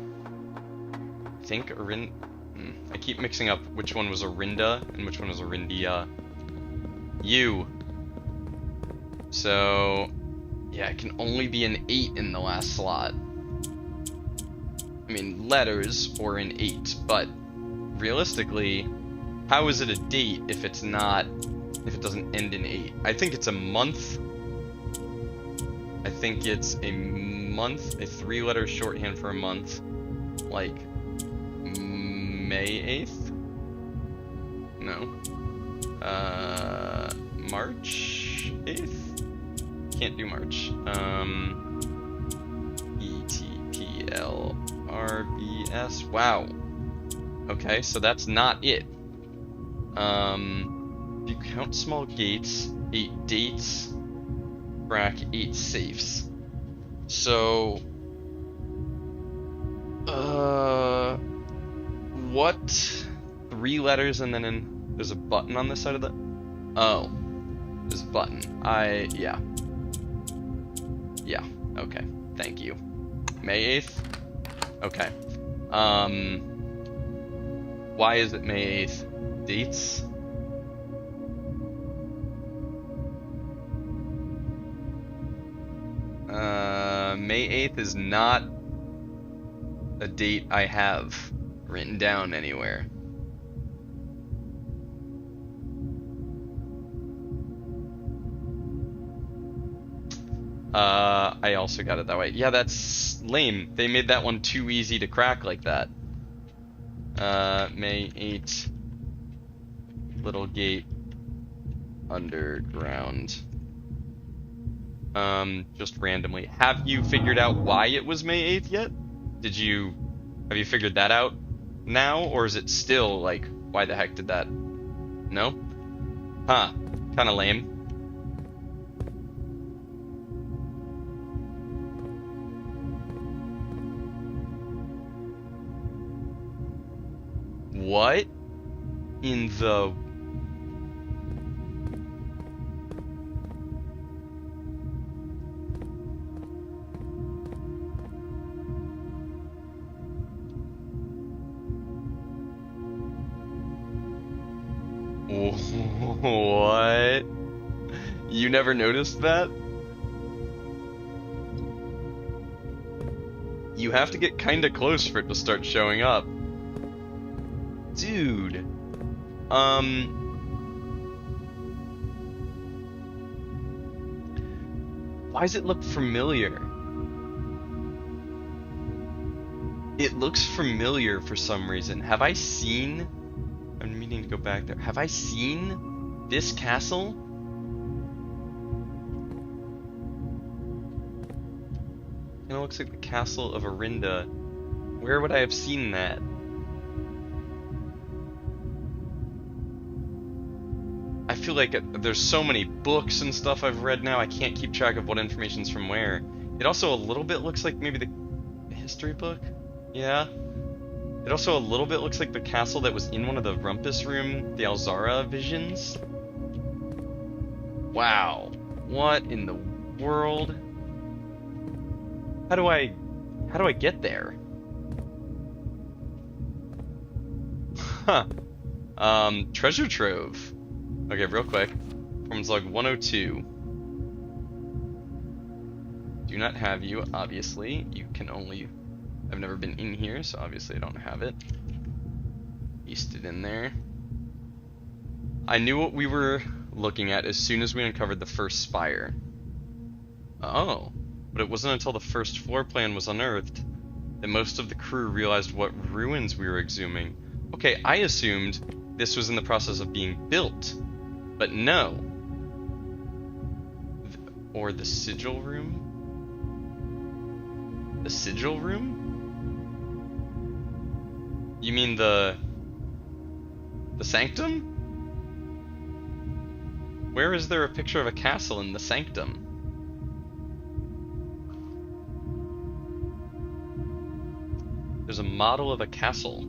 I think I keep mixing up which one was Arinda and which one was Arindia. U. So, yeah, it can only be an 8 in the last slot. I mean, letters or an 8, but realistically, how is it a date if it doesn't end in 8? I think it's a month. I think it's a month, a 3-letter shorthand for a month, like May 8th? No. March 8th? Can't do March. ETPLRBS. Wow. Okay, so that's not it. If you count small gates, 8 dates, track 8 safes. So, what? 3 letters and then there's a button on this side of the... Oh, there's a button. Yeah. Yeah, okay. Thank you. May 8th? Okay. Why is it May 8th? Dates? May 8th is not a date I have written down anywhere. I also got it that way. Yeah, that's lame. They made that one too easy to crack like that. May 8th. Little gate. underground. Just randomly. Have you figured out why it was May 8th yet? Have you figured that out now? Or is it still like, why the heck did that? No? Huh. Kinda lame. What in the... What? You never noticed that? You have to get kinda close for it to start showing up. Dude. Why does it look familiar? It looks familiar for some reason. Have I seen... I'm meaning to go back there. Have I seen this castle? It looks like the castle of Orinda. Where would I have seen that? I feel like there's so many books and stuff I've read now, I can't keep track of what information's from where. It also a little bit looks like maybe the history book? Yeah. It also a little bit looks like the castle that was in one of the Rumpus Room, the Alzara visions. Wow. What in the world? How do I get there? Huh. Treasure trove. Okay, real quick. Performance log 102. Do not have you, obviously. You can only... I've never been in here, so obviously I don't have it. Pasted in there. I knew what we were looking at as soon as we uncovered the first spire. Oh. But it wasn't until the first floor plan was unearthed that most of the crew realized what ruins we were exhuming. Okay, I assumed this was in the process of being built. But no. Or the sigil room? The sigil room? You mean the sanctum? Where is there a picture of a castle in the sanctum? There's a model of a castle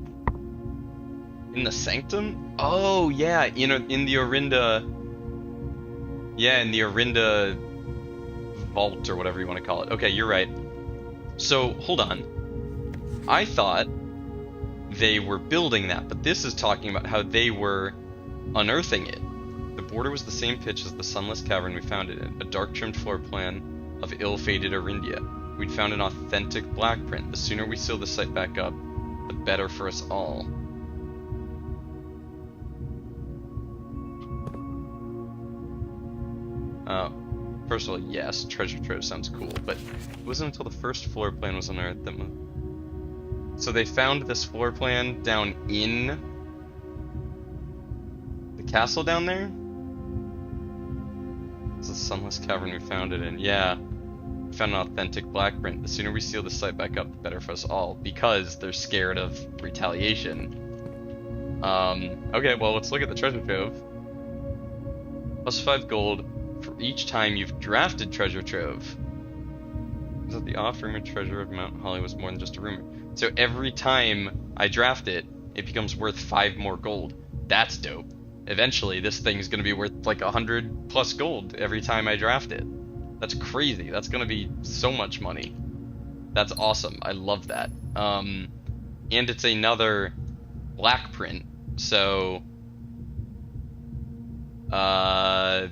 in the sanctum? Oh yeah, in the Orinda. Yeah, in the Orinda vault or whatever you want to call it. Okay, you're right. So hold on. I thought they were building that, but this is talking about how they were unearthing it. The border was the same pitch as the sunless cavern we found it in, a dark trimmed floor plan of ill-fated Orindia. We'd found an authentic black print. The sooner we seal the site back up, the better for us all. First of all, yes, treasure trove sounds cool, but it wasn't until the first floor plan was unearthed that... So they found this floor plan down in the castle down there? It's the sunless cavern we found it in. Yeah. We found an authentic black print. The sooner we seal the site back up, the better for us all. Because they're scared of retaliation. Okay, well, let's look at the treasure trove. Plus 5 gold for each time you've drafted treasure trove. Is that the off-rumored treasure of Mount Holly was more than just a rumor? So every time I draft it, it becomes worth 5 more gold. That's dope. Eventually, this thing's gonna be worth like 100 plus gold every time I draft it. That's crazy. That's gonna be so much money. That's awesome. I love that. And it's another black print, so Banner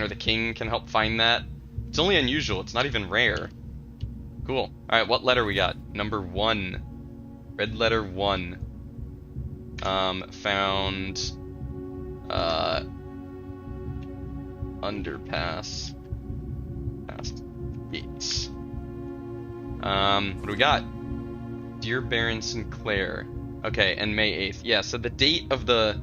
the King can help find that. It's only unusual. It's not even rare. Cool. Alright, what letter we got? Number 1. Red letter 1. Found... underpass. Past gates. What do we got? Dear Baron Sinclair. Okay, and May 8th. Yeah, so the date of the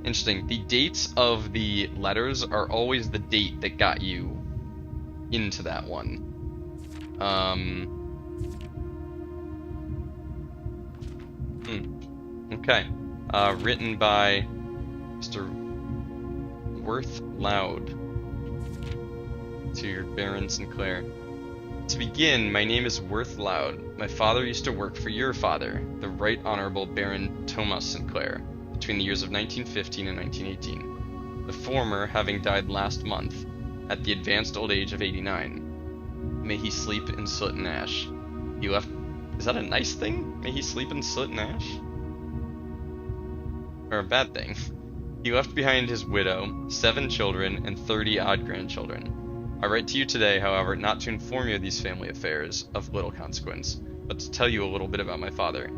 Interesting. The dates of the letters are always the date that got you into that one. Okay. Written by Mr. Worth Loud to Baron Sinclair. To begin, my name is Worth Loud. My father used to work for your father, the Right Honorable Baron Thomas Sinclair, between the years of 1915 and 1918. The former having died last month, at the advanced old age of 89. May he sleep in soot and ash. He left... Is that a nice thing? May he sleep in soot and ash? Or a bad thing? He left behind his widow, 7 children, and 30 odd grandchildren. I write to you today, however, not to inform you of these family affairs of little consequence, but to tell you a little bit about my father.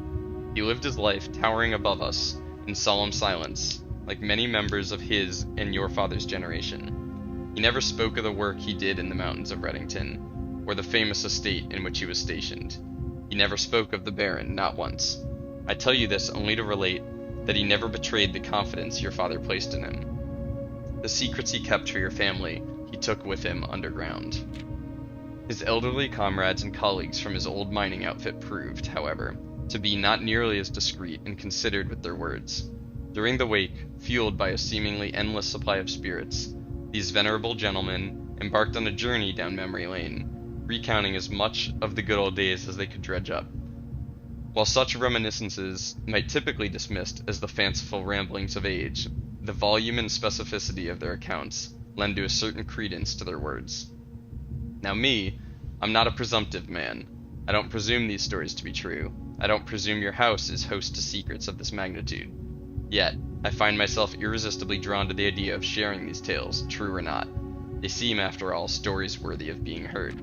He lived his life towering above us, in solemn silence, like many members of his and your father's generation. He never spoke of the work he did in the mountains of Reddington, or the famous estate in which he was stationed. He never spoke of the Baron, not once. I tell you this only to relate that he never betrayed the confidence your father placed in him. The secrets he kept for your family he took with him underground. His elderly comrades and colleagues from his old mining outfit proved, however, to be not nearly as discreet and considered with their words. During the wake, fueled by a seemingly endless supply of spirits, these venerable gentlemen embarked on a journey down memory lane, recounting as much of the good old days as they could dredge up. While such reminiscences might typically be dismissed as the fanciful ramblings of age, the volume and specificity of their accounts lend to a certain credence to their words. Now me, I'm not a presumptive man. I don't presume these stories to be true. I don't presume your house is host to secrets of this magnitude. Yet, I find myself irresistibly drawn to the idea of sharing these tales, true or not. They seem, after all, stories worthy of being heard.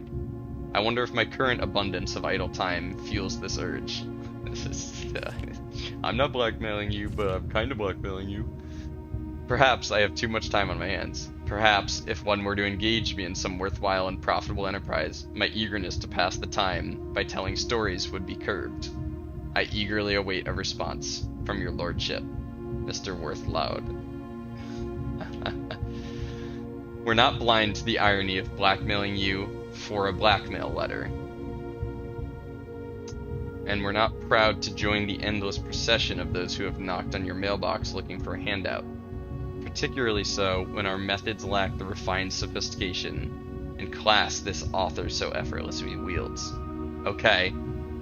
I wonder if my current abundance of idle time fuels this urge. This is... I'm not blackmailing you, but I'm kind of blackmailing you. Perhaps I have too much time on my hands. Perhaps, if one were to engage me in some worthwhile and profitable enterprise, my eagerness to pass the time by telling stories would be curbed. I eagerly await a response from your lordship, Mr. Worth Loud. We're not blind to the irony of blackmailing you for a blackmail letter. And we're not proud to join the endless procession of those who have knocked on your mailbox looking for a handout. Particularly so when our methods lack the refined sophistication and class this author so effortlessly wields. Okay,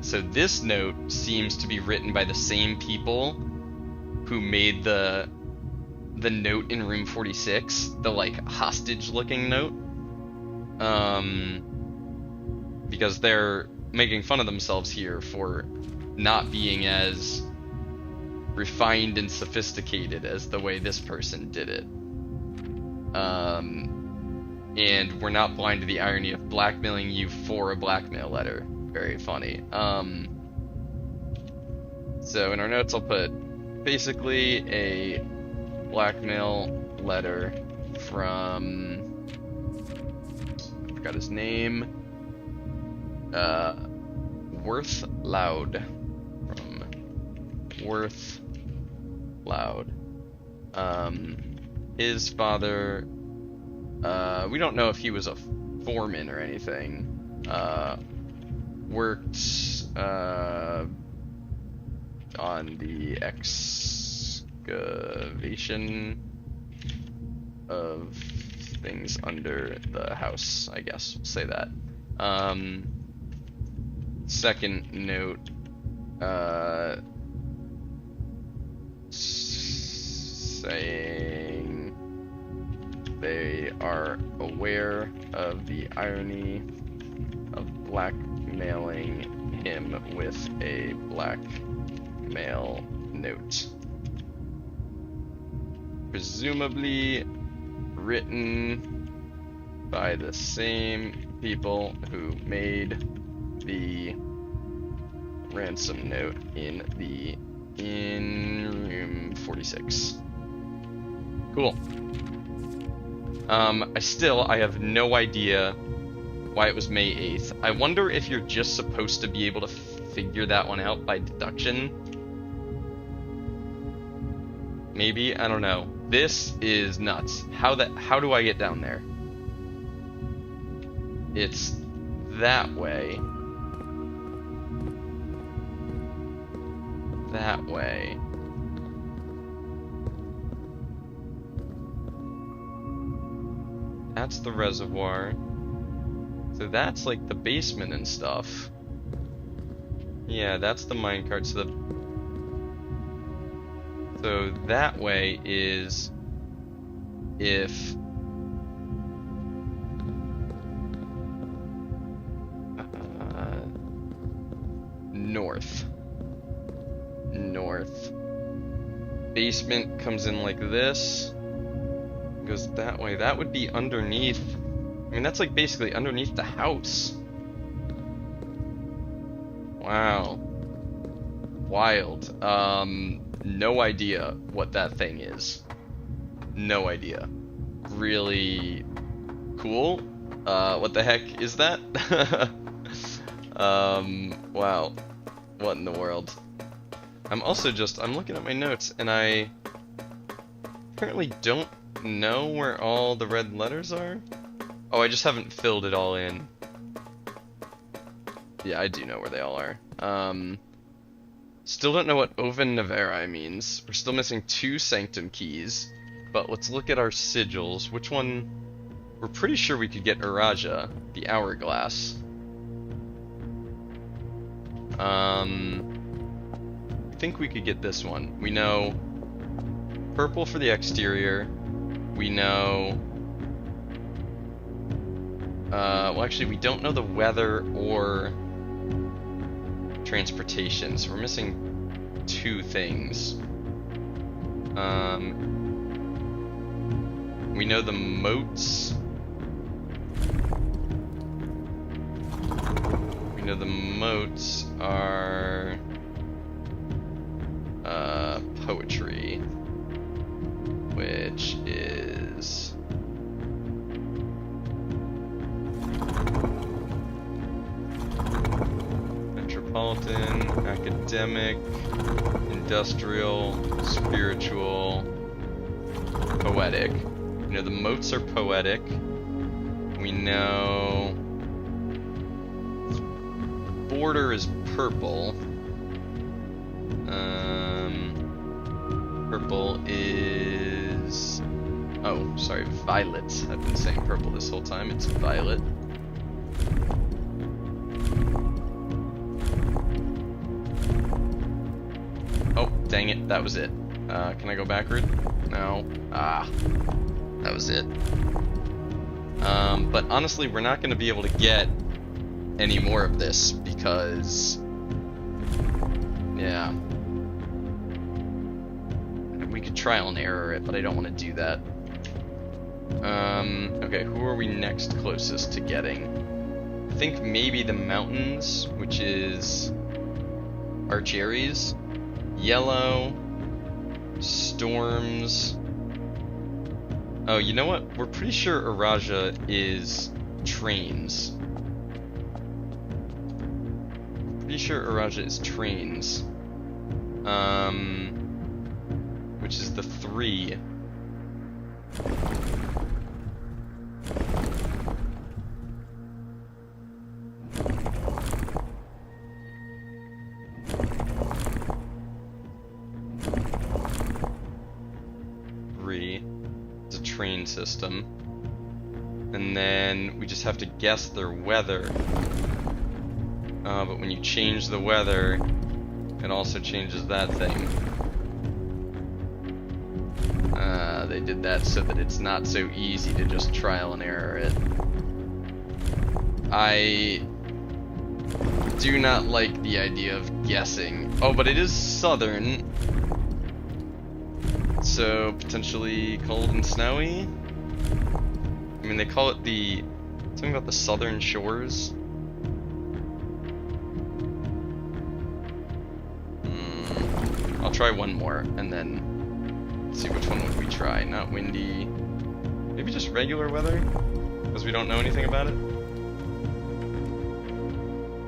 so this note seems to be written by the same people who made the note in room 46, the like hostage looking note. Because they're making fun of themselves here for not being as refined and sophisticated as the way this person did it. And we're not blind to the irony of blackmailing you for a blackmail letter. Very funny. So in our notes I'll put basically a blackmail letter from, I forgot his name, Worth Loud. From Worth Loud. His father, we don't know if he was a foreman or anything, worked on the excavation of things under the house, I guess we'll say that. Second note, saying they are aware of the irony of blackmailing him with a blackmail note. Presumably written by the same people who made the ransom note in room 46. Cool. I have no idea why it was May 8th. I wonder if you're just supposed to be able to figure that one out by deduction. maybe? I don't know. This is nuts. How do I get down there? It's that way. That way. That's the reservoir. So that's like the basement and stuff. Yeah, that's the minecart. So that way is if north. Basement comes in like this. Goes that way. That would be underneath. I mean, that's like basically underneath the house. Wow. Wild. No idea what that thing is. No idea. Really cool. What the heck is that? Wow. What in the world? I'm looking at my notes and I apparently don't know where all the red letters are. Oh, I just haven't filled it all in. Yeah, I do know where they all are. Still don't know what Oven Naveri means. We're still missing 2 Sanctum keys. But let's look at our sigils. Which one? We're pretty sure we could get Uraja, the hourglass. I think we could get this one. We know purple for the exterior. We know... well, actually, we don't know the weather or transportation, so we're missing 2 things. We know the moats. We know the moats are poetry, which is metropolitan, academic, industrial, spiritual, poetic. We know the moats are poetic. We know the border is purple. Purple is... oh, sorry, violet. I've been saying purple this whole time. It's violet. Oh, dang it. That was it. Can I go backward? No. Ah. That was it. But honestly, we're not going to be able to get any more of this because... yeah. We could trial and error it, but I don't want to do that. Okay, who are we next closest to getting? I think maybe the mountains, which is Archeries, yellow, storms. Oh, you know what? We're pretty sure Uraja is trains. Pretty sure Uraja is trains. Which is the 3. It's a train system. And then we just have to guess their weather. But when you change the weather, it also changes that thing. They did that so that it's not so easy to just trial and error it. I do not like the idea of guessing. Oh, but it is southern. So, potentially cold and snowy? I mean, they call it something about the southern shores. I'll try one more, and then see which one would we try. Not windy. Maybe just regular weather? Because we don't know anything about it?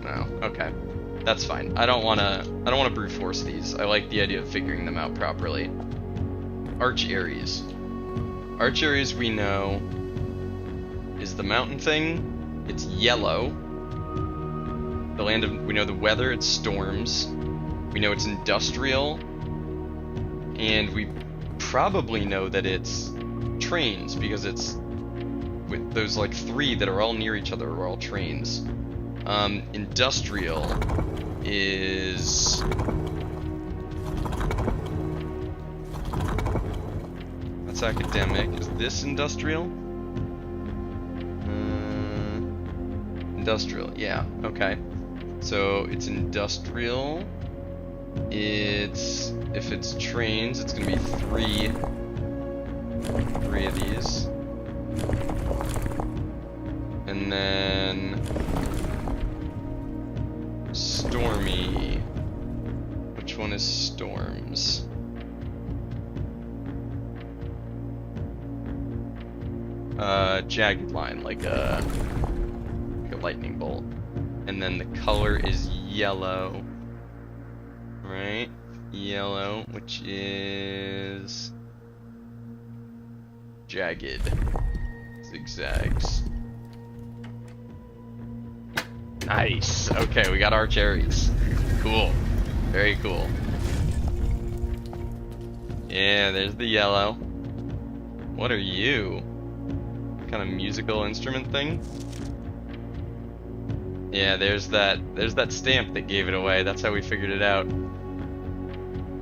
No, okay. That's fine. I don't wanna brute force these. I like the idea of figuring them out properly. Arch Aries. Arch Aries we know is the mountain thing. It's yellow. The land of, we know the weather, it's storms. We know it's industrial. And we probably know that it's trains, because it's with those like 3 that are all near each other are all trains. Industrial is... That's academic. Is this industrial? Industrial, yeah, okay. So it's industrial. It's, if it's trains, it's gonna be 3 of these. And then stormy. Which one is storms? Jagged line, like a lightning bolt. And then the color is yellow. Right? Yellow, which is jagged. Zigzags. Nice. Okay, we got our cherries. Cool. Very cool. Yeah, there's the yellow. What are you? Kind of musical instrument thing? Yeah, there's that stamp that gave it away. That's how we figured it out.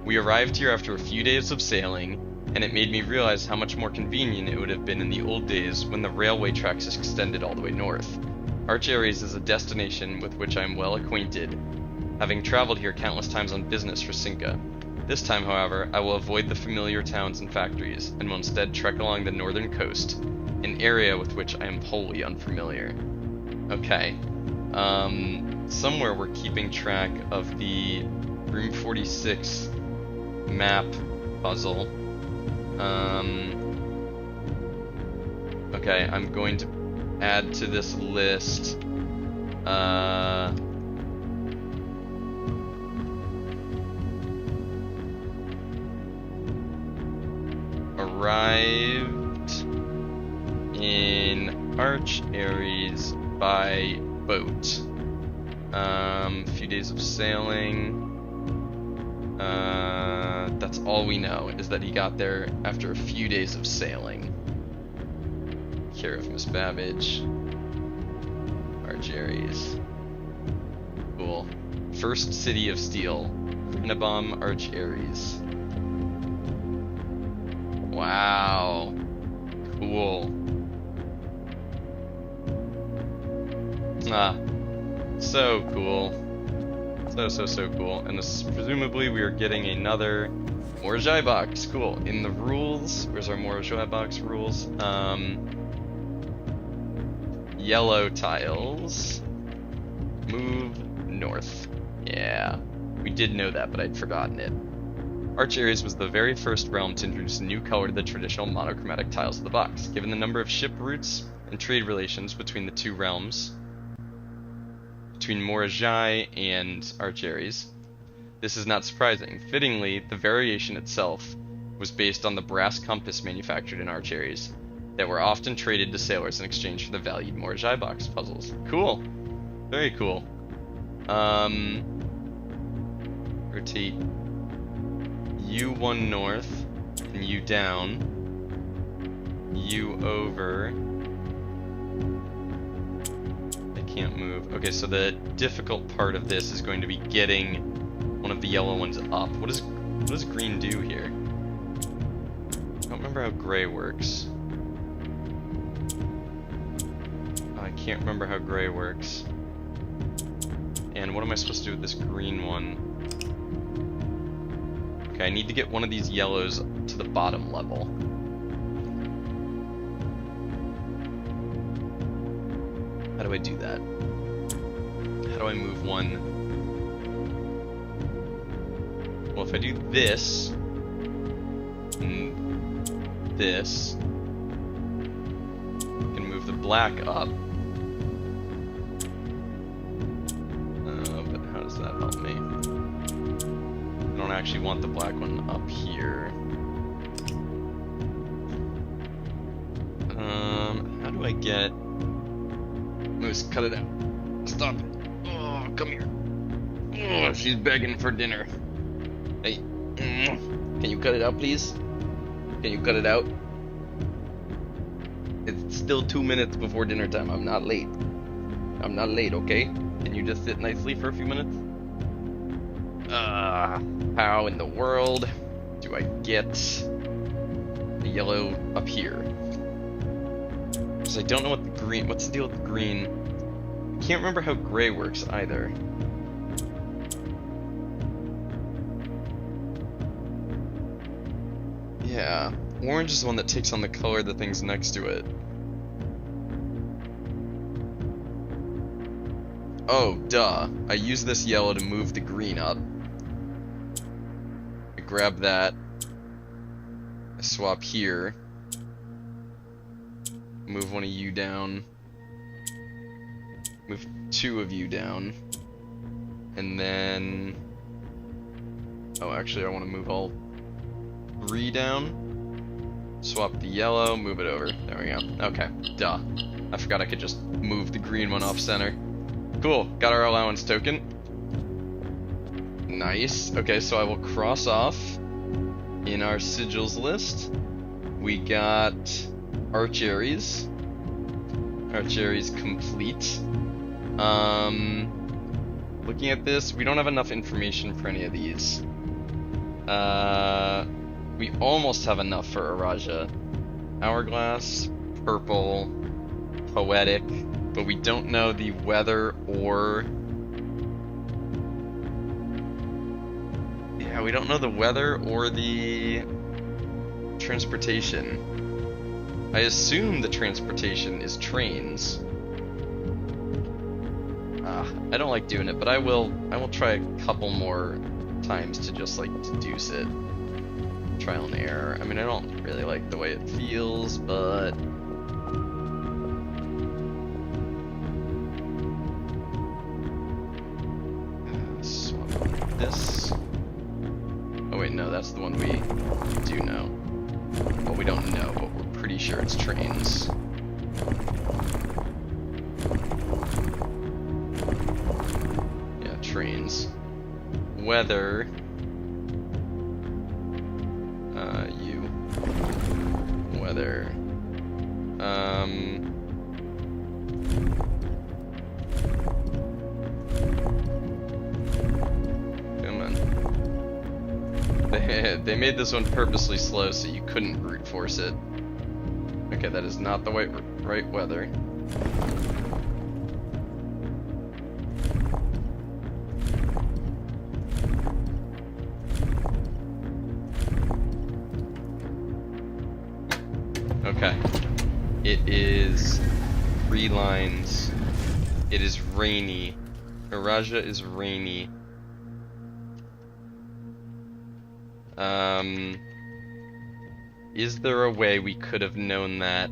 We arrived here after a few days of sailing, and it made me realize how much more convenient it would have been in the old days when the railway tracks extended all the way north. Arch Aries is a destination with which I am well acquainted, having traveled here countless times on business for Cinca. This time, however, I will avoid the familiar towns and factories, and will instead trek along the northern coast, an area with which I am wholly unfamiliar. Okay. Somewhere we're keeping track of the Room 46 map puzzle. Okay, I'm going to add to this list, arrived in Arch Aries by boat. Few days of sailing. That's all we know, is that he got there after a few days of sailing. Care of Miss Babbage. Arch Aries. Cool. First City of Steel. Renabom, Arch Aries. Wow. Cool. Ah. So cool. So cool. And presumably we are getting another Morajai box. Cool. In the rules, where's our Morajai box rules? Yellow tiles. Move north. Yeah. We did know that, but I'd forgotten it. Arch Aries was the very first realm to introduce a new color to the traditional monochromatic tiles of the box. Given the number of ship routes and trade relations between the two realms, between Morajai and Arch Aries, this is not surprising. Fittingly, the variation itself was based on the brass compass manufactured in Arch Aries that were often traded to sailors in exchange for the valued Morajai box puzzles. Cool. Very cool. Rotate you one north, and you down, you over. I can't move. Okay, so the difficult part of this is going to be getting one of the yellow ones up. What does green do here? I don't remember how gray works. I can't remember how gray works. And what am I supposed to do with this green one? Okay, I need to get one of these yellows to the bottom level. How do I do that? How do I move one? Well, if I do this, and this, I can move the black up. But how does that help me? I don't actually want the black one up here. get... Moose, cut it out. Stop it. Oh, come here. Oh, she's begging for dinner. Hey, can you cut it out, please? Can you cut it out? It's still 2 minutes before dinner time. I'm not late. I'm not late, okay? Can you just sit nicely for a few minutes? How in the world do I get the yellow up here? Because I don't know what the green... What's the deal with the green? I can't remember how gray works either. Yeah, orange is the one that takes on the color of the things next to it. Oh, duh. I use this yellow to move the green up. I grab that. I swap here. Move one of you down. Move 2 of you down. And then... Oh, actually I want to move all 3 down. Swap the yellow, move it over. There we go. Okay, duh. I forgot I could just move the green one off center. Cool, got our allowance token. Nice. Okay, so I will cross off in our sigils list. We got our cherries. Our cherries complete. Looking at this, we don't have enough information for any of these. We almost have enough for Araja. Hourglass, purple, poetic, but we don't know the weather or... Yeah, we don't know the weather or the transportation. I assume the transportation is trains. I don't like doing it, but I will try a couple more times to just like deduce it. Trial and error. I mean, I don't really like the way it feels, but swap this. Oh wait, no, that's the one we do know. Well, we don't know, but we're pretty sure it's trains. Yeah, trains. Weather. You. Weather. Come on. They made this one purposely slow so you couldn't brute force it. Okay, that is not the right weather. Okay. It is 3 lines. It is rainy. Araja is rainy. Is there a way we could have known that?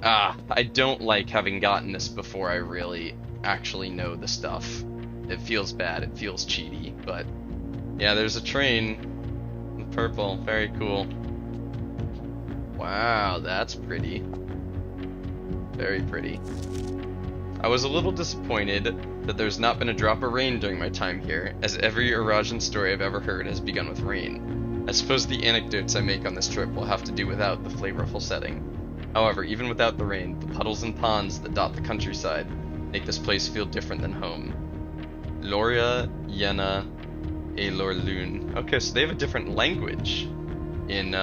I don't like having gotten this before I really actually know the stuff. It feels bad, it feels cheaty, but yeah, there's a train with purple, very cool. Wow, that's pretty. Very pretty. I was a little disappointed that there's not been a drop of rain during my time here, as every Arajan story I've ever heard has begun with rain. I suppose the anecdotes I make on this trip will have to do without the flavorful setting. However, even without the rain, the puddles and ponds that dot the countryside make this place feel different than home. Loria, Yena, Elorlun. Okay, so they have a different language in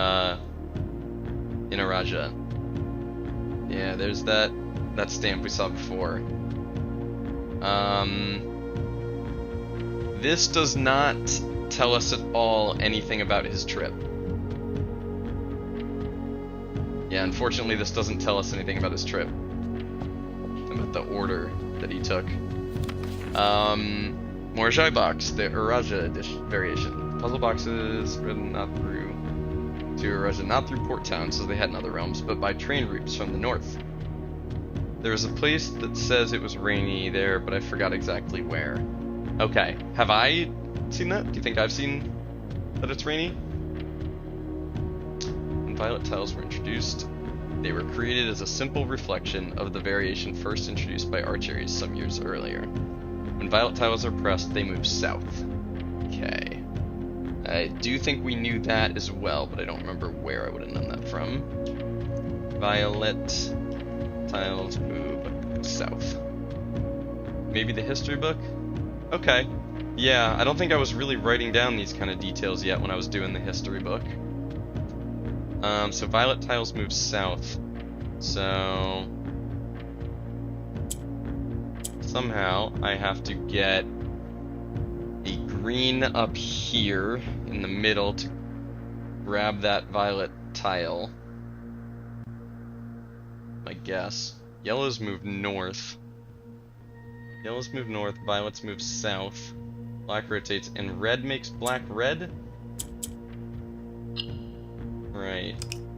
Araja. Yeah, there's that stamp we saw before. This does not tell us at all anything about his trip. Yeah, unfortunately this doesn't tell us anything about his trip. About the order that he took. More Jai box, the Araja variation. Puzzle boxes written not through to Araja, not through Port Town, so they had in other realms, but by train routes from the north. There was a place that says it was rainy there, but I forgot exactly where. Okay, have I seen that? Do you think I've seen that it's rainy? When violet tiles were introduced, They were created as a simple reflection of the variation first introduced by archeries some years earlier. When violet tiles are pressed, they move south. Okay. I do think we knew that as well, but I don't remember where I would have known that from. Violet tiles move south. Maybe the history book? Okay. Yeah, I don't think I was really writing down these kind of details yet when I was doing the history book. So violet tiles move south. So somehow I have to get a green up here in the middle to grab that violet tile. I guess. Yellows move north. Yellows move north, violets move south. Black rotates, and red makes black red? Right.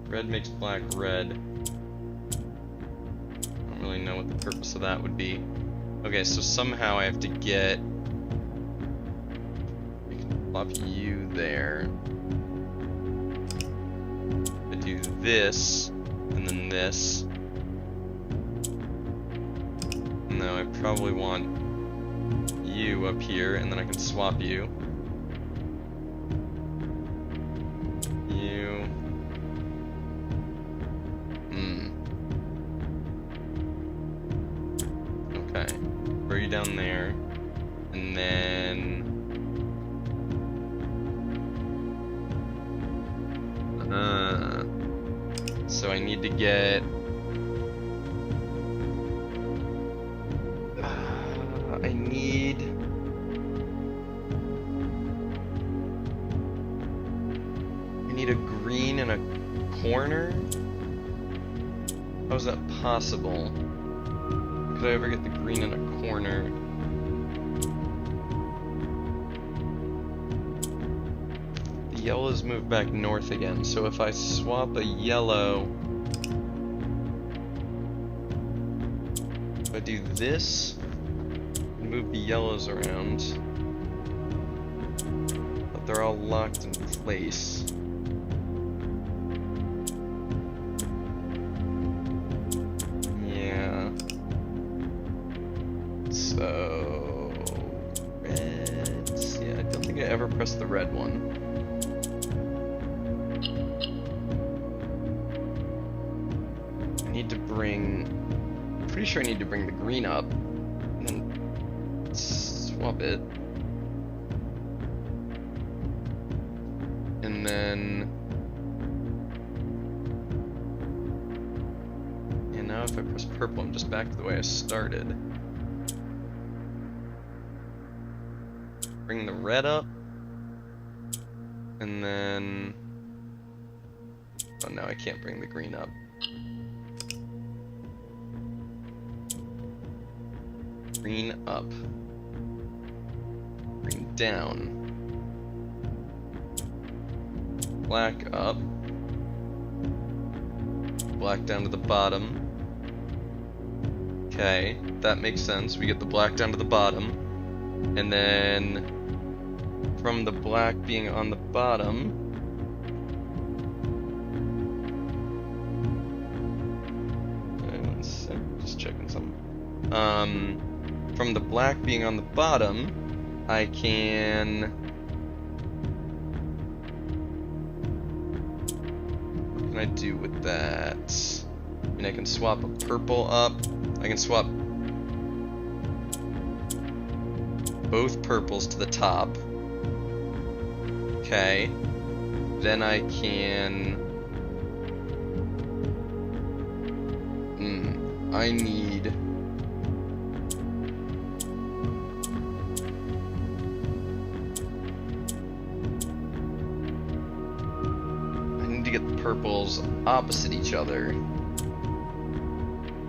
Red makes black red. I don't really know what the purpose of that would be. Okay, so somehow I have to get... I can plop you there. I do this, and then this. No, I probably want you up here, and then I can swap you. You. Okay. Throw you down there. And then... So I need to get... I need a green in a corner? How is that possible? Could I ever get the green in a corner? The yellows move back north again, so if I swap a yellow... If I do this, move the yellows around, but they're all locked in place. Yeah. So reds. Yeah, I don't think I ever pressed the red one. I need to bring. I'm pretty sure I need to bring the green up. And then swap it. And then... And now if I press purple, I'm just back to the way I started. Bring the red up. And then... Oh no, I can't bring the green up. Green up. Green down. Black up. Black down to the bottom. Okay, that makes sense. We get the black down to the bottom. And then from the black being on the bottom, one sec, just checking something. From the black being on the bottom, I can... What can I do with that? I mean, I can swap a purple up. I can swap both purples to the top. Okay. Then I can... I need... to get the purples opposite each other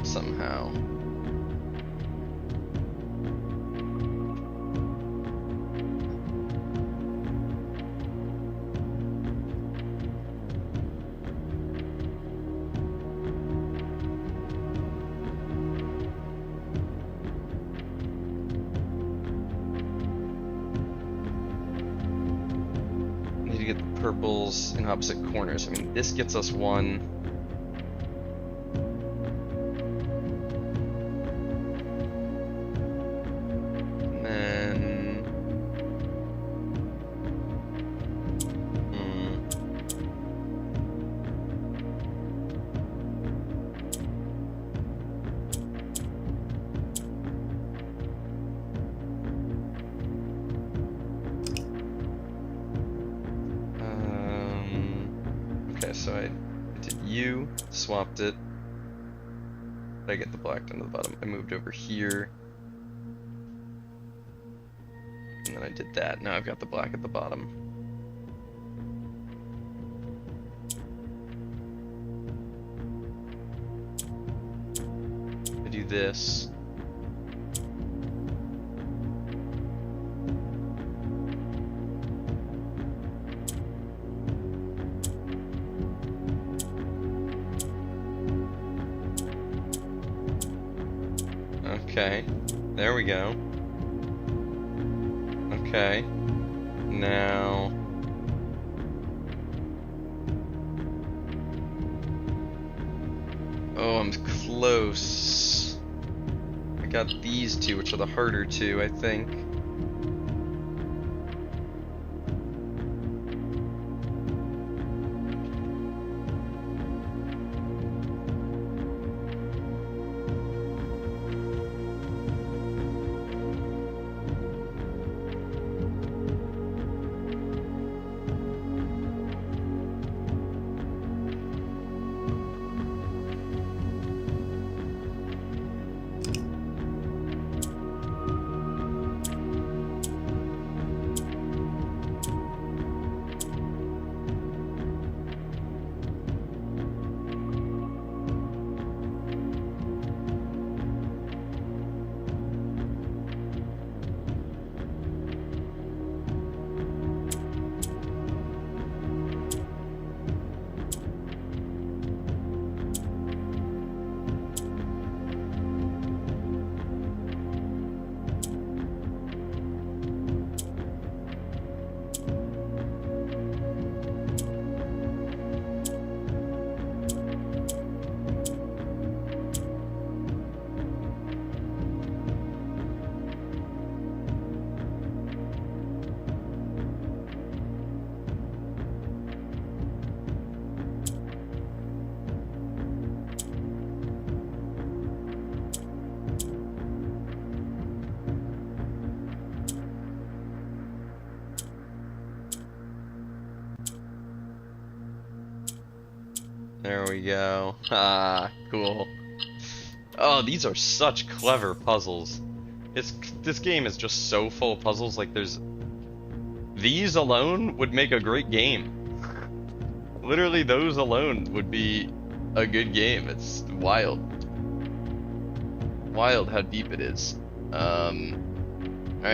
somehow. Purples in opposite corners. I mean, this gets us one. Okay, so I did U, swapped it. Did I get the black down to the bottom? I moved over here. And then I did that. Now I've got the black at the bottom. I do this. Okay, there we go. Okay, now... Oh, I'm close. I got these two, which are the harder two, I think. There we go. Ah, cool. Oh, these are such clever puzzles. This game is just so full of puzzles. Like, these alone would make a great game. Literally, those alone would be a good game. It's wild. Wild how deep it is. Alright,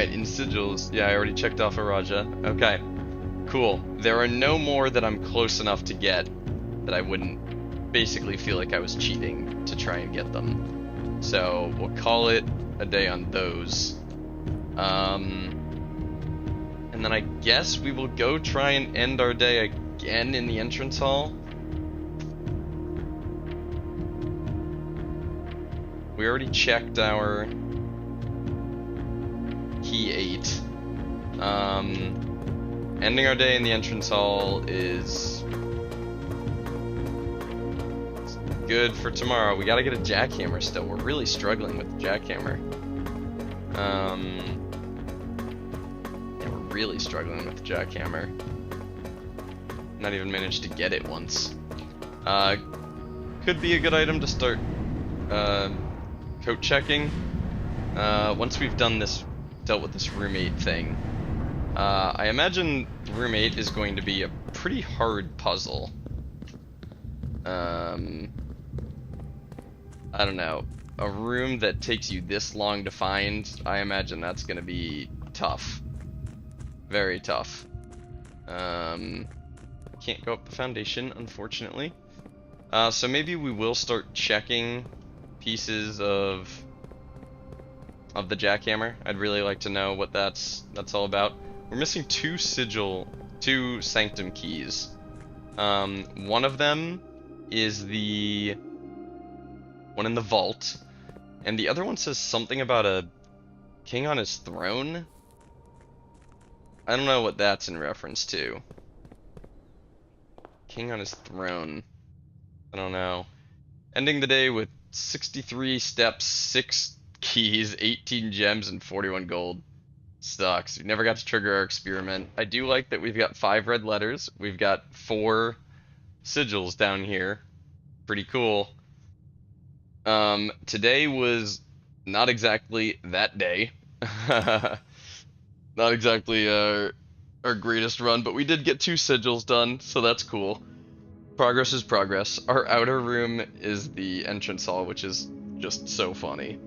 in sigils. Yeah, I already checked off a Raja. Okay, cool. There are no more that I'm close enough to get that I wouldn't basically feel like I was cheating to try and get them. So we'll call it a day on those. And then I guess we will go try and end our day again in the entrance hall. We already checked our key 8. Ending our day in the entrance hall is good for tomorrow. We gotta get a jackhammer still. We're really struggling with the jackhammer. Yeah, we're really struggling with the jackhammer. Not even managed to get it once. Could be a good item to start coat checking. Once we've dealt with this roommate thing. I imagine roommate is going to be a pretty hard puzzle. I don't know, a room that takes you this long to find, I imagine that's gonna be tough. Very tough. Can't go up the foundation, unfortunately. So maybe we will start checking pieces of the jackhammer. I'd really like to know what that's all about. We're missing two sanctum keys. One of them is the one in the vault, and the other one says something about a king on his throne. I don't know what that's in reference to. King on his throne. I don't know. Ending the day with 63 steps, 6 keys, 18 gems, and 41 gold. Sucks. We never got to trigger our experiment. I do like that we've got 5 red letters. We've got 4 sigils down here. Pretty cool. Today was not exactly that day. Not exactly our greatest run, but we did get 2 sigils done, so that's cool. Progress is progress. Our outer room is the entrance hall, which is just so funny.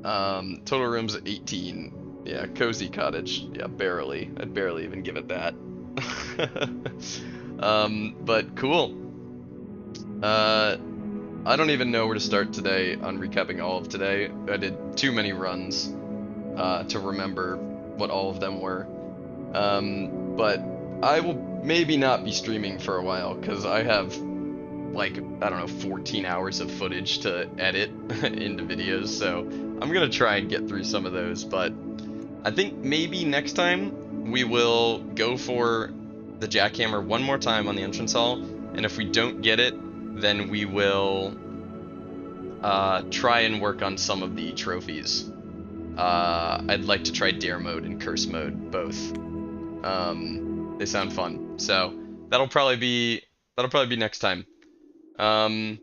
Total rooms 18. Yeah, cozy cottage. Yeah, barely. I'd barely even give it that. But cool. I don't even know where to start today on recapping all of today. I did too many runs to remember what all of them were. But I will maybe not be streaming for a while because I have like, I don't know, 14 hours of footage to edit into videos, so I'm gonna try and get through some of those, but I think maybe next time we will go for the jackhammer one more time on the entrance hall, and if we don't get it, then we will try and work on some of the trophies. I'd like to try dare mode and curse mode, both. They sound fun, so that'll probably be next time. Um,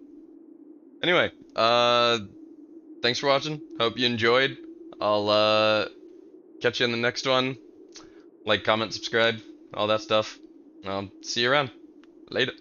anyway, thanks for watching. Hope you enjoyed. I'll catch you in the next one. Like, comment, subscribe, all that stuff. I'll see you around. Later.